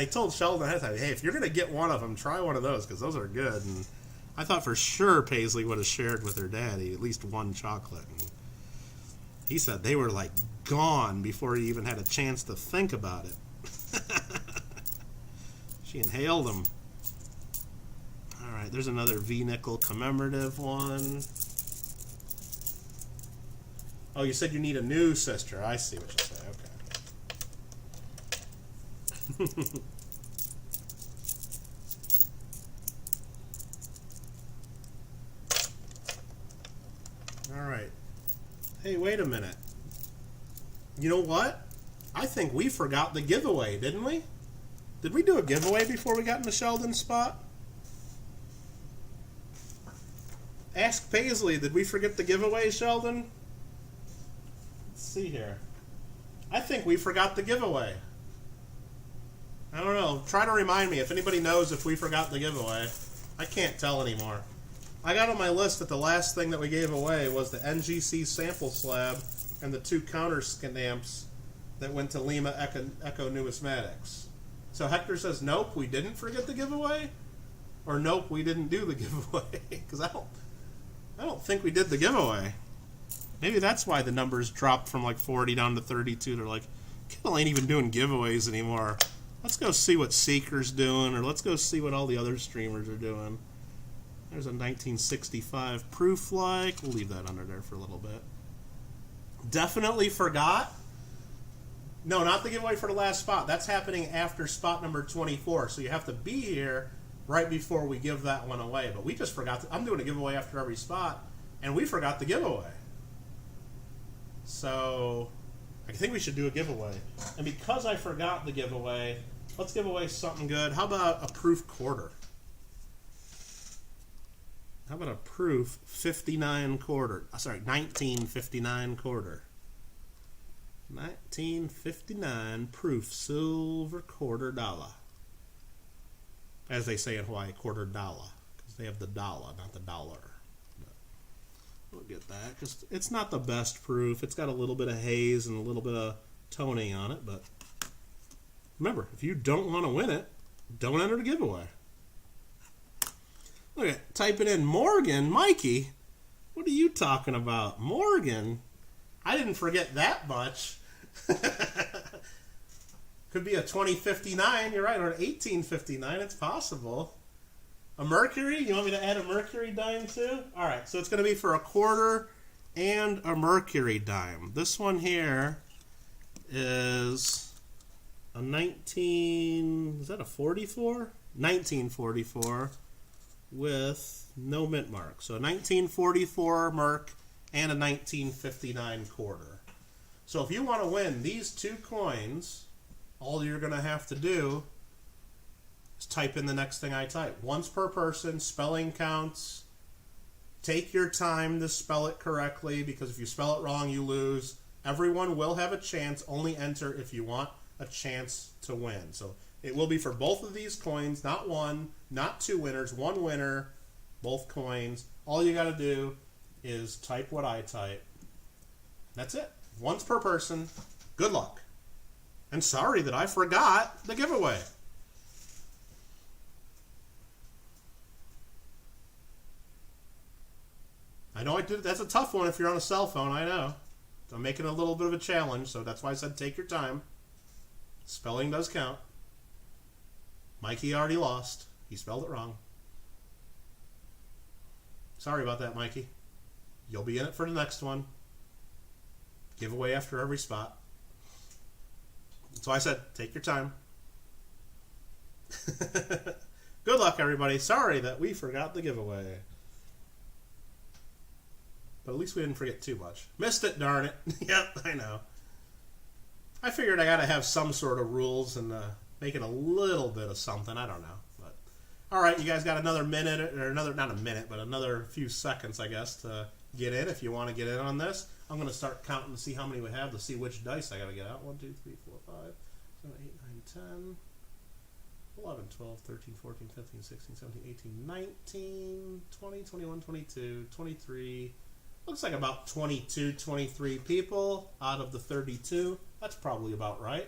A: told Sheldon ahead of time, hey, if you're going to get one of them, try one of those because those are good. And I thought for sure Paisley would have shared with her daddy at least one chocolate. And he said they were like gone before he even had a chance to think about it. She inhaled them. All right, there's another V-nickel commemorative one. Oh, you said you need a new sister. I see what you say. Okay. All right. Hey, wait a minute. You know what? I think we forgot the giveaway, didn't we? Did we do a giveaway before we got in the Sheldon spot? Ask Paisley, did we forget the giveaway, Sheldon? Let's see here. I think we forgot the giveaway. I don't know. Try to remind me if anybody knows if we forgot the giveaway. I can't tell anymore. I got on my list that the last thing that we gave away was the NGC sample slab and the 2 counter stamps that went to Lima Echo Numismatics. So Hector says, nope, we didn't forget the giveaway? Or nope, we didn't do the giveaway? Because I don't think we did the giveaway. Maybe that's why the numbers dropped from like 40 down to 32. They're like, Kittle ain't even doing giveaways anymore. Let's go see what Seeker's doing, or let's go see what all the other streamers are doing. There's a 1965 proof like. We'll leave that under there for a little bit. Definitely forgot. No, not the giveaway for the last spot. That's happening after spot number 24. So you have to be here right before we give that one away. But we just forgot. I'm doing a giveaway after every spot, and we forgot the giveaway. So I think we should do a giveaway. And because I forgot the giveaway, let's give away something good. How about a proof quarter? How about a proof 59 quarter? Sorry, 1959 quarter. 1959 proof silver quarter dollar. As they say in Hawaii, quarter dollar. Because they have the dollar, not the dollar. But we'll get that. Because it's not the best proof. It's got a little bit of haze and a little bit of toning on it. But remember, if you don't want to win it, don't enter the giveaway. Look at typing in Morgan, Mikey. What are you talking about? Morgan? I didn't forget that much. Could be a 2059, you're right, or an 1859, it's possible. A Mercury? You want me to add a Mercury dime too? Alright, so it's going to be for a quarter and a Mercury dime. This one here is a 44? 1944 with no mint mark. So a 1944 Merc and a 1959 quarter. So if you want to win these 2 coins, all you're going to have to do is type in the next thing I type. Once per person, spelling counts. Take your time to spell it correctly, because if you spell it wrong, you lose. Everyone will have a chance. Only enter if you want a chance to win. So it will be for both of these coins, not one, not 2 winners, 1 winner, both coins. All you got to do is type what I type. That's it. Once per person. Good luck. And sorry that I forgot the giveaway. I know I did. That's a tough one if you're on a cell phone, I know. I'm making a little bit of a challenge, so that's why I said take your time. Spelling does count. Mikey already lost. He spelled it wrong. Sorry about that, Mikey. You'll be in it for the next one. Giveaway after every spot. So I said, take your time. Good luck, everybody. Sorry that we forgot the giveaway. But at least we didn't forget too much. Missed it, darn it. Yep, I know. I figured I got to have some sort of rules and make it a little bit of something. I don't know. But all right, you guys got another minute, or another, not a minute, but another few seconds, I guess, to get in if you want to get in on this. I'm going to start counting to see how many we have, to see which dice I got to get out. 1, 2, 3, 4, 5, 7, 8, 9, 10, 11, 12, 13, 14, 15, 16, 17, 18, 19, 20, 21, 22, 23, Looks like about 22, 23 people out of the 32. That's probably about right.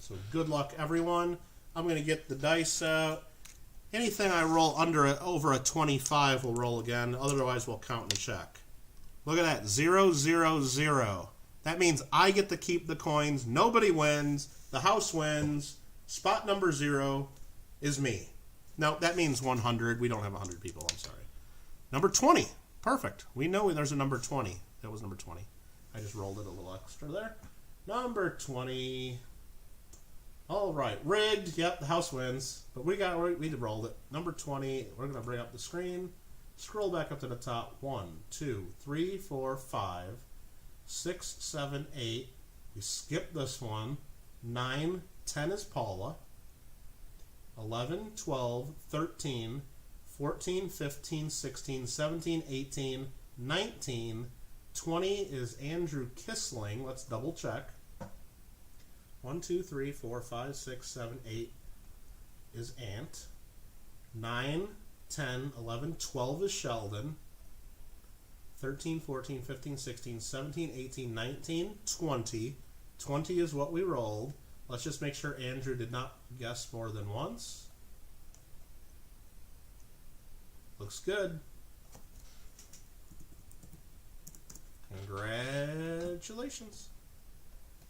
A: So good luck, everyone. I'm going to get the dice out. Anything I roll over a 25 will roll again. Otherwise, we'll count and check. Look at that. 0, 0, 0. That means I get to keep the coins. Nobody wins. The house wins. Spot number 0 is me. No, that means 100. We don't have 100 people. I'm sorry. Number 20. Perfect. We know there's a number 20. That was number 20. I just rolled it a little extra there. Number 20. All right. Rigged. Yep, the house wins. But we rolled it. Number 20. We're going to bring up the screen. Scroll back up to the top. 1, 2, 3, 4, 5, 6, 7, 8. We skip this one. 9, 10 is Paula. 11, 12, 13, 14, 15, 16, 17, 18, 19, 20 is Andrew Kissling. Let's double check. 1, 2, 3, 4, 5, 6, 7, 8 is Ant. 9, 10, 11, 12 is Sheldon. 13, 14, 15, 16, 17, 18, 19, 20. 20 is what we rolled. Let's just make sure Andrew did not guess more than once. Looks good. Congratulations.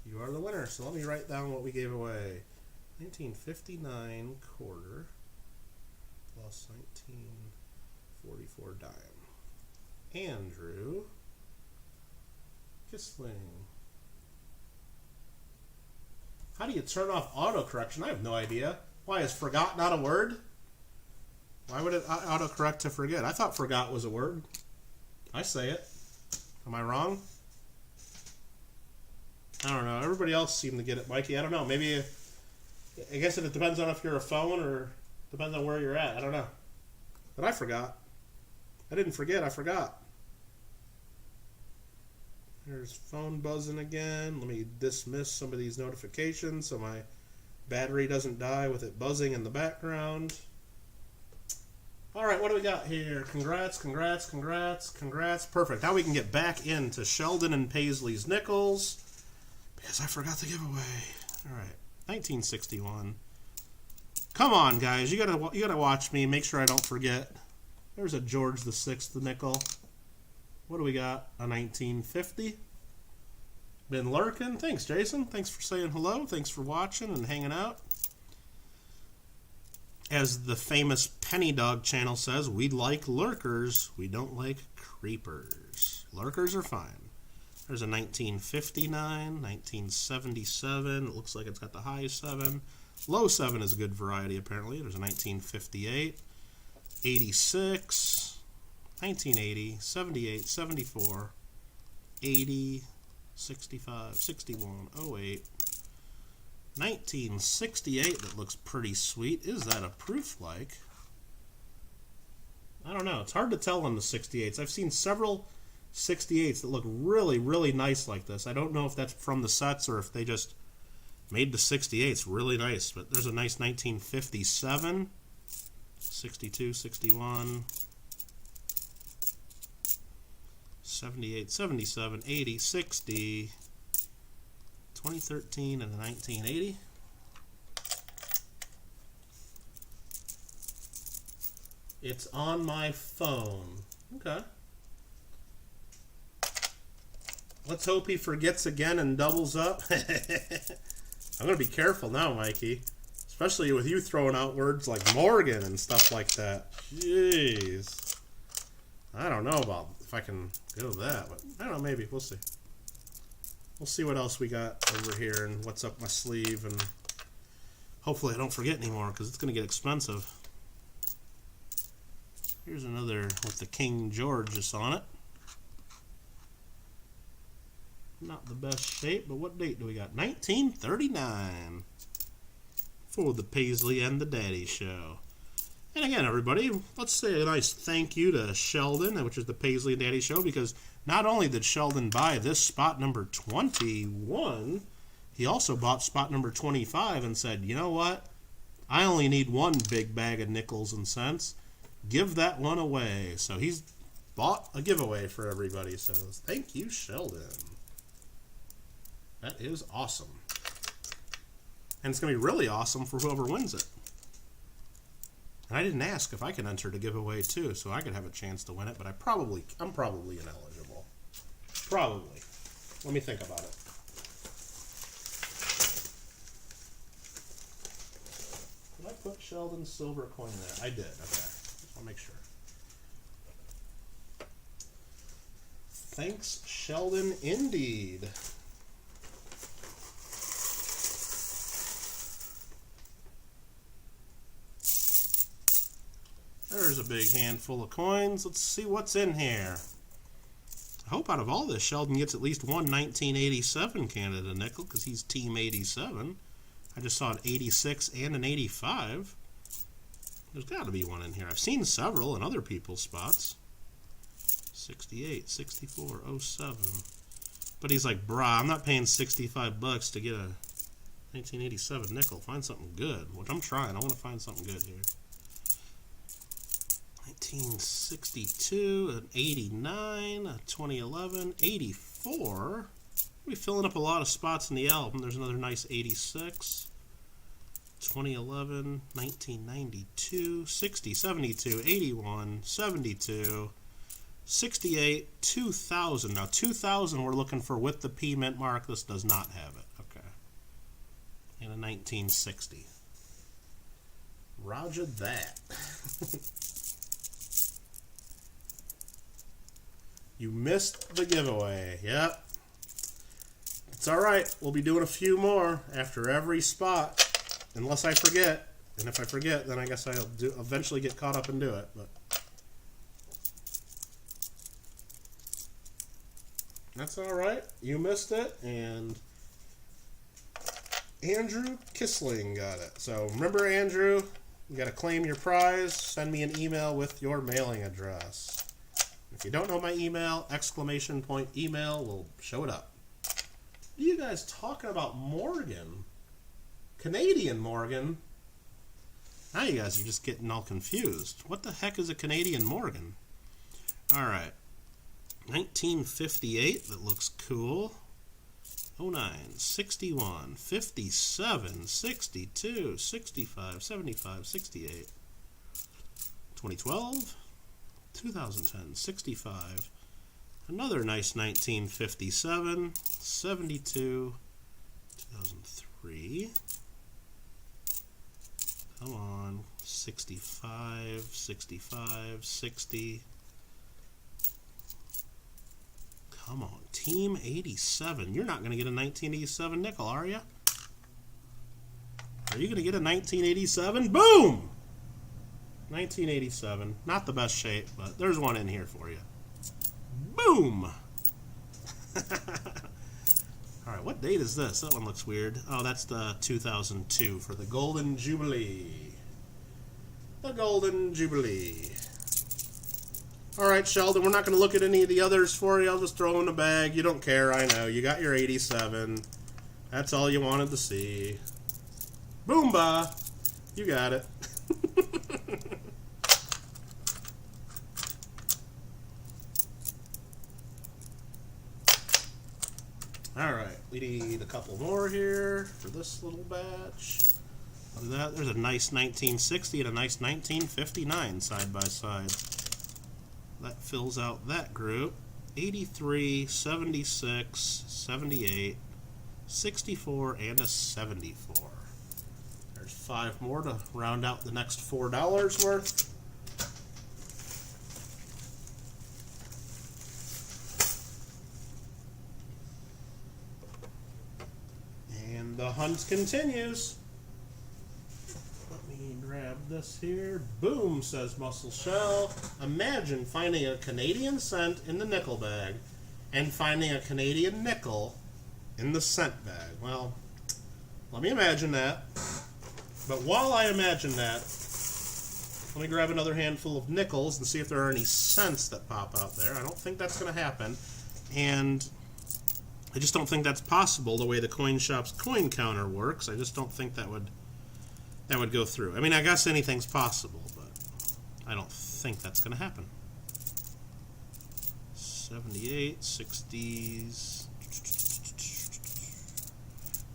A: You are the winner. So let me write down what we gave away. 1959 quarter plus 1944 dime. Andrew Kissling. How do you turn off autocorrection? I have no idea. Why, is forgot not a word? Why would it autocorrect to forget? I thought forgot was a word. I say it. Am I wrong? I don't know. Everybody else seemed to get it, Mikey. I don't know. Maybe, I guess it depends on if you're a phone or depends on where you're at. I don't know. But I forgot. I didn't forget. I forgot. There's phone buzzing again. Let me dismiss some of these notifications so my battery doesn't die with it buzzing in the background. All right, what do we got here? Congrats, congrats, congrats, congrats. Perfect. Now we can get back into Sheldon and Paisley's nickels because I forgot the giveaway. All right, 1961. Come on, guys. You gotta watch me. Make sure I don't forget. There's a George VI nickel. What do we got? A 1950. Been lurking. Thanks, Jason. Thanks for saying hello. Thanks for watching and hanging out. As the famous Penny Dog channel says, we like lurkers. We don't like creepers. Lurkers are fine. There's a 1959, 1977. It looks like it's got the high 7. Low 7 is a good variety, apparently. There's a 1958, 86, 1980, 78, 74, 80, 65, 61, 08, 1968 that looks pretty sweet. Is that a proof like? I don't know. It's hard to tell on the 68s. I've seen several 68s that look really, really nice like this. I don't know if that's from the sets or if they just made the 68s really nice. But there's a nice 1957, 62, 61, 78, 77, 80, 60, 2013, and a 1980. It's on my phone. Okay. Let's hope he forgets again and doubles up. I'm going to be careful now, Mikey. Especially with you throwing out words like Morgan and stuff like that. Jeez. I don't know about if I can go that, but I don't know, maybe. We'll see. We'll see what else we got over here and what's up my sleeve, and hopefully I don't forget anymore because it's going to get expensive. Here's another with the King George's on it. Not the best shape, but what date do we got? 1939 for the Paisley and the Daddy Show. And again, everybody, let's say a nice thank you to Sheldon, which is the Paisley and Daddy Show, because not only did Sheldon buy this spot number 21, he also bought spot number 25 and said, you know what? I only need one big bag of nickels and cents. Give that one away. So he's bought a giveaway for everybody. So thank you, Sheldon. That is awesome. And it's going to be really awesome for whoever wins it. And I didn't ask if I could enter the giveaway too, so I could have a chance to win it, but I'm probably ineligible. Probably. Let me think about it. Did I put Sheldon's silver coin there? I did. Okay. I'll make sure. Thanks, Sheldon, indeed. There's a big handful of coins. Let's see what's in here. I hope out of all this, Sheldon gets at least one 1987 Canada nickel, because he's Team 87. I just saw an 86 and an 85. There's got to be one in here. I've seen several in other people's spots. 68, 64, 07. But he's like, brah, I'm not paying $65 to get a 1987 nickel. Find something good, which I'm trying. I want to find something good here. 1962, an 89, a 2011, 84. We're filling up a lot of spots in the album. There's another nice 86, 2011, 1992, 60, 72, 81, 72, 68, 2000. Now 2000 we're looking for with the P mint mark. This does not have it. Okay. And a 1960. Roger that. You missed the giveaway. Yep. It's alright. We'll be doing a few more after every spot. Unless I forget. And if I forget, then I guess I'll eventually get caught up and do it. But that's alright. You missed it. And Andrew Kissling got it. So remember, Andrew, you got to claim your prize. Send me an email with your mailing address. If you don't know my email, exclamation point email will show it up. What are you guys talking about Morgan? Canadian Morgan? Now you guys are just getting all confused. What the heck is a Canadian Morgan? Alright. 1958, that looks cool. 09, 61, 57, 62, 65, 75, 68. 2012. 2010, 65, another nice 1957, 72, 2003, come on, 65, 65, 60, come on, Team 87, you're not going to get a 1987 nickel, are you? Are you going to get a 1987? Boom! 1987. Not the best shape, but there's one in here for you. Boom! Alright, what date is this? That one looks weird. Oh, that's the 2002 for the Golden Jubilee. The Golden Jubilee. Alright, Sheldon, we're not going to look at any of the others for you. I'll just throw in the bag. You don't care, I know. You got your 87. That's all you wanted to see. Boomba! You got it. Alright, we need a couple more here for this little batch. Look at that. There's a nice 1960 and a nice 1959 side by side. That fills out that group. 83, 76, 78, 64, and a 74. There's 5 more to round out the next $4 worth. And the hunt continues. Let me grab this here. Boom, says Muscle Shell. Imagine finding a Canadian cent in the nickel bag and finding a Canadian nickel in the cent bag. Well, let me imagine that. But while I imagine that, let me grab another handful of nickels and see if there are any cents that pop out there. I don't think that's going to happen. And I just don't think that's possible the way the coin shop's coin counter works. I just don't think that would go through. I mean, I guess anything's possible, but I don't think that's going to happen. 78, 60s.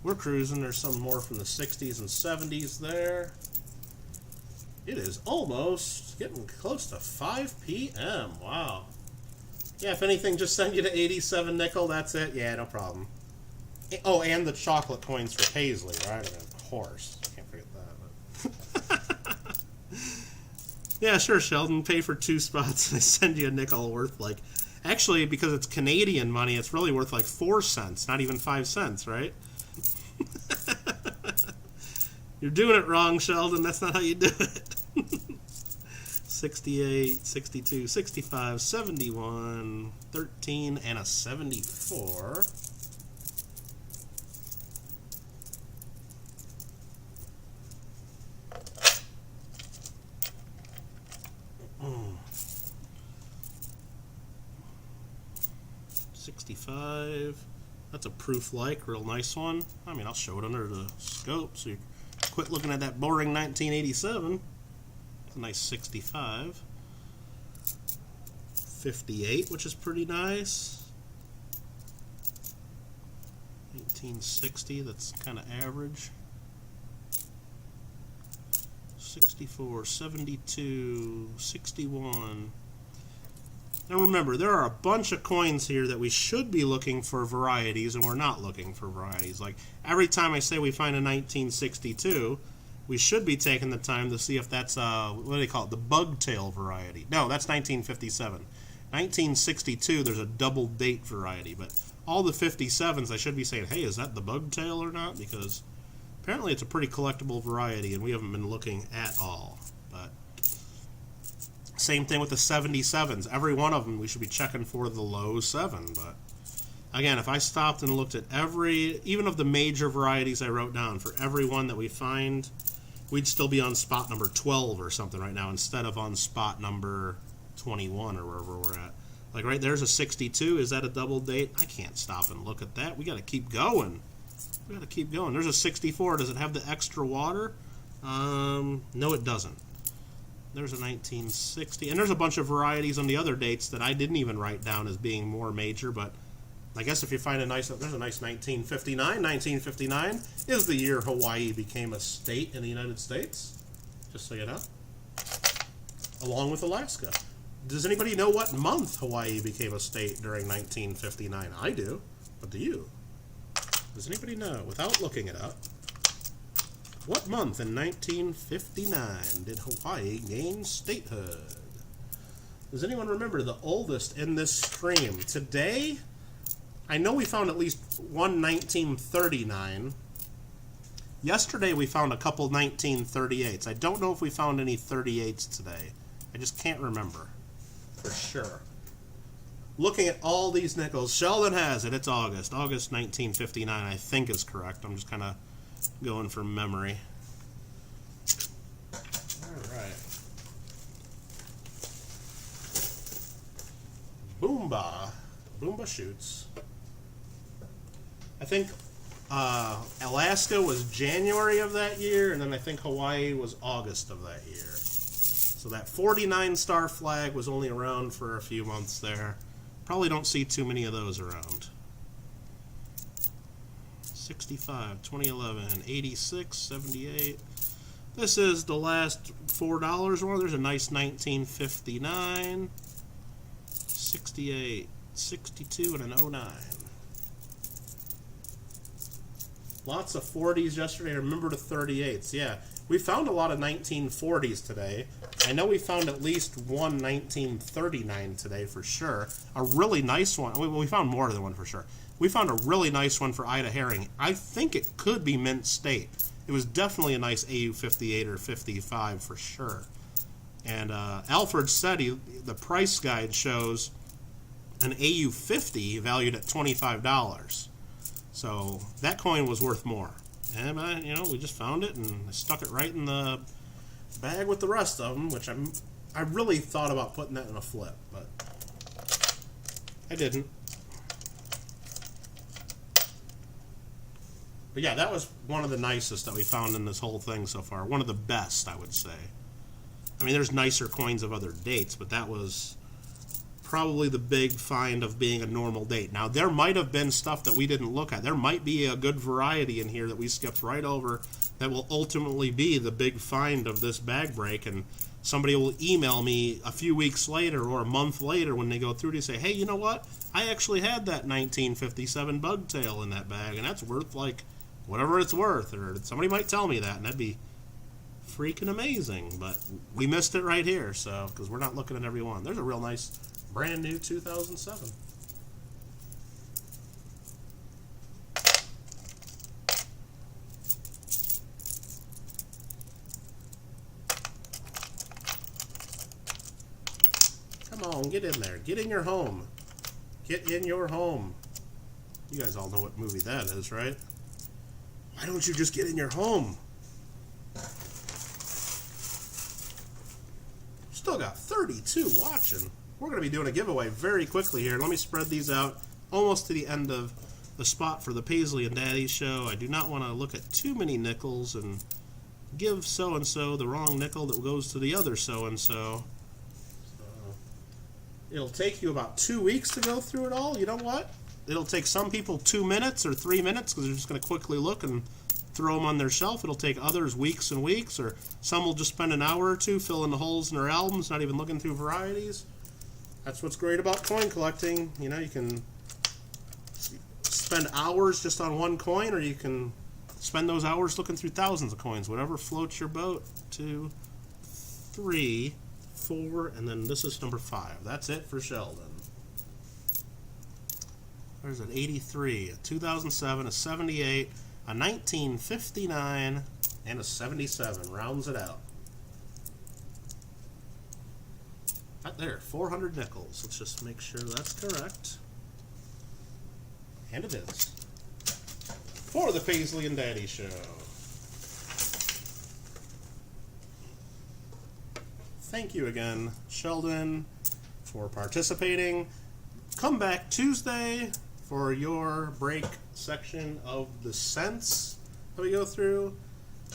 A: We're cruising. There's some more from the 60s and 70s there. It is almost getting close to 5 p.m. Wow. Yeah, if anything, just send you to 87 nickel. That's it. Yeah, no problem. Oh, and the chocolate coins for Paisley, right? Of course. Can't forget that. But yeah, sure, Sheldon. Pay for 2 spots and I send you a nickel worth, like... Actually, because it's Canadian money, it's really worth like 4 cents, not even 5 cents, right? You're doing it wrong, Sheldon. That's not how you do it. 68, 62, 65, 71, 13, and a 74. Mm. 65. That's a proof-like, real nice one. I mean, I'll show it under the scope, so you quit looking at that boring 1987. It's a nice 65. 58, which is pretty nice. 1960, that's kind of average. 64, 72, 61. Now remember, there are a bunch of coins here that we should be looking for varieties, and we're not looking for varieties. Like, every time I say we find a 1962, we should be taking the time to see if that's, what do they call it, the bugtail variety. No, that's 1957. 1962, there's a double date variety, but all the 57s, I should be saying, hey, is that the bugtail or not? Because apparently it's a pretty collectible variety, and we haven't been looking at all. But same thing with the 77s. Every one of them, we should be checking for the low 7. But again, if I stopped and looked at every, even of the major varieties I wrote down, for every one that we find, we'd still be on spot number 12 or something right now, instead of on spot number 21 or wherever we're at. Like right there's a 62. Is that a double date? I can't stop and look at that. We got to keep going. We got to keep going. There's a 64. Does it have the extra water? No, it doesn't. There's a 1960. And there's a bunch of varieties on the other dates that I didn't even write down as being more major, but I guess if you find a nice, there's a nice 1959. 1959 is the year Hawaii became a state in the United States, just so you know, along with Alaska. Does anybody know what month Hawaii became a state during 1959? I do, but do you? Does anybody know, without looking it up, what month in 1959 did Hawaii gain statehood? Does anyone remember the oldest in this stream? Today, I know we found at least one 1939. Yesterday we found a couple 1938s. I don't know if we found any 38s today. I just can't remember for sure. Looking at all these nickels, Sheldon has it. It's August. August 1959, I think, is correct. I'm just kind of going from memory. All right. Boomba. Boomba shoots. I think Alaska was January of that year, and then I think Hawaii was August of that year. So that 49 star flag was only around for a few months there. Probably don't see too many of those around. 65, 2011, 86, 78. This is the last $4 one. There's a nice 1959, 68, 62, and an 09. Lots of 40s yesterday. Remember the 38s. Yeah, we found a lot of 1940s today. I know we found at least one 1939 today for sure. A really nice one. We found more than one for sure. We found a really nice one for Ida Herring. I think it could be Mint State. It was definitely a nice AU 58 or 55 for sure. And Alfred said the price guide shows an AU 50 valued at $25. So that coin was worth more. And we just found it and stuck it right in the bag with the rest of them, which I really thought about putting that in a flip, but I didn't. But yeah, that was one of the nicest that we found in this whole thing so far. One of the best, I would say. I mean, there's nicer coins of other dates, but that was probably the big find of being a normal date. Now, there might have been stuff that we didn't look at. There might be a good variety in here that we skipped right over that will ultimately be the big find of this bag break, and somebody will email me a few weeks later or a month later when they go through to say, hey, you know what? I actually had that 1957 bugtail in that bag, and that's worth, like, whatever it's worth. Or somebody might tell me that, and that'd be freaking amazing. But we missed it right here, so, because we're not looking at every one. There's a real nice brand new 2007. Come on, get in there. Get in your home. Get in your home. You guys all know what movie that is, right? Why don't you just get in your home? Still got 32 watching. We're going to be doing a giveaway very quickly here. Let me spread these out almost to the end of the spot for the Paisley and Daddy show. I do not want to look at too many nickels and give so-and-so the wrong nickel that goes to the other so-and-so. It'll take you about 2 weeks to go through it all. You know what? It'll take some people 2 minutes or 3 minutes because they're just going to quickly look and throw them on their shelf. It'll take others weeks and weeks, or some will just spend an hour or two filling the holes in their albums, not even looking through varieties. That's what's great about coin collecting. You know, you can spend hours just on one coin, or you can spend those hours looking through thousands of coins. Whatever floats your boat. 2, 3, 4, and then this is number 5. That's it for Sheldon. There's an 83, a 2007, a 78, a 1959, and a 77. Rounds it out. Right there, 400 nickels. Let's just make sure that's correct. And it is. For the Paisley and Daddy show. Thank you again, Sheldon, for participating. Come back Tuesday for your break section of the cents that we go through.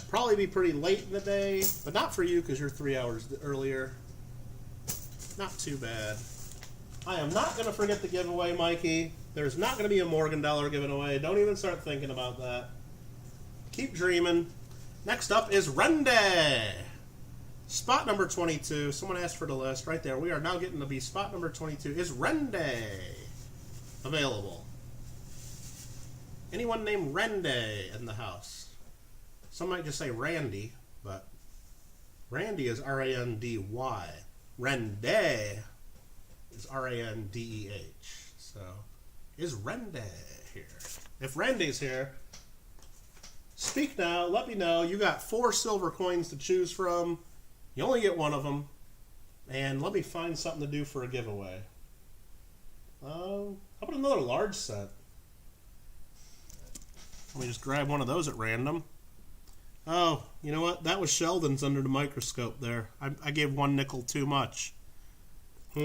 A: Probably be pretty late in the day, but not for you because you're 3 hours earlier. Not too bad. I am not going to forget the giveaway, Mikey. There's not going to be a Morgan dollar given away. Don't even start thinking about that. Keep dreaming. Next up is Rende. Spot number 22. Someone asked for the list. Right there. We are now getting to be spot number 22. Is Rende available? Anyone named Rende in the house? Some might just say Randy, but Randy is R-A-N-D-Y. Rende is R-A-N-D-E-H. So, is Rende here? If Rende's here, speak now. Let me know. You got 4 silver coins to choose from. You only get one of them. And let me find something to do for a giveaway. How about another large set? Let me just grab one of those at random. Oh, you know what? That was Sheldon's under the microscope there. I gave 1 nickel too much. So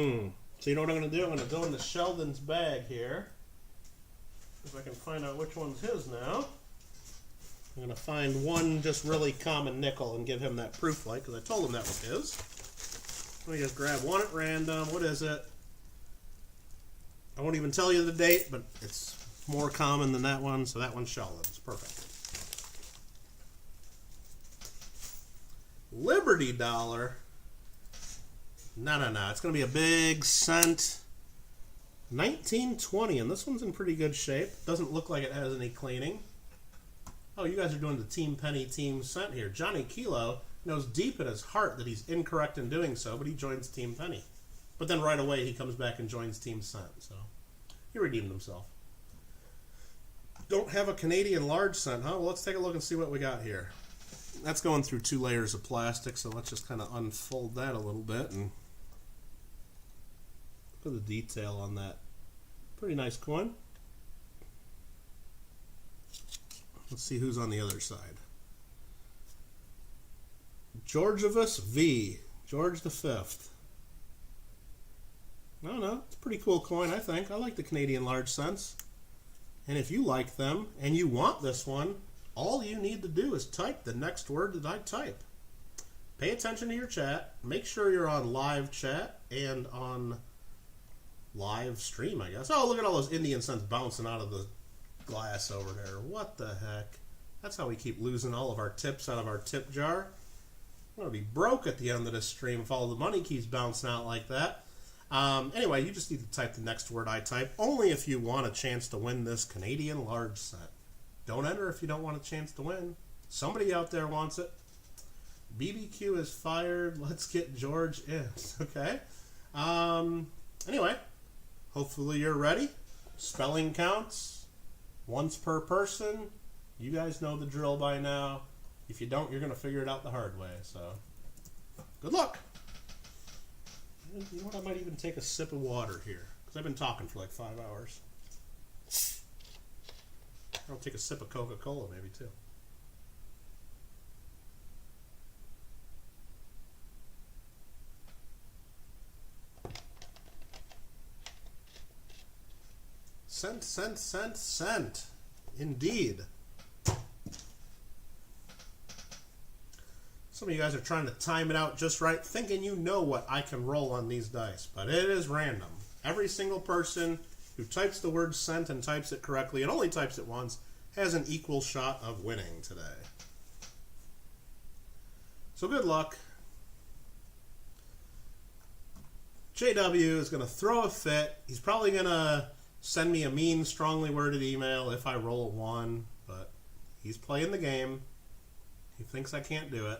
A: you know what I'm going to do? I'm going to go into Sheldon's bag here. If I can find out which one's his now. I'm going to find one just really common nickel and give him that proof light, because I told him that was his. Let me just grab one at random. What is it? I won't even tell you the date, but it's more common than that one, so that one's Sheldon's. Perfect. Liberty dollar. No. It's going to be a big cent. 1920, and this one's in pretty good shape. Doesn't look like it has any cleaning. Oh, you guys are doing the Team Penny Team Cent here. Johnny Kilo knows deep in his heart that he's incorrect in doing so, but he joins Team Penny. But then right away he comes back and joins Team Cent, so he redeemed himself. Don't have a Canadian large cent, huh? Well, let's take a look and see what we got here. That's going through 2 layers of plastic, so let's just kind of unfold that a little bit and put the detail on that. Pretty nice coin. Let's see who's on the other side. Georgievus V. George V. No, it's a pretty cool coin, I think. I like the Canadian large cents. And if you like them and you want this one, all you need to do is type the next word that I type. Pay attention to your chat. Make sure you're on live chat and on live stream, I guess. Oh, look at all those Indian cents bouncing out of the glass over there. What the heck? That's how we keep losing all of our tips out of our tip jar. I'm going to be broke at the end of this stream if all the money keeps bouncing out like that. Anyway, you just need to type the next word I type, only if you want a chance to win this Canadian large set. Don't enter if you don't want a chance to win. Somebody out there wants it. BBQ is fired. Let's get George in. Okay. Anyway, hopefully you're ready. Spelling counts. Once per person. You guys know the drill by now. If you don't, you're going to figure it out the hard way. So, good luck. You know what? I might even take a sip of water here, because I've been talking for like 5 hours. I'll take a sip of Coca-Cola maybe too. Cent. Indeed. Some of you guys are trying to time it out just right, thinking you know what I can roll on these dice, but it is random. Every single person who types the word cent and types it correctly, and only types it once, has an equal shot of winning today. So good luck. JW is going to throw a fit. He's probably going to send me a mean, strongly worded email if I roll a 1, but he's playing the game. He thinks I can't do it.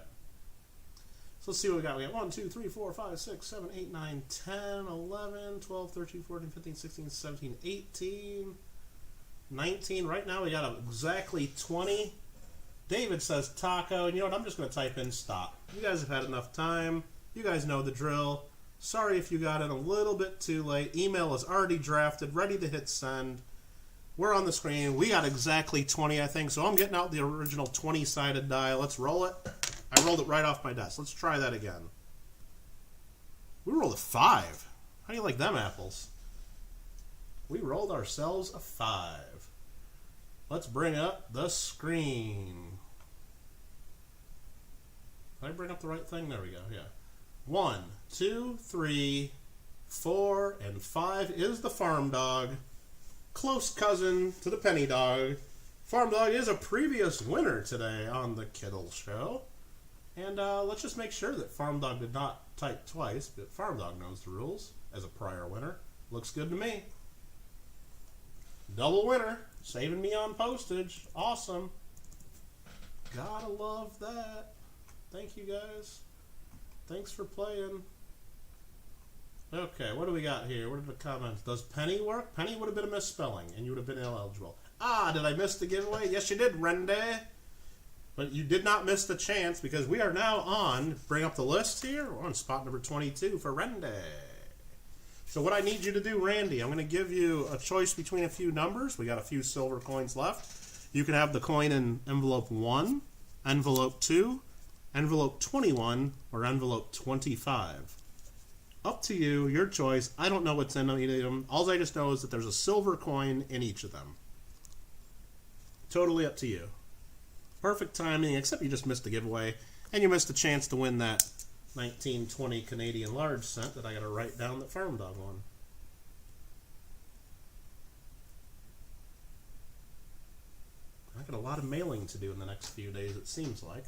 A: So let's see what we got. We got 1, 2, 3, 4, 5, 6, 7, 8, 9, 10, 11, 12, 13, 14, 15, 16, 17, 18, 19. Right now we got exactly 20. David says taco. And you know what? I'm just going to type in stop. You guys have had enough time. You guys know the drill. Sorry if you got it a little bit too late. Email is already drafted, ready to hit send. We're on the screen. We got exactly 20, I think. So I'm getting out the original 20-sided die. Let's roll it. I rolled it right off my desk. Let's try that again. We rolled a 5. How do you like them apples? We rolled ourselves a 5. Let's bring up the screen. Did I bring up the right thing? There we go. Yeah. 1, 2, 3, 4, and 5 is the farm dog. Close cousin to the penny dog. Farm dog is a previous winner today on the Kittle show. And let's just make sure that Farm Dog did not type twice, but Farm Dog knows the rules as a prior winner. Looks good to me. Double winner, saving me on postage. Awesome. Gotta love that. Thank you guys. Thanks for playing. Okay, what do we got here? What are the comments? Does penny work? Penny would have been a misspelling, and you would have been ineligible. Ah, did I miss the giveaway? Yes, you did, Rende. But you did not miss the chance, because we are now on, bring up the list here, we're on spot number 22 for Rende. So what I need you to do, Randy, I'm going to give you a choice between a few numbers. We got a few silver coins left. You can have the coin in envelope 1, envelope 2, envelope 21, or envelope 25. Up to you, your choice. I don't know what's in any of them. All I just know is that there's a silver coin in each of them. Totally up to you. Perfect timing, except you just missed the giveaway, and you missed the chance to win that 1920 Canadian large cent that I got to write down that Farm Dog won. I got a lot of mailing to do in the next few days, it seems like.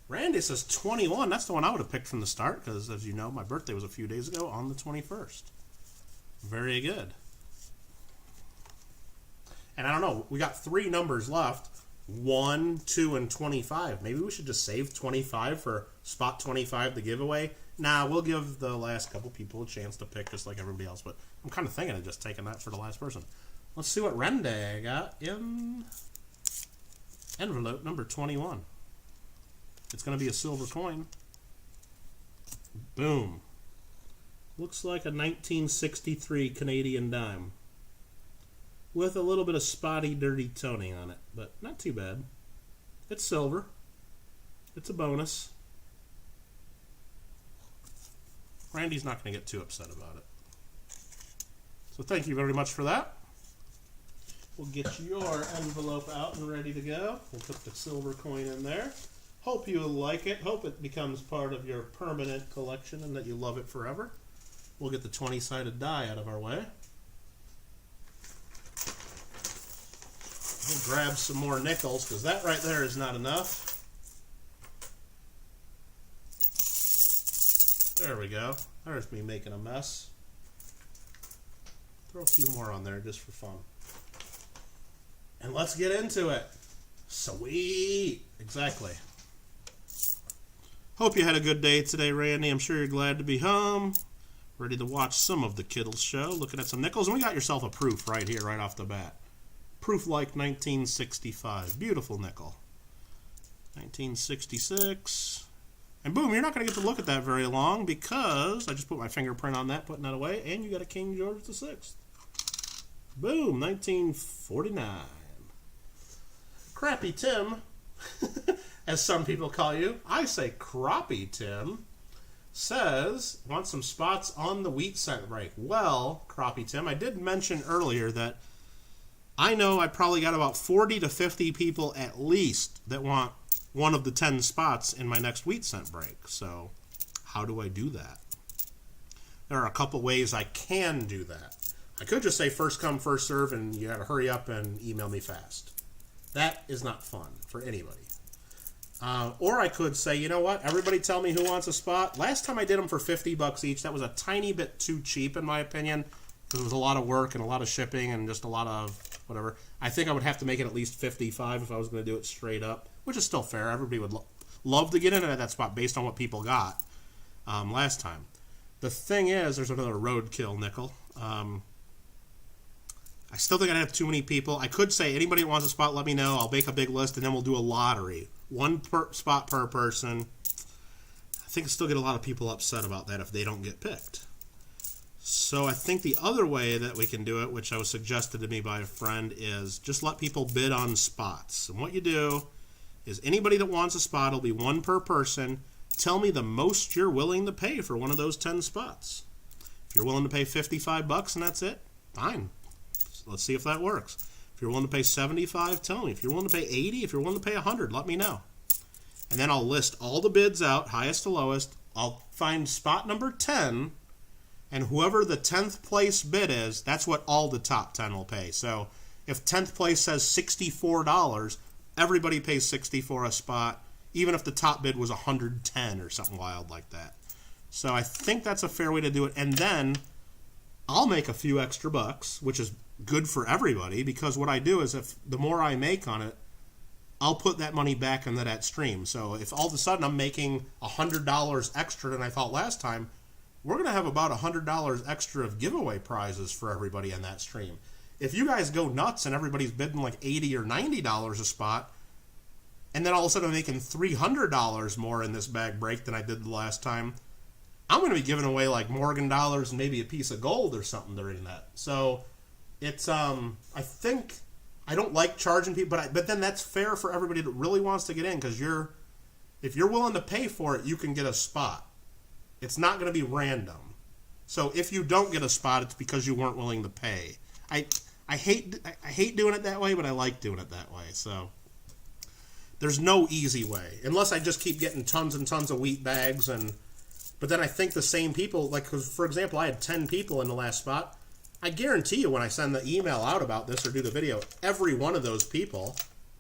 A: Randy says 21. That's the one I would have picked from the start, because, as you know, my birthday was a few days ago on the 21st. Very good. And I don't know, we got 3 numbers left. 1, 2, and 25. Maybe we should just save 25 for spot 25, the giveaway. Nah, we'll give the last couple people a chance to pick just like everybody else, but I'm kind of thinking of just taking that for the last person. Let's see what Rende got in envelope number 21. It's going to be a silver coin. Boom. Looks like a 1963 Canadian dime. With a little bit of spotty, dirty toning on it, but not too bad. It's silver. It's a bonus. Randy's not going to get too upset about it. So thank you very much for that. We'll get your envelope out and ready to go. We'll put the silver coin in there. Hope you like it. Hope it becomes part of your permanent collection and that you love it forever. we'll get the 20-sided die out of our way. We'll grab some more nickels, because that right there is not enough. There we go. There's me making a mess. Throw a few more on there just for fun. And let's get into it. Sweet. Exactly. Hope you had a good day today, Randy. I'm sure you're glad to be home. Ready to watch some of the Kittle show. Looking at some nickels. And we got yourself a proof right here, right off the bat. Proof like 1965. Beautiful nickel. 1966. And boom, you're not going to get to look at that very long because I just put my fingerprint on that, putting that away. And you got a King George VI. Boom, 1949. Crappy Tim, as some people call you. I say Crappy Tim. Says, want some spots on the wheat scent break. Well, Crappy Tim, I did mention earlier that I know I probably got about 40 to 50 people at least that want one of the 10 spots in my next wheat scent break. So how do I do that? There are a couple ways I can do that. I could just say first come, first serve, and you got to hurry up and email me fast. That is not fun for anybody. Or I could say, you know what? Everybody tell me who wants a spot. Last time I did them for $50 each. That was a tiny bit too cheap in my opinion. Because it was a lot of work and a lot of shipping and just a lot of whatever. I think I would have to make it at least $55 if I was going to do it straight up, which is still fair. Everybody would love to get in at that spot based on what people got last time. The thing is, there's another roadkill nickel. I still think I'd have too many people. I could say anybody that wants a spot, let me know. I'll make a big list, and then we'll do a lottery. One spot per person. I think I still get a lot of people upset about that if they don't get picked. So I think the other way that we can do it, which was suggested to me by a friend, is just let people bid on spots. And what you do is anybody that wants a spot, it'll be one per person. Tell me the most you're willing to pay for one of those 10 spots. If you're willing to pay $55 and that's it, fine. Let's see if that works. If you're willing to pay $75, tell me. If you're willing to pay $80, if you're willing to pay $100, let me know. And then I'll list all the bids out, highest to lowest. I'll find spot number 10, and whoever the 10th place bid is, that's what all the top 10 will pay. So if 10th place says $64, everybody pays $64 a spot, even if the top bid was $110 or something wild like that. So I think that's a fair way to do it. And then I'll make a few extra bucks, which is good for everybody, because what I do is if the more I make on it, I'll put that money back into that stream. So if all of a sudden I'm making $100 extra than I thought last time, we're going to have about $100 extra of giveaway prizes for everybody in that stream. If you guys go nuts and everybody's bidding like $80 or $90 a spot, and then all of a sudden I'm making $300 more in this bag break than I did the last time, I'm going to be giving away like Morgan dollars and maybe a piece of gold or something during that. So it's, I think, I don't like charging people, but then that's fair for everybody that really wants to get in, because if you're willing to pay for it, you can get a spot. It's not going to be random. So if you don't get a spot, it's because you weren't willing to pay. I hate doing it that way, but I like doing it that way. So there's no easy way, unless I just keep getting tons and tons of wheat bags. But then I think the same people, like, for example, I had 10 people in the last spot. I guarantee you when I send the email out about this or do the video, every one of those people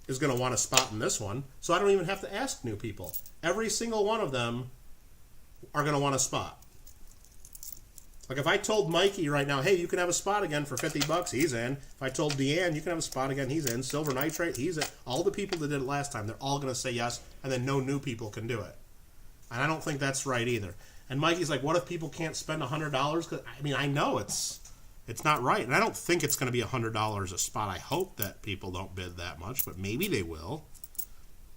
A: is going to want a spot in this one. So I don't even have to ask new people. Every single one of them are going to want a spot. Like if I told Mikey right now, hey, you can have a spot again for $50, he's in. If I told Deanne, you can have a spot again, he's in. Silver Nitrate, he's in. All the people that did it last time, they're all going to say yes, and then no new people can do it. And I don't think that's right either. And Mikey's like, what if people can't spend $100? 'Cause, I mean, I know it's not right. And I don't think it's going to be $100 a spot. I hope that people don't bid that much, but maybe they will.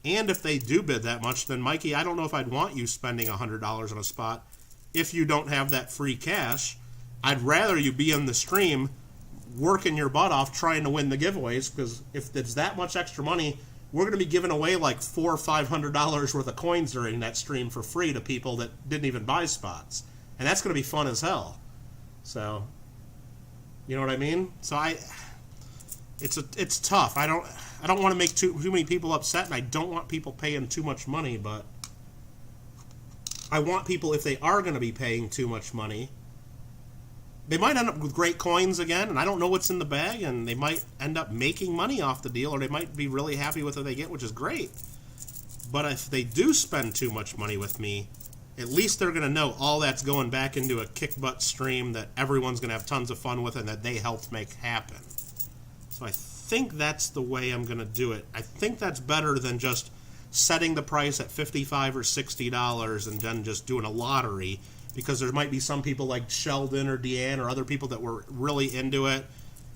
A: And if they do bid that much, then Mikey, I don't know if I'd want you spending $100 on a spot if you don't have that free cash. I'd rather you be in the stream working your butt off trying to win the giveaways, because if there's that much extra money, we're going to be giving away like $400 or $500 worth of coins during that stream for free to people that didn't even buy spots. And that's going to be fun as hell. So, you know what I mean? So it's tough. I don't want to make too many people upset, and I don't want people paying too much money, but I want people, if they are going to be paying too much money, they might end up with great coins again, and I don't know what's in the bag, and they might end up making money off the deal, or they might be really happy with what they get, which is great. But if they do spend too much money with me, at least they're going to know all that's going back into a kick-butt stream that everyone's going to have tons of fun with and that they helped make happen. So I think that's the way I'm going to do it. I think that's better than just setting the price at $55 or $60 and then just doing a lottery, because there might be some people like Sheldon or Deanne or other people that were really into it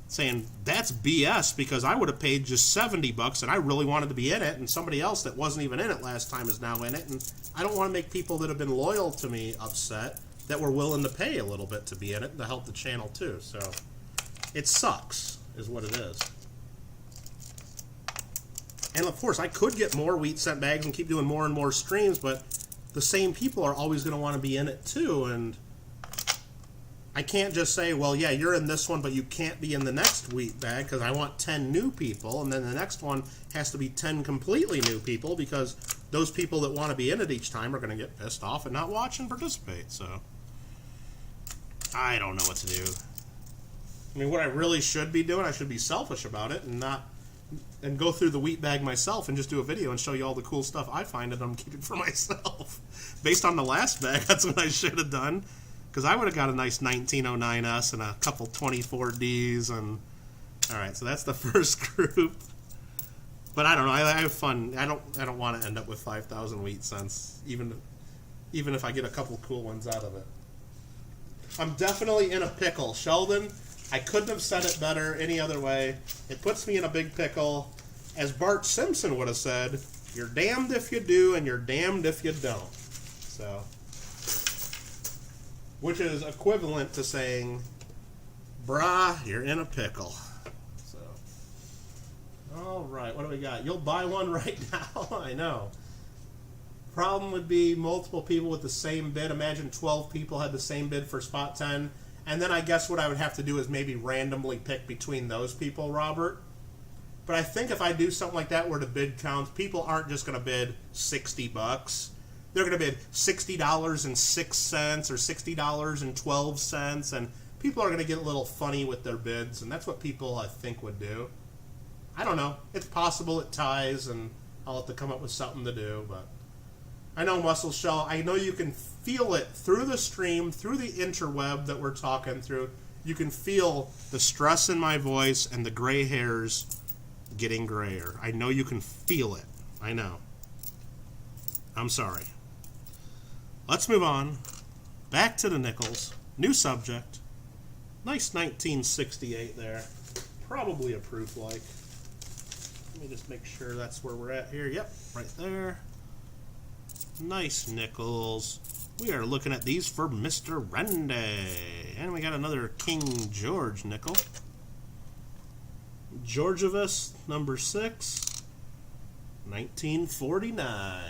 A: saying, that's BS because I would have paid just $70 and I really wanted to be in it, and somebody else that wasn't even in it last time is now in it, and I don't want to make people that have been loyal to me upset that were willing to pay a little bit to be in it to help the channel too. So it sucks is what it is. And of course I could get more wheat cent bags and keep doing more and more streams, but the same people are always going to want to be in it too, and I can't just say, well, yeah, you're in this one, but you can't be in the next wheat bag because I want 10 new people, and then the next one has to be 10 completely new people because those people that want to be in it each time are going to get pissed off and not watch and participate. So I don't know what to do. I mean, what I really should be doing, I should be selfish about it and go through the wheat bag myself and just do a video and show you all the cool stuff I find that I'm keeping for myself. Based on the last bag, that's what I should have done. Because I would have got a nice 1909S and a couple 24Ds. And alright, so that's the first group. But I don't know, I have fun. I don't want to end up with 5,000 wheat cents, even if I get a couple cool ones out of it. I'm definitely in a pickle. Sheldon, I couldn't have said it better any other way. It puts me in a big pickle. As Bart Simpson would have said, you're damned if you do and you're damned if you don't. So, which is equivalent to saying, brah, you're in a pickle. So, all right, what do we got? You'll buy one right now? I know. Problem would be multiple people with the same bid. Imagine 12 people had the same bid for spot 10. And then I guess what I would have to do is maybe randomly pick between those people, Robert. But I think if I do something like that where the bid counts, people aren't just going to bid $60. They're going to bid $60.06 or $60.12, and people are going to get a little funny with their bids, and that's what people, I think, would do. I don't know. It's possible it ties, and I'll have to come up with something to do, but I know, Muscle Shell, I know you can feel it through the stream, through the interweb that we're talking through. You can feel the stress in my voice and the gray hairs getting grayer. I know you can feel it. I know. I'm sorry. Let's move on. Back to the nickels. New subject. Nice 1968 there. Probably a proof like. Let me just make sure that's where we're at here. Yep, right there. Nice nickels. We are looking at these for Mr. Rende. And we got another King George nickel. Georgievus, number 6. 1949.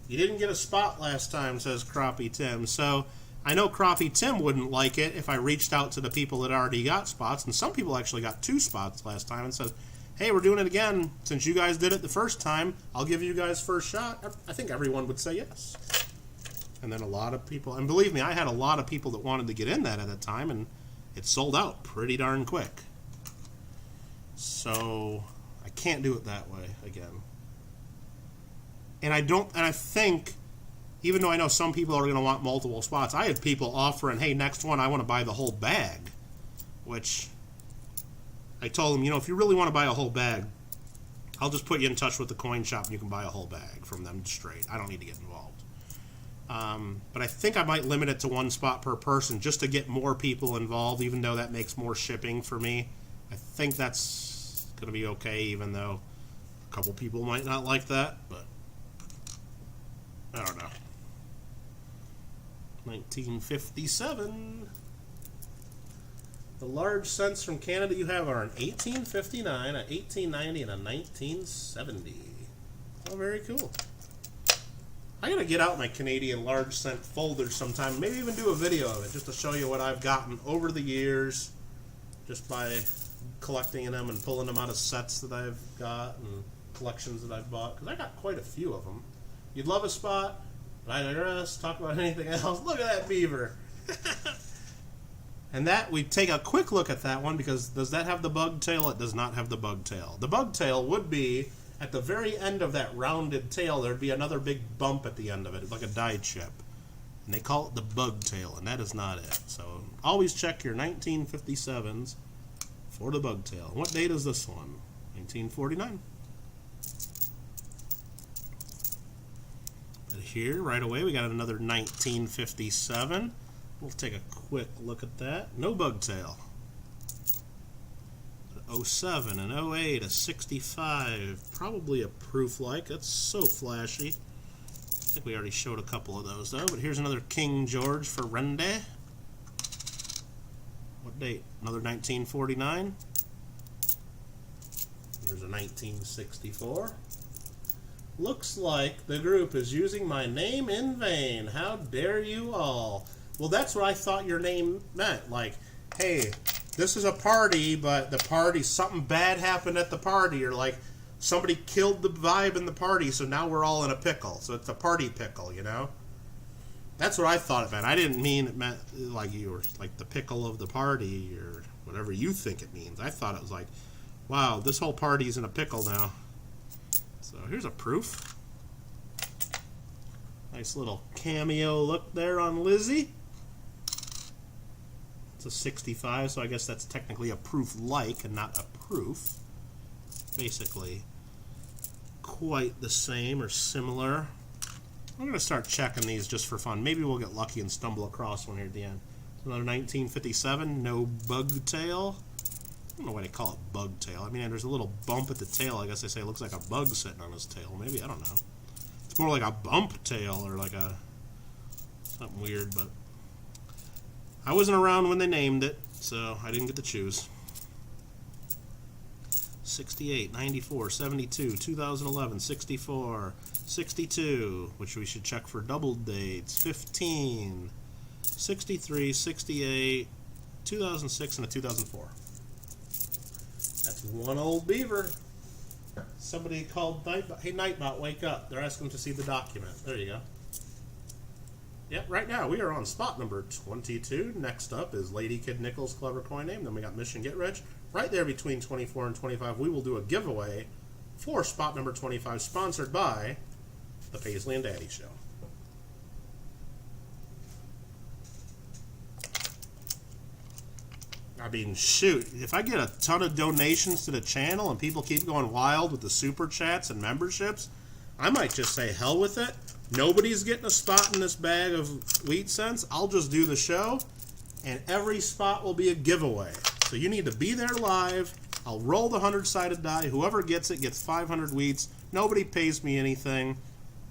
A: You didn't get a spot last time, says Crappie Tim. So I know Crappie Tim wouldn't like it if I reached out to the people that already got spots. And some people actually got 2 spots last time and said, hey, we're doing it again. Since you guys did it the first time, I'll give you guys first shot. I think everyone would say yes. And then a lot of people, and believe me, I had a lot of people that wanted to get in that at the time, and it sold out pretty darn quick. So I can't do it that way again. And I think, even though I know some people are going to want multiple spots, I had people offering, hey, next one, I want to buy the whole bag. Which, I told them, if you really want to buy a whole bag, I'll just put you in touch with the coin shop and you can buy a whole bag from them straight. I don't need to get involved. But I think I might limit it to 1 spot per person just to get more people involved, even though that makes more shipping for me. I think that's going to be okay, even though a couple people might not like that, but I don't know. 1957. The large cents from Canada you have are an 1859, a 1890, and a 1970. Oh, very cool. I gotta get out my Canadian large cent folder sometime, maybe even do a video of it, just to show you what I've gotten over the years, just by collecting them and pulling them out of sets that I've got and collections that I've bought, because I got quite a few of them. You'd love a spot, but I digress. Talk about anything else. Look at that beaver. And that, we take a quick look at that one because does that have the bug tail? It does not have the bug tail. The bug tail would be at the very end of that rounded tail, there'd be another big bump at the end of it, like a die chip. And they call it the bug tail, and that is not it. So always check your 1957s for the bug tail. And what date is this one? 1949. But here, right away, we got another 1957. We'll take a quick look at that. No bug tail. 07 and 08, a 65. Probably a proof-like. That's so flashy. I think we already showed a couple of those, though. But here's another King George for Rende. What date? Another 1949. Here's a 1964. Looks like the group is using my name in vain. How dare you all? Well, that's what I thought your name meant. Like, hey, this is a party, but the party, something bad happened at the party, or like somebody killed the vibe in the party, so now we're all in a pickle. So it's a party pickle, you know? That's what I thought it meant. I didn't mean it meant like you were like the pickle of the party or whatever you think it means. I thought it was like, wow, this whole party's in a pickle now. So here's a proof. Nice little cameo look there on Lizzie. It's a 65, so I guess that's technically a proof-like and not a proof. Basically quite the same or similar. I'm going to start checking these just for fun. Maybe we'll get lucky and stumble across one here at the end. Another 1957, no bug tail. I don't know why they call it bug tail. I mean, there's a little bump at the tail. I guess they say it looks like a bug sitting on his tail. Maybe, I don't know. It's more like a bump tail or like a something weird, but I wasn't around when they named it, so I didn't get to choose. 68, 94, 72, 2011, 64, 62, which we should check for double dates, 15, 63, 68, 2006, and a 2004. That's one old Beaver. Somebody called Nightbot. Hey, Nightbot, wake up. They're asking to see the document. There you go. Yep, right now we are on spot number 22. Next up is Lady Kid Nichols' clever coin name. Then we got Mission Get Rich. Right there between 24 and 25, we will do a giveaway for spot number 25, sponsored by the Paisley and Daddy Show. I mean, shoot, if I get a ton of donations to the channel and people keep going wild with the super chats and memberships, I might just say hell with it. Nobody's getting a spot in this bag of wheat cents. I'll just do the show, and every spot will be a giveaway. So you need to be there live. I'll roll the 100-sided die. Whoever gets it gets 500 wheats. Nobody pays me anything.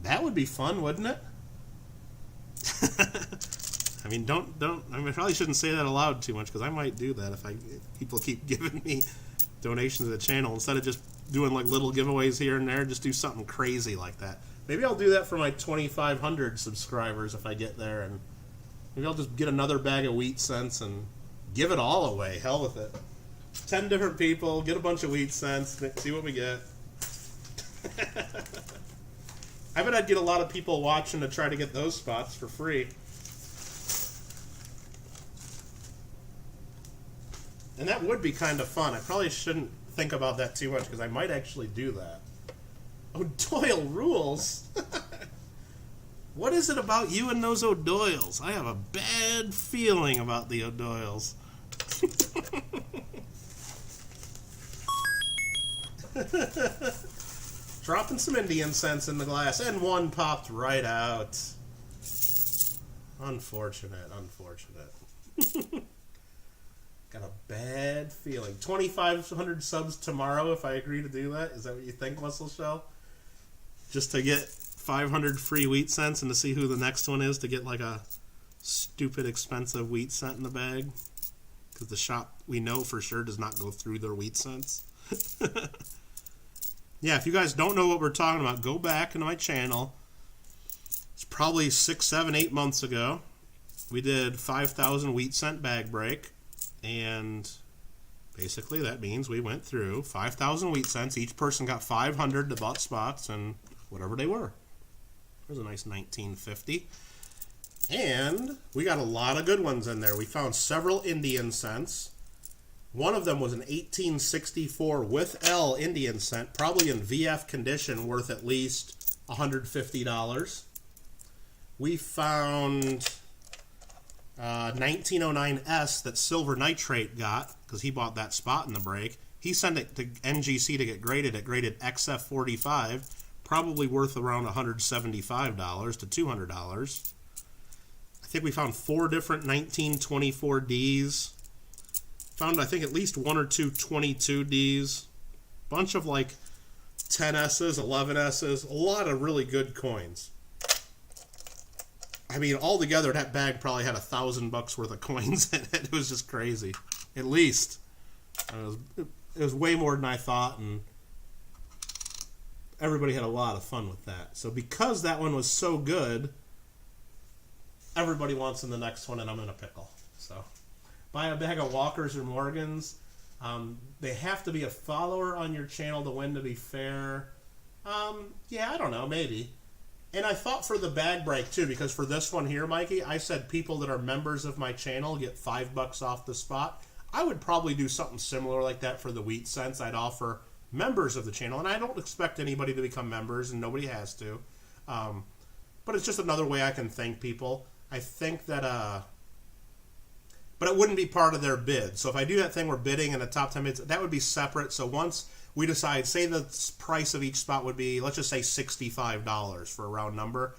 A: That would be fun, wouldn't it? I mean, I probably shouldn't say that aloud too much because I might do that if people keep giving me donations to the channel instead of just doing like little giveaways here and there. Just do something crazy like that. Maybe I'll do that for my 2,500 subscribers if I get there, and maybe I'll just get another bag of wheat cents and give it all away. Hell with it. 10 different people, get a bunch of wheat cents, see what we get. I bet I'd get a lot of people watching to try to get those spots for free. And that would be kind of fun. I probably shouldn't think about that too much because I might actually do that. Oh, Doyle rules. What is it about you and those O'Doyles? I have a bad feeling about the O'Doyles. Dropping some Indian cents in the glass, and one popped right out. Unfortunate. Got a bad feeling. 2,500 subs tomorrow if I agree to do that. Is that what you think, Muscle Shell? Just to get 500 free wheat cents and to see who the next one is to get like a stupid expensive wheat cent in the bag. Because the shop we know for sure does not go through their wheat cents. Yeah, if you guys don't know what we're talking about, go back into my channel. It's probably 6, 7, 8 months ago. We did 5,000 wheat cent bag break. And basically that means we went through 5,000 wheat cents. Each person got 500 that bought spots and whatever they were. There's a nice 1950. And we got a lot of good ones in there. We found several Indian cents. One of them was an 1864 with L Indian cent, probably in VF condition, worth at least $150. We found 1909S that Silver Nitrate got, because he bought that spot in the break. He sent it to NGC to get graded. It graded XF45, probably worth around $175 to $200. I think we found 4 different 1924Ds. Found, I think, at least 1 or 2 22Ds. Bunch of, like, 10S's, 11S's. A lot of really good coins. I mean, altogether, that bag probably had $1,000 worth of coins in it. It was just crazy. At least. It was way more than I thought, and everybody had a lot of fun with that. So because that one was so good, everybody wants in the next one, and I'm in a pickle. So buy a bag of Walkers or Morgans. They have to be a follower on your channel to win, to be fair. Yeah, I don't know, maybe. And I thought for the bag break, too, because for this one here, Mikey, I said people that are members of my channel get $5 off the spot. I would probably do something similar like that for the wheat cents. I'd offer members of the channel, and I don't expect anybody to become members, and nobody has to. But it's just another way I can thank people. I think that, but it wouldn't be part of their bid. So if I do that thing where bidding in the top 10 bids, that would be separate. So once we decide, say the price of each spot would be, let's just say $65 for a round number.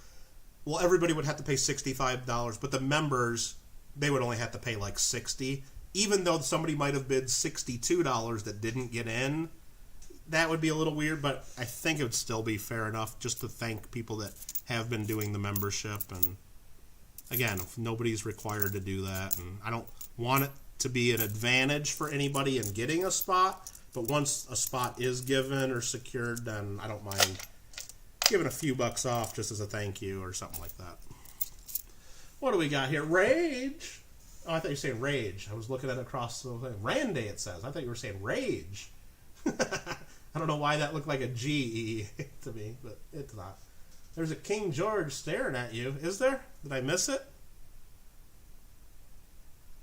A: Well, everybody would have to pay $65, but the members, they would only have to pay like $60. Even though somebody might have bid $62 that didn't get in, that would be a little weird, but I think it would still be fair enough just to thank people that have been doing the membership. And again, if nobody's required to do that, and I don't want it to be an advantage for anybody in getting a spot, but once a spot is given or secured, then I don't mind giving a few bucks off just as a thank you or something like that. What do we got here? Rage! Oh, I thought you were saying Rage. I was looking at it across the thing. Randy, it says. I thought you were saying Rage. I don't know why that looked like a G-E to me, but it's not. There's a King George staring at you. Is there? Did I miss it?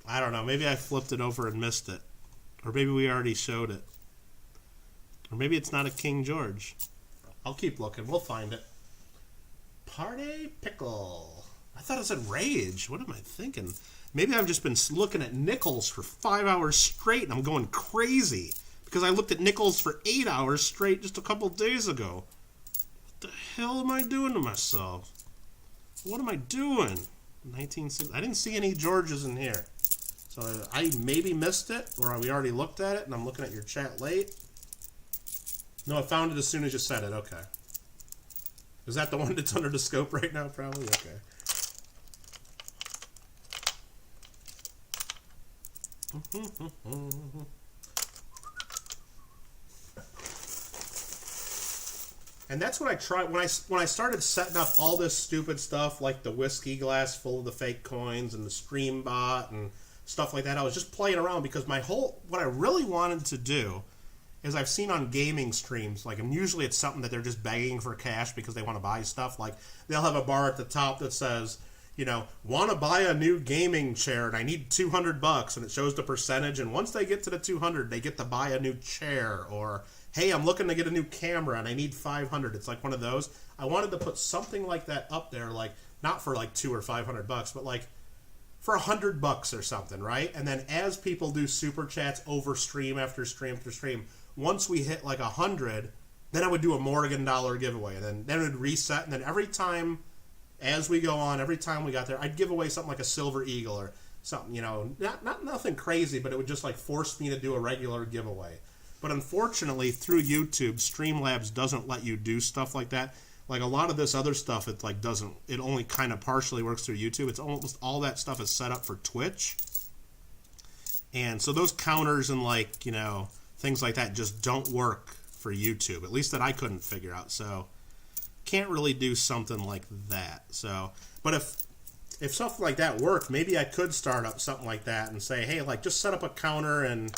A: I don't know. Maybe I flipped it over and missed it. Or maybe we already showed it. Or maybe it's not a King George. I'll keep looking. We'll find it. Party Pickle. I thought it said Rage. What am I thinking? Maybe I've just been looking at nickels for 5 hours straight and I'm going crazy because I looked at nickels for 8 hours straight just a couple days ago. What the hell am I doing to myself? What am I doing? 1960. I didn't see any Georges in here. So I maybe missed it, or we already looked at it and I'm looking at your chat late. No, I found it as soon as you said it. Okay. Is that the one that's under the scope right now? Probably? Okay. And that's what I tried when I started setting up all this stupid stuff like the whiskey glass full of the fake coins and the stream bot and stuff like that. I was just playing around because what I really wanted to do is I've seen on gaming streams, like, and usually it's something that they're just begging for cash because they want to buy stuff. Like they'll have a bar at the top that says, you know, want to buy a new gaming chair and I need $200, and it shows the percentage, and once they get to the 200 they get to buy a new chair. Or hey, I'm looking to get a new camera and I need $500. It's like one of those. I wanted to put something like that up there, like not for like $200 or $500, but like for $100 or something, right? And then as people do super chats over stream after stream after stream, once we hit like 100, then I would do a Morgan dollar giveaway, and then it would reset, and then every time as we go on, every time we got there, I'd give away something like a Silver Eagle or something, you know, not nothing crazy, but it would just like force me to do a regular giveaway. But unfortunately, through YouTube, Streamlabs doesn't let you do stuff like that. Like a lot of this other stuff, it like doesn't. It only kind of partially works through YouTube. It's almost all that stuff is set up for Twitch, and so those counters and like, you know, things like that just don't work for YouTube. At least that I couldn't figure out. So can't really do something like that. So, but if something like that worked, maybe I could start up something like that and say, hey, like just set up a counter, and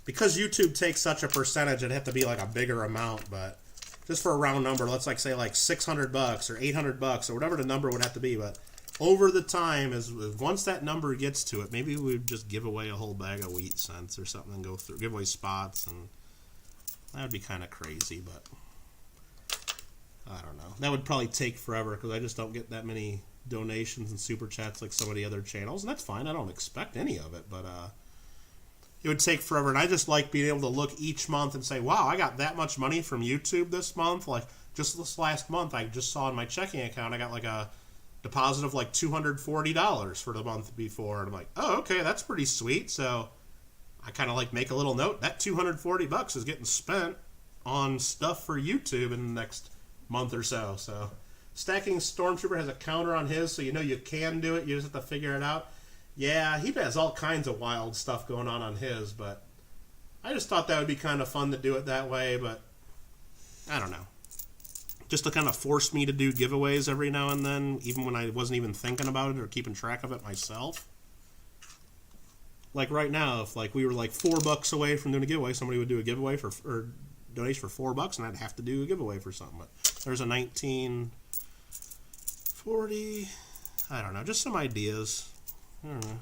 A: because YouTube takes such a percentage, it'd have to be like a bigger amount, but just for a round number, let's like say like $600 or $800 or whatever the number would have to be. But over the time, as once that number gets to it, maybe we'd just give away a whole bag of wheat cents or something and go through, give away spots, and that would be kind of crazy, but I don't know. That would probably take forever because I just don't get that many donations and super chats like some of the other channels, and that's fine. I don't expect any of it, but it would take forever, and I just like being able to look each month and say, wow, I got that much money from YouTube this month. Like, just this last month, I just saw in my checking account, I got like a deposit of like $240 for the month before, and I'm like, oh, okay, that's pretty sweet. So I kind of like make a little note that $240 is getting spent on stuff for YouTube in the next month or so. So Stacking Stormtrooper has a counter on his, so you know you can do it. You just have to figure it out. Yeah, he has all kinds of wild stuff going on his, but I just thought that would be kind of fun to do it that way, but I don't know. Just to kind of force me to do giveaways every now and then, even when I wasn't even thinking about it or keeping track of it myself. Like right now, if like we were like $4 away from doing a giveaway, somebody would do a giveaway for or donation for $4, and I'd have to do a giveaway for something. But there's a 1940. I don't know, just some ideas. I don't know.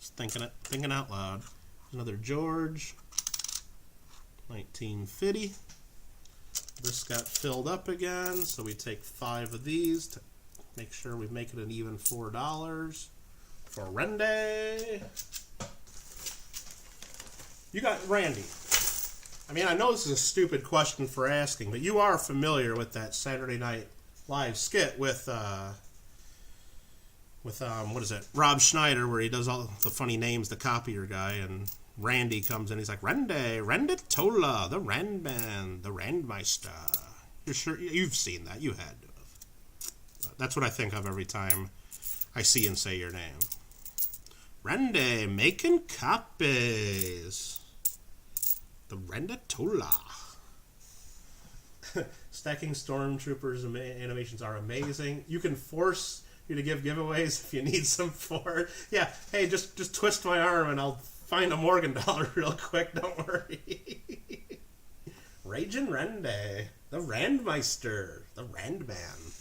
A: Just thinking out loud. Another George. 1950. This got filled up again, so we take 5 of these to make sure we make it an even $4 for Randy. You got Randy. I mean, I know this is a stupid question for asking, but you are familiar with that Saturday Night Live skit with what is it, Rob Schneider, where he does all the funny names, the copier guy, and Randy comes in, he's like, Randy Tola, the Rand Man, the Randmeister. You're sure you've seen that? You had to have. That's what I think of every time I see and say your name. Randy making copies. The Randatola. Stacking Stormtroopers animations are amazing. You can force you to give giveaways if you need some for it. Yeah, hey, just twist my arm and I'll find a Morgan dollar real quick, don't worry. Ragin' Randy, the Randmeister, the Randman.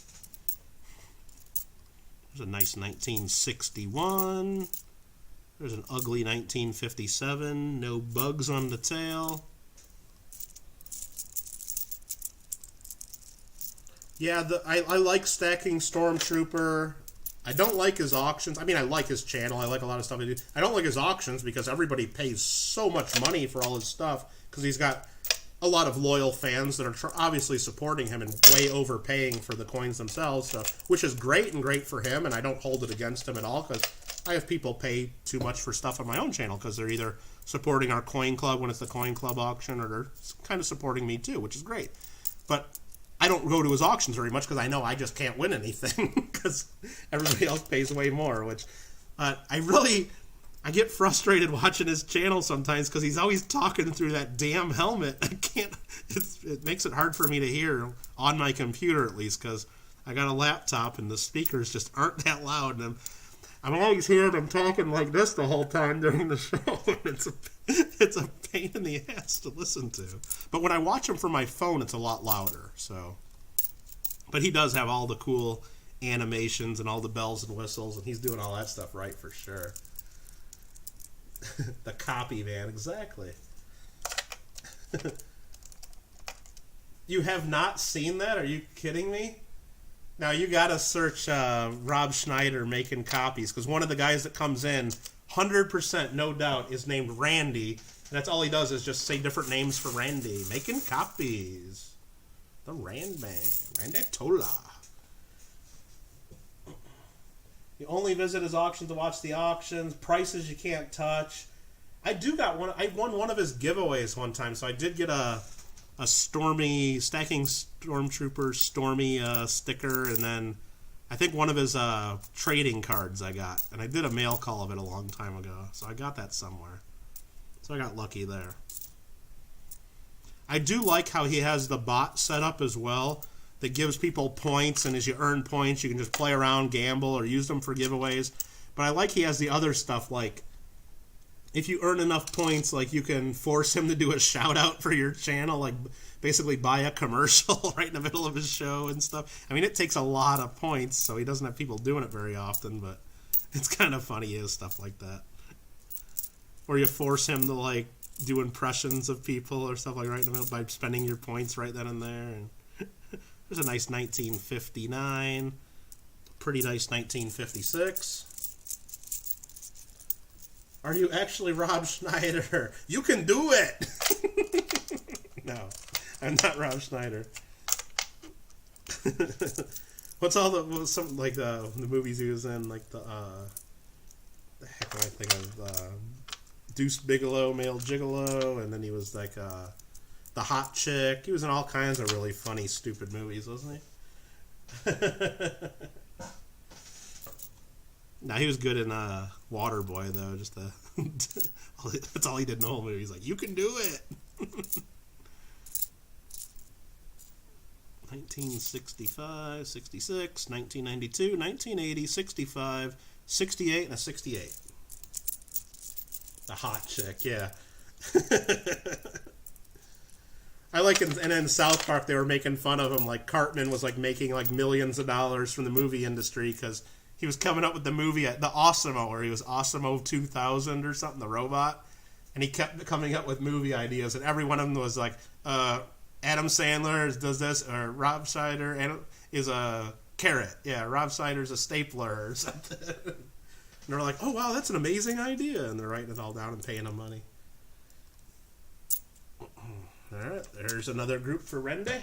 A: There's a nice 1961. There's an ugly 1957. No bugs on the tail. Yeah, I like Stacking Stormtrooper. I don't like his auctions. I mean, I like his channel. I like a lot of stuff he does. I don't like his auctions because everybody pays so much money for all his stuff because he's got a lot of loyal fans that are obviously supporting him and way overpaying for the coins themselves, so, which is great and great for him, and I don't hold it against him at all because I have people pay too much for stuff on my own channel because they're either supporting our coin club when it's the coin club auction or they're kind of supporting me too, which is great. But I don't go to his auctions very much because I know I just can't win anything because everybody else pays way more, which I get frustrated watching his channel sometimes because he's always talking through that damn helmet. I can't, it makes it hard for me to hear on my computer at least because I got a laptop and the speakers just aren't that loud, and I'm always hearing him talking like this the whole time during the show, and it's a pain in the ass to listen to. But when I watch him from my phone, it's a lot louder. So, but he does have all the cool animations and all the bells and whistles, and he's doing all that stuff right for sure. The copy man, exactly. You have not seen that? Are you kidding me? Now, you got to search Rob Schneider making copies, because one of the guys that comes in, 100%, no doubt, is named Randy. And that's all he does is just say different names for Randy. Making copies. The Randman. Randatola. You only visit his auctions to watch the auctions. Prices you can't touch. I won one of his giveaways one time, so I did get a Stormy, Stacking Stormtrooper Stormy sticker, and then I think one of his trading cards I got. And I did a mail call of it a long time ago, so I got that somewhere. So I got lucky there. I do like how he has the bot set up as well that gives people points, and as you earn points, you can just play around, gamble, or use them for giveaways. But I like he has the other stuff like if you earn enough points, like, you can force him to do a shout out for your channel, like basically buy a commercial right in the middle of his show and stuff. I mean, it takes a lot of points, so he doesn't have people doing it very often, but it's kind of funny, is stuff like that. Or you force him to, like, do impressions of people or stuff like right in the middle by spending your points right then and there. And there's a nice 1959, pretty nice 1956. Are you actually Rob Schneider? You can do it! No, I'm not Rob Schneider. What's all some, like, the movies he was in, like the heck am I thinking of? Deuce Bigelow, Male Gigolo, and then he was like the Hot Chick. He was in all kinds of really funny, stupid movies, wasn't he? Now he was good in Waterboy, though. Just that's all he did in the whole movie. He's like, you can do it. 1965, 66, 1992, 1980, 65, 68, and a 68. The Hot Chick, yeah. I like, and in South Park they were making fun of him. Like, Cartman was like making like millions of dollars from the movie industry because he was coming up with the movie, the Awesemo, where he was Awesemo 2000 or something, the robot, and he kept coming up with movie ideas, and every one of them was like, Adam Sandler does this, or Rob Schneider is a carrot. Yeah, Rob Schneider's a stapler or something. And they're like, oh, wow, that's an amazing idea. And they're writing it all down and paying him money. All right, there's another group for Rende.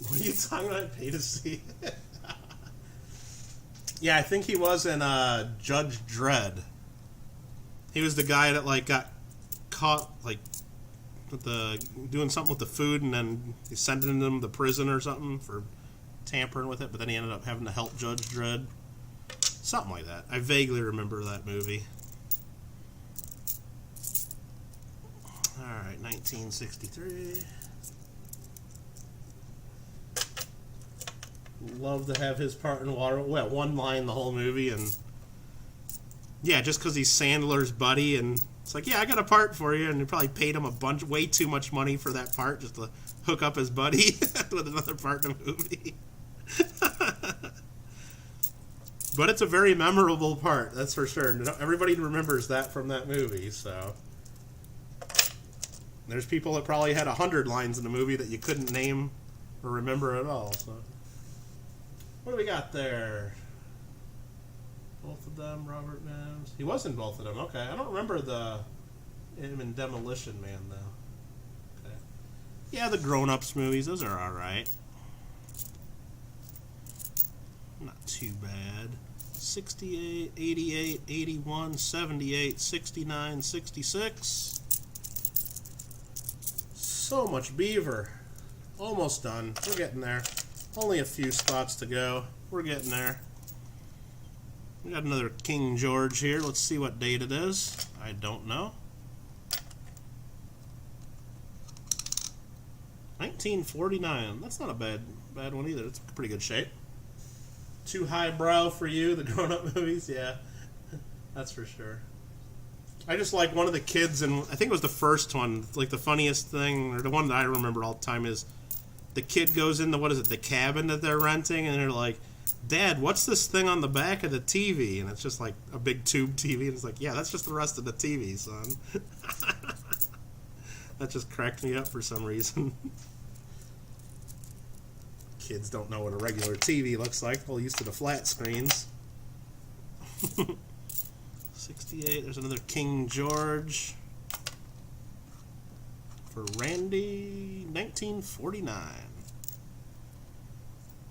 A: What are you talking about? Pay to see. Yeah, I think he was in Judge Dredd. He was the guy that, like, got caught, like, with doing something with the food, and then he's sending him to prison or something for tampering with it, but then he ended up having to help Judge Dredd. Something like that. I vaguely remember that movie. Alright, 1963. Love to have his part in Water. Well, one line the whole movie, and yeah, just because he's Sandler's buddy, and it's like, yeah, I got a part for you, and they probably paid him way too much money for that part just to hook up his buddy with another part in the movie. But it's a very memorable part, that's for sure. Everybody remembers that from that movie, so. There's people that probably had 100 lines in the movie that you couldn't name or remember at all, so. What do we got there? Both of them, Robert Mims. He was in both of them. Okay, I don't remember him in Demolition Man though. Okay. Yeah, the grown-ups movies, those are all right. Not too bad. 68, 88, 81, 78, 69, 66. So much Beaver. Almost done. We're getting there. Only a few spots to go. We're getting there. We got another King George here. Let's see what date it is. I don't know. 1949. That's not a bad one either. It's pretty good shape. Too highbrow for you, the grown-up movies? Yeah, that's for sure. I just like one of the kids, and I think it was the first one, like the funniest thing, or the one that I remember all the time is the kid goes into, the cabin that they're renting, and they're like, Dad, what's this thing on the back of the TV? And it's just like a big tube TV, and it's like, yeah, that's just the rest of the TV, son. That just cracked me up for some reason. Kids don't know what a regular TV looks like. Well, used to the flat screens. 68, there's another King George. For Randy, 1949.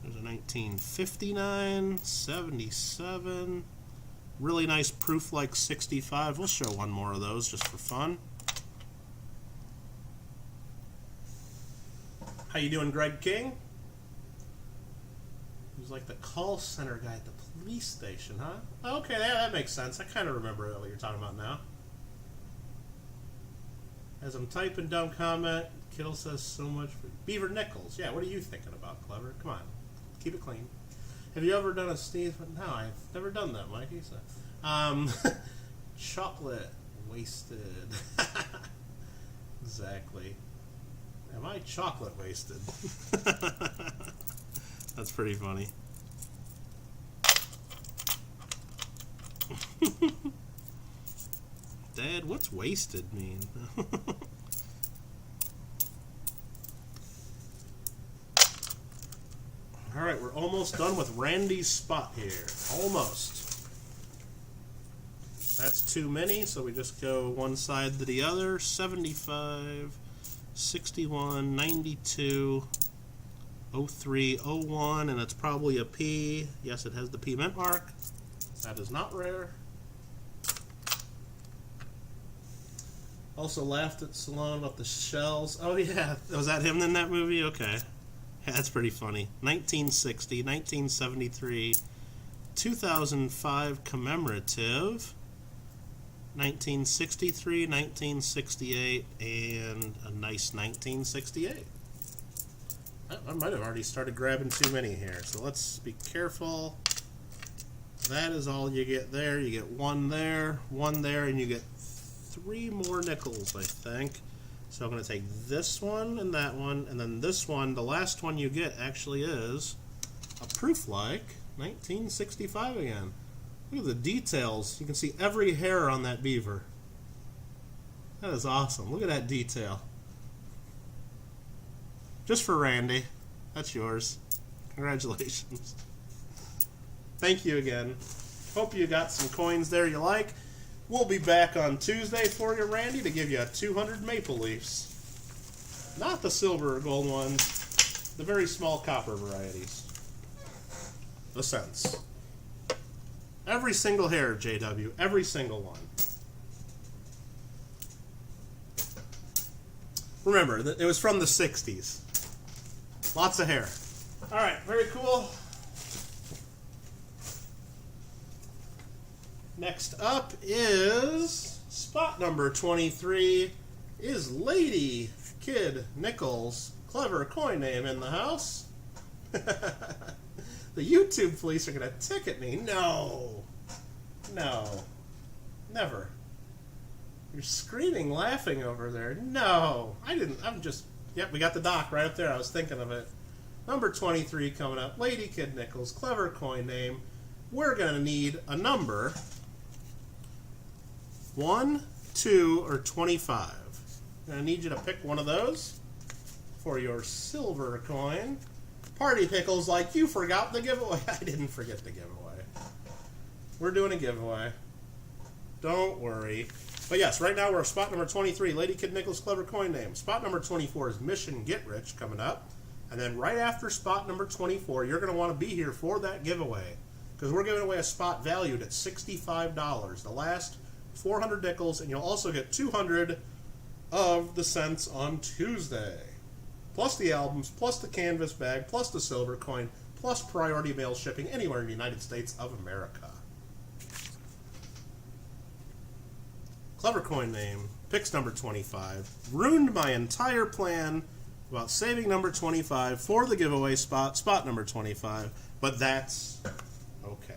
A: There's a 1959, 77. Really nice proof like 65. We'll show one more of those just for fun. How you doing, Greg King? He was like the call center guy at the police station, huh? Okay, that makes sense. I kind of remember what you're talking about now. As I'm typing, don't comment. Kittle says so much for Beaver Nichols. Yeah, what are you thinking about, Clever? Come on, keep it clean. Have you ever done a sneeze? No, I've never done that, Mikey. So, chocolate wasted. Exactly. Am I chocolate wasted? That's pretty funny. Dad, what's wasted mean? Alright, we're almost done with Randy's spot here. Almost. That's too many, so we just go one side to the other. 75, 61, 92, 03, 01, and it's probably a P. Yes, it has the P mint mark. That is not rare. Also laughed at Stallone about the shells. Oh yeah, was that him in that movie? Okay. Yeah, that's pretty funny. 1960, 1973, 2005 commemorative, 1963, 1968, and a nice 1968. I might have already started grabbing too many here, so let's be careful. That is all you get there. You get one there, and you get 3 more nickels, I think. So I'm going to take this one and that one, and then this one. The last one you get actually is a proof-like 1965 again. Look at the details. You can see every hair on that beaver. That is awesome. Look at that detail. Just for Randy. That's yours. Congratulations. Thank you again. Hope you got some coins there you like. We'll be back on Tuesday for you, Randy, to give you 200 maple leafs. Not the silver or gold ones, the very small copper varieties. The cents. Every single hair, JW. Every single one. Remember, it was from the 60s. Lots of hair. All right, very cool. Next up is spot number 23 is Lady Kid Nichols. Clever coin name in the house. The YouTube police are going to ticket me. No. No. Never. You're screaming, laughing over there. No. I didn't. I'm just... Yep, we got the doc right up there. I was thinking of it. Number 23 coming up. Lady Kid Nichols. Clever coin name. We're going to need a number... 1, 2, or 25. I'm going to need you to pick one of those for your silver coin. Party Pickles, like you forgot the giveaway. I didn't forget the giveaway. We're doing a giveaway. Don't worry. But yes, right now we're at spot number 23, Lady Kid Nichols Clever Coin Name. Spot number 24 is Mission Get Rich coming up. And then right after spot number 24, you're going to want to be here for that giveaway. Because we're giving away a spot valued at $65. The last 400 nickels, and you'll also get 200 of the cents on Tuesday. Plus the albums, plus the canvas bag, plus the silver coin, plus priority mail shipping anywhere in the United States of America. Clever coin name, picks number 25. Ruined my entire plan about saving number 25 for the giveaway spot, spot number 25, but that's okay.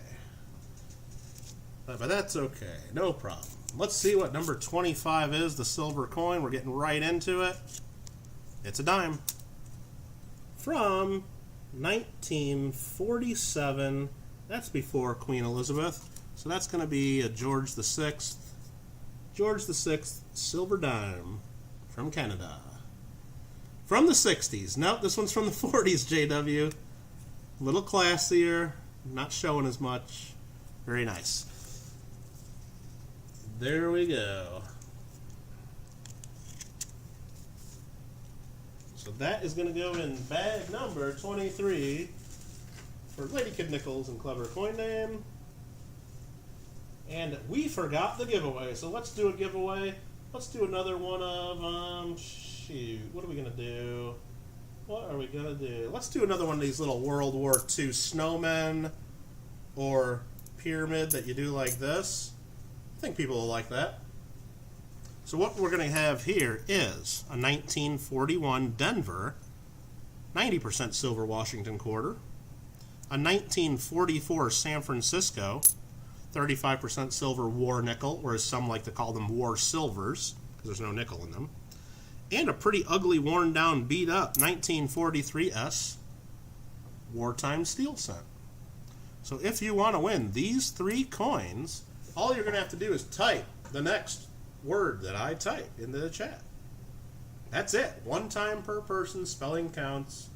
A: But that's okay, no problem. Let's see what number 25 is, the silver coin. We're getting right into it. It's a dime. From 1947. That's before Queen Elizabeth. So that's going to be a George VI. George VI silver dime from Canada. From the 60s. Nope, this one's from the 40s, JW. A little classier. Not showing as much. Very nice. There we go. So that is going to go in bag number 23 for Lady Kid Nichols and Clever Coin Name. And we forgot the giveaway, so let's do a giveaway. Let's do another one of, shoot, what are we going to do? What are we going to do? Let's do another one of these little World War II snowmen or pyramid that you do like this. I think people will like that. So what we're going to have here is a 1941 Denver, 90% silver Washington quarter, a 1944 San Francisco, 35% silver war nickel, whereas some like to call them war silvers, because there's no nickel in them, and a pretty ugly, worn down, beat up 1943 S wartime steel cent. So if you want to win these 3 coins, all you're going to have to do is type the next word that I type into the chat. That's it. 1 time per person, spelling counts.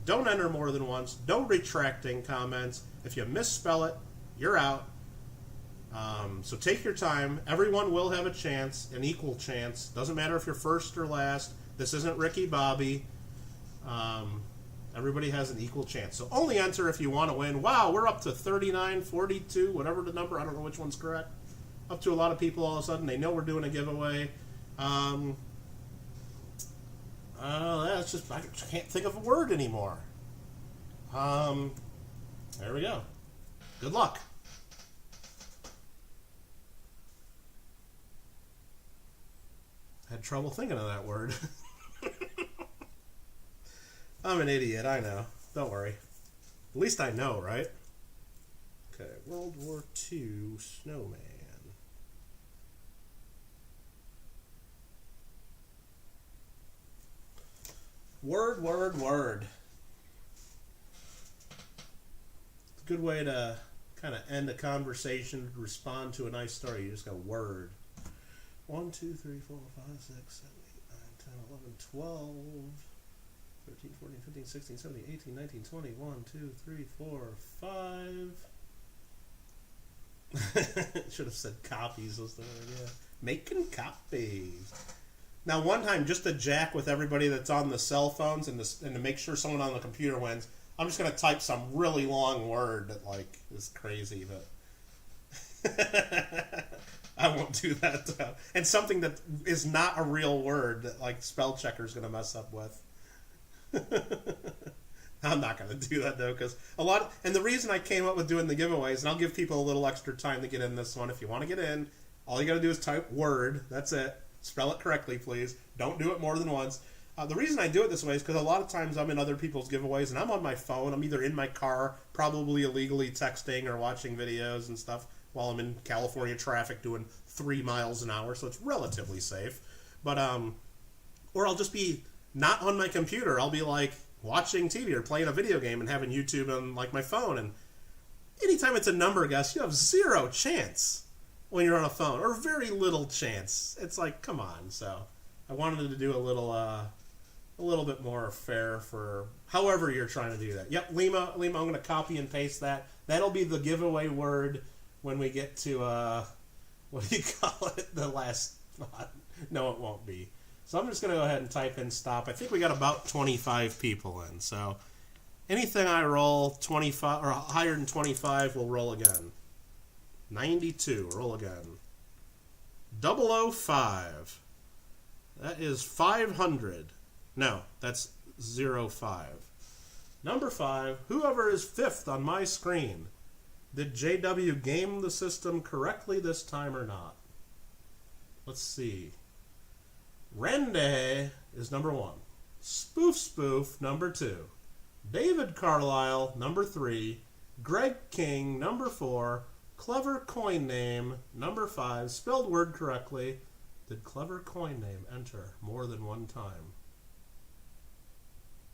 A: Don't enter more than once. No retracting comments. If you misspell it, you're out. So take your time. Everyone will have a chance, an equal chance. Doesn't matter if you're first or last. This isn't Ricky Bobby. Everybody has an equal chance. So only enter if you want to win. Wow, we're up to 39, 42, whatever the number. I don't know which one's correct. Up to a lot of people all of a sudden. They know we're doing a giveaway. That's just, I can't think of a word anymore. There we go. Good luck. Had trouble thinking of that word. I'm an idiot, I know. Don't worry. At least I know, right? Okay, World War II snowman. Word, word, word. It's a good way to kind of end a conversation, respond to a nice story. You just go word. 1, 2, 3, 4, 5, 6, 7, 8, 9, 10, 11, 12, 13, 14, 15, 16, 17, 18, 19, 20, 1, 2, 3, 4, 5. Should have said copies. Yeah. Making copies. Now, one time, just to jack with everybody that's on the cell phones and to make sure someone on the computer wins, I'm just going to type some really long word that, like, is crazy, but I won't do that. And something that is not a real word that, like, spell checker's going to mess up with. I'm not going to do that, though, because and the reason I came up with doing the giveaways, and I'll give people a little extra time to get in this one. If you want to get in, all you got to do is type word. That's it. Spell it correctly, please. Don't do it more than once. The reason I do it this way is because a lot of times I'm in other people's giveaways, and I'm on my phone. I'm either in my car, probably illegally texting or watching videos and stuff while I'm in California traffic doing 3 miles an hour, so it's relatively safe. But, or I'll just be not on my computer. I'll be, like, watching TV or playing a video game and having YouTube on, like, my phone. And anytime it's a number guess, you have 0 chance when you're on a phone, or very little chance. It's like, come on. So I wanted to do a little bit more fair for however you're trying to do that. Yep, Lima, I'm going to copy and paste that. That'll be the giveaway word when we get to, what do you call it, the last spot. No, it won't be. So I'm just going to go ahead and type in stop. I think we got about 25 people in. So anything I roll 25 or higher than 25 will roll again. 92, roll again. 005. That is 500. No, that's 05. Number 5, whoever is 5th on my screen. Did JW game the system correctly this time or not? Let's see. Rende is number 1. Spoof number 2. David Carlisle, number 3. Greg King, number 4. Clever coin name, number 5. Spelled word correctly. Did clever coin name enter more than one time?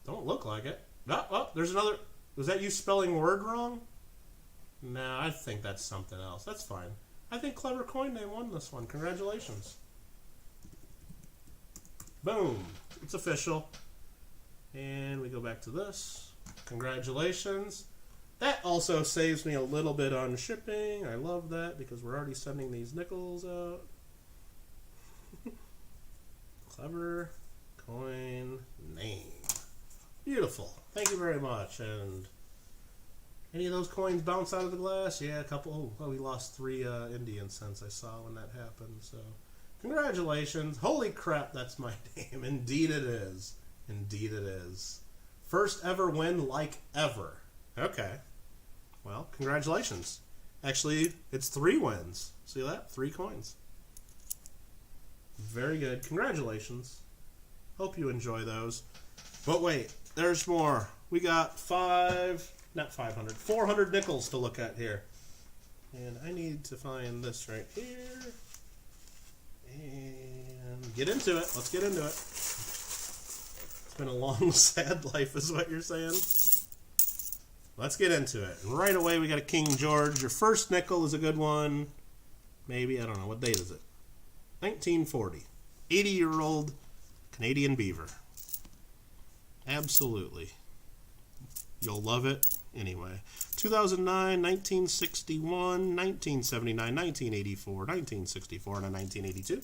A: Don't look like it. Oh, there's another. Was that you spelling word wrong? Nah, I think that's something else. That's fine. I think clever coin name won this one. Congratulations. Boom. It's official. And we go back to this. Congratulations. That also saves me a little bit on shipping. I love that because we're already sending these nickels out. Clever coin name. Beautiful. Thank you very much. And any of those coins bounce out of the glass? Yeah, a couple. Oh, we lost 3 Indian cents I saw when that happened. So congratulations. Holy crap, that's my name. Indeed it is. Indeed it is. First ever win like ever. Okay. Well, congratulations. Actually, it's 3 wins. See that? 3 coins. Very good. Congratulations. Hope you enjoy those. But wait, there's more. We got 400 nickels to look at here. And I need to find this right here. And get into it. Let's get into it. It's been a long, sad life is what you're saying. Let's get into it. And right away we got a King George. Your first nickel is a good one. Maybe, I don't know. What date is it? 1940. 80-year-old Canadian Beaver. Absolutely. You'll love it anyway. 2009, 1961, 1979, 1984, 1964, and a 1982.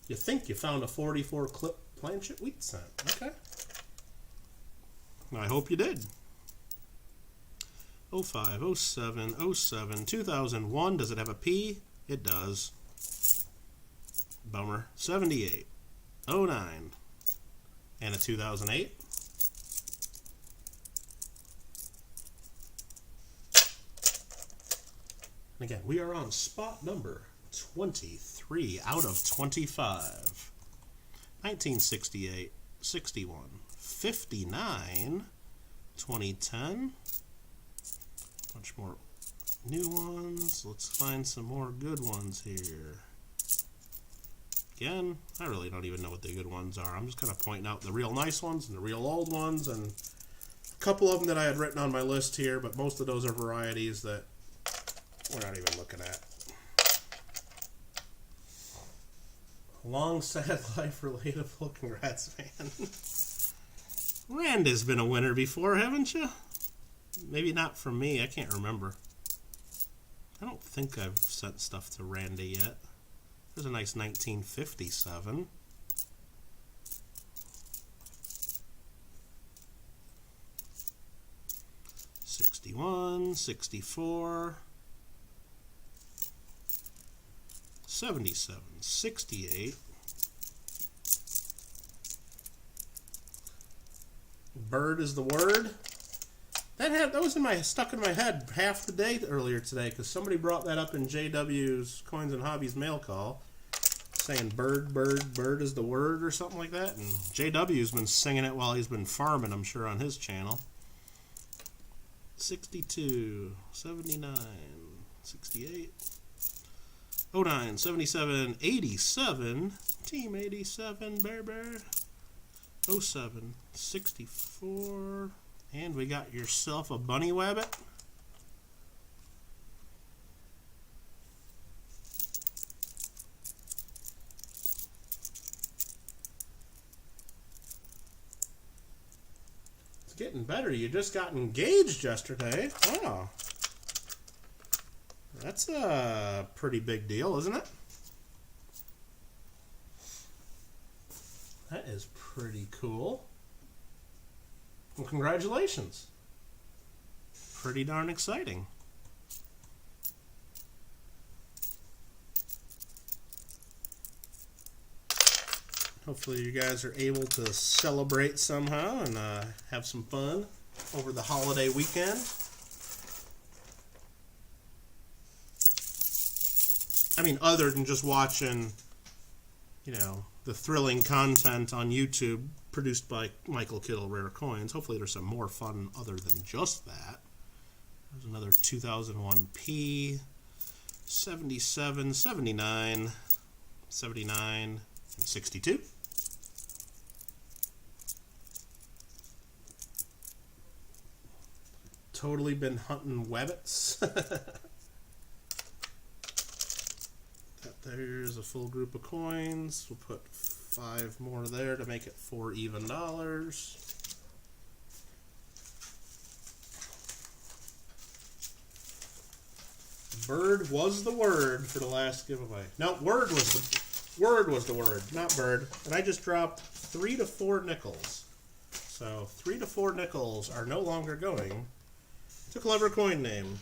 A: You think you found a 44 clip planchet wheat cent. Okay. I hope you did. 05, 07, 07, 2001. Does it have a P? It does. Bummer. 78, 09, and a 2008. And again, we are on spot number 23 out of 25. 1968, 61, 59, 2010. Bunch more new ones. Let's find some more good ones here. Again, I really don't even know what the good ones are. I'm just kind of pointing out the real nice ones and the real old ones, and a couple of them that I had written on my list here, but most of those are varieties that we're not even looking at. Long, sad life, relatable. Congrats, man. Randy's been a winner before, haven't you? Maybe not from me. I can't remember. I don't think I've sent stuff to Randy yet. There's a nice 1957. '61, '64, 77, 68. Bird is the word. That was stuck in my head half the day earlier today because somebody brought that up in JW's Coins and Hobbies mail call, saying bird is the word or something like that. And JW's been singing it while he's been farming, I'm sure, on his channel. 62, 79, 68, 09, 77, 87, Team 87, Bear, 07, 64, and we got yourself a bunny wabbit. It's getting better. You just got engaged yesterday. Wow. That's a pretty big deal, isn't it? That is pretty cool. Well, congratulations. Pretty darn exciting. Hopefully you guys are able to celebrate somehow and have some fun over the holiday weekend. I mean, other than just watching, the thrilling content on YouTube produced by Michael Kittle Rare Coins. Hopefully there's some more fun other than just that. There's another 2001 P, 77, 79, 79, and 62. Totally been hunting wabbits. There's a full group of coins. We'll put 5 more there to make it $4 even. Bird was the word for the last giveaway. No, word was the word, not bird. And I just dropped 3 to 4 nickels. So 3 to 4 nickels are no longer going to Clever Coin Name.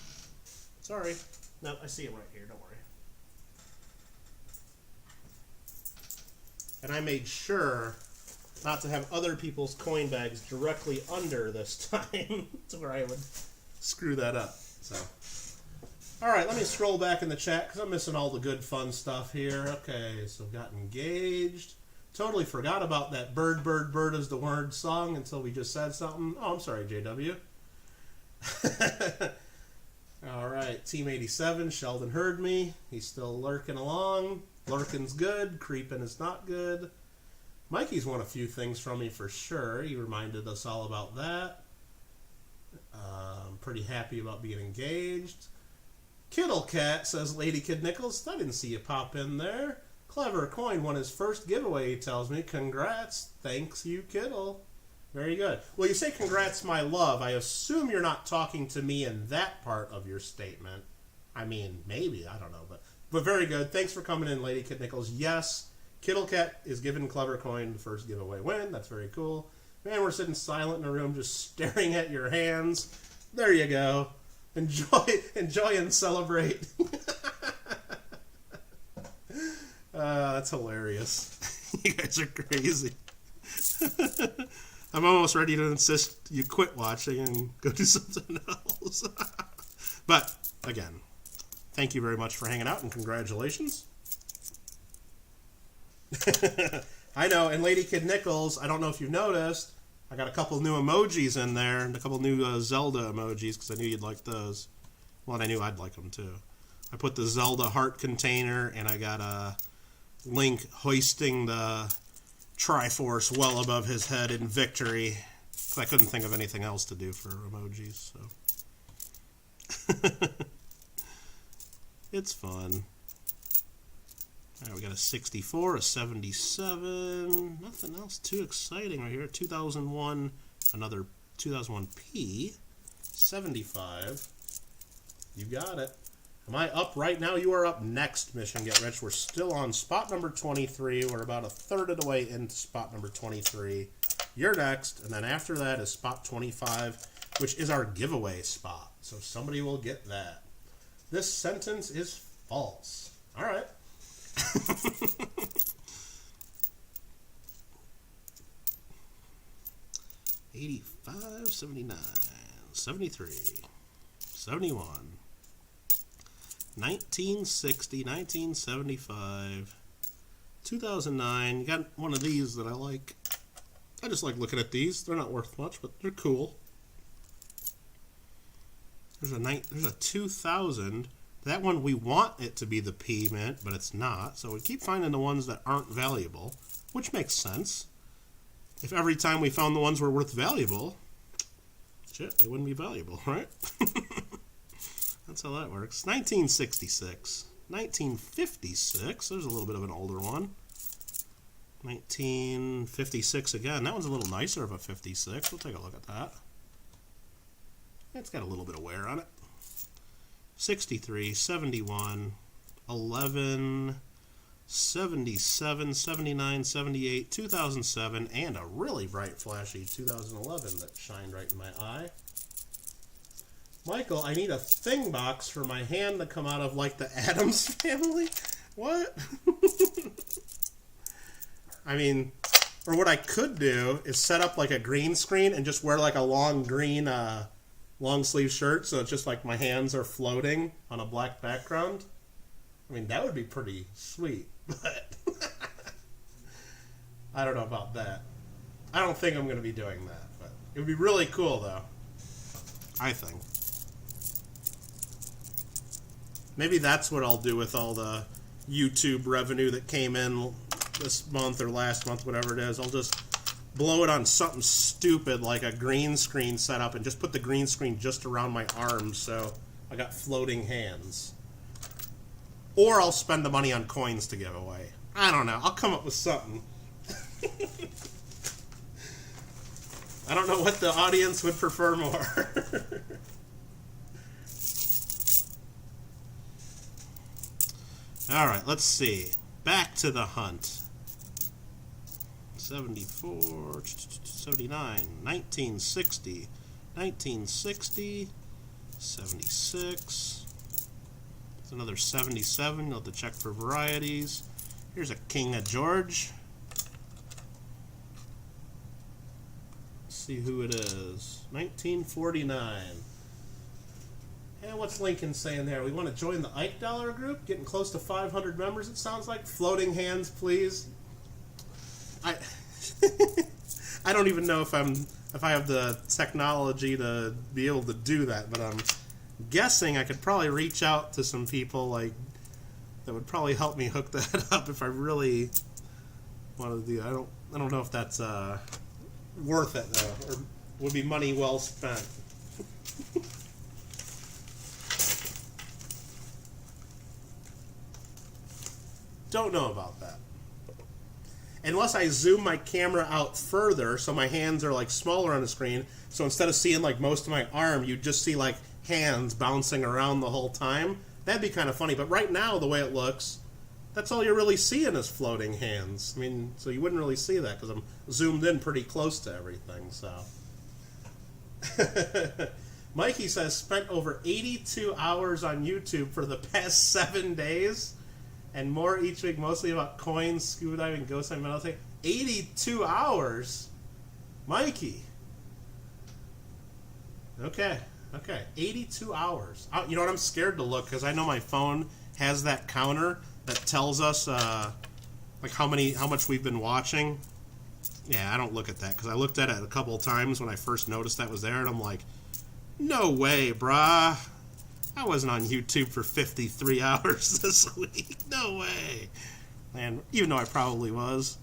A: Sorry. No, I see it right here. Don't worry. And I made sure not to have other people's coin bags directly under this time to where I would screw that up. So All right, let me scroll back in the chat because I'm missing all the good fun stuff here. Okay, so got engaged. Totally forgot about that bird, bird, bird is the word song until we just said something. Oh, I'm sorry, JW. All right, Team 87, Sheldon heard me. He's still lurking along. Lurking's good, creeping is not good. Mikey's won a few things from me for sure. He reminded us all about that. I'm pretty happy about being engaged. Kittle Cat says, Lady Kid Nichols, I didn't see you pop in there. Clever Coin won his first giveaway, he tells me. Congrats. Thanks you, Kittle. Very good. Well, you say congrats, my love. I assume you're not talking to me in that part of your statement. I mean, maybe. I don't know. But very good. Thanks for coming in, Lady Kid Nichols. Yes, Kittle Cat is giving Clever Coin the first giveaway win. That's very cool. Man, we're sitting silent in a room just staring at your hands. There you go. Enjoy and celebrate. That's hilarious. You guys are crazy. I'm almost ready to insist you quit watching and go do something else. But, again, thank you very much for hanging out and congratulations. I know, and Lady Kid Nichols, I don't know if you've noticed, I got a couple new emojis in there, and a couple new Zelda emojis, because I knew you'd like those. Well, and I knew I'd like them, too. I put the Zelda heart container, and I got a Link hoisting the Triforce well above his head in victory. I couldn't think of anything else to do for emojis, so. It's fun. Alright, we got a 64, a 77, nothing else too exciting right here. 2001, another 2001P, 75. You got it. Am I up right now? You are up next, Mission Get Rich. We're still on spot number 23. We're about a third of the way into spot number 23. You're next, and then after that is spot 25, which is our giveaway spot. So somebody will get that. This sentence is false. All right. 85, 79, 73, 71, 1960, 1975, 2009. You got one of these that I like. I just like looking at these. They're not worth much, but they're cool. There's a 2000. That one, we want it to be the P mint, but it's not. So we keep finding the ones that aren't valuable, which makes sense. If every time we found the ones were worth valuable, shit, they wouldn't be valuable, right? That's how that works. 1966. 1956. There's a little bit of an older one. 1956 again. That one's a little nicer of a 56. We'll take a look at that. It's got a little bit of wear on it. 63, 71, 11, 77, 79, 78, 2007, and a really bright, flashy 2011 that shined right in my eye. Michael, I need a thing box for my hand to come out of, like, the Addams Family? What? I mean, or what I could do is set up, like, a green screen and just wear, like, a long green, long sleeve shirt, so it's just like my hands are floating on a black background. I mean, that would be pretty sweet, but I don't know about that. I don't think I'm going to be doing that, but it would be really cool, though. I think. Maybe that's what I'll do with all the YouTube revenue that came in this month or last month, whatever it is. I'll just blow it on something stupid like a green screen setup and just put the green screen just around my arms so I got floating hands. Or I'll spend the money on coins to give away. I don't know. I'll come up with something. I don't know what the audience would prefer more. Alright, let's see. Back to the hunt. 74, 79, 1960, 1960, 76. There's another 77. You'll have to check for varieties. Here's a King of George. Let's see who it is. 1949. And what's Lincoln saying there? We want to join the Ike Dollar group? Getting close to 500 members, it sounds like. Floating hands, please. I I don't even know if I have the technology to be able to do that, but I'm guessing I could probably reach out to some people like that would probably help me hook that up if I really wanted to do that. I don't know if that's worth it though, or would be money well spent. Don't know about that. Unless I zoom my camera out further so my hands are like smaller on the screen, so instead of seeing like most of my arm, you just see like hands bouncing around the whole time. That'd be kind of funny, but right now the way it looks, that's all you're really seeing is floating hands. I mean, so you wouldn't really see that because I'm zoomed in pretty close to everything, so. Mikey says, spent over 82 hours on YouTube for the past 7 days. And more each week, mostly about coins, scuba diving, ghost hunting, meditating. 82 hours? Mikey. Okay. 82 hours. You know what? I'm scared to look because I know my phone has that counter that tells us like how much we've been watching. Yeah, I don't look at that because I looked at it a couple of times when I first noticed that was there, and I'm like, no way, brah. I wasn't on YouTube for 53 hours this week. No way. And even though I probably was.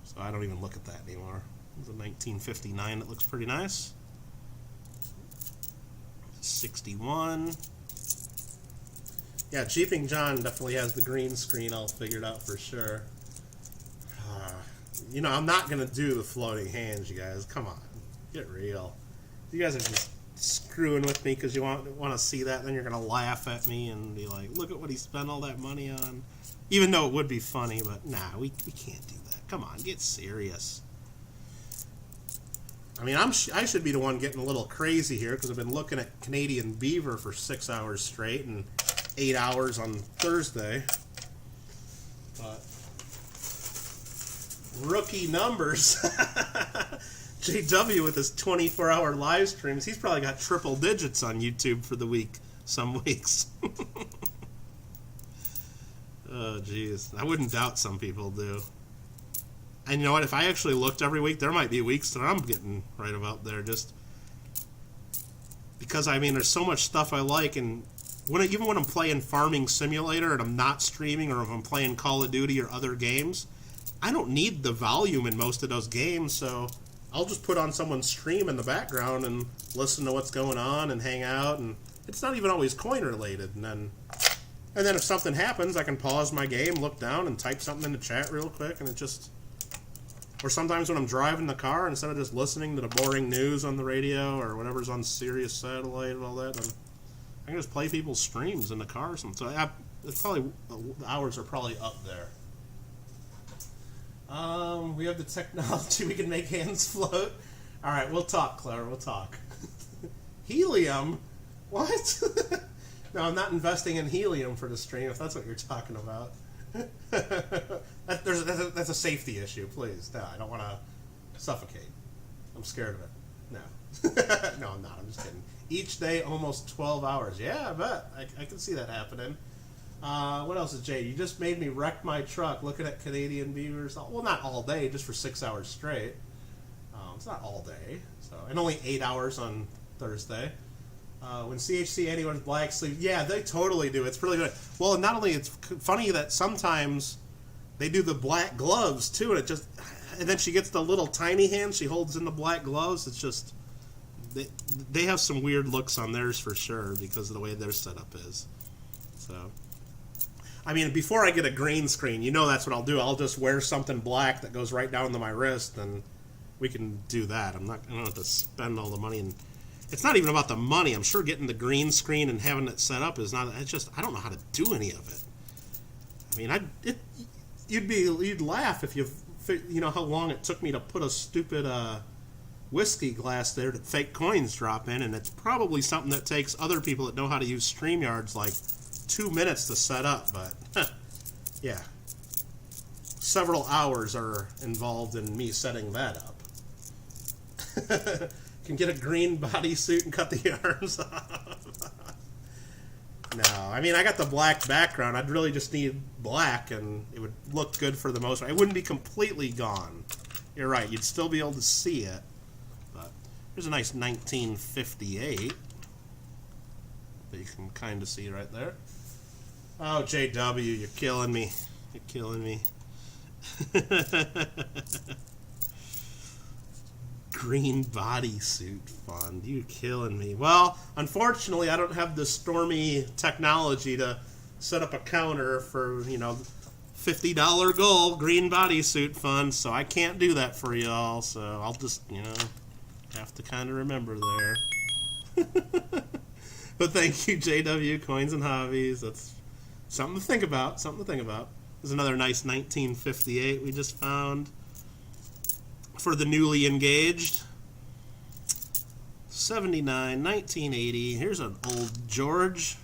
A: So I don't even look at that anymore. It's a 1959 that looks pretty nice. 61. Yeah, Jeeping John definitely has the green screen all figured out for sure. You know, I'm not going to do the floating hands, you guys. Come on. Get real. You guys are just screwing with me because you want to see that, then you're going to laugh at me and be like, look at what he spent all that money on. Even though it would be funny, but nah, we can't do that. Come on, get serious. I mean, I should be the one getting a little crazy here because I've been looking at Canadian Beaver for 6 hours straight and 8 hours on Thursday. But rookie numbers. JW with his 24-hour live streams, he's probably got triple digits on YouTube for the week, some weeks. Oh, jeez. I wouldn't doubt some people do. And you know what? If I actually looked every week, there might be weeks that I'm getting right about there just because, I mean, there's so much stuff I like, and even when I'm playing Farming Simulator and I'm not streaming, or if I'm playing Call of Duty or other games, I don't need the volume in most of those games, so I'll just put on someone's stream in the background and listen to what's going on and hang out, and it's not even always coin related. And then if something happens, I can pause my game, look down, and type something in the chat real quick, and it just. Or sometimes when I'm driving the car, instead of just listening to the boring news on the radio or whatever's on Sirius Satellite and all that, I can just play people's streams in the car or something. So it's probably the hours are probably up there. We have the technology. We can make hands float. All right, we'll talk, Claire. We'll talk. Helium? What? No, I'm not investing in helium for the stream, if that's what you're talking about. That's a safety issue, please. No, I don't want to suffocate. I'm scared of it. No. No, I'm not. I'm just kidding. Each day, almost 12 hours. Yeah, I bet. I can see that happening. What else is Jay? You just made me wreck my truck looking at Canadian Beavers. Well, not all day, just for 6 hours straight. It's not all day. And only 8 hours on Thursday. When CHC anyone's black sleeve, yeah, they totally do. It's really good. Well, not only it's funny that sometimes they do the black gloves too, and then she gets the little tiny hands she holds in the black gloves. It's just they have some weird looks on theirs for sure because of the way their setup is. So, I mean, before I get a green screen, that's what I'll do. I'll just wear something black that goes right down to my wrist, and we can do that. I don't have to spend all the money and. It's not even about the money. I'm sure getting the green screen and having it set up is not. It's just I don't know how to do any of it. I mean, you'd laugh if you know how long it took me to put a stupid whiskey glass there that fake coins drop in, and it's probably something that takes other people that know how to use StreamYards like 2 minutes to set up. But yeah, several hours are involved in me setting that up. Can get a green bodysuit and cut the arms off. No, I mean, I got the black background. I'd really just need black, and it would look good for the most part. It wouldn't be completely gone. You're right. You'd still be able to see it. But here's a nice 1958 that you can kind of see right there. Oh, JW, you're killing me. You're killing me. Green bodysuit fun. You're killing me. Well, unfortunately, I don't have the stormy technology to set up a counter for, $50 goal green bodysuit fun, so I can't do that for y'all. So I'll just, have to kind of remember there. But thank you, JW Coins and Hobbies. That's something to think about. Something to think about. There's another nice 1958 we just found for the newly engaged. 79, 1980. Here's an old George.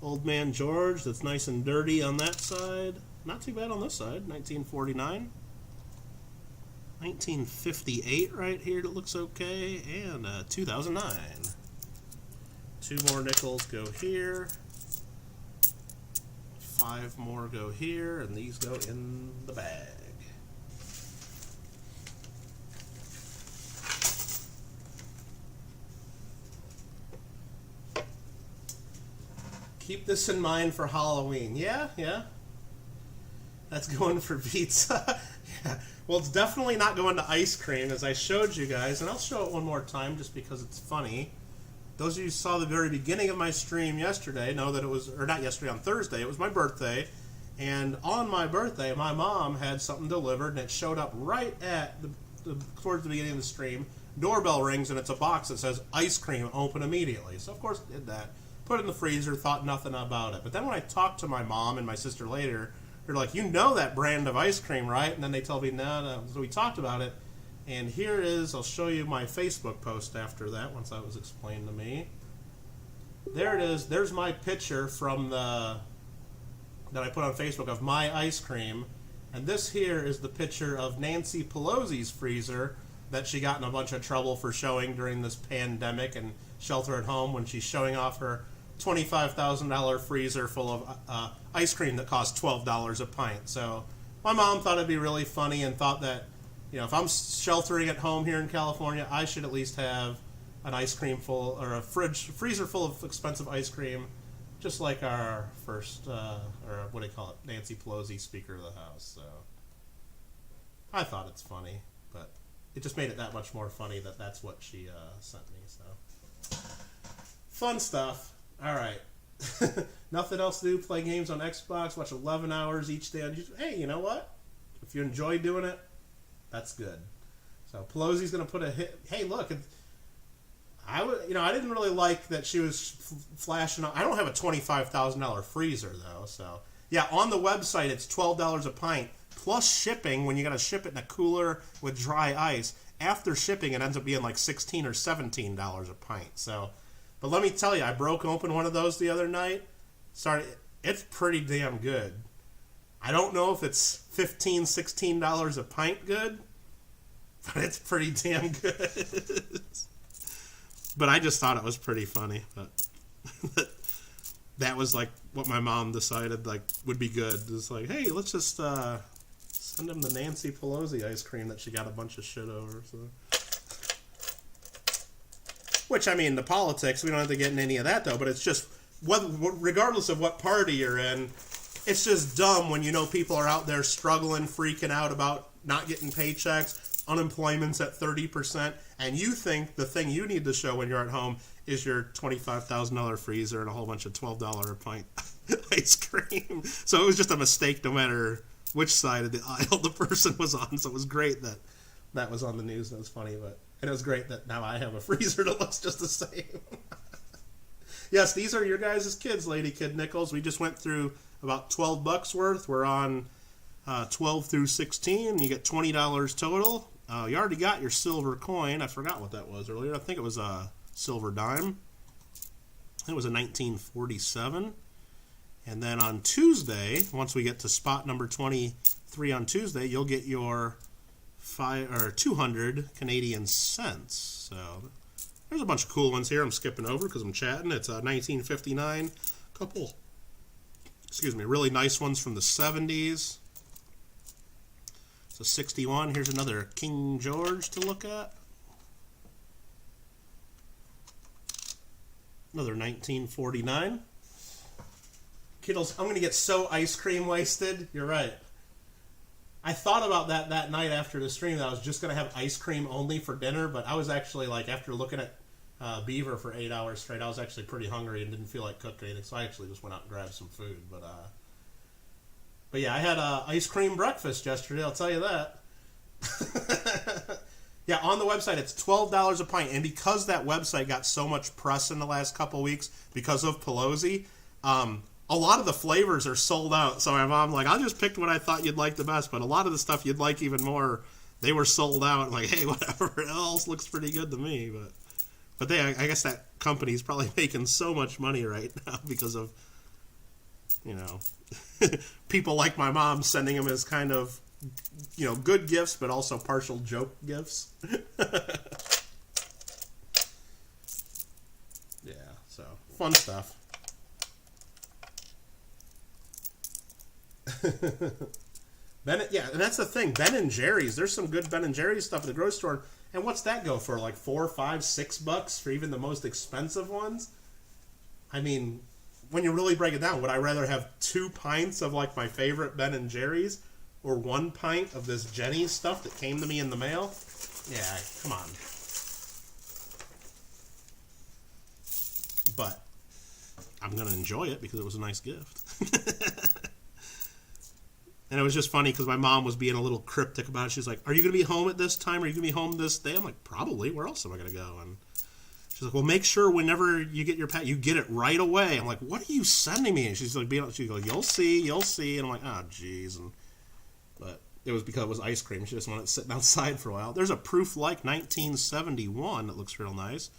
A: Old man George that's nice and dirty on that side. Not too bad on this side. 1949. 1958 right here that looks okay. And 2009. 2 more nickels go here. 5 more go here. And these go in the bag. Keep this in mind for Halloween. Yeah. That's going for pizza. Yeah. Well, it's definitely not going to ice cream, as I showed you guys, and I'll show it one more time just because it's funny. Those of you who saw the very beginning of my stream yesterday know that it was, or not yesterday, on Thursday, it was my birthday, and on my birthday, my mom had something delivered, and it showed up right at towards the beginning of the stream. Doorbell rings, and it's a box that says ice cream, open immediately. So, of course, I did that. Put it in the freezer, thought nothing about it. But then when I talked to my mom and my sister later, they're like, you know that brand of ice cream, right? And then they told me, no. So we talked about it. And here is, I'll show you my Facebook post after that, once that was explained to me. There it is. There's my picture from that I put on Facebook of my ice cream. And this here is the picture of Nancy Pelosi's freezer that she got in a bunch of trouble for showing during this pandemic and shelter at home when she's showing off her $25,000 freezer full of ice cream that costs $12 a pint. So my mom thought it'd be really funny and thought that, if I'm sheltering at home here in California, I should at least have an ice cream full, or a freezer full of expensive ice cream, just like our first, or what do you call it, Nancy Pelosi, Speaker of the House. So I thought it's funny, but it just made it that much more funny that that's what she sent me. So fun stuff. All right. Nothing else to do. Play games on Xbox. Watch 11 hours each day on YouTube. Hey, you know what? If you enjoy doing it, that's good. So Pelosi's going to put a hit. Hey, look. I didn't really like that she was flashing. I don't have a $25,000 freezer though. So yeah, on the website it's $12 a pint plus shipping when you got to ship it in a cooler with dry ice. After shipping, it ends up being like $16 or $17 a pint. So. But let me tell you, I broke open one of those the other night. It's pretty damn good. I don't know if it's $15, $16 a pint good, but it's pretty damn good. But I just thought it was pretty funny. But that was like what my mom decided would be good. It's like, hey, let's just send him the Nancy Pelosi ice cream that she got a bunch of shit over. So. Which, I mean, the politics, we don't have to get in any of that, though, but it's just, regardless of what party you're in, it's just dumb when people are out there struggling, freaking out about not getting paychecks, unemployment's at 30%, and you think the thing you need to show when you're at home is your $25,000 freezer and a whole bunch of $12 a pint ice cream. So it was just a mistake no matter which side of the aisle the person was on, so it was great that was on the news. That was funny, and it was great that now I have a freezer that looks just the same. Yes, these are your guys' kids, Lady Kid Nichols. We just went through about $12 worth. We're on 12 through 16. You get $20 total. You already got your silver coin. I forgot what that was earlier. I think it was a silver dime. It was a 1947. And then on Tuesday, once we get to spot number 23 on Tuesday, you'll get your 200 Canadian cents. So There's a bunch of cool ones here I'm skipping over because I'm chatting. It's 1959. Couple, excuse me, really nice ones from the 70s. It's a 61. Here's another King George to look at. Another 1949. Kittles, I'm going to get so ice cream wasted. You're right. I thought about that night after the stream that I was just going to have ice cream only for dinner, but I was actually like, after looking at Beaver for 8 hours straight, I was actually pretty hungry and didn't feel like cooking anything, so I actually just went out and grabbed some food. But yeah, I had ice cream breakfast yesterday, I'll tell you that. Yeah, on the website, it's $12 a pint, and because that website got so much press in the last couple weeks because of Pelosi, a lot of the flavors are sold out. So my mom, like, I just picked what I thought you'd like the best, but a lot of the stuff you'd like even more, they were sold out. I'm like, hey, whatever else looks pretty good to me. But I guess that company's probably making so much money right now because of, you know, people like my mom sending them as kind of, you know, good gifts, but also partial joke gifts. Yeah, so fun stuff. Yeah, and that's the thing. Ben & Jerry's. There's some good Ben & Jerry's stuff at the grocery store. And what's that go for? Like $4, $5, $6 for even the most expensive ones? I mean, when you really break it down, would I rather have 2 pints of like my favorite Ben & Jerry's or 1 pint of this Jenny's stuff that came to me in the mail? Yeah, come on. But I'm going to enjoy it because it was a nice gift. And it was just funny because my mom was being a little cryptic about it. She's like, are you going to be home at this time? Are you going to be home this day? I'm like, probably. Where else am I going to go? And she's like, well, make sure whenever you get your pack, you get it right away. I'm like, what are you sending me? And she's like, you'll see. And I'm like, oh, geez. But it was because it was ice cream. She just wanted it sitting outside for a while. There's a Proof Like 1971 that looks real nice.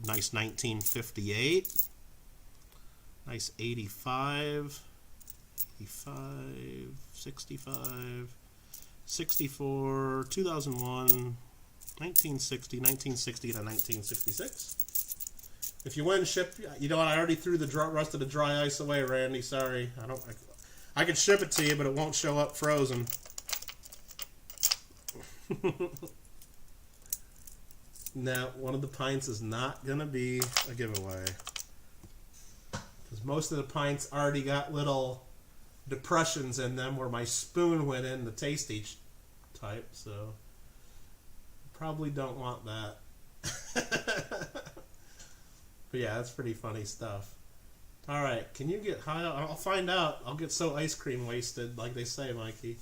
A: Nice 1958. Nice 85. 85, 65, 64, 2001, 1960, 1960 to 1966. If you win, ship. You know what? I already threw the rest of the dry ice away, Randy. Sorry, I could ship it to you, but it won't show up frozen. Now, one of the pints is not gonna be a giveaway because most of the pints already got little depressions in them where my spoon went in the tasty type, so probably don't want that. But yeah, that's pretty funny stuff. Alright, can you get high? I'll find out. I'll get so ice cream wasted, like they say, Mikey.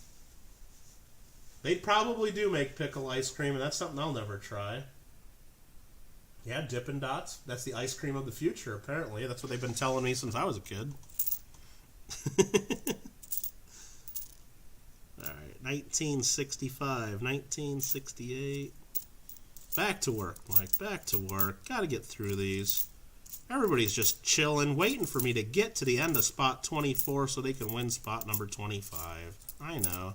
A: They probably do make pickle ice cream, and that's something I'll never try. Yeah, Dippin' Dots. That's the ice cream of the future, apparently. That's what they've been telling me since I was a kid. Alright, 1965, 1968. Back to work, Mike. Back to work. Gotta get through these. Everybody's just chilling, waiting for me to get to the end of spot 24 so they can win spot number 25. I know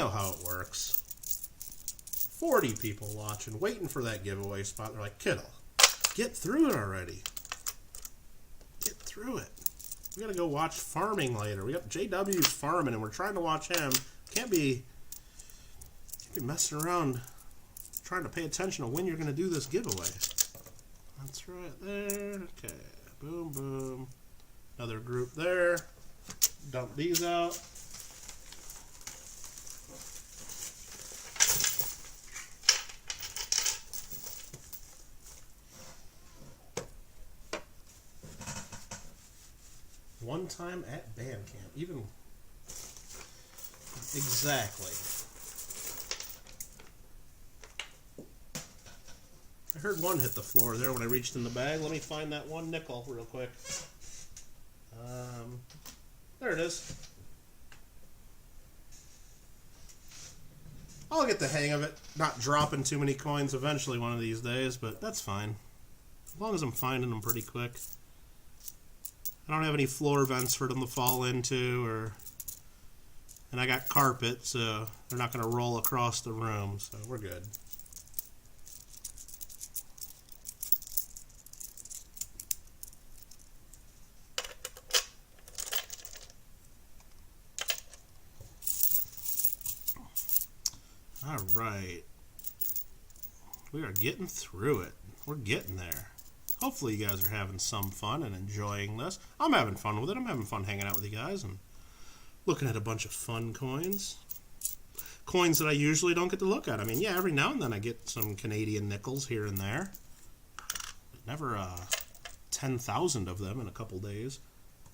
A: how it works. 40 people watching, waiting for that giveaway spot. They're like, Kittle, get through it already. Get through it. We gotta go watch farming later. We got JW's farming, and we're trying to watch him. Can't be messing around trying to pay attention to when you're gonna do this giveaway. That's right there. Okay, boom, boom. Another group there. Dump these out. One time at band camp. Even exactly. I heard one hit the floor there when I reached in the bag. Let me find that one nickel real quick. There it is. I'll get the hang of it. Not dropping too many coins eventually one of these days, but that's fine. As long as I'm finding them pretty quick. I don't have any floor vents for them to fall into, and I got carpet, so they're not going to roll across the room, so we're good. All right. We are getting through it. We're getting there. Hopefully you guys are having some fun and enjoying this. I'm having fun with it. I'm having fun hanging out with you guys and looking at a bunch of fun coins. Coins that I usually don't get to look at. I mean, yeah, every now and then I get some Canadian nickels here and there. But never 10,000 of them in a couple days.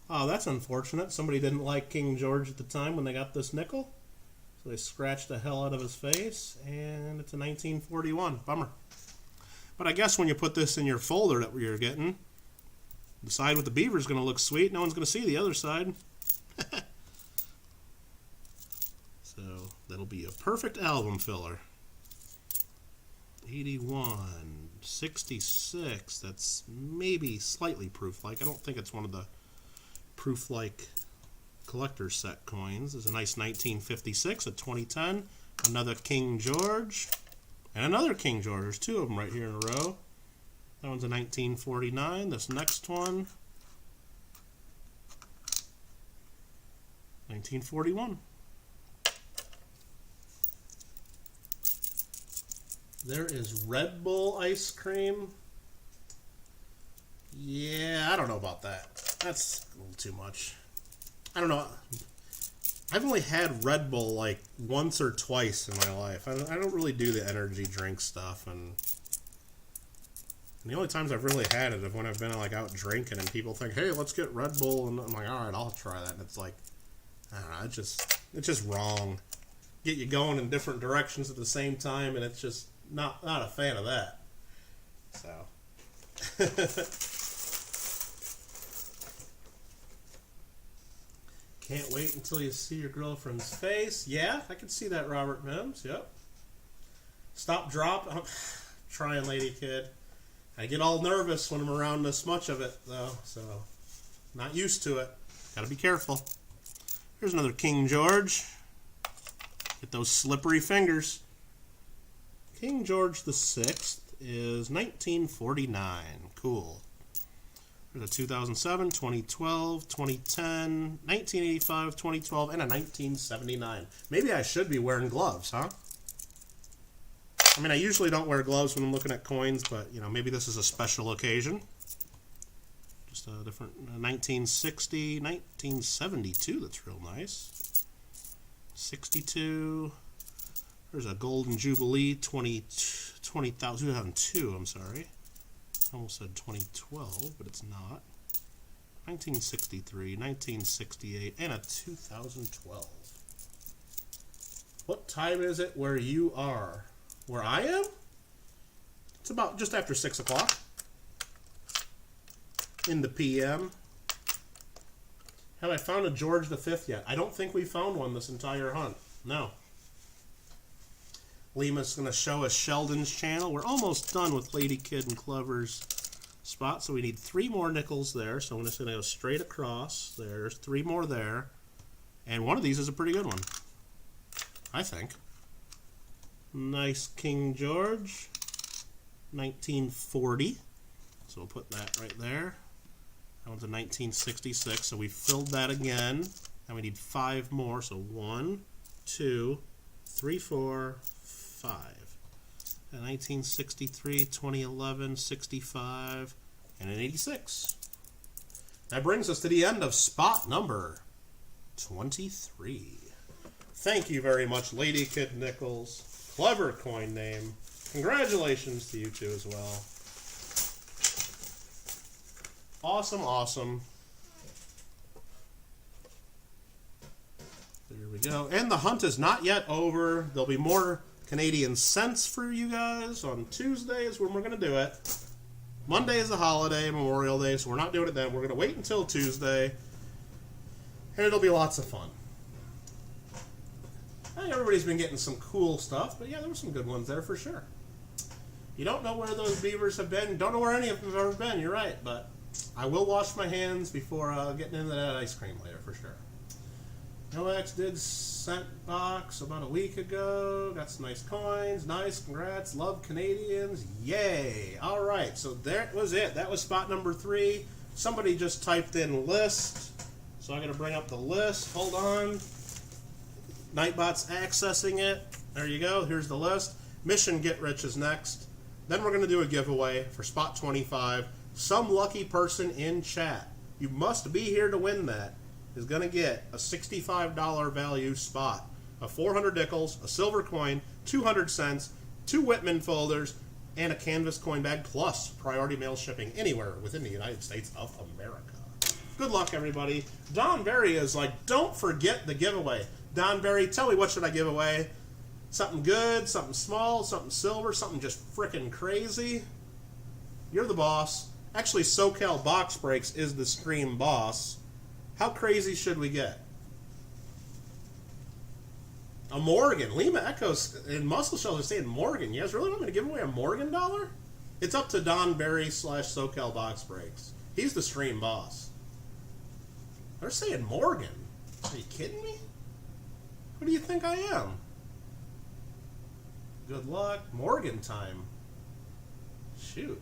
A: Oh, that's unfortunate. Somebody didn't like King George at the time when they got this nickel. So they scratched the hell out of his face, and it's a 1941. Bummer. But I guess when you put this in your folder that you're getting, the side with the beaver is going to look sweet. No one's going to see the other side. So that'll be a perfect album filler. 81, 66. That's maybe slightly proof-like. I don't think it's one of the proof-like collector's set coins. There's a nice 1956, a 2010, another King George, and another King George. There's two of them right here in a row. That one's a 1949. This next one, 1941. There is Red Bull ice cream. Yeah, I don't know about that. That's a little too much. I don't know. I've only had Red Bull like once or twice in my life. I don't really do the energy drink stuff, and the only times I've really had it is when I've been like out drinking and people think, "Hey, let's get Red Bull," and I'm like, "All right, I'll try that." And it's like, I don't know, it's just wrong. Get you going in different directions at the same time, and it's just not a fan of that. So. Can't wait until you see your girlfriend's face. Yeah, I can see that, Robert Mims. Yep. Stop, drop. I'm trying, lady kid. I get all nervous when I'm around this much of it, though, so not used to it. Gotta be careful. Here's another King George. Get those slippery fingers. King George the Sixth is 1949. Cool. There's a 2007, 2012, 2010, 1985, 2012, and a 1979. Maybe I should be wearing gloves, huh? I mean, I usually don't wear gloves when I'm looking at coins, but, you know, maybe this is a special occasion. Just a different 1960, 1972, that's real nice. 62. There's a Golden Jubilee 2002, I'm sorry. I almost said 2012, but it's not. 1963, 1968, and a 2012. What time is it where you are? Where I am? It's about just after 6 o'clock in the PM. Have I found a George V yet? I don't think we found one this entire hunt. No. Lima's going to show us Sheldon's channel. We're almost done with Lady Kid and Clever's spot, so we need 3 more nickels there. So I'm just going to go straight across. There's 3 more there. And one of these is a pretty good one, I think. Nice King George. 1940. So we'll put that right there. That one's a 1966, so we filled that again. And we need 5 more, so 1, 2, 3, 4, 5. 1963, 2011, 65, and an 86. That brings us to the end of spot number 23. Thank you very much, Lady Kid Nichols. Clever coin name. Congratulations to you two as well. Awesome, awesome. There we go. And the hunt is not yet over. There'll be more Canadian cents for you guys on Tuesday is when we're going to do it. Monday is a holiday, Memorial Day, so we're not doing it then. We're going to wait until Tuesday, and it'll be lots of fun. I think everybody's been getting some cool stuff, but yeah, there were some good ones there for sure. You don't know where those beavers have been. Don't know where any of them have ever been. You're right, but I will wash my hands before getting into that ice cream later for sure. NoX did scent box about a week ago. Got some nice coins. Nice. Congrats. Love Canadians. Yay. All right. So that was it. That was spot number 3. Somebody just typed in list. So I'm going to bring up the list. Hold on. Nightbot's accessing it. There you go. Here's the list. Mission Get Rich is next. Then we're going to do a giveaway for spot 25. Some lucky person in chat, you must be here to win that, is going to get a $65 value spot, a 400 nickels, a silver coin, 200 cents, 2 Whitman folders, and a canvas coin bag, plus priority mail shipping anywhere within the United States of America. Good luck, everybody. Don Berry is like, don't forget the giveaway. Don Berry, tell me, what should I give away? Something good, something small, something silver, something just frickin' crazy? You're the boss. Actually, SoCal Box Breaks is the stream boss. How crazy should we get? A Morgan. Lima Echoes and Muscle Shells are saying Morgan. You guys really want me to give away a Morgan dollar? It's up to Don Berry / SoCal Box Breaks. He's the stream boss. They're saying Morgan. Are you kidding me? Who do you think I am? Good luck. Morgan time. Shoot.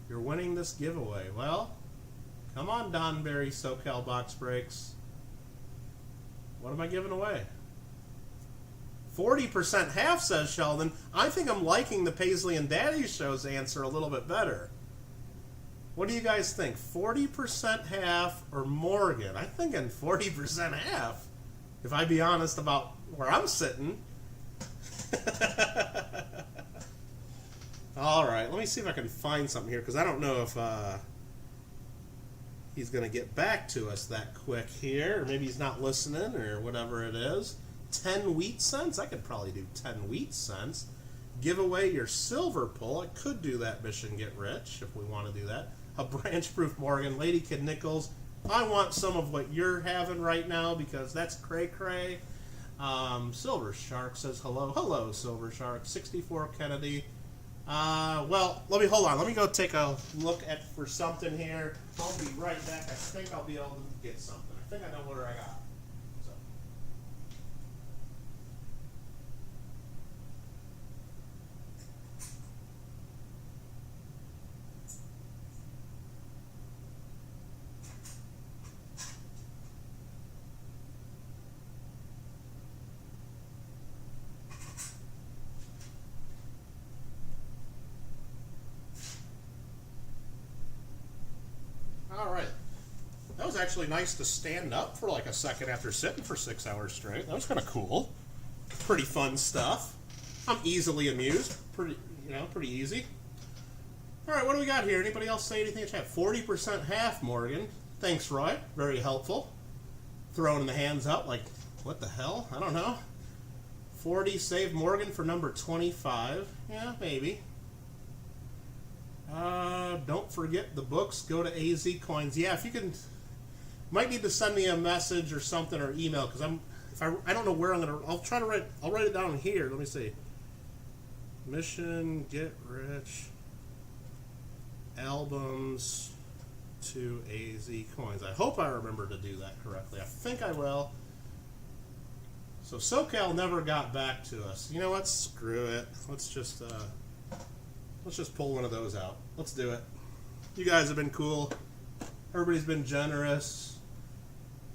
A: You're winning this giveaway. Well, come on, Don Berry, SoCal Box Breaks. What am I giving away? 40% half, says Sheldon. I think I'm liking the Paisley and Daddy Show's answer a little bit better. What do you guys think? 40% half or Morgan? I'm thinking 40% half, if I be honest about where I'm sitting. All right, let me see if I can find something here, because I don't know if he's going to get back to us that quick here, or maybe he's not listening, or whatever it is. 10 wheat cents? I could probably do 10 wheat cents. Give away your silver pull. I could do that, Mission Get Rich, if we want to do that. A branch-proof Morgan. Lady Kid Nichols. I want some of what you're having right now, because that's cray-cray. Silver Shark says hello. Hello, Silver Shark. 64 Kennedy. Well, hold on. Let me go take a look for something here. I'll be right back. I think I'll be able to get something. I think I know what I got. Alright. That was actually nice to stand up for like a second after sitting for 6 hours straight. That was kind of cool. Pretty fun stuff. I'm easily amused. Pretty easy. Alright, what do we got here? Anybody else say anything in chat? 40% half, Morgan. Thanks, Roy. Very helpful. Throwing the hands up like, what the hell? I don't know. 40, save Morgan for number 25. Yeah, maybe. Don't forget the books. Go to AZ Coins. Yeah, if you can, might need to send me a message or something, or email, because I don't know where I'm gonna. I'll write it down here. Let me see. Mission Get Rich albums to AZ Coins. I hope I remember to do that correctly. I think I will. So SoCal never got back to us. You know what? Screw it. Let's just pull one of those out. Let's do it. You guys have been cool. Everybody's been generous.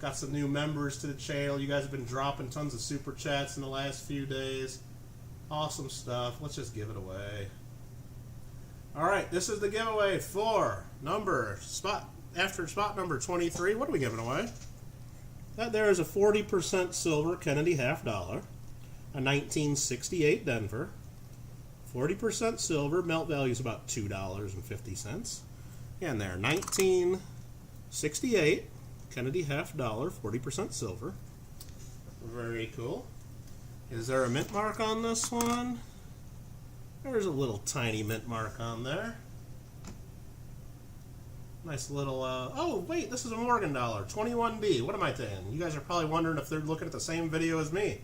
A: Got some new members to the channel. You guys have been dropping tons of super chats in the last few days. Awesome stuff. Let's just give it away. Alright, this is the giveaway for spot number 23. What are we giving away? That there is a 40% silver Kennedy half dollar, a 1968 Denver, 40% silver, melt value is about $2.50. And there, 1968 Kennedy half dollar, 40% silver. Very cool. Is there a mint mark on this one? There's a little tiny mint mark on there. Nice little, oh wait, this is a Morgan dollar, 21B. What am I saying? You guys are probably wondering if they're looking at the same video as me.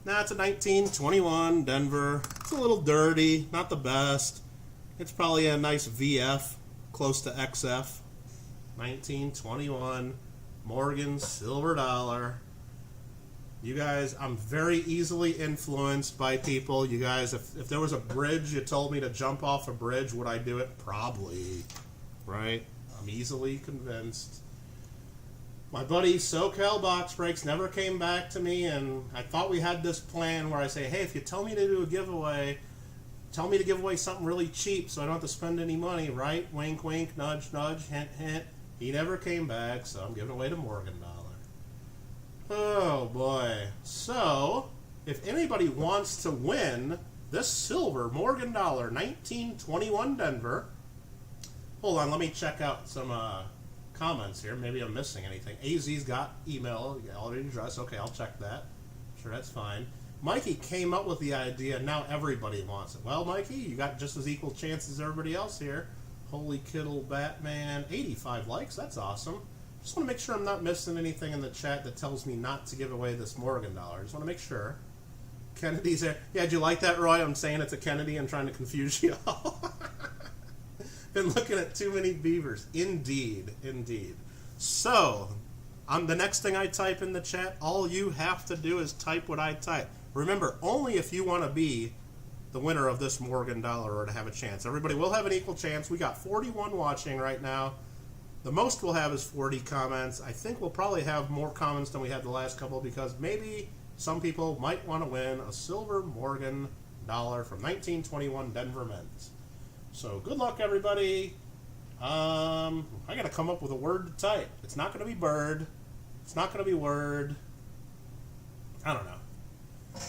A: Nah, it's a 1921 Denver. It's a little dirty, not the best. It's probably a nice VF, close to XF. 1921 Morgan silver dollar. You guys, I'm very easily influenced by people. You guys, if there was a bridge, you told me to jump off a bridge, would I do it? Probably. Right? I'm easily convinced. My buddy SoCal Box Breaks never came back to me, and I thought we had this plan where I say, hey, if you tell me to do a giveaway, tell me to give away something really cheap so I don't have to spend any money, right? Wink, wink, nudge, nudge, hint, hint. He never came back, so I'm giving away the Morgan dollar. Oh, boy. So, if anybody wants to win this silver Morgan dollar, 1921 Denver. Hold on, let me check out some comments here. Maybe I'm missing anything. AZ's got email, already addressed. Okay, I'll check that. Sure, that's fine. Mikey came up with the idea, now everybody wants it. Well, Mikey, you got just as equal chance as everybody else here. Holy Kittle Batman, 85 likes, that's awesome. Just want to make sure I'm not missing anything in the chat that tells me not to give away this Morgan dollar. Just want to make sure. Kennedy's there. Yeah, did you like that, Roy? I'm saying it's a Kennedy. I'm trying to confuse you all. Been looking at too many beavers. Indeed, indeed. So, on the next thing I type in the chat, all you have to do is type what I type. Remember, only if you want to be the winner of this Morgan dollar or to have a chance. Everybody will have an equal chance. We got 41 watching right now. The most we'll have is 40 comments. I think we'll probably have more comments than we had the last couple because maybe some people might want to win a silver Morgan dollar from 1921 Denver Men's. So good luck, everybody. I got to come up with a word to type. It's not going to be bird. It's not going to be word. I don't know.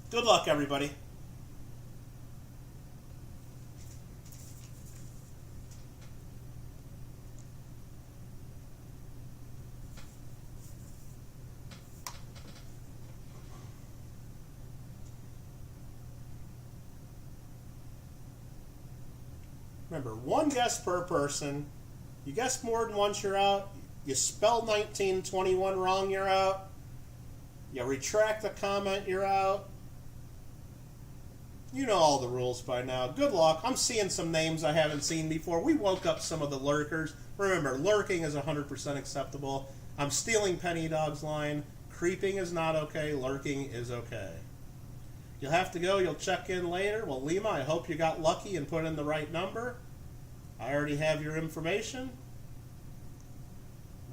A: Good luck, everybody. Remember, one guess per person. You guess more than once, you're out. You spell 1921 wrong, you're out. You retract the comment, you're out. You know all the rules by now. Good luck. I'm seeing some names I haven't seen before. We woke up some of the lurkers. Remember, lurking is 100% acceptable. I'm stealing Penny Dog's line. Creeping is not okay. Lurking is okay. You'll have to go. You'll check in later. Well, Lima, I hope you got lucky and put in the right number. I already have your information.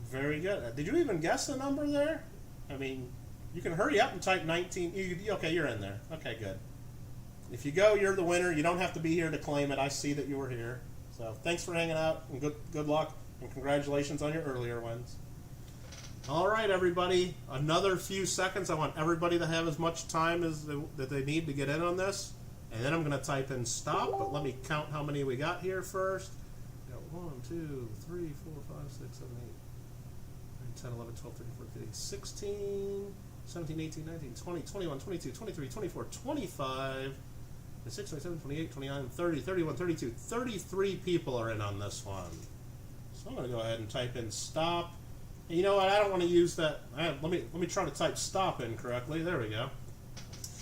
A: Very good. Did you even guess the number there? I mean, you can hurry up and type 19. Okay, you're in there. Okay, good. If you go, you're the winner. You don't have to be here to claim it. I see that you were here. So thanks for hanging out, and good luck, and congratulations on your earlier wins. All right, everybody. Another few seconds. I want everybody to have as much time as that they need to get in on this. And then I'm going to type in stop, but let me count how many we got here first. We got 1, 2, 3, 4, 5, 6, 7, 8, 9, 10, 11, 12, 13, 14, 15, 16, 17, 18, 19, 20, 21, 22, 23, 24, 25, 26, 27, 28, 29, 30, 31, 32, 33 people are in on this one. So I'm going to go ahead and type in stop. And you know what? I don't want to use that. Let me try to type stop in correctly. There we go.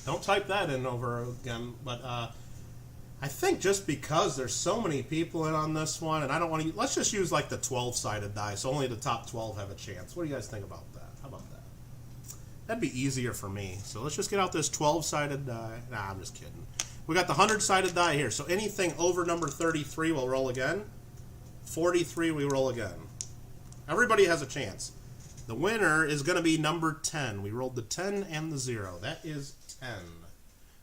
A: Don't type that in over again. But I think just because there's so many people in on this one, and I don't want to. Let's just use like the 12-sided die, so only the top 12 have a chance. What do you guys think about that? How about that? That'd be easier for me. So let's just get out this 12-sided die. Nah, I'm just kidding. We got the 100-sided die here. So anything over number 33 will roll again. 43 we roll again. Everybody has a chance. The winner is going to be number 10. We rolled the 10 and the 0. That is 10.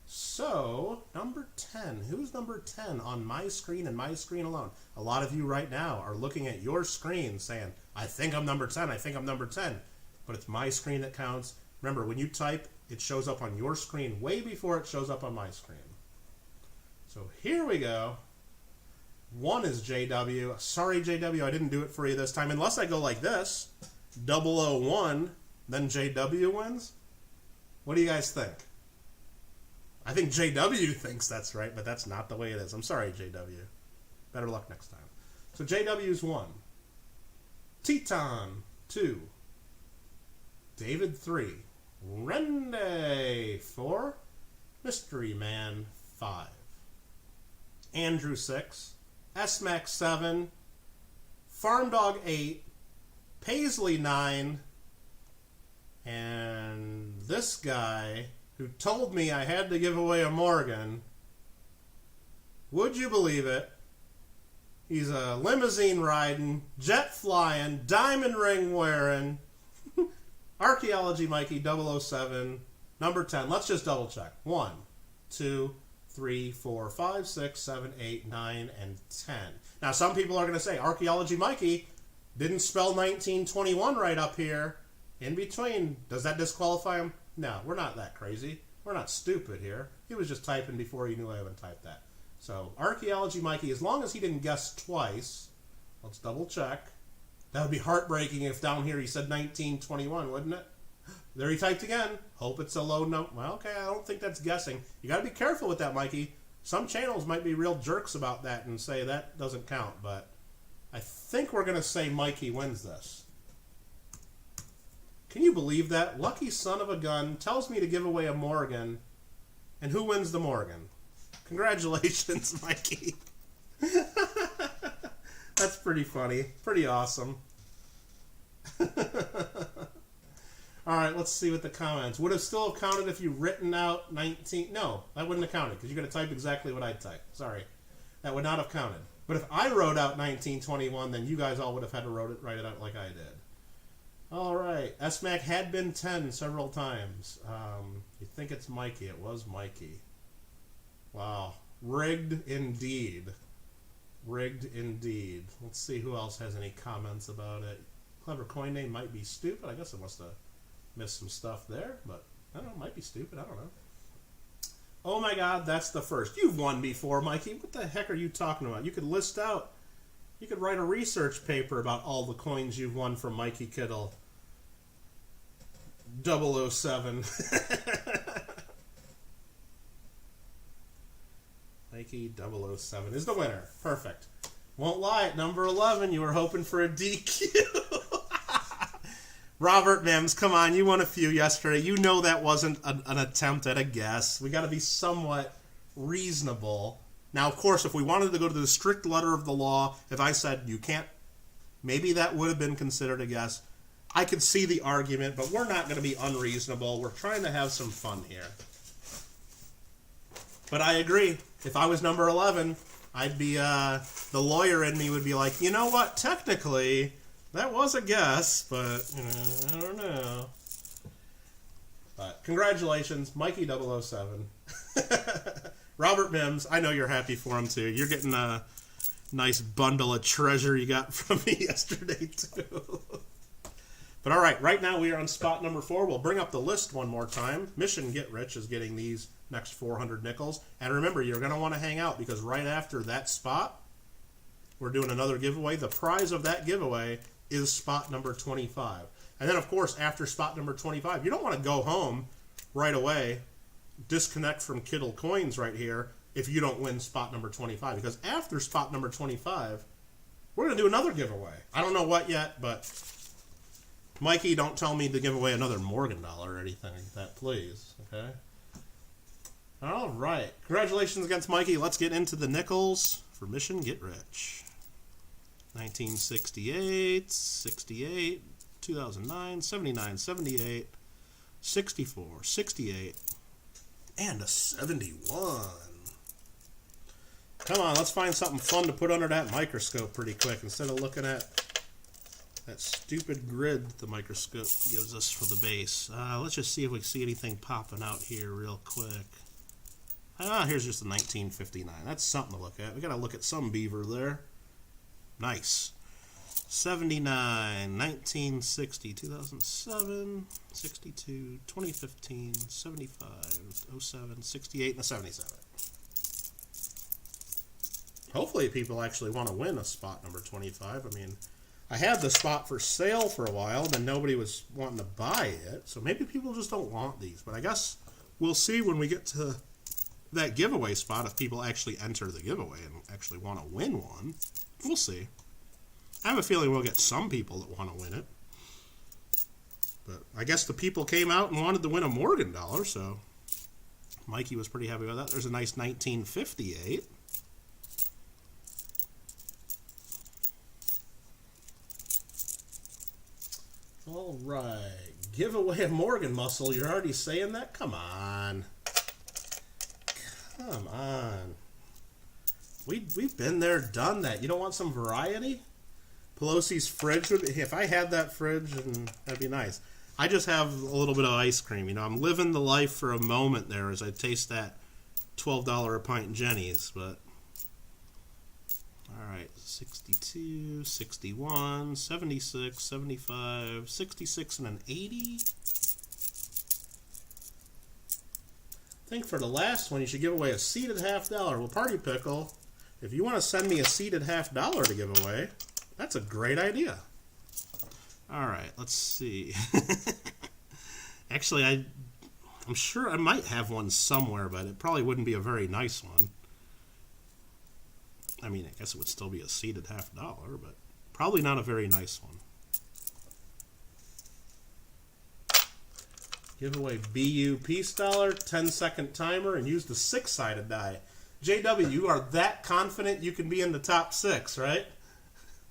A: So, number 10. Who's number 10 on my screen and my screen alone? A lot of you right now are looking at your screen saying, I think I'm number 10, I think I'm number 10. But it's my screen that counts. Remember, when you type, it shows up on your screen way before it shows up on my screen. So here we go. 1 is JW. Sorry, JW, I didn't do it for you this time. Unless I go like this, 001, then JW wins. What do you guys think? I think JW thinks that's right, but that's not the way it is. I'm sorry, JW. Better luck next time. So JW's 1. Teton, 2. David, 3. Rende, 4. Mystery Man, 5. Andrew, 6. S-Max, 7. Farm Dog, 8. Paisley, 9. And this guy who told me I had to give away a Morgan, would you believe it? He's a limousine riding, jet flying, diamond ring wearing, Archaeology Mikey 007, number 10. Let's just double check. 1, 2, 3, 4, 5, 6, 7, 8, 9, and 10. Now, some people are going to say, Archaeology Mikey didn't spell 1921 right up here. In between, does that disqualify him? No, we're not that crazy. We're not stupid here. He was just typing before he knew I haven't typed that. So, Archaeology Mikey, as long as he didn't guess twice, let's double check. That would be heartbreaking if down here he said 1921, wouldn't it? There he typed again. Hope it's a low note. Well, okay, I don't think that's guessing. You got to be careful with that, Mikey. Some channels might be real jerks about that and say that doesn't count, but I think we're going to say Mikey wins this. Can you believe that? Lucky son of a gun tells me to give away a Morgan, and who wins the Morgan? Congratulations, Mikey. That's pretty funny. Pretty awesome. Alright, let's see what the comments. Would have still have counted if you written out 19... No, that wouldn't have counted, because you're going to type exactly what I typed. Sorry. That would not have counted. But if I wrote out 1921, then you guys all would have had to write it out like I did. Alright, SMAC had been 10 several times. You think it's Mikey. It was Mikey. Wow. Rigged indeed. Rigged indeed. Let's see who else has any comments about it. Clever coin name might be stupid. I guess I must have missed some stuff there, but I don't know. It might be stupid. I don't know. Oh my God, that's the first. You've won before, Mikey. What the heck are you talking about? You could list out, you could write a research paper about all the coins you've won from Mikey Kittle 007. Mikey 007 is the winner. Perfect. Won't lie, at number 11, you were hoping for a DQ. Robert Mims, come on, you won a few yesterday. You know that wasn't an attempt at a guess. We got to be somewhat reasonable. Now, of course, if we wanted to go to the strict letter of the law, if I said you can't, maybe that would have been considered a guess. I could see the argument, but we're not going to be unreasonable. We're trying to have some fun here. But I agree. If I was number 11, I'd be, the lawyer in me would be like, you know what, technically, that was a guess, but, you know, I don't know. But congratulations, Mikey 007. Robert Mims, I know you're happy for him, too. You're getting a nice bundle of treasure you got from me yesterday, too. But all right now we are on spot number 4. We'll bring up the list one more time. Mission Get Rich is getting these next 400 nickels. And remember, you're going to want to hang out because right after that spot, we're doing another giveaway. The prize of that giveaway is spot number 25. And then, of course, after spot number 25, you don't want to go home right away, disconnect from Kittle Coins right here if you don't win spot number 25. Because after spot number 25, we're going to do another giveaway. I don't know what yet, but Mikey, don't tell me to give away another Morgan dollar or anything like that, please. Okay? All right. Congratulations against Mikey. Let's get into the nickels for Mission Get Rich. 1968, 68, 2009, 79, 78, 64, 68, and a 71. Come on, let's find something fun to put under that microscope pretty quick instead of looking at that stupid grid the microscope gives us for the base. Let's just see if we can see anything popping out here real quick. Here's just a 1959. That's something to look at. We got to look at some Beaver there. Nice. 79, 1960, 2007, 62, 2015, 75, 07, 68, and a 77. Hopefully people actually want to win a spot number 25. I mean, I had the spot for sale for a while, then nobody was wanting to buy it, so maybe people just don't want these. But I guess we'll see when we get to that giveaway spot if people actually enter the giveaway and actually want to win one. We'll see. I have a feeling we'll get some people that want to win it. But I guess the people came out and wanted to win a Morgan dollar, so Mikey was pretty happy with that. There's a nice 1958. All right. Give away a Morgan muscle. You're already saying that? Come on. Come on. We've been there, done that. You don't want some variety? Pelosi's fridge would be, if I had that fridge, that'd be nice. I just have a little bit of ice cream. You know, I'm living the life for a moment there as I taste that $12 a pint Jenny's, but all right, 62, 61, 76, 75, 66, and an 80. I think for the last one, you should give away a seated $50. Well, Party Pickle, if you want to send me a seated $50 to give away, that's a great idea. All right, let's see. Actually, I'm sure I might have one somewhere, but it probably wouldn't be a very nice one. I mean, I guess it would still be a seated $50, but probably not a very nice one. Give away BU Peace Dollar, 10-second timer, and use the 6-sided die. JW, you are that confident you can be in the top 6, right?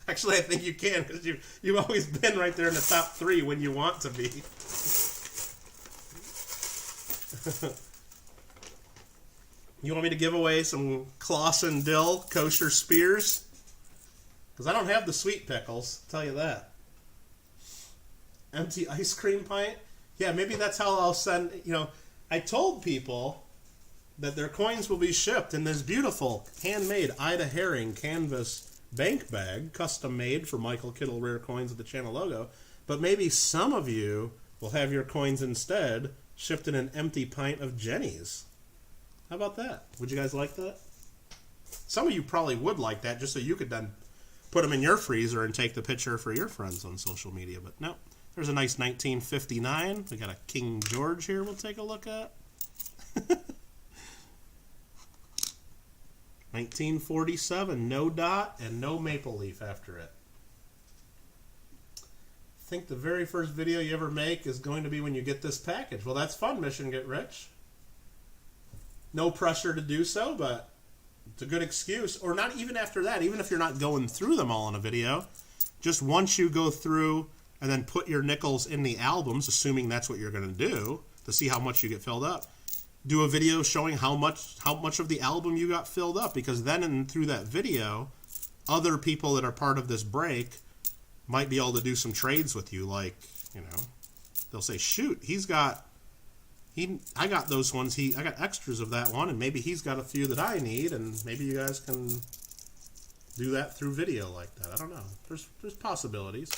A: Actually, I think you can, because you've always been right there in the top 3 when you want to be. You want me to give away some Clausen Dill kosher spears? Because I don't have the sweet pickles, I'll tell you that. Empty ice cream pint? Yeah, maybe that's how I'll send, you know, I told people that their coins will be shipped in this beautiful handmade Ida Herring canvas bank bag, custom made for Michael Kittle Rare Coins with the channel logo. But maybe some of you will have your coins instead shipped in an empty pint of Jenny's. How about that? Would you guys like that? Some of you probably would like that, just so you could then put them in your freezer and take the picture for your friends on social media. But no, there's a nice 1959. We got a King George here we'll take a look at. 1947, no dot and no maple leaf after it. I think the very first video you ever make is going to be when you get this package. Well, that's fun, Mission Get Rich. No pressure to do so, but it's a good excuse. Or not even after that, even if you're not going through them all in a video, just once you go through and then put your nickels in the albums, assuming that's what you're going to do, to see how much you get filled up, do a video showing how much of the album you got filled up, because then through that video, other people that are part of this break might be able to do some trades with you. Like, you know, they'll say, shoot, I got those ones. I got extras of that one, and maybe he's got a few that I need, and maybe you guys can do that through video like that. I don't know. There's possibilities.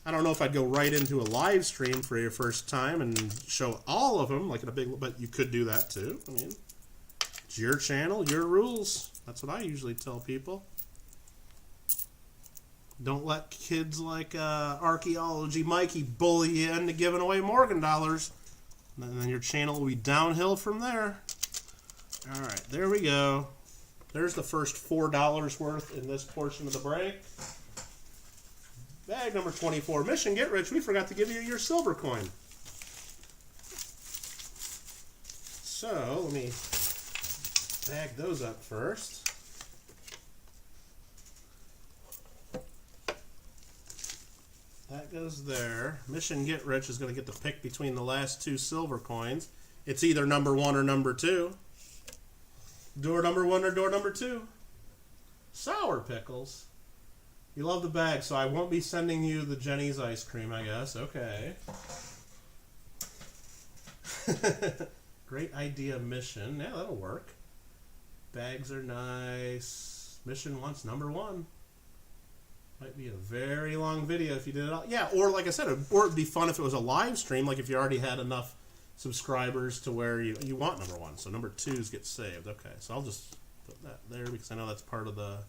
A: I don't know if I'd go right into a live stream for your first time and show all of them like in a big, but you could do that too. I mean, it's your channel, your rules. That's what I usually tell people. Don't let kids like Archaeology Mikey bully you into giving away Morgan dollars. And then your channel will be downhill from there. All right, there we go. There's the first $4 worth in this portion of the break. Bag number 24. Mission Get Rich. We forgot to give you your silver coin. So let me bag those up first. That goes there. Mission Get Rich is going to get the pick between the last 2 silver coins. It's either number 1 or number 2. Door number 1 or door number 2. Sour pickles. You love the bag, so I won't be sending you the Jenny's ice cream, I guess. Okay. Great idea, Mission. Yeah, that'll work. Bags are nice. Mission wants number 1. Might be a very long video if you did it all. Yeah, or like I said, or it'd be fun if it was a live stream, like if you already had enough subscribers to where you want number 1. So number 2s get saved. Okay, so I'll just put that there because I know that's part of the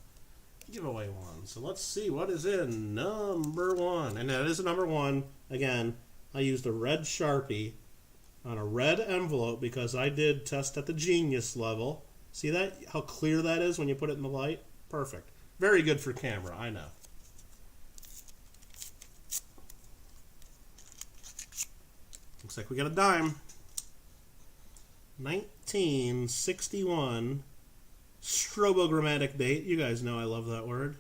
A: giveaway one. So let's see what is in number 1. And that is a number 1. Again, I used a red Sharpie on a red envelope because I did test at the genius level. See that? How clear that is when you put it in the light? Perfect. Very good for camera, I know. Looks like we got a dime. 1961 strobogrammatic date. You guys know I love that word.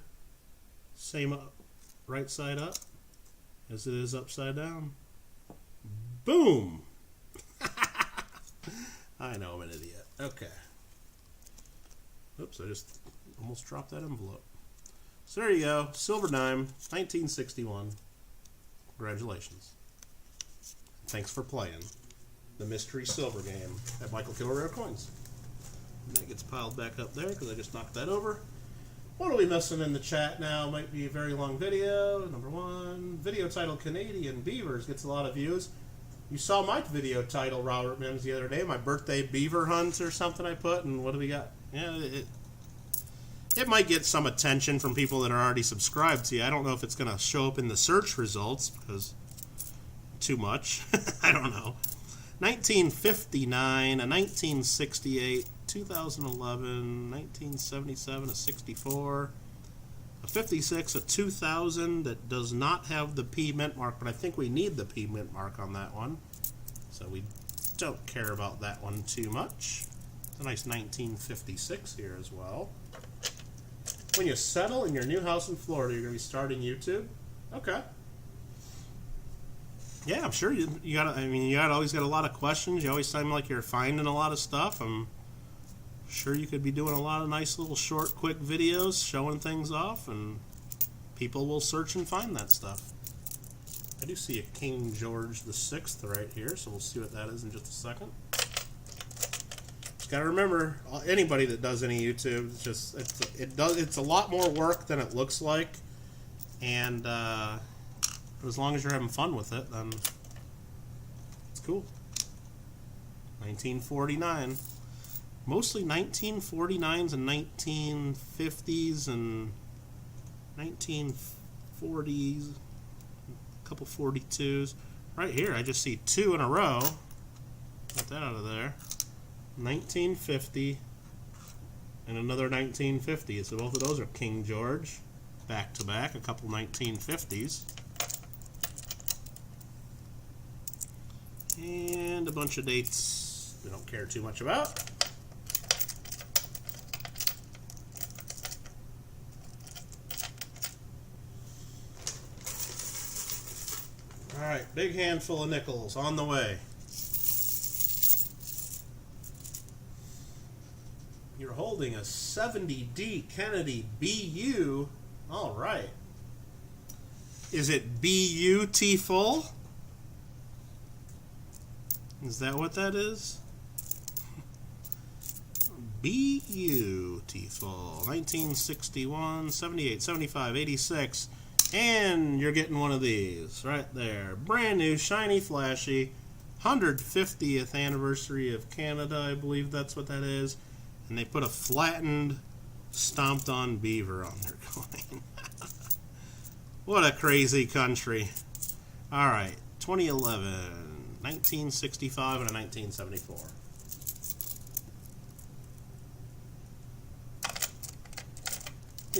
A: Same up, right side up as it is upside down. Boom! I know I'm an idiot. Okay. Oops, I just almost dropped that envelope. So there you go. Silver Dime, 1961. Congratulations. Thanks for playing the Mystery Silver game at Michael Kittle Rare Coins. And that gets piled back up there because I just knocked that over. What are we missing in the chat now? Might be a very long video. Number one, video title Canadian Beavers gets a lot of views. You saw my video title, Robert Mims, the other day, my birthday beaver hunt or something I put, and what do we got? Yeah, it might get some attention from people that are already subscribed to you. I don't know if it's going to show up in the search results because too much. I don't know. 1959, a 1968, 2011, 1977, a 64, a 56, a 2000 that does not have the P mint mark, but I think we need the P mint mark on that one, so we don't care about that one too much. It's a nice 1956 here as well. When you settle in your new house in Florida, you're going to be starting YouTube? Okay. Yeah, I'm sure you got. I mean, you always got a lot of questions. You always seem like you're finding a lot of stuff. I'm sure you could be doing a lot of nice little short, quick videos showing things off, and people will search and find that stuff. I do see a King George VI right here, so we'll see what that is in just a second. Just gotta remember, anybody that does any YouTube, it's a lot more work than it looks like, and as long as you're having fun with it, then it's cool. 1949. Mostly 1949s and 1950s and 1940s, a couple 42s. Right here, I just see two in a row. Get that out of there. 1950 and another 1950. So both of those are King George, back to back, a couple 1950s. And a bunch of dates we don't care too much about. Alright, big handful of nickels on the way. You're holding a 70D Kennedy BU. Alright. Is it beautiful? Is that what that is? Beautiful. 1961, 78, 75, 86. And you're getting one of these right there. Brand new, shiny, flashy. 150th anniversary of Canada, I believe that's what that is. And they put a flattened, stomped on beaver on their coin. What a crazy country. Alright, 2011, 1965, and a 1974.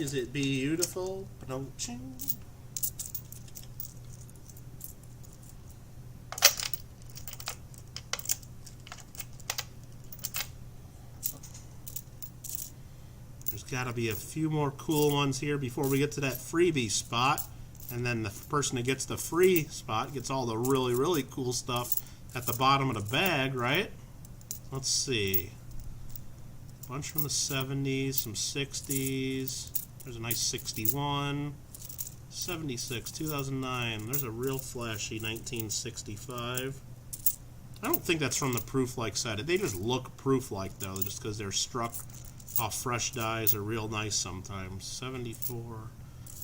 A: Is it beautiful? Ba-dum-ching. There's got to be a few more cool ones here before we get to that freebie spot. And then the person that gets the free spot gets all the really, really cool stuff at the bottom of the bag, right? Let's see. A bunch from the 70s, some 60s. There's a nice 61. 76, 2009. There's a real flashy 1965. I don't think that's from the proof-like side. They just look proof-like, though, just because they're struck off fresh dies are real nice sometimes. 74.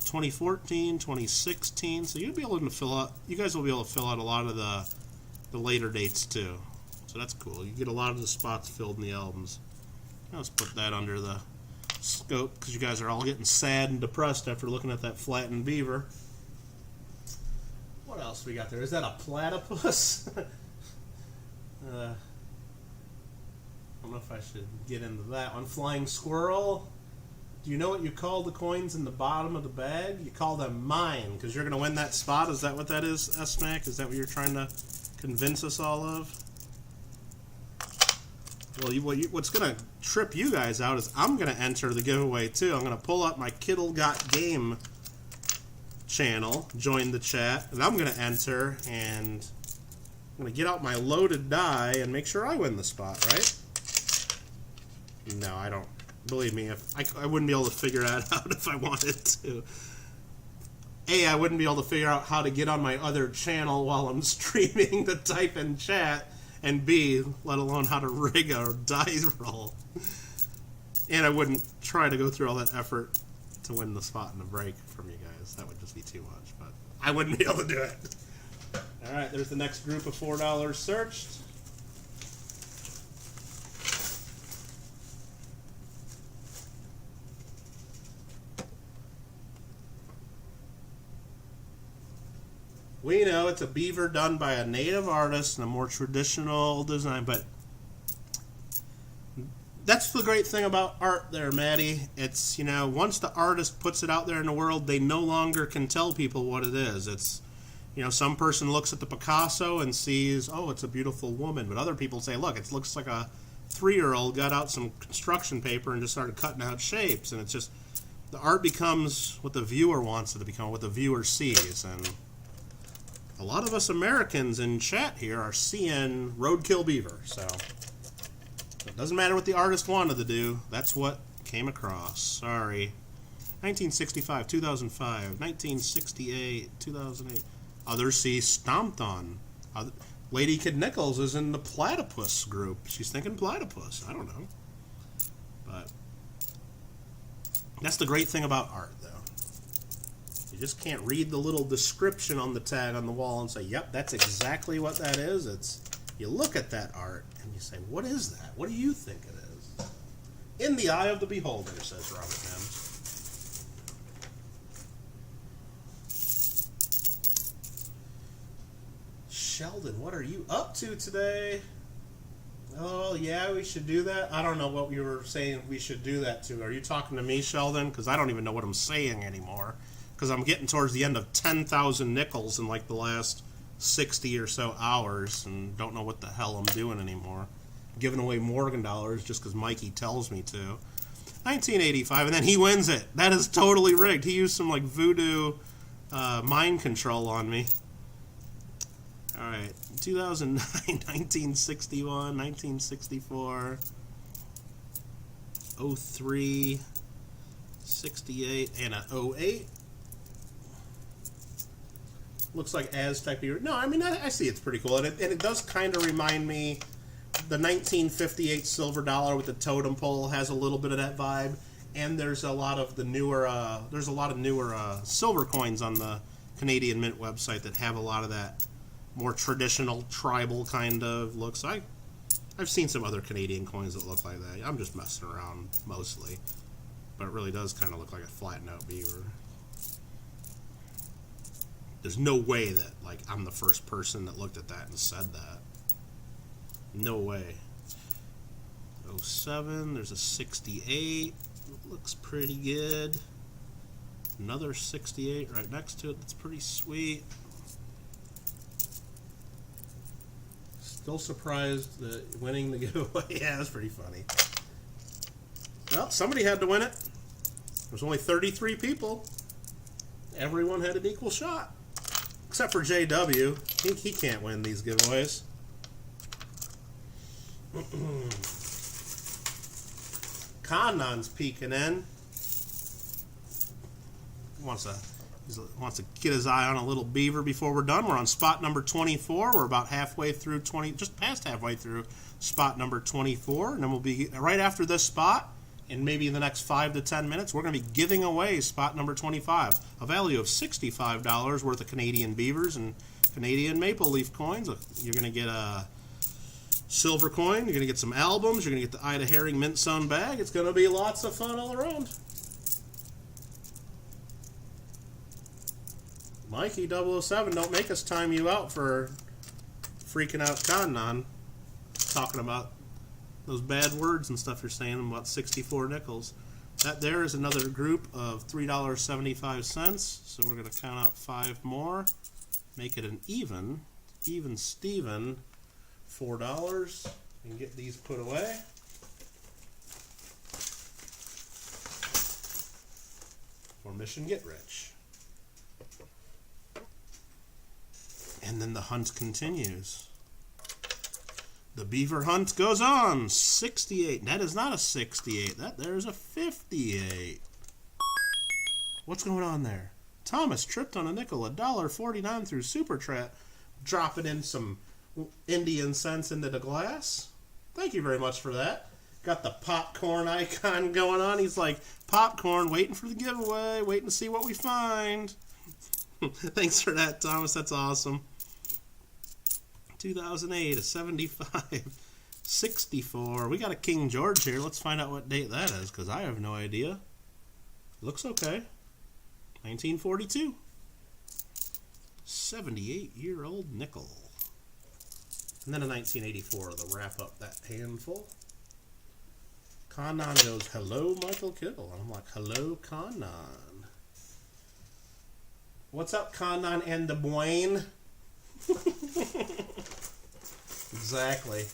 A: 2014, 2016. So you'll be able to fill out. You guys will be able to fill out a lot of the later dates too. So that's cool. You get a lot of the spots filled in the albums. Let's put that under the scope because you guys are all getting sad and depressed after looking at that flattened beaver. What else we got there? Is that a platypus? I don't know if I should get into that one. Flying squirrel. Do you know what you call the coins in the bottom of the bag? You call them mine, because you're going to win that spot. Is that what that is, S-Mac? Is that what you're trying to convince us all of? Well, what's going to trip you guys out is I'm going to enter the giveaway, too. I'm going to pull up my Kittle Got Game channel, join the chat, and I'm going to enter, and I'm going to get out my loaded die and make sure I win the spot, right? No, I don't. Believe me, if I wouldn't be able to figure that out if I wanted to. A, I wouldn't be able to figure out how to get on my other channel while I'm streaming to type in chat, and B, let alone how to rig a die roll. And I wouldn't try to go through all that effort to win the spot in the break from you guys. That would just be too much, but I wouldn't be able to do it. All right, there's the next group of $4 searched. We know it's a beaver done by a native artist in a more traditional design, but that's the great thing about art there, Maddie. It's, once the artist puts it out there in the world, they no longer can tell people what it is. It's, some person looks at the Picasso and sees, oh, it's a beautiful woman, but other people say, look, it looks like a 3-year-old got out some construction paper and just started cutting out shapes, and it's just, the art becomes what the viewer wants it to become, what the viewer sees, and a lot of us Americans in chat here are seeing Roadkill Beaver, so it doesn't matter what the artist wanted to do. That's what came across. Sorry. 1965, 2005, 1968, 2008. Others see Stomped On. Lady Kid Nichols is in the platypus group. She's thinking platypus. I don't know. But that's the great thing about art, though. You just can't read the little description on the tag on the wall and say, yep, that's exactly what that is. It's, you look at that art and you say, what is that? What do you think it is? In the eye of the beholder, says Robert Mims. Sheldon, what are you up to today? Oh, yeah, we should do that. I don't know what you were saying we should do that to. Are you talking to me, Sheldon? Because I don't even know what I'm saying anymore. Because I'm getting towards the end of 10,000 nickels in like the last 60 or so hours and don't know what the hell I'm doing anymore. Giving away Morgan dollars just because Mikey tells me to. 1985, and then he wins it. That is totally rigged. He used some like voodoo mind control on me. All right, 2009, 1961, 1964, 03, 68, and a 08. Looks like Aztec Beaver. No, I mean, I see it's pretty cool. And it does kind of remind me, the 1958 silver dollar with the totem pole has a little bit of that vibe. And there's a lot of the newer, silver coins on the Canadian Mint website that have a lot of that more traditional tribal kind of looks. I've seen some other Canadian coins that look like that. I'm just messing around mostly. But it really does kind of look like a flat note beaver. There's no way that, like, I'm the first person that looked at that and said that. No way. 07, there's a 68. Looks pretty good. Another 68 right next to it. That's pretty sweet. Still surprised that winning the giveaway. Yeah, that's pretty funny. Well, somebody had to win it. There's only 33 people. Everyone had an equal shot. Except for JW. He can't win these giveaways. Konnon's peeking in. Wants to get his eye on a little beaver before we're done. We're on spot number 24. We're about halfway through just past halfway through spot number 24. And then we'll be right after this spot, and maybe in the next 5 to 10 minutes, we're going to be giving away spot number 25, a value of $65 worth of Canadian beavers and Canadian maple leaf coins. You're going to get a silver coin, you're going to get some albums, you're going to get the Ida Herring mint sewn bag. It's going to be lots of fun all around. Mikey 007, don't make us time you out for freaking out Konnon, talking about those bad words and stuff you're saying about 64 nickels. That there is another group of $3.75. So we're going to count out 5 more. Make it an even Steven, $4. And get these put away. For Mission Get Rich. And then the hunt continues. The Beaver hunt goes on. 68. That is not a 68. There's a 58. What's going on there? Thomas tripped on a nickel. $1.49 through Super Trap. Dropping in some Indian cents into the glass. Thank you very much for that. Got the popcorn icon going on. He's like, popcorn, waiting for the giveaway, waiting to see what we find. Thanks for that, Thomas. That's awesome. 2008, a 75, 64. We got a King George here. Let's find out what date that is, because I have no idea. Looks okay. 1942. 78-year-old nickel. And then a 1984 to wrap up that handful. Connon goes, hello, Michael Kittle. And I'm like, hello, Connon. What's up, Connon and Des Moines? Exactly.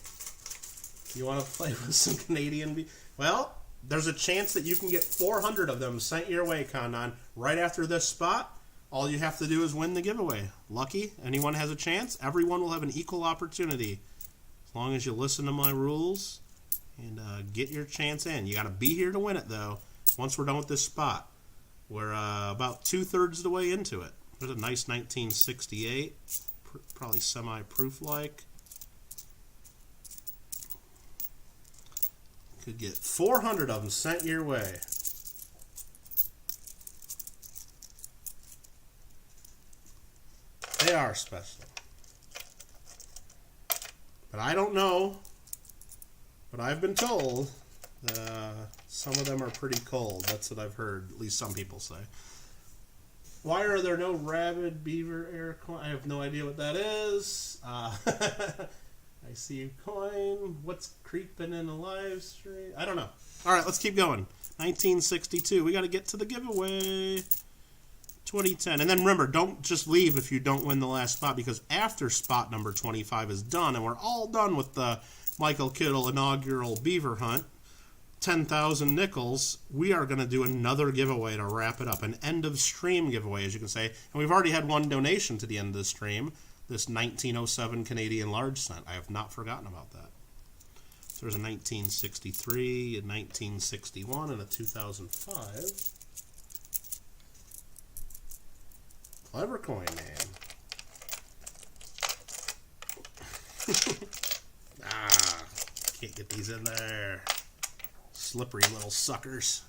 A: You want to play with some Canadian... Well, there's a chance that you can get 400 of them sent your way, Connon. Right after this spot, all you have to do is win the giveaway. Lucky, anyone has a chance. Everyone will have an equal opportunity. As long as you listen to my rules and get your chance in. You got to be here to win it, though, once we're done with this spot. We're about 2/3 of the way into it. There's a nice 1968. Probably semi-proof-like. Could get 400 of them sent your way. They are special. But I don't know. But I've been told that some of them are pretty cold. That's what I've heard, at least some people say. Why are there no rabid beaver air coin? I have no idea what that is. I see a coin. What's creeping in the live stream? I don't know. All right, let's keep going. 1962. We got to get to the giveaway. 2010. And then remember, don't just leave if you don't win the last spot, because after spot number 25 is done, and we're all done with the Michael Kittle inaugural beaver hunt, 10,000 nickels, we are going to do another giveaway to wrap it up. An end of stream giveaway, as you can say. And we've already had one donation to the end of the stream. This 1907 Canadian large cent. I have not forgotten about that. So there's a 1963, a 1961, and a 2005. Clever coin, man. Can't get these in there. Slippery little suckers.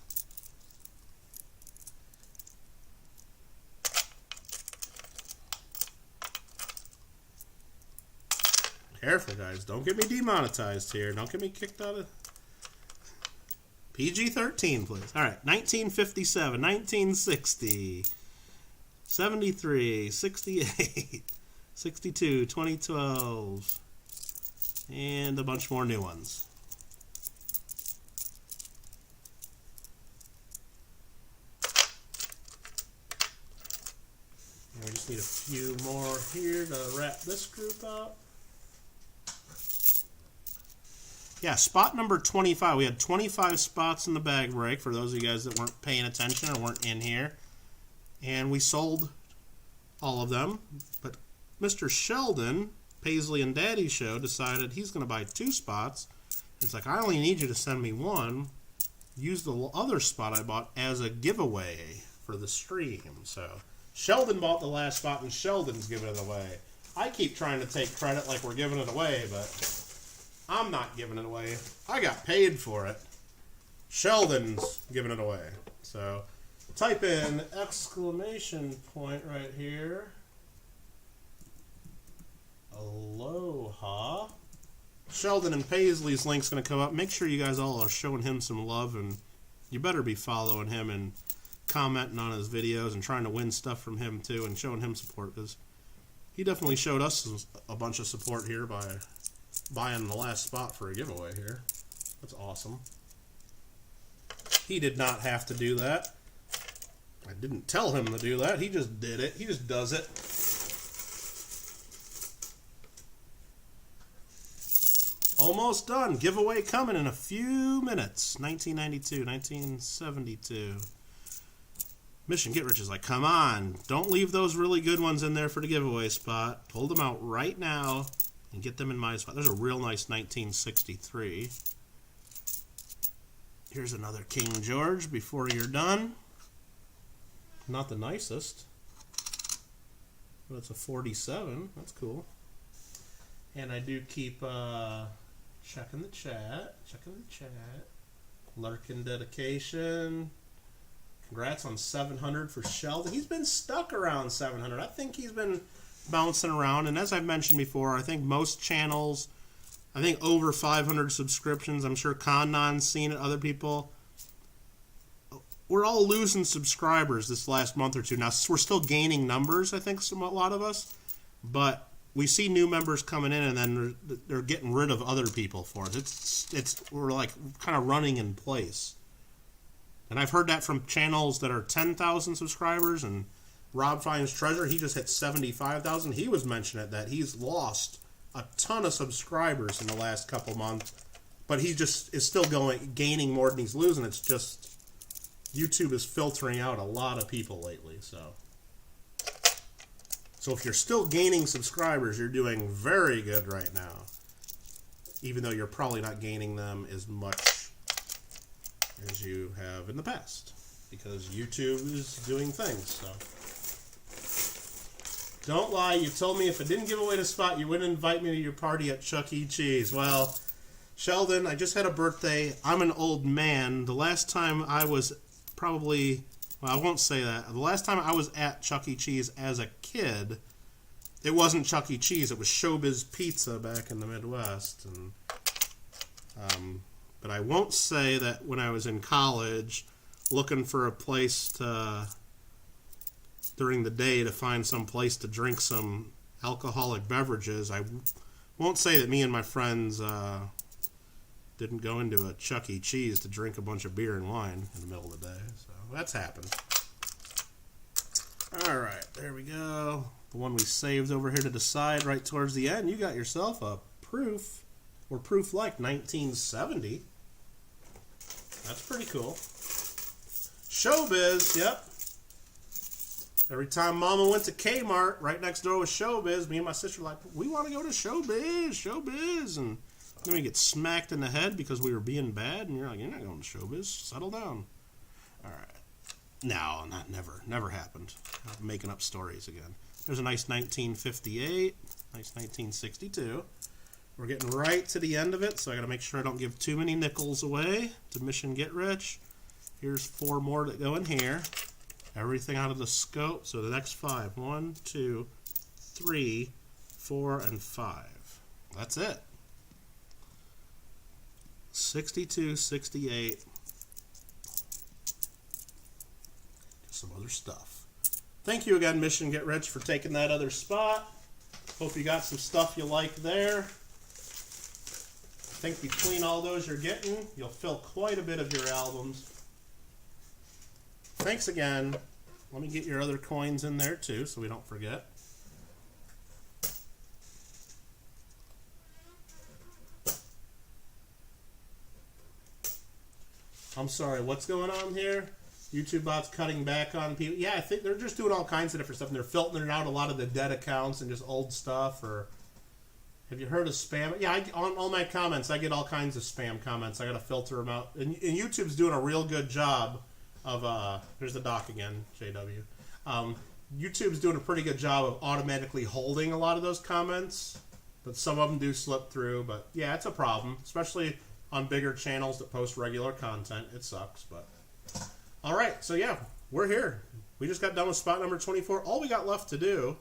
A: Careful, guys. Don't get me demonetized here. Don't get me kicked out of... PG-13, please. All right. 1957, 1960, 73, 68, 62, 2012, and a bunch more new ones. And we just need a few more here to wrap this group up. Yeah, spot number 25. We had 25 spots in the bag break for those of you guys that weren't paying attention or weren't in here. And we sold all of them. But Mr. Sheldon, Paisley and Daddy Show, decided he's going to buy 2 spots. It's like, I only need you to send me 1. Use the other spot I bought as a giveaway for the stream. So Sheldon bought the last spot and Sheldon's giving it away. I keep trying to take credit like we're giving it away, but... I'm not giving it away. I got paid for it. Sheldon's giving it away. So type in exclamation point right here. Aloha. Sheldon and Paisley's link's going to come up. Make sure you guys all are showing him some love, and you better be following him and commenting on his videos and trying to win stuff from him too and showing him support, because he definitely showed us a bunch of support here by buying the last spot for a giveaway here. That's awesome. He did not have to do that. I didn't tell him to do that. He just did it. He just does it. Almost done. Giveaway coming in a few minutes. 1992, 1972. Mission Get Rich is like, come on. Don't leave those really good ones in there for the giveaway spot. Pull them out right now. and get them in my spot. There's a real nice 1963. Here's another King George before you're done. Not the nicest, but it's a 47. That's cool. And I do keep checking the chat. Lurking dedication. Congrats on 700 for Sheldon. He's been stuck around 700. I think he's been bouncing around. And as I've mentioned before, I think most channels, I think over 500 subscriptions. I'm sure Konnon's seen it, other people. We're all losing subscribers this last month or two. Now, we're still gaining numbers, I think, a lot of us. But we see new members coming in, and then they're getting rid of other people for us. We're like kind of running in place. And I've heard that from channels that are 10,000 subscribers, and Rob Finds Treasure, he just hit 75,000. He was mentioning that he's lost a ton of subscribers in the last couple months, but he just is still gaining more than he's losing. It's just YouTube is filtering out a lot of people lately. So if you're still gaining subscribers, you're doing very good right now, even though you're probably not gaining them as much as you have in the past, because YouTube is doing things. So don't lie. You told me if I didn't give away the spot, you wouldn't invite me to your party at Chuck E. Cheese. Well, Sheldon, I just had a birthday. I'm an old man. The last time I was probably, well, I won't say that. The last time I was at Chuck E. Cheese as a kid, it wasn't Chuck E. Cheese. It was Showbiz Pizza back in the Midwest. And but I won't say that when I was in college looking for a place during the day to find some place to drink some alcoholic beverages, I won't say that me and my friends didn't go into a Chuck E. Cheese to drink a bunch of beer and wine in the middle of the day. So that's happened. All right, there we go. The one we saved over here to the side right towards the end. You got yourself a proof, or proof-like 1970. That's pretty cool. Showbiz, yep. Every time Mama went to Kmart, right next door was Showbiz, me and my sister were like, we want to go to Showbiz. And then we get smacked in the head because we were being bad. And you're like, you're not going to Showbiz. Settle down. All right. No, never happened. I'm making up stories again. There's a nice 1958, nice 1962. We're getting right to the end of it, so I got to make sure I don't give too many nickels away to Mission Get Rich. Here's 4 more that go in here. Everything out of the scope. So the next 5. 1, 2, 3, 4, and 5. That's it. 62, 68. Some other stuff. Thank you again, Mission Get Rich, for taking that other spot. Hope you got some stuff you like there. I think between all those you're getting, you'll fill quite a bit of your albums. Thanks again. Let me get your other coins in there too, so we don't forget. I'm sorry, what's going on here? YouTube bot's cutting back on people. Yeah, I think they're just doing all kinds of different stuff, and they're filtering out a lot of the dead accounts and just old stuff. Or have you heard of spam? Yeah, on all my comments, I get all kinds of spam comments. I got to filter them out. And YouTube's doing a real good job of, here's the doc again, JW. YouTube's doing a pretty good job of automatically holding a lot of those comments, but some of them do slip through. But yeah, it's a problem, especially on bigger channels that post regular content. It sucks, but all right. So yeah, we're here. We just got done with spot number 24. All we got left to do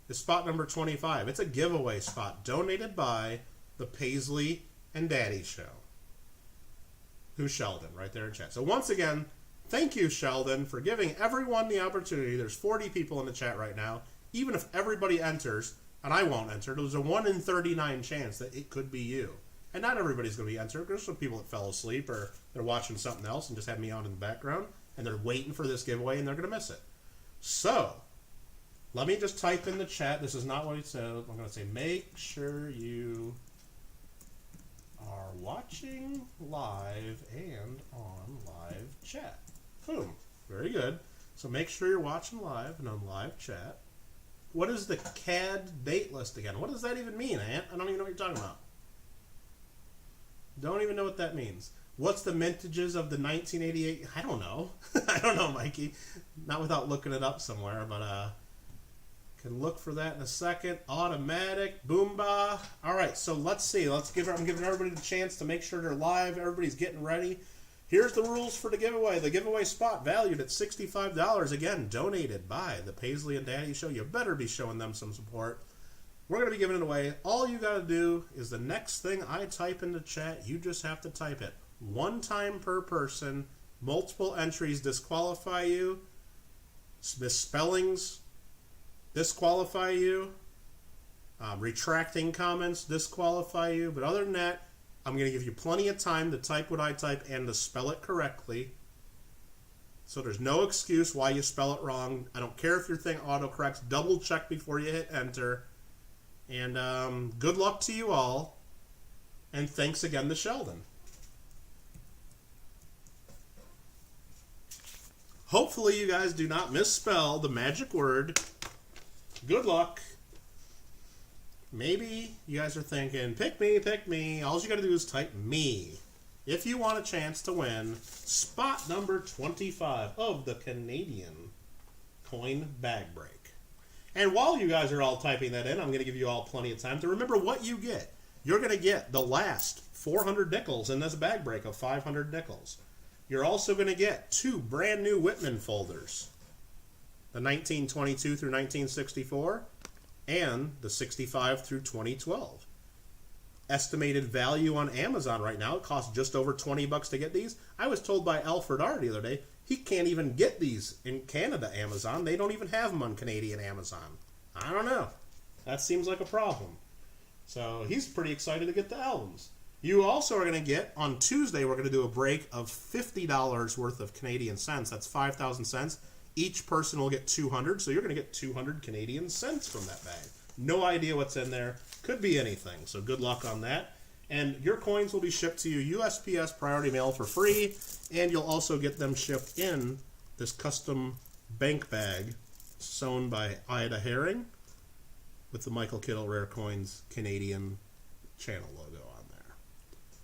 A: is spot number 25. It's a giveaway spot donated by the Paisley and Daddy Show. Who's Sheldon right there in chat. So once again, thank you, Sheldon, for giving everyone the opportunity. There's 40 people in the chat right now. Even if everybody enters, and I won't enter, there's a 1 in 39 chance that it could be you. And not everybody's going to be entered. There's some people that fell asleep or they're watching something else and just had me on in the background, and they're waiting for this giveaway and they're going to miss it. So let me just type in the chat. This is not what he said. I'm going to say, make sure you are watching live and on live chat. Boom. Very good. So make sure you're watching live and on live chat. What is the CAD date list again? What does that even mean, Ant? I don't even know what you're talking about. Don't even know what that means. What's the mintages of the 1988? I don't know. I don't know, Mikey. Not without looking it up somewhere, but can look for that in a second. Automatic, Boomba. All right, so let's see. I'm giving everybody the chance to make sure they're live. Everybody's getting ready. Here's the rules for the giveaway. The giveaway spot valued at $65. Again, donated by the Paisley and Daddy Show. You better be showing them some support. We're going to be giving it away. All you got to do is the next thing I type into chat, you just have to type it. One time per person. Multiple entries disqualify you. Misspellings disqualify you. Retracting comments disqualify you. But other than that, I'm going to give you plenty of time to type what I type and to spell it correctly. So there's no excuse why you spell it wrong. I don't care if your thing autocorrects. Double check before you hit enter. And good luck to you all. And thanks again to Sheldon. Hopefully you guys do not misspell the magic word. Good luck. Maybe you guys are thinking, pick me, pick me. All you got to do is type me. If you want a chance to win spot number 25 of the Canadian coin bag break. And while you guys are all typing that in, I'm going to give you all plenty of time to remember what you get. You're going to get the last 400 nickels in this bag break of 500 nickels. You're also going to get 2 brand new Whitman folders. The 1922 through 1964 and the 65 through 2012. Estimated value on Amazon right now, it costs just over $20 to get these. I was told by Alfred R. the other day, he can't even get these in Canada Amazon. They don't even have them on Canadian Amazon. I don't know. That seems like a problem. So he's pretty excited to get the albums. You also are going to get, on Tuesday, we're going to do a break of $50 worth of Canadian cents. That's 5,000 cents. Each person will get 200, so you're going to get 200 Canadian cents from that bag. No idea what's in there. Could be anything, so good luck on that. And your coins will be shipped to you USPS Priority Mail for free, and you'll also get them shipped in this custom bank bag sewn by Ida Herring with the Michael Kittle Rare Coins Canadian channel logo on there.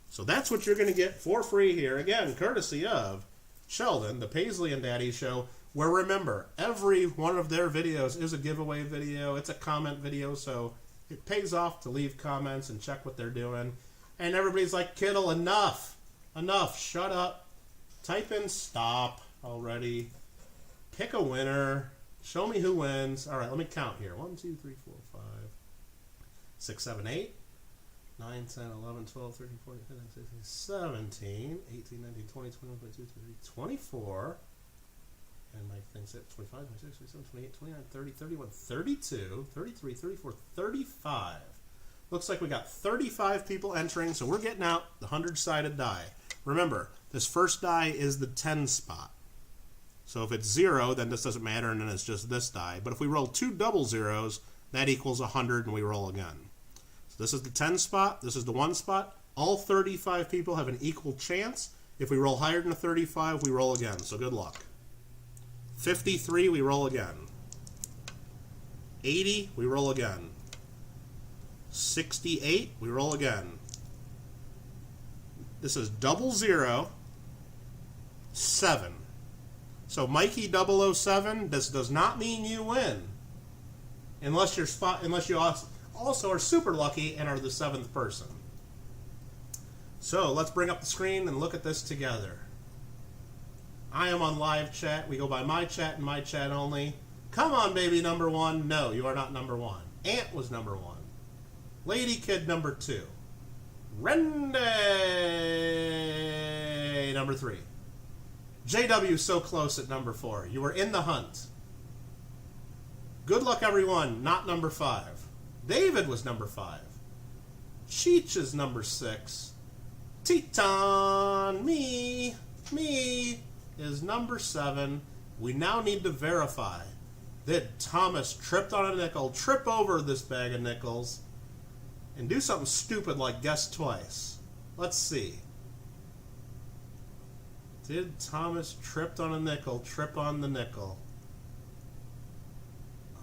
A: So that's what you're going to get for free here, again, courtesy of Sheldon, the Paisley and Daddy Show, where remember, every one of their videos is a giveaway video. It's a comment video, so it pays off to leave comments and check what they're doing. And everybody's like, Kittle, enough. Enough. Shut up. Type in stop already. Pick a winner. Show me who wins. All right, let me count here. 1, 2, 3, 4, 5, 6, 7, 8, 9, 10, 11, 12, 13, 14, 15, 16, 17, 18, 19, 20, 21, 22, 23, 24. And my thing said 25, 26, 27, 28, 29, 30, 31, 32, 33, 34, 35. Looks like we got 35 people entering, so we're getting out the 100-sided die. Remember, this first die is the 10 spot. So if it's 0, then this doesn't matter, and then it's just this die. But if we roll 2 double zeros, that equals 100, and we roll again. So this is the 10 spot. This is the 1 spot. All 35 people have an equal chance. If we roll higher than a 35, we roll again. So good luck. 53, we roll again. 80, we roll again. 68, we roll again. This is 00, 7. So Mikey 007, this does not mean you win. Unless you also are super lucky and are the 7th person. So let's bring up the screen and look at this together. I am on live chat. We go by my chat and my chat only. Come on, baby, number 1. No, you are not number 1. Ant was number 1. Lady Kid number 2. Rende number 3. JW so close at number 4. You were in the hunt. Good luck, everyone. Not number 5. David was number 5. Cheech is number 6. Teton, me, is number 7. We now need to verify that Thomas tripped on a nickel, trip over this bag of nickels, and do something stupid like guess twice. Let's see. Did Thomas tripped on a nickel, trip on the nickel?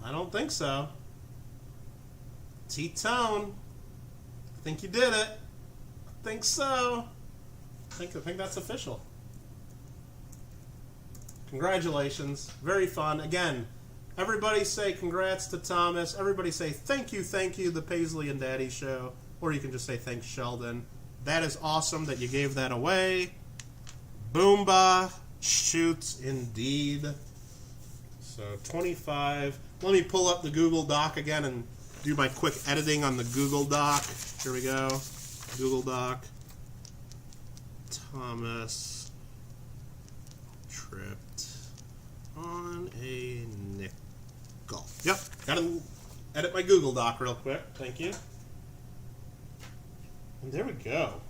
A: I don't think so. T-Tone. I think you did it. I think so. I think that's official. Congratulations. Very fun. Again, everybody say congrats to Thomas. Everybody say thank you, the Paisley and Daddy Show. Or you can just say thanks, Sheldon. That is awesome that you gave that away. Boomba shoots indeed. So 25. Let me pull up the Google Doc again and do my quick editing on the Google Doc. Here we go. Google Doc. Thomas tripped on a nickel. Yep. Gotta edit my Google Doc real quick. Thank you. And there we go.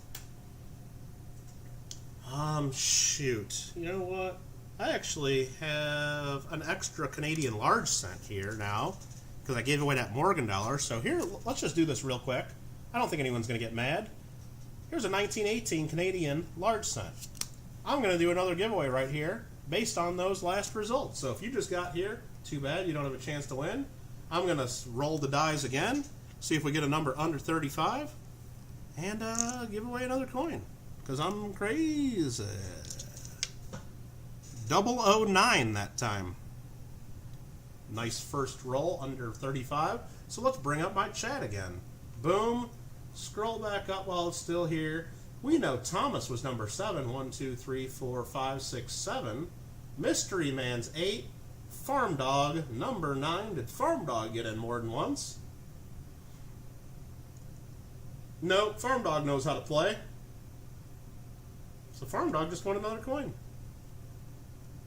A: Shoot. You know what? I actually have an extra Canadian large cent here now because I gave away that Morgan dollar. So here, let's just do this real quick. I don't think anyone's going to get mad. Here's a 1918 Canadian large cent. I'm going to do another giveaway right here based on those last results. So if you just got here, too bad you don't have a chance to win. I'm going to roll the dice again, see if we get a number under 35, and give away another coin because I'm crazy. 009 that time. Nice first roll under 35. So let's bring up my chat again. Boom. Scroll back up while it's still here. We know Thomas was number 7. 1, 2, 3, 4, 5, 6, 7. Mystery Man's 8. Farm Dog number 9. Did Farm Dog get in more than once? Nope. Farm Dog knows how to play. So Farm Dog just won another coin.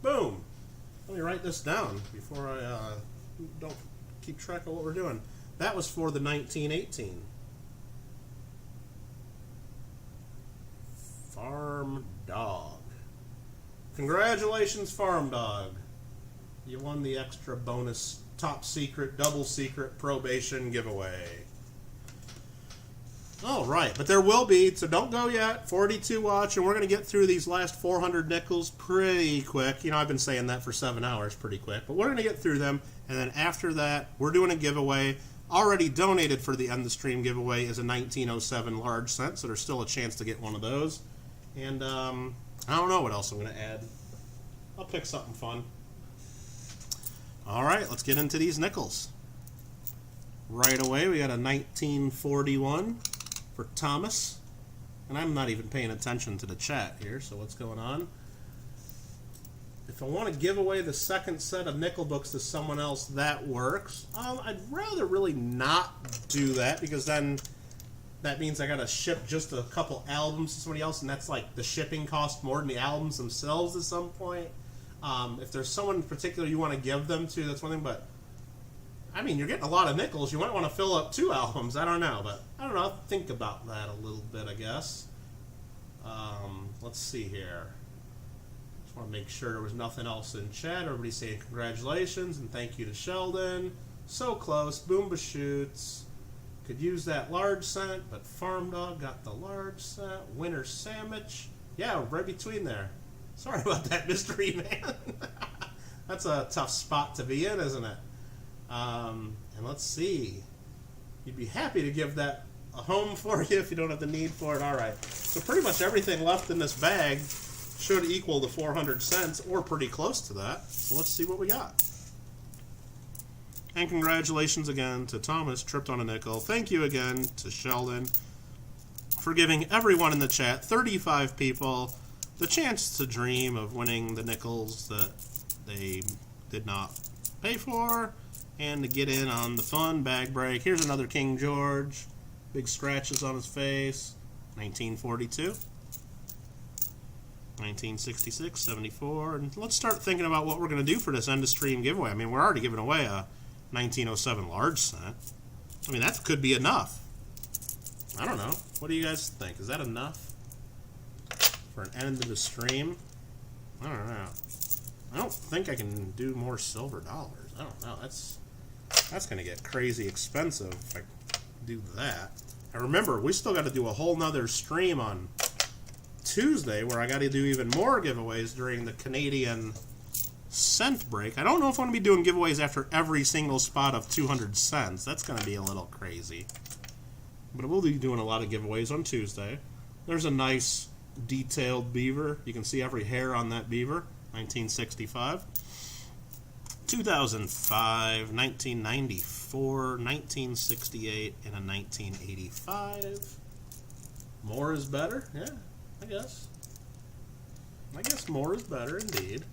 A: Boom. Let me write this down before I don't keep track of what we're doing. That was for the 1918. Farm Dog. Congratulations, Farm Dog. You won the extra bonus top secret, double secret probation giveaway. All right, but there will be, so don't go yet. 42 watch, and we're going to get through these last 400 nickels pretty quick. You know, I've been saying that for 7 hours, pretty quick. But we're going to get through them, and then after that, we're doing a giveaway. Already donated for the end of the stream giveaway is a 1907 large cent, so there's still a chance to get one of those. And I don't know what else I'm going to add. I'll pick something fun. All right, let's get into these nickels. Right away, we got a 1941 for Thomas. And I'm not even paying attention to the chat here, so what's going on? If I want to give away the second set of nickel books to someone else, that works. I'd rather really not do that, because then that means I got to ship just a couple albums to somebody else, and that's like the shipping cost more than the albums themselves at some point. If there's someone in particular you want to give them to, that's one thing, but I mean, you're getting a lot of nickels. You might want to fill up 2 albums. I don't know, but I don't know. I'll think about that a little bit, I guess. Let's see here. Just want to make sure there was nothing else in chat. Everybody's saying congratulations and thank you to Sheldon. So close. Boomba shoots. Could use that large cent, but Farm Dog got the large cent. Winter Sandwich. Yeah, right between there. Sorry about that, Mystery Man. That's a tough spot to be in, isn't it? And let's see. You'd be happy to give that a home for you if you don't have the need for it. All right. So pretty much everything left in this bag should equal the 400 cents or pretty close to that. So let's see what we got. And congratulations again to Thomas, tripped on a nickel. Thank you again to Sheldon for giving everyone in the chat, 35 people, the chance to dream of winning the nickels that they did not pay for and to get in on the fun bag break. Here's another King George. Big scratches on his face. 1942. 1966, 74. And let's start thinking about what we're going to do for this end of stream giveaway. I mean, we're already giving away a 1907 large cent. I mean, that could be enough. I don't know. What do you guys think? Is that enough for an end of the stream? I don't know. I don't think I can do more silver dollars. I don't know. That's going to get crazy expensive if I do that. And remember, we still got to do a whole nother stream on Tuesday where I got to do even more giveaways during the Canadian cent break. I don't know if I'm going to be doing giveaways after every single spot of 200 cents. That's going to be a little crazy. But we'll be doing a lot of giveaways on Tuesday. There's a nice detailed beaver. You can see every hair on that beaver. 1965. 2005, 1994, 1968, and a 1985. More is better? Yeah, I guess. I guess more is better indeed.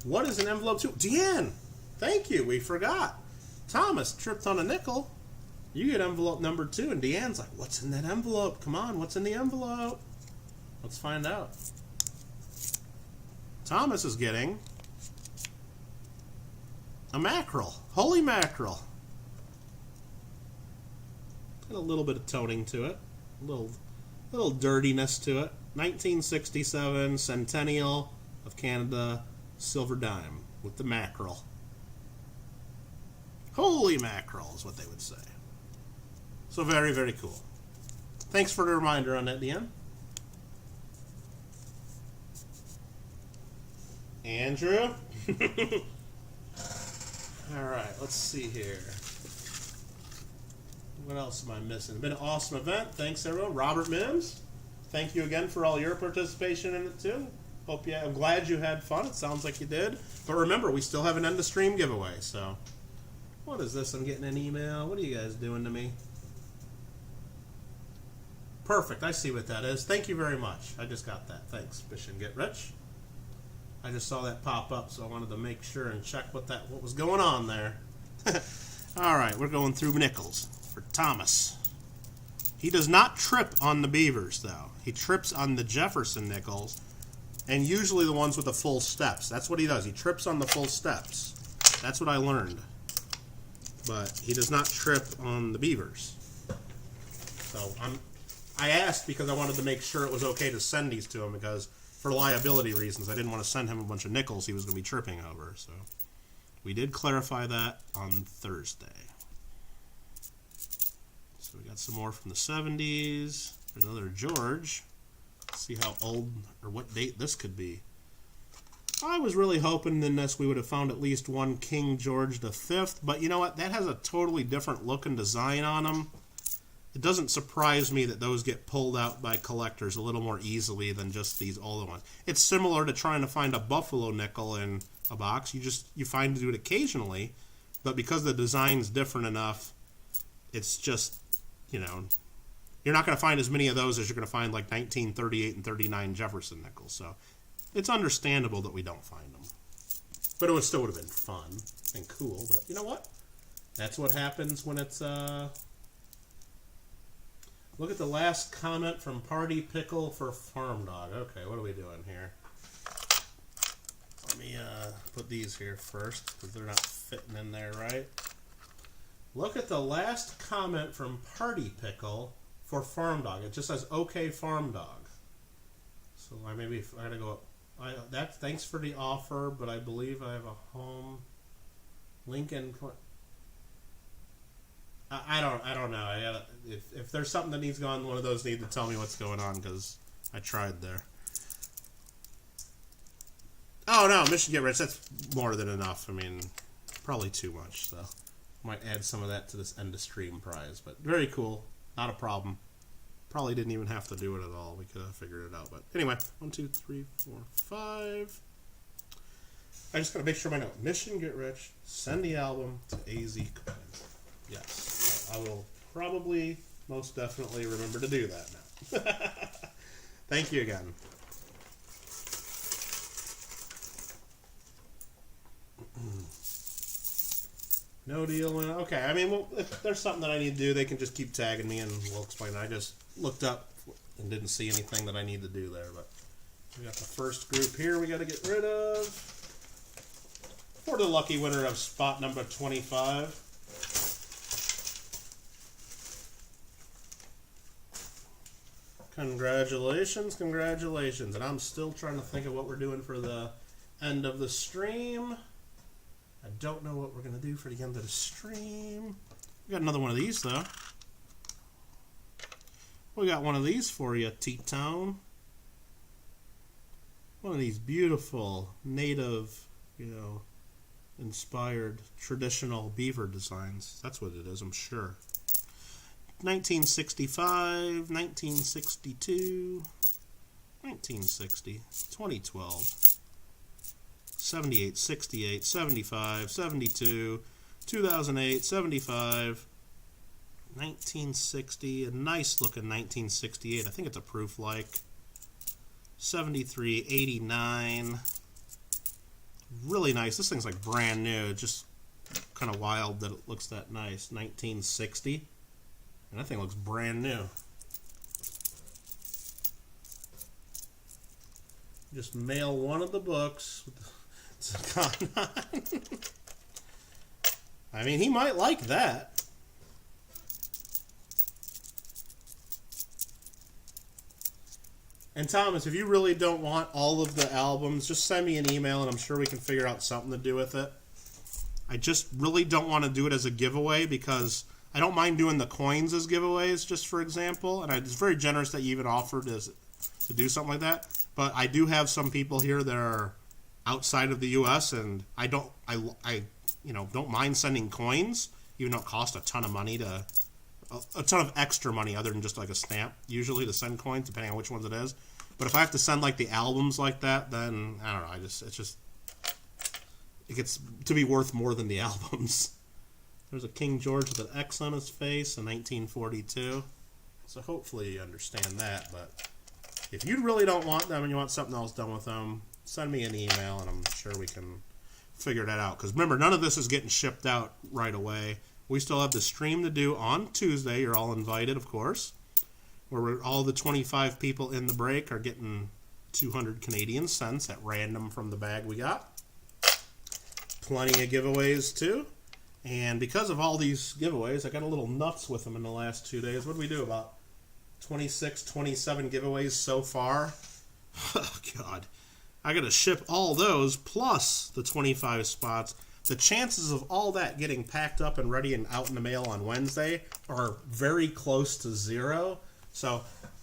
A: What is an envelope 2? Deanne! Thank you, we forgot. Thomas tripped on a nickel. You get envelope number 2, and Deanne's like, what's in that envelope? Come on, what's in the envelope? Let's find out. Thomas is getting a mackerel. Holy mackerel. Got a little bit of toning to it. A little dirtiness to it. 1967 Centennial of Canada silver dime with the mackerel. Holy mackerel is what they would say. So very, very cool. Thanks for the reminder on that, Deanne. Andrew? Alright, let's see here. What else am I missing? Been an awesome event. Thanks, everyone. Robert Mims, thank you again for all your participation in it, too. I'm glad you had fun. It sounds like you did. But remember, we still have an end-of-stream giveaway, so... What is this? I'm getting an email. What are you guys doing to me? Perfect. I see what that is. Thank you very much. I just got that. Thanks, Fish and Get Rich. I just saw that pop up, so I wanted to make sure and check what was going on there. All right, we're going through nickels for Thomas. He does not trip on the beavers, though. He trips on the Jefferson nickels, and usually the ones with the full steps. That's what he does. He trips on the full steps. That's what I learned. But he does not trip on the beavers. So I asked because I wanted to make sure it was okay to send these to him, because for liability reasons, I didn't want to send him a bunch of nickels he was going to be tripping over. So we did clarify that on Thursday. So we got some more from the 70s. There's another George. Let's see how old or what date this could be. I was really hoping in this we would have found at least one King George V, but you know what? That has a totally different look and design on them. It doesn't surprise me that those get pulled out by collectors a little more easily than just these older ones. It's similar to trying to find a buffalo nickel in a box. You find to do it occasionally, but because the design's different enough, it's just, you know, you're not going to find as many of those as you're going to find like 1938 and 39 Jefferson nickels. So it's understandable that we don't find them. But it still would have been fun and cool. But you know what? That's what happens when it's... Look at the last comment from Party Pickle for Farm Dog. Okay, what are we doing here? Let me put these here first, because they're not fitting in there right. Look at the last comment from Party Pickle for Farm Dog. It just says, okay, Farm Dog. So I gotta go up. Thanks for the offer, but I believe I have a home. Lincoln... I don't know. If there's something that needs going, one of those need to tell me what's going on, because I tried there. Oh no, Mission Get Rich, that's more than enough. I mean, probably too much, so might add some of that to this end of stream prize. But very cool, not a problem. Probably didn't even have to do it at all. We could have figured it out. But anyway, 1, 2, 3, 4, 5. I just gotta make sure my note. Mission Get Rich, send the album to AZ Coins. Yes, I will probably, most definitely remember to do that now. Thank you again. No deal. Okay, I mean, well, if there's something that I need to do, they can just keep tagging me and we'll explain it. I just looked up and didn't see anything that I need to do there. But we got the first group here we got to get rid of. For the lucky winner of spot number 25. Congratulations, congratulations. And I'm still trying to think of what we're doing for the end of the stream. I don't know what we're going to do for the end of the stream. We got another one of these, though. We got one of these for you, T-Town. One of these beautiful native inspired traditional beaver designs. That's what it is, I'm sure. 1965, 1962, 1960, 2012, 78, 68, 75, 72, 2008, 75, 1960, a nice looking 1968. I think it's a proof like. 73, 89. Really nice. This thing's like brand new. Just kind of wild that it looks that nice. 1960. And that thing looks brand new. Just mail one of the books with the con on. I mean, he might like that. And Thomas, if you really don't want all of the albums, just send me an email and I'm sure we can figure out something to do with it. I just really don't want to do it as a giveaway because I don't mind doing the coins as giveaways, just for example. And it's very generous that you even offered to do something like that. But I do have some people here that are outside of the U.S. and I don't mind sending coins, even though it costs a ton of money a ton of extra money other than just like a stamp, usually to send coins, depending on which ones it is. But if I have to send like the albums like that, then I don't know. It gets to be worth more than the albums. There's a King George with an X on his face in 1942. So hopefully you understand that. But if you really don't want them and you want something else done with them, send me an email and I'm sure we can figure that out. Because remember, none of this is getting shipped out right away. We still have the stream to do on Tuesday. You're all invited, of course. Where all the 25 people in the break are getting 200 Canadian cents at random from the bag we got. Plenty of giveaways, too. And because of all these giveaways, I got a little nuts with them in the last 2 days. What did we do? About 26, 27 giveaways so far? Oh, God. I got to ship all those plus the 25 spots. The chances of all that getting packed up and ready and out in the mail on Wednesday are very close to zero. So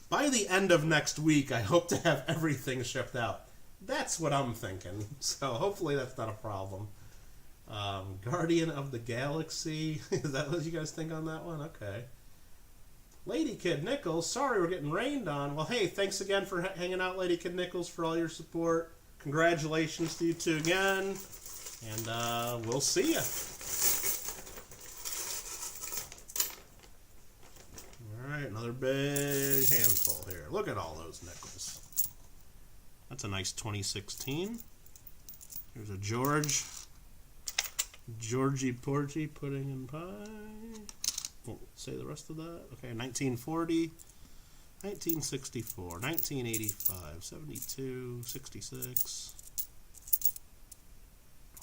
A: by the end of next week, I hope to have everything shipped out. That's what I'm thinking. So hopefully that's not a problem. Guardian of the Galaxy. Is that what you guys think on that one? Okay. Lady Kid Nichols. Sorry we're getting rained on. Well, hey, thanks again for hanging out, Lady Kid Nichols, for all your support. Congratulations to you two again. And we'll see ya. Alright, another big handful here. Look at all those nickels. That's a nice 2016. Here's a George. Georgie Porgy pudding and pie. Won't say the rest of that. Okay, 1940. 1964. 1985. 72. 66.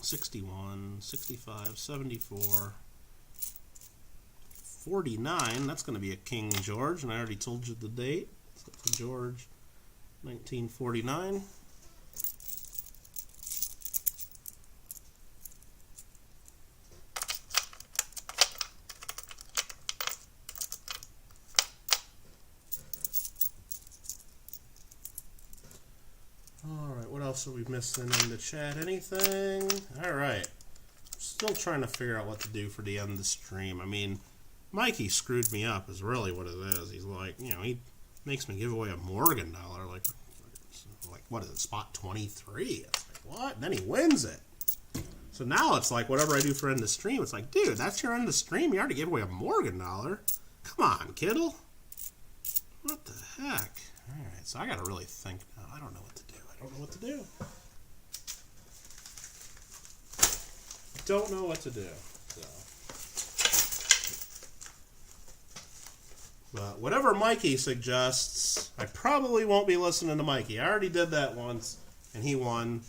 A: 61, 65, 74, 49. That's going to be a King George, and I already told you the date. So it's a George, 1949. What else are we missing in the chat? Anything? Alright. Still trying to figure out what to do for the end of the stream. I mean, Mikey screwed me up is really what it is. He's like, he makes me give away a Morgan dollar. Like what is it, spot 23? It's like, what? And then he wins it. So now it's like, whatever I do for end of stream, it's like, dude, that's your end of stream? You already gave away a Morgan dollar? Come on, Kittle. What the heck? Alright, so I gotta really think now. I don't know what to do. I don't know what to do. Don't know what to do. So. But whatever Mikey suggests, I probably won't be listening to Mikey. I already did that once, and he won.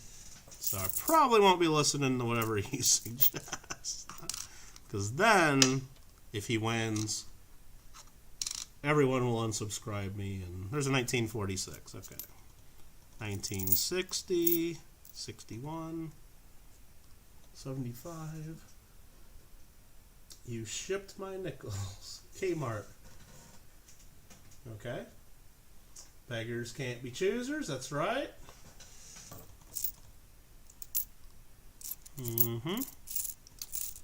A: So I probably won't be listening to whatever he suggests. Because then, if he wins, everyone will unsubscribe me. And there's a 1946. Okay. 1960, 61, 75. You shipped my nickels. Kmart. Okay. Beggars can't be choosers. That's right.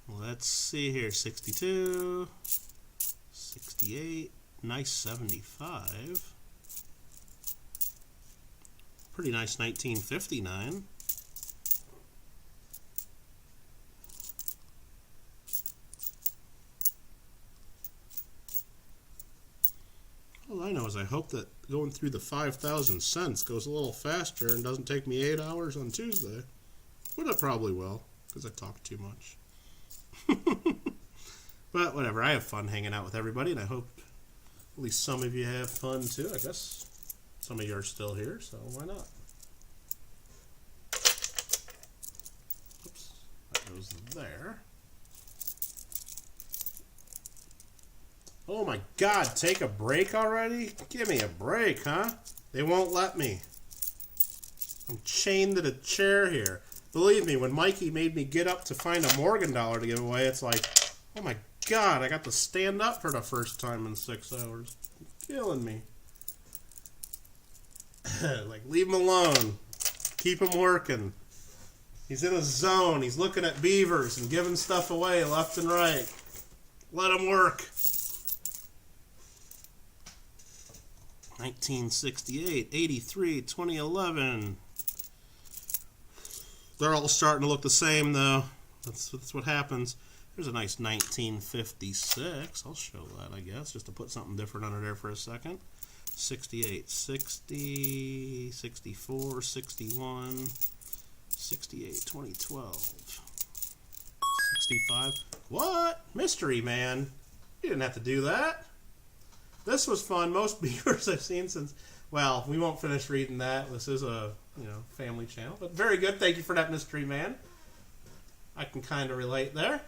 A: Let's see here. 62, 68, nice 75. Pretty nice 1959. All I know is I hope that going through the 5,000 cents goes a little faster and doesn't take me 8 hours on Tuesday. But it probably will, because I talk too much. But whatever, I have fun hanging out with everybody, and I hope at least some of you have fun too. I guess some of you are still here, so why not? Oops, that goes there. Oh my God, take a break already? Give me a break, huh? They won't let me. I'm chained to the chair here. Believe me, when Mikey made me get up to find a Morgan dollar to give away, it's like, oh my God, I got to stand up for the first time in 6 hours. It's killing me. Like, leave him alone. Keep him working. He's in a zone. He's looking at beavers and giving stuff away left and right. Let him work. 1968, 83, 2011. They're all starting to look the same, though. That's what happens. There's a nice 1956. I'll show that, I guess, just to put something different under there for a second. 68, 60, 64, 61, 68, 2012, 65. What? Mystery Man. You didn't have to do that. This was fun. Most beavers I've seen since... Well, we won't finish reading that. This is a, family channel. But very good. Thank you for that, Mystery Man. I can kind of relate there.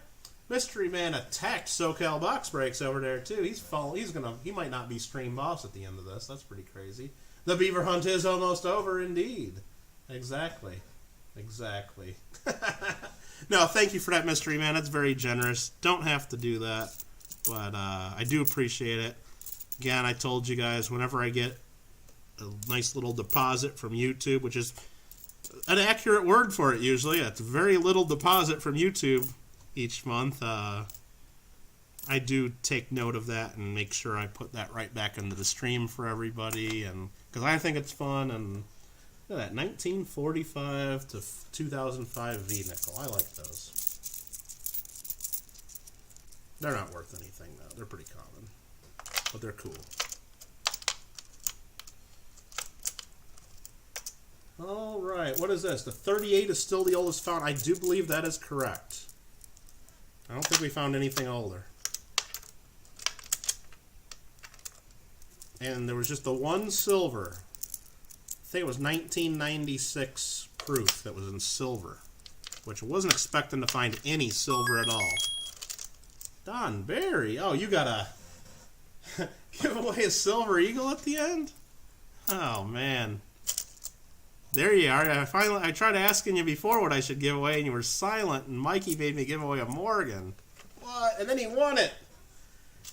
A: Mystery Man attacked SoCal Box Breaks over there, too. He might not be stream boss at the end of this. That's pretty crazy. The beaver hunt is almost over, indeed. Exactly. No, thank you for that, Mystery Man. That's very generous. Don't have to do that. But I do appreciate it. Again, I told you guys, whenever I get a nice little deposit from YouTube, which is an accurate word for it usually, it's very little deposit from YouTube each month, I do take note of that and make sure I put that right back into the stream for everybody, and because I think it's fun. And look at that, 1945 to 2005 V-nickel. I like those. They're not worth anything, though. They're pretty common. But they're cool. Alright, what is this? The 38 is still the oldest found. I do believe that is correct. I don't think we found anything older. And there was just the one silver. I think it was 1996 proof that was in silver. Which I wasn't expecting to find any silver at all. Don Barry. Oh, you gotta give away a silver eagle at the end? Oh, man. There you are. I tried asking you before what I should give away, and you were silent, and Mikey made me give away a Morgan. What? And then he won it.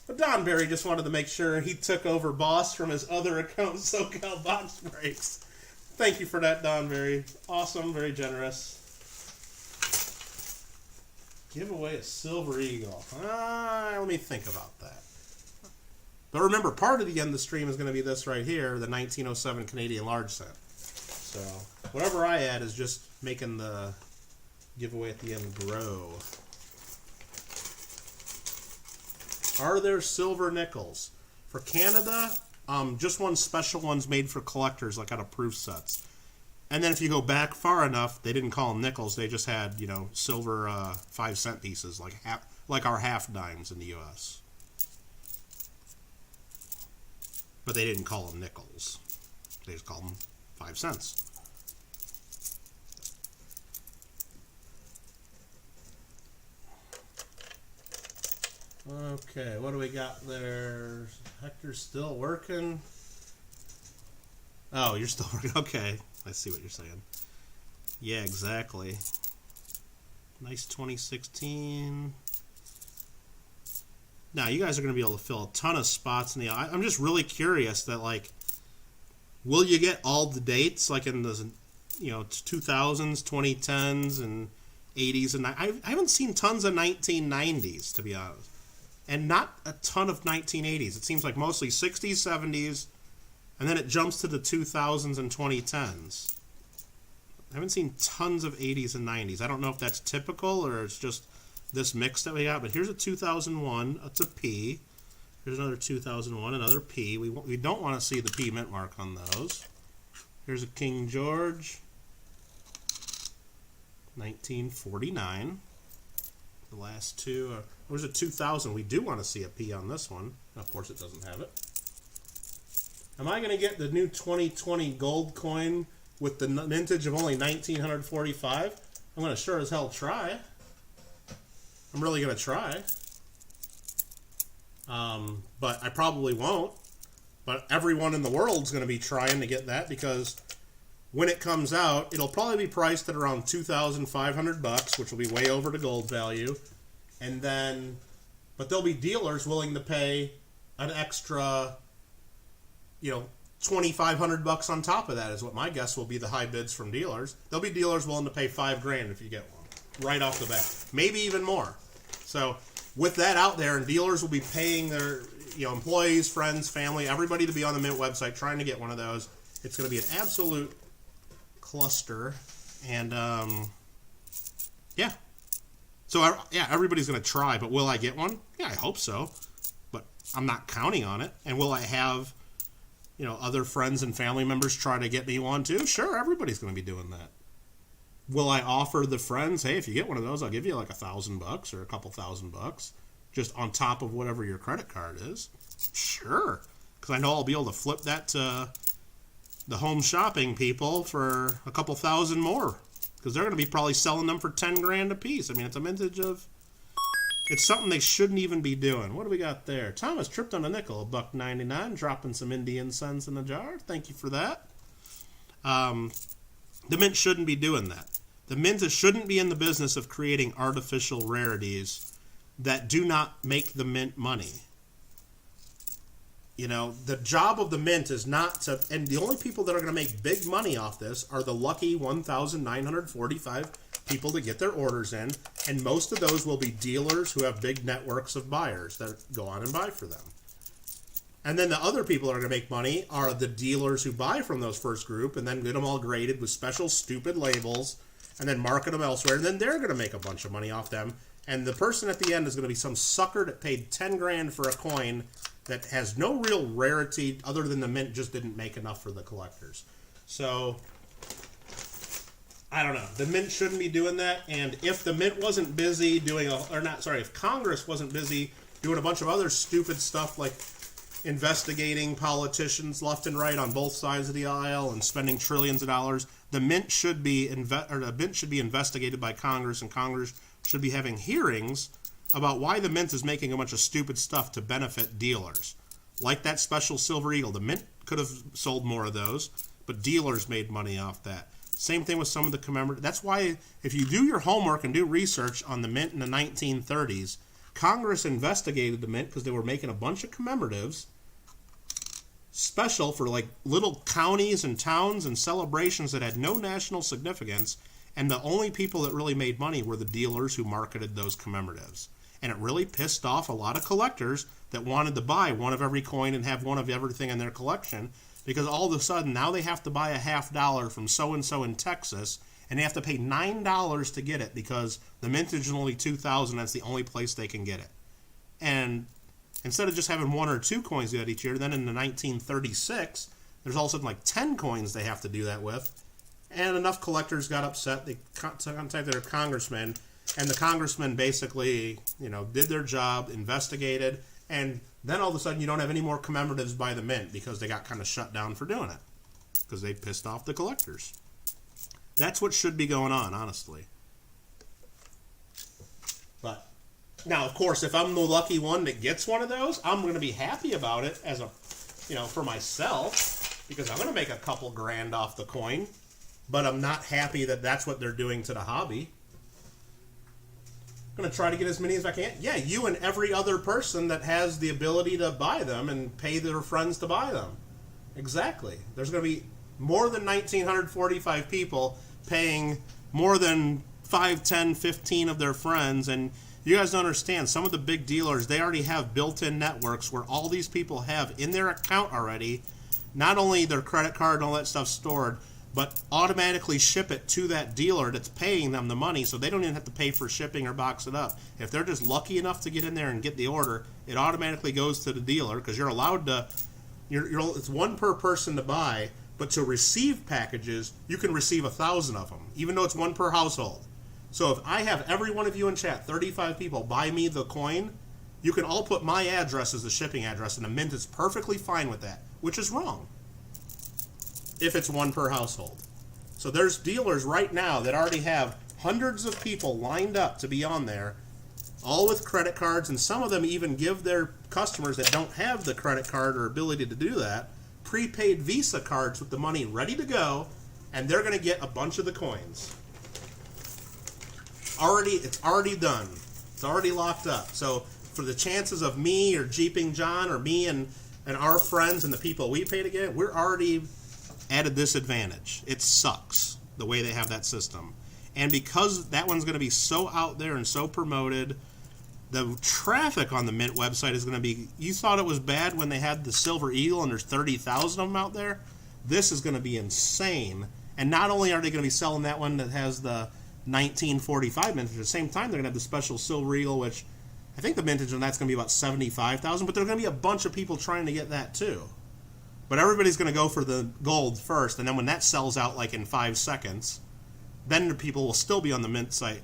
A: But Don Barry just wanted to make sure he took over boss from his other account, SoCal Box Breaks. Thank you for that, Don Barry. Awesome. Very generous. Give away a silver eagle. Let me think about that. But remember, part of the end of the stream is going to be this right here, the 1907 Canadian large cent. So, whatever I add is just making the giveaway at the end grow. Are there silver nickels? For Canada, just one special one's made for collectors, like out of proof sets. And then if you go back far enough, they didn't call them nickels. They just had, silver 5-cent pieces, like our half dimes in the U.S. But they didn't call them nickels. They just called them 5 cents. Okay, what do we got there? Hector's still working. Oh, you're still working. Okay, I see what you're saying. Yeah, exactly. Nice 2016. Now, you guys are going to be able to fill a ton of spots in the... I'm just really curious that, will you get all the dates, like in the, 2000s, 2010s, and 80s and I haven't seen tons of 1990s, to be honest, and not a ton of 1980s. It seems like mostly 60s, 70s, and then it jumps to the 2000s and 2010s. I haven't seen tons of 80s and 90s. I don't know if that's typical or it's just this mix that we got, but here's a 2001. It's a P. Here's another 2001, another P. We don't want to see the P mint mark on those. Here's a King George, 1949. The last two are, there's a 2000. We do want to see a P on this one. Of course, it doesn't have it. Am I going to get the new 2020 gold coin with the mintage of only 1945? I'm going to sure as hell try. I'm really going to try. But I probably won't. But everyone in the world's going to be trying to get that because when it comes out, it'll probably be priced at around $2,500, which will be way over the gold value. And then, but there'll be dealers willing to pay an extra, $2,500 on top of that is what my guess will be the high bids from dealers. There'll be dealers willing to pay $5,000 if you get one right off the bat, maybe even more. So with that out there, and dealers will be paying their employees, friends, family, everybody to be on the Mint website trying to get one of those. It's going to be an absolute cluster, and yeah. So everybody's going to try, but will I get one? Yeah, I hope so, but I'm not counting on it. And will I have other friends and family members try to get me one too? Sure, everybody's going to be doing that. Will I offer the friends, hey, if you get one of those, I'll give you like $1,000 or a couple $1,000 just on top of whatever your credit card is? Sure, because I know I'll be able to flip that to the home shopping people for a couple $1,000 more because they're going to be probably selling them for $10,000 a piece. I mean, it's a mintage of. It's something they shouldn't even be doing. What do we got there? Thomas tripped on a nickel, $1.99, dropping some Indian cents in the jar. Thank you for that. The Mint shouldn't be doing that. The Mint shouldn't be in the business of creating artificial rarities that do not make the Mint money. The job of the Mint is not to, and the only people that are going to make big money off this are the lucky 1,945 people to get their orders in, and most of those will be dealers who have big networks of buyers that go on and buy for them. And then the other people that are going to make money are the dealers who buy from those first group and then get them all graded with special stupid labels and then market them elsewhere, and then they're going to make a bunch of money off them. And the person at the end is going to be some sucker that paid $10,000 for a coin that has no real rarity other than the Mint just didn't make enough for the collectors. So I don't know. The Mint shouldn't be doing that. And if the Mint wasn't busy doing, if Congress wasn't busy doing a bunch of other stupid stuff like investigating politicians left and right on both sides of the aisle and spending trillions of dollars, the Mint should be investigated by Congress, and Congress should be having hearings about why the Mint is making a bunch of stupid stuff to benefit dealers. Like that special Silver Eagle. The Mint could have sold more of those, but dealers made money off that. Same thing with some of the commemoratives. That's why if you do your homework and do research on the Mint in the 1930s, Congress investigated the Mint because they were making a bunch of commemoratives special for like little counties and towns and celebrations that had no national significance, and the only people that really made money were the dealers who marketed those commemoratives. And it really pissed off a lot of collectors that wanted to buy one of every coin and have one of everything in their collection, because all of a sudden now they have to buy a $50 from so-and-so in Texas, and they have to pay $9 to get it because the mintage is only 2,000. That's the only place they can get it. And instead of just having one or two coins do that each year, then in the 1936, there's all of a sudden like 10 coins they have to do that with. And enough collectors got upset. They contacted their congressman, and the congressman basically, did their job, investigated, and then all of a sudden you don't have any more commemoratives by the Mint because they got kind of shut down for doing it because they pissed off the collectors. That's what should be going on, honestly. But now, of course, if I'm the lucky one that gets one of those, I'm going to be happy about it as a, for myself, because I'm going to make a couple grand off the coin. But I'm not happy that that's what they're doing to the hobby. I'm going to try to get as many as I can. Yeah, you and every other person that has the ability to buy them and pay their friends to buy them. Exactly. There's going to be more than 1,945 people paying more than 5, 10, 15 of their friends. And you guys don't understand, some of the big dealers, they already have built-in networks where all these people have in their account already, not only their credit card and all that stuff stored, but automatically ship it to that dealer that's paying them the money, so they don't even have to pay for shipping or box it up. If they're just lucky enough to get in there and get the order, it automatically goes to the dealer, because you're allowed to, it's one per person to buy, but to receive packages, you can receive 1,000 of them, even though it's one per household. So if I have every one of you in chat, 35 people, buy me the coin, you can all put my address as the shipping address, and the Mint is perfectly fine with that, which is wrong if it's one per household. So there's dealers right now that already have hundreds of people lined up to be on there, all with credit cards, and some of them even give their customers that don't have the credit card or ability to do that prepaid Visa cards with the money ready to go, and they're going to get a bunch of the coins. It's already done. It's already locked up. So for the chances of me or Jeeping John or me and our friends and the people we pay to get it, we're already at a disadvantage. It sucks the way they have that system. And because that one's going to be so out there and so promoted, the traffic on the Mint website is going to be, you thought it was bad when they had the Silver Eagle and there's 30,000 of them out there? This is going to be insane. And not only are they going to be selling that one that has the 1945 mintage, at the same time they're going to have the special Silver Eagle, which I think the mintage on that's going to be about 75,000, but there's going to be a bunch of people trying to get that too. But everybody's going to go for the gold first, and then when that sells out like in 5 seconds, then the people will still be on the Mint site,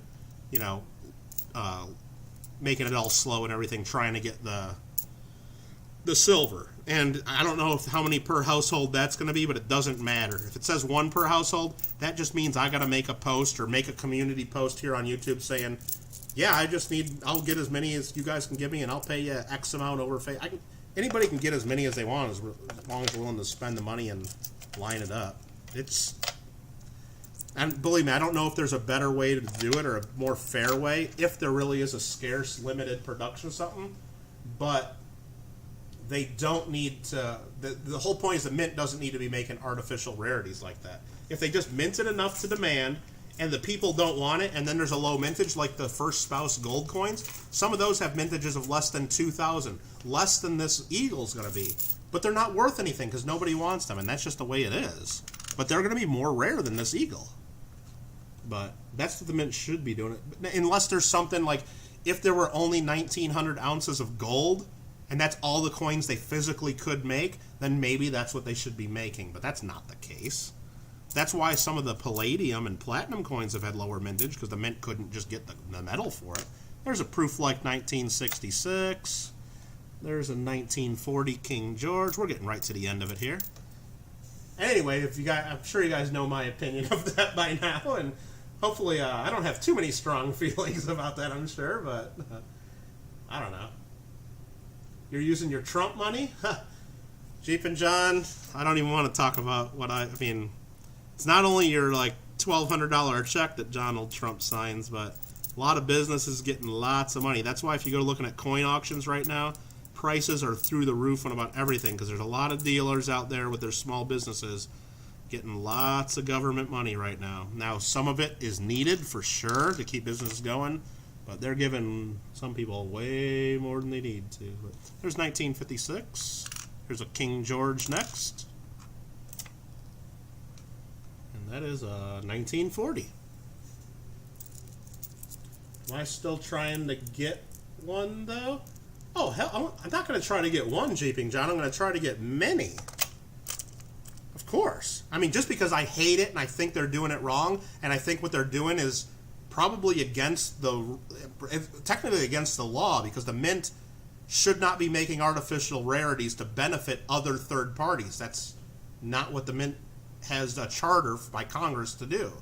A: making it all slow and everything, trying to get the silver. And I don't know how many per household that's going to be, but it doesn't matter. If it says one per household, that just means I got to make a post or make a community post here on YouTube saying, yeah, I'll get as many as you guys can give me, and I'll pay you X amount over Facebook. Anybody can get as many as they want as long as they're willing to spend the money and line it up. And believe me, I don't know if there's a better way to do it or a more fair way, if there really is a scarce, limited production of something. But they don't need to. The whole point is the Mint doesn't need to be making artificial rarities like that. If they just mint it enough to demand, and the people don't want it, and then there's a low mintage like the First Spouse gold coins, some of those have mintages of less than 2,000, less than this Eagle's going to be. But they're not worth anything because nobody wants them, and that's just the way it is. But they're going to be more rare than this Eagle. But that's what the Mint should be doing. Unless there's something like, if there were only 1,900 ounces of gold, and that's all the coins they physically could make, then maybe that's what they should be making. But that's not the case. That's why some of the palladium and platinum coins have had lower mintage, because the Mint couldn't just get the metal for it. There's a proof like 1966. There's a 1940 King George. We're getting right to the end of it here. Anyway, I'm sure you guys know my opinion of that by now, and hopefully I don't have too many strong feelings about that, I'm sure, but I don't know. You're using your Trump money? Jeep and John, I don't even want to talk about what I mean, it's not only your like $1,200 check that Donald Trump signs, but a lot of businesses getting lots of money. That's why if you go looking at coin auctions right now, prices are through the roof on about everything, because there's a lot of dealers out there with their small businesses getting lots of government money right now. Now, some of it is needed for sure to keep businesses going, but they're giving some people way more than they need to. But there's 1956. Here's a King George next. And that is 1940. Am I still trying to get one, though? Oh, hell, I'm not going to try to get one, Jeeping John. I'm going to try to get many. Of course. I mean, just because I hate it and I think they're doing it wrong, and I think what they're doing is probably technically against the law, because the Mint should not be making artificial rarities to benefit other third parties. That's not what the Mint has a charter by Congress to do.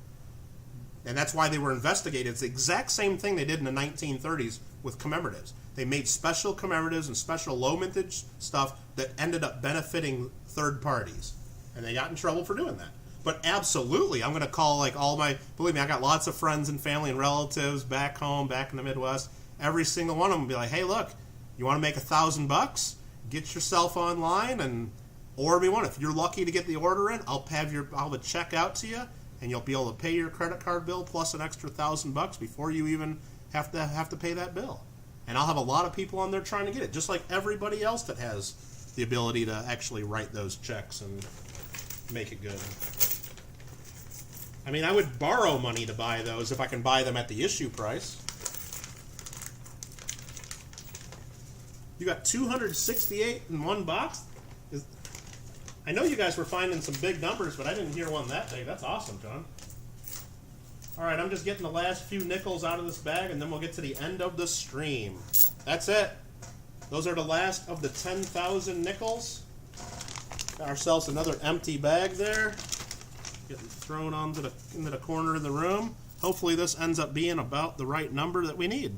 A: And that's why they were investigated. It's the exact same thing they did in the 1930s with commemoratives. They made special commemoratives and special low mintage stuff that ended up benefiting third parties. And they got in trouble for doing that. But absolutely, I'm going to call believe me, I got lots of friends and family and relatives back home, back in the Midwest. Every single one of them will be like, hey, look, you want to make $1,000? Get yourself online and order me one. If you're lucky to get the order in, I'll have a check out to you, and you'll be able to pay your credit card bill plus an extra $1,000 before you even have to pay that bill. And I'll have a lot of people on there trying to get it, just like everybody else that has the ability to actually write those checks and make it good. I mean, I would borrow money to buy those if I can buy them at the issue price. You got 268 in one box? I know you guys were finding some big numbers, but I didn't hear one that big. That's awesome, John. All right, I'm just getting the last few nickels out of this bag, and then we'll get to the end of the stream. That's it. Those are the last of the 10,000 nickels. Got ourselves another empty bag there. Getting thrown into the corner of the room. Hopefully this ends up being about the right number that we need.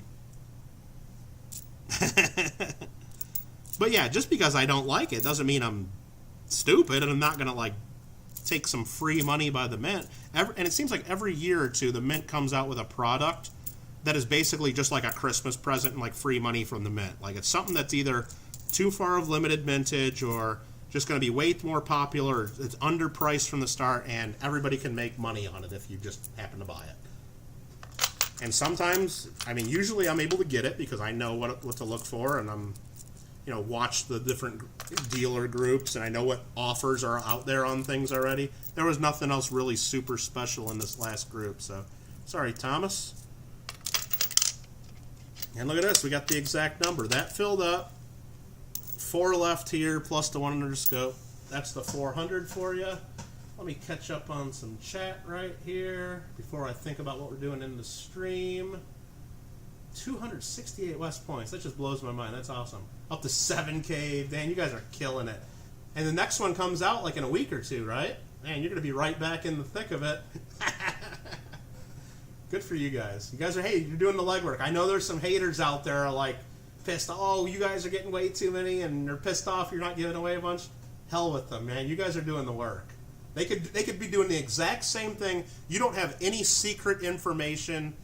A: But yeah, just because I don't like it doesn't mean I'm stupid and I'm not going to like take some free money by the Mint. And it seems like every year or two the Mint comes out with a product that is basically just like a Christmas present and like free money from the Mint. Like it's something that's either too far of limited mintage or just going to be way more popular, or it's underpriced from the start and everybody can make money on it if you just happen to buy it. And sometimes, I mean, usually I'm able to get it because I know what to look for, and I'm, watch the different dealer groups, and I know what offers are out there on things already. There was nothing else really super special in this last group, so sorry, Thomas. And look at this, we got the exact number. That filled up. 4 left here, plus the 1 under scope. That's the 400 for you. Let me catch up on some chat right here before I think about what we're doing in the stream. 268 West Points. That just blows my mind. That's awesome. Up to 7K. Dan, you guys are killing it. And the next one comes out like in a week or two, right? Man, you're going to be right back in the thick of it. Good for you guys. You guys are, hey, you're doing the legwork. I know there's some haters out there like pissed, oh, you guys are getting way too many, and they're pissed off you're not giving away a bunch. Hell with them, man. You guys are doing the work. They could be doing the exact same thing. You don't have any secret information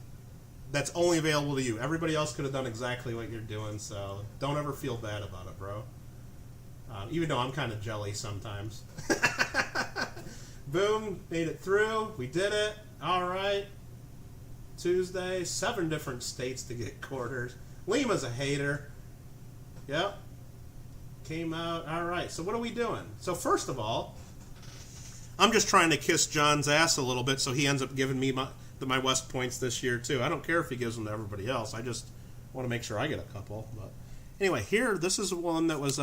A: that's only available to you. Everybody else could have done exactly what you're doing, so don't ever feel bad about it, bro. Even though I'm kind of jelly sometimes. Boom, made it through. We did it. All right. Tuesday, 7 different states to get quarters. Lima's a hater. Yep. Came out. All right, so what are we doing? So first of all, I'm just trying to kiss John's ass a little bit so he ends up giving me my West Points this year too. I don't care if he gives them to everybody else. I just want to make sure I get a couple. But anyway, here, this is one that was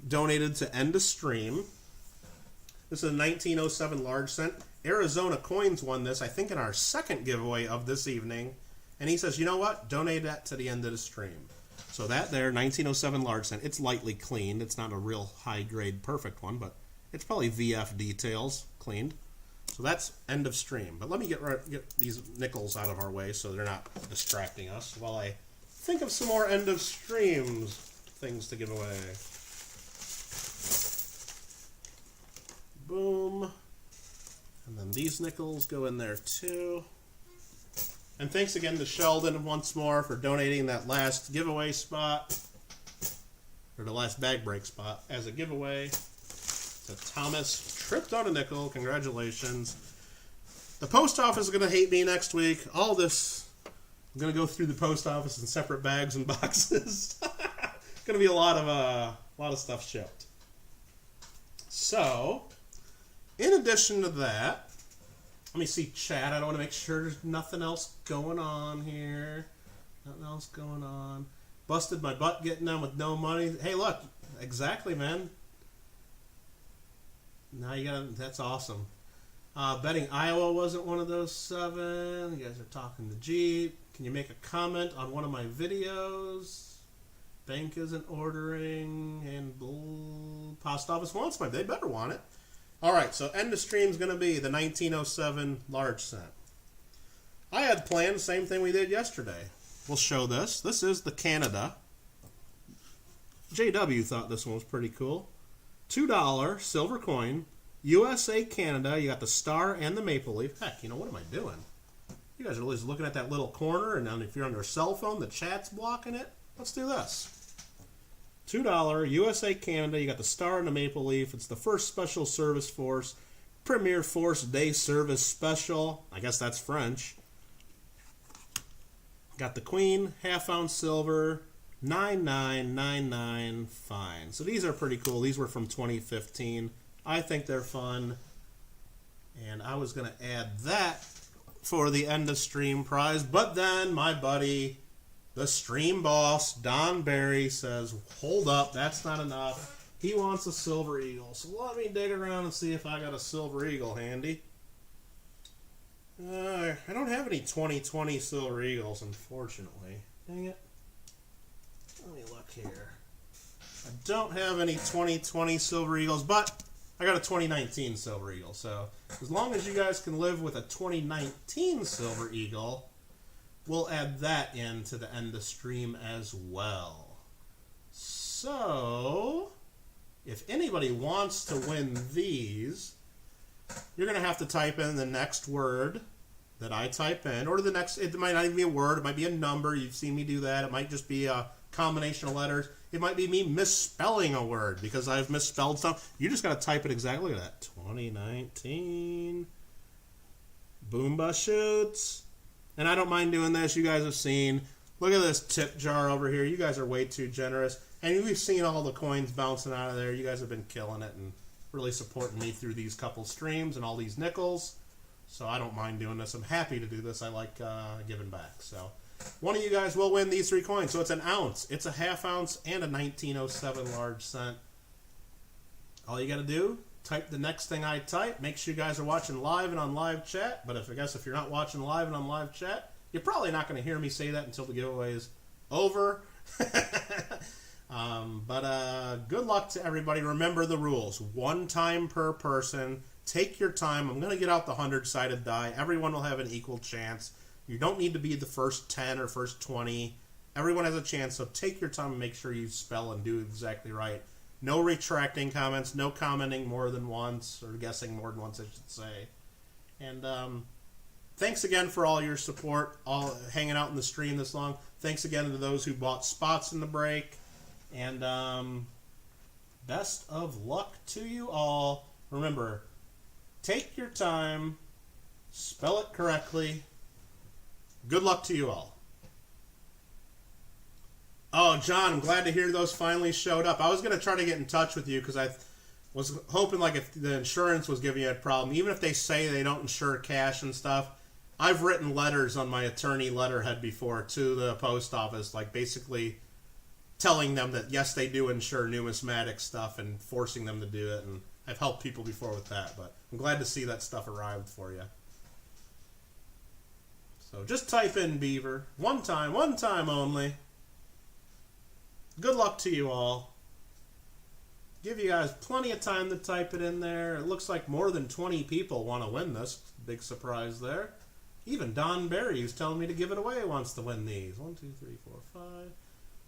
A: donated to End of Stream. This is a 1907 large cent. Arizona Coins won this, I think, in our second giveaway of this evening. And he says, you know what? Donate that to the End of the Stream. So that there, 1907 large cent. It's lightly cleaned. It's not a real high-grade perfect one, but it's probably VF details cleaned. So that's End of Stream. But let me get these nickels out of our way so they're not distracting us while I think of some more End of Streams things to give away. Boom. And then these nickels go in there too. And thanks again to Sheldon once more for donating that last giveaway spot, or the last bag break spot, as a giveaway. So Thomas tripped on a nickel. Congratulations. The post office is going to hate me next week. All this, I'm going to go through the post office in separate bags and boxes. It's going to be a lot of stuff shipped. So, in addition to that, let me see chat. I don't want to make sure there's nothing else going on here. Nothing else going on. Busted my butt getting them with no money. Hey, look. Exactly, man. Now you got, that's awesome. Betting Iowa wasn't one of those 7. You guys are talking to Jeep. Can you make a comment on one of my videos? Bank isn't ordering, and post office wants my. They better want it. All right, so end of stream is going to be the 1907 large cent. I had planned the same thing we did yesterday. We'll show this. This is the Canada. JW thought this one was pretty cool. $2 silver coin. USA, Canada. You got the star and the maple leaf. Heck, what am I doing? You guys are always looking at that little corner, and then if you're on your cell phone, the chat's blocking it. Let's do this. $2 USA, Canada. You got the star and the maple leaf. It's the 1st Special Service Force. Premier Force Day Service Special. I guess that's French. Got the Queen, half-ounce silver, 9999 fine. So these are pretty cool. These were from 2015. I think they're fun. And I was going to add that for the end of stream prize. But then my buddy, the stream boss, Don Barry, says, hold up, that's not enough. He wants a Silver Eagle. So let me dig around and see if I got a Silver Eagle handy. I don't have any 2020 Silver Eagles, unfortunately. Dang it. Let me look here. I don't have any 2020 Silver Eagles, but I got a 2019 Silver Eagle. So as long as you guys can live with a 2019 Silver Eagle, we'll add that into the end of stream as well. So if anybody wants to win these, you're going to have to type in the next word that I type in, or the next, it might not even be a word, it might be a number. You've seen me do that. It might just be a combination of letters. It might be me misspelling a word because I've misspelled stuff. You just got to type it exactly. Look at that. 2019 Boomba Shoots. And I don't mind doing this. You guys have seen. Look at this tip jar over here. You guys are way too generous. And we've seen all the coins bouncing out of there. You guys have been killing it and really supporting me through these couple streams and all these nickels. So I don't mind doing this. I'm happy to do this. I like giving back. So one of you guys will win these 3 coins. So it's an ounce, it's a half-ounce, and a 1907 large cent. All you got to do, type the next thing I type. Make sure you guys are watching live and on live chat. But I guess if you're not watching live and on live chat, you're probably not going to hear me say that until the giveaway is over. Good luck to everybody. Remember the rules. 1 time per person. Take your time. I'm going to get out the 100-sided die. Everyone will have an equal chance. You don't need to be the first 10 or first 20. Everyone has a chance, so take your time and make sure you spell and do exactly right. No retracting comments, no commenting more than once, or guessing more than once, I should say. And thanks again for all your support, all hanging out in the stream this long. Thanks again to those who bought spots in the break. And best of luck to you all. Remember, take your time, spell it correctly. Good luck to you all. Oh, John, I'm glad to hear those finally showed up. I was going to try to get in touch with you because I was hoping, like, if the insurance was giving you a problem, even if they say they don't insure cash and stuff, I've written letters on my attorney letterhead before to the post office, like basically telling them that, yes, they do insure numismatic stuff and forcing them to do it. And I've helped people before with that, but I'm glad to see that stuff arrived for you. So just type in Beaver. One time only. Good luck to you all. Give you guys plenty of time to type it in there. It looks like more than 20 people want to win this. Big surprise there. Even Don Barry, who's telling me to give it away, wants to win these. 1, 2, 3, 4, 5,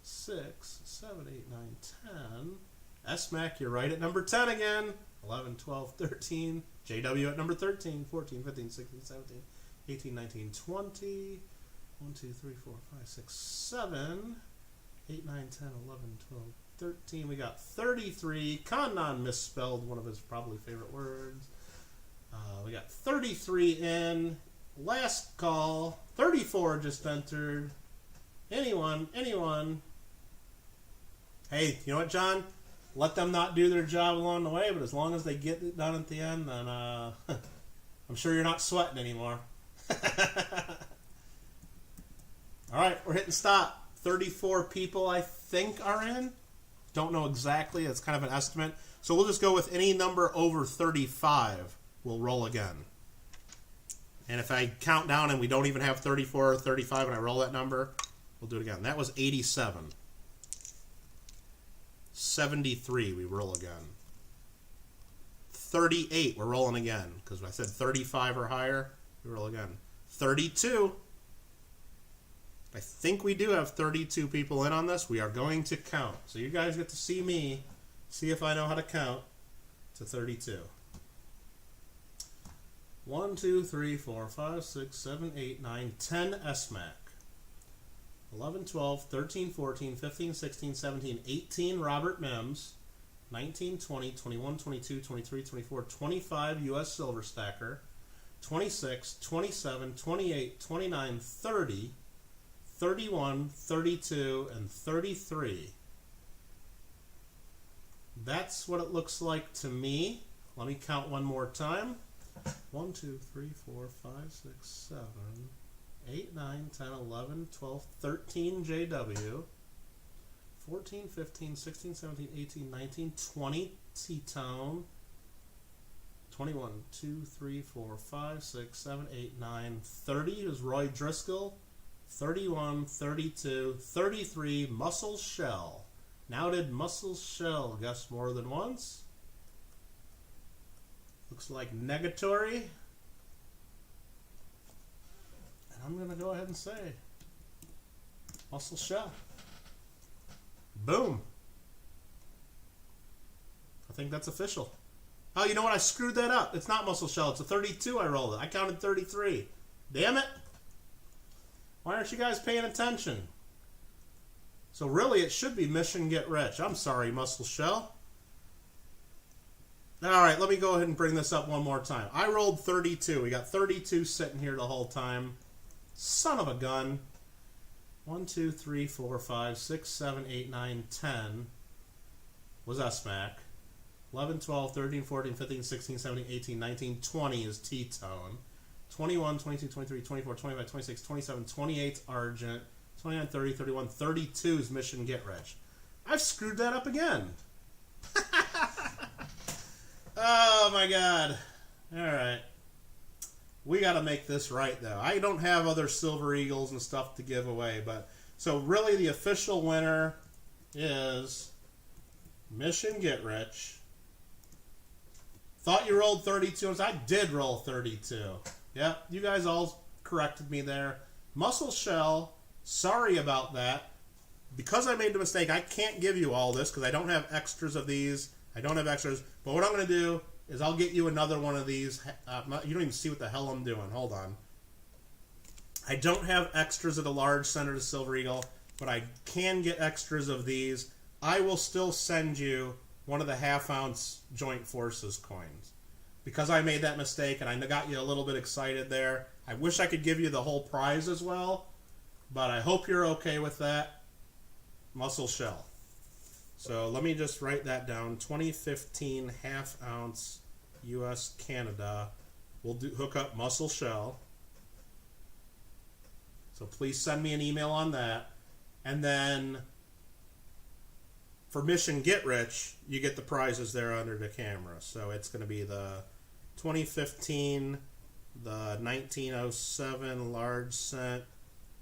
A: 6, 7, 8, 9, 10. SMAC, you're right at number 10 again. 11, 12, 13. JW at number 13, 14, 15, 16, 17, 18, 19, 20. 1, 2, 3, 4, 5, 6, 7. 8, 9, 10, 11, 12, 13. We got 33. Kannan misspelled one of his probably favorite words. We got 33 in. Last call. 34 just entered. Anyone? Hey, you know what, John? Let them not do their job along the way, but as long as they get it done at the end, then I'm sure you're not sweating anymore. All right, we're hitting stop. 34 people, I think, are in. Don't know exactly. It's kind of an estimate. So we'll just go with any number over 35. We'll roll again. And if I count down and we don't even have 34 or 35 and I roll that number, we'll do it again. That was 87. 73, we roll again. 38, we're rolling again. Because I said 35 or higher, we roll again. 32. I think we do have 32 people in on this. We are going to count. So you guys get to see me, see if I know how to count to 32. 1, 2, 3, 4, 5, 6, 7, 8, 9, 10 SMAC. 11, 12, 13, 14, 15, 16, 17, 18 Robert Mims. 19, 20, 21, 22, 23, 24, 25 US Silver Stacker, 26, 27, 28, 29, 30, 31, 32, and 33. That's what it looks like to me. Let me count one more time. 1, 2, 3, 4, 5, 6, 7, 8, 9, 10, 11, 12, 13 JW, 14, 15, 16, 17, 18, 19, 20 T-Tone, 21, 2, 3, 4, 5, 6, 7, 8, 9, 30 is Roy Driscoll, 31, 32, 33 Muscle Shell. Now did Muscle Shell guess more than once? Looks like negatory. And I'm going to go ahead and say Muscle Shell. Boom. I think that's official. Oh, you know what? I screwed that up. It's not Muscle Shell. It's a 32 I rolled it. I counted 33. Damn it. Why aren't you guys paying attention? So really, it should be Mission Get Rich. I'm sorry, Muscle Shell. All right, let me go ahead and bring this up one more time. I rolled 32. We got 32 sitting here the whole time. Son of a gun. 1, 2, 3, 4, 5, 6, 7, 8, 9, 10 was S-Mac. 11, 12, 13, 14, 15, 16, 17, 18, 19, 20 is T-Tone. 21, 22, 23, 24, 25, 26, 27, 28 Argent. 29, 30, 31, 32 is Mission Get Rich. I've screwed that up again. Oh my God. Alright. We got to make this right though. I don't have other Silver Eagles and stuff to give away, but so really the official winner is Mission Get Rich. Thought you rolled 32. I did roll 32. Yeah, you guys all corrected me there. Muscle Shell, sorry about that. Because I made the mistake, I can't give you all this because I don't have extras of these. I don't have extras. But what I'm going to do is I'll get you another one of these. You don't even see what the hell I'm doing. Hold on. I don't have extras of the large center to Silver Eagle, but I can get extras of these. I will still send you one of the half-ounce Joint Forces coins. Because I made that mistake and I got you a little bit excited there. I wish I could give you the whole prize as well, but I hope you're okay with that. Muscle Shell. So let me just write that down. 2015 half-ounce U.S. Canada. We'll hook up Muscle Shell. So please send me an email on that. And then for Mission Get Rich, you get the prizes there under the camera. So it's going to be the 2015, the 1907 large cent,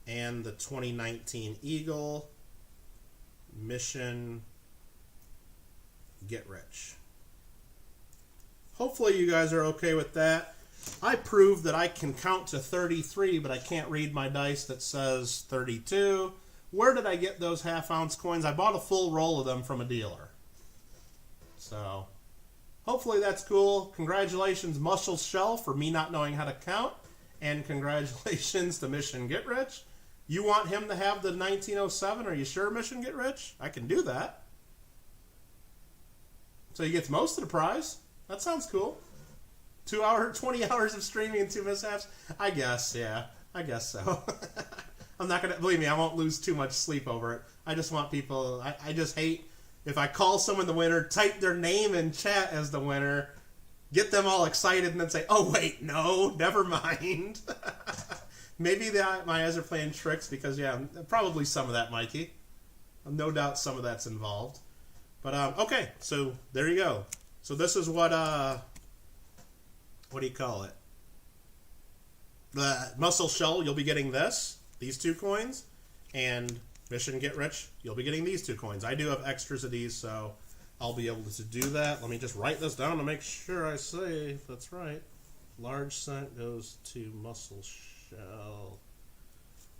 A: and the 2019 Eagle. Mission Get Rich. Hopefully you guys are okay with that. I proved that I can count to 33, but I can't read my dice that says 32. Where did I get those half-ounce coins? I bought a full roll of them from a dealer. So, hopefully that's cool. Congratulations, Muscle Shell, for me not knowing how to count. And congratulations to Mission Get Rich. You want him to have the 1907? Are you sure, Mission Get Rich? I can do that. So he gets most of the prize. That sounds cool. 20 hours of streaming and 2 mishaps? I guess, yeah. I guess so. I'm not going to, believe me, I won't lose too much sleep over it. I just want people, I just hate, if I call someone the winner, type their name in chat as the winner, get them all excited, and then say, oh, wait, no, never mind. Maybe my eyes are playing tricks because, yeah, probably some of that, Mikey. No doubt some of that's involved. But, okay, so there you go. So this is what do you call it? The Muscle Shell, you'll be getting these 2 coins, and Mission Get Rich, you'll be getting these 2 coins. I do have extras of these, so I'll be able to do that. Let me just write this down to make sure I say that's right. Large cent goes to Muscle Shell.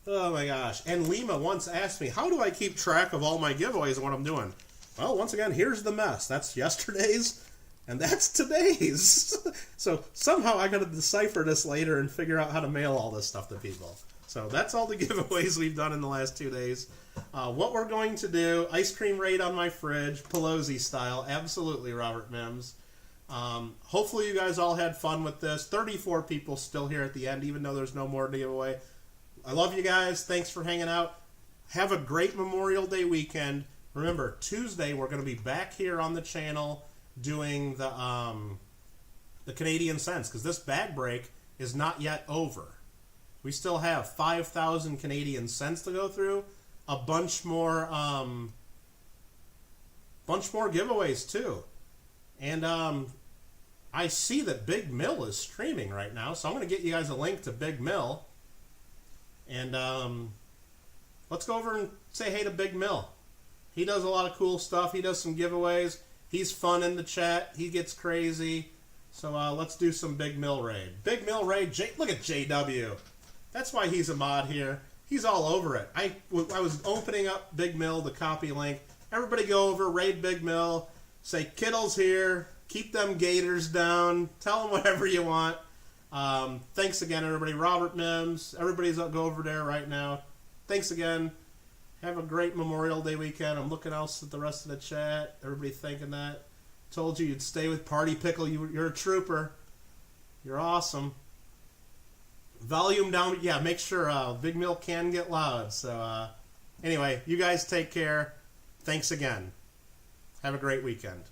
A: Oh my gosh. And Lima once asked me, how do I keep track of all my giveaways and what I'm doing? Well, once again, here's the mess. That's yesterday's, and that's today's. So somehow I got to decipher this later and figure out how to mail all this stuff to people. So So that's all the giveaways we've done in the last 2 days. What we're going to do, ice cream raid on my fridge, Pelosi style. Absolutely, Robert Mims. Hopefully you guys all had fun with this. 34 people still here at the end, even though there's no more to give away. I love you guys. Thanks for hanging out. Have a great Memorial Day weekend. Remember, Tuesday we're going to be back here on the channel doing the Canadian cents, because this bag break is not yet over. We still have 5,000 Canadian cents to go through. A bunch more giveaways too. And I see that Big Mill is streaming right now, so I'm going to get you guys a link to Big Mill. And let's go over and say hey to Big Mill. He does a lot of cool stuff. He does some giveaways. He's fun in the chat. He gets crazy. So let's do some Big Mill raid. Big Mill raid. Look at JW. That's why he's a mod here. He's all over it. I was opening up Big Mill, the copy link. Everybody go over, raid Big Mill. Say Kittle's here. Keep them gators down. Tell them whatever you want. Thanks again, everybody. Robert Mims. Everybody's go over there right now. Thanks again. Have a great Memorial Day weekend. I'm looking else at the rest of the chat. Everybody thinking that. Told you you'd stay with Party Pickle. You're a trooper. You're awesome. Volume down. Yeah, make sure Big Mill can get loud. So anyway, you guys take care. Thanks again. Have a great weekend.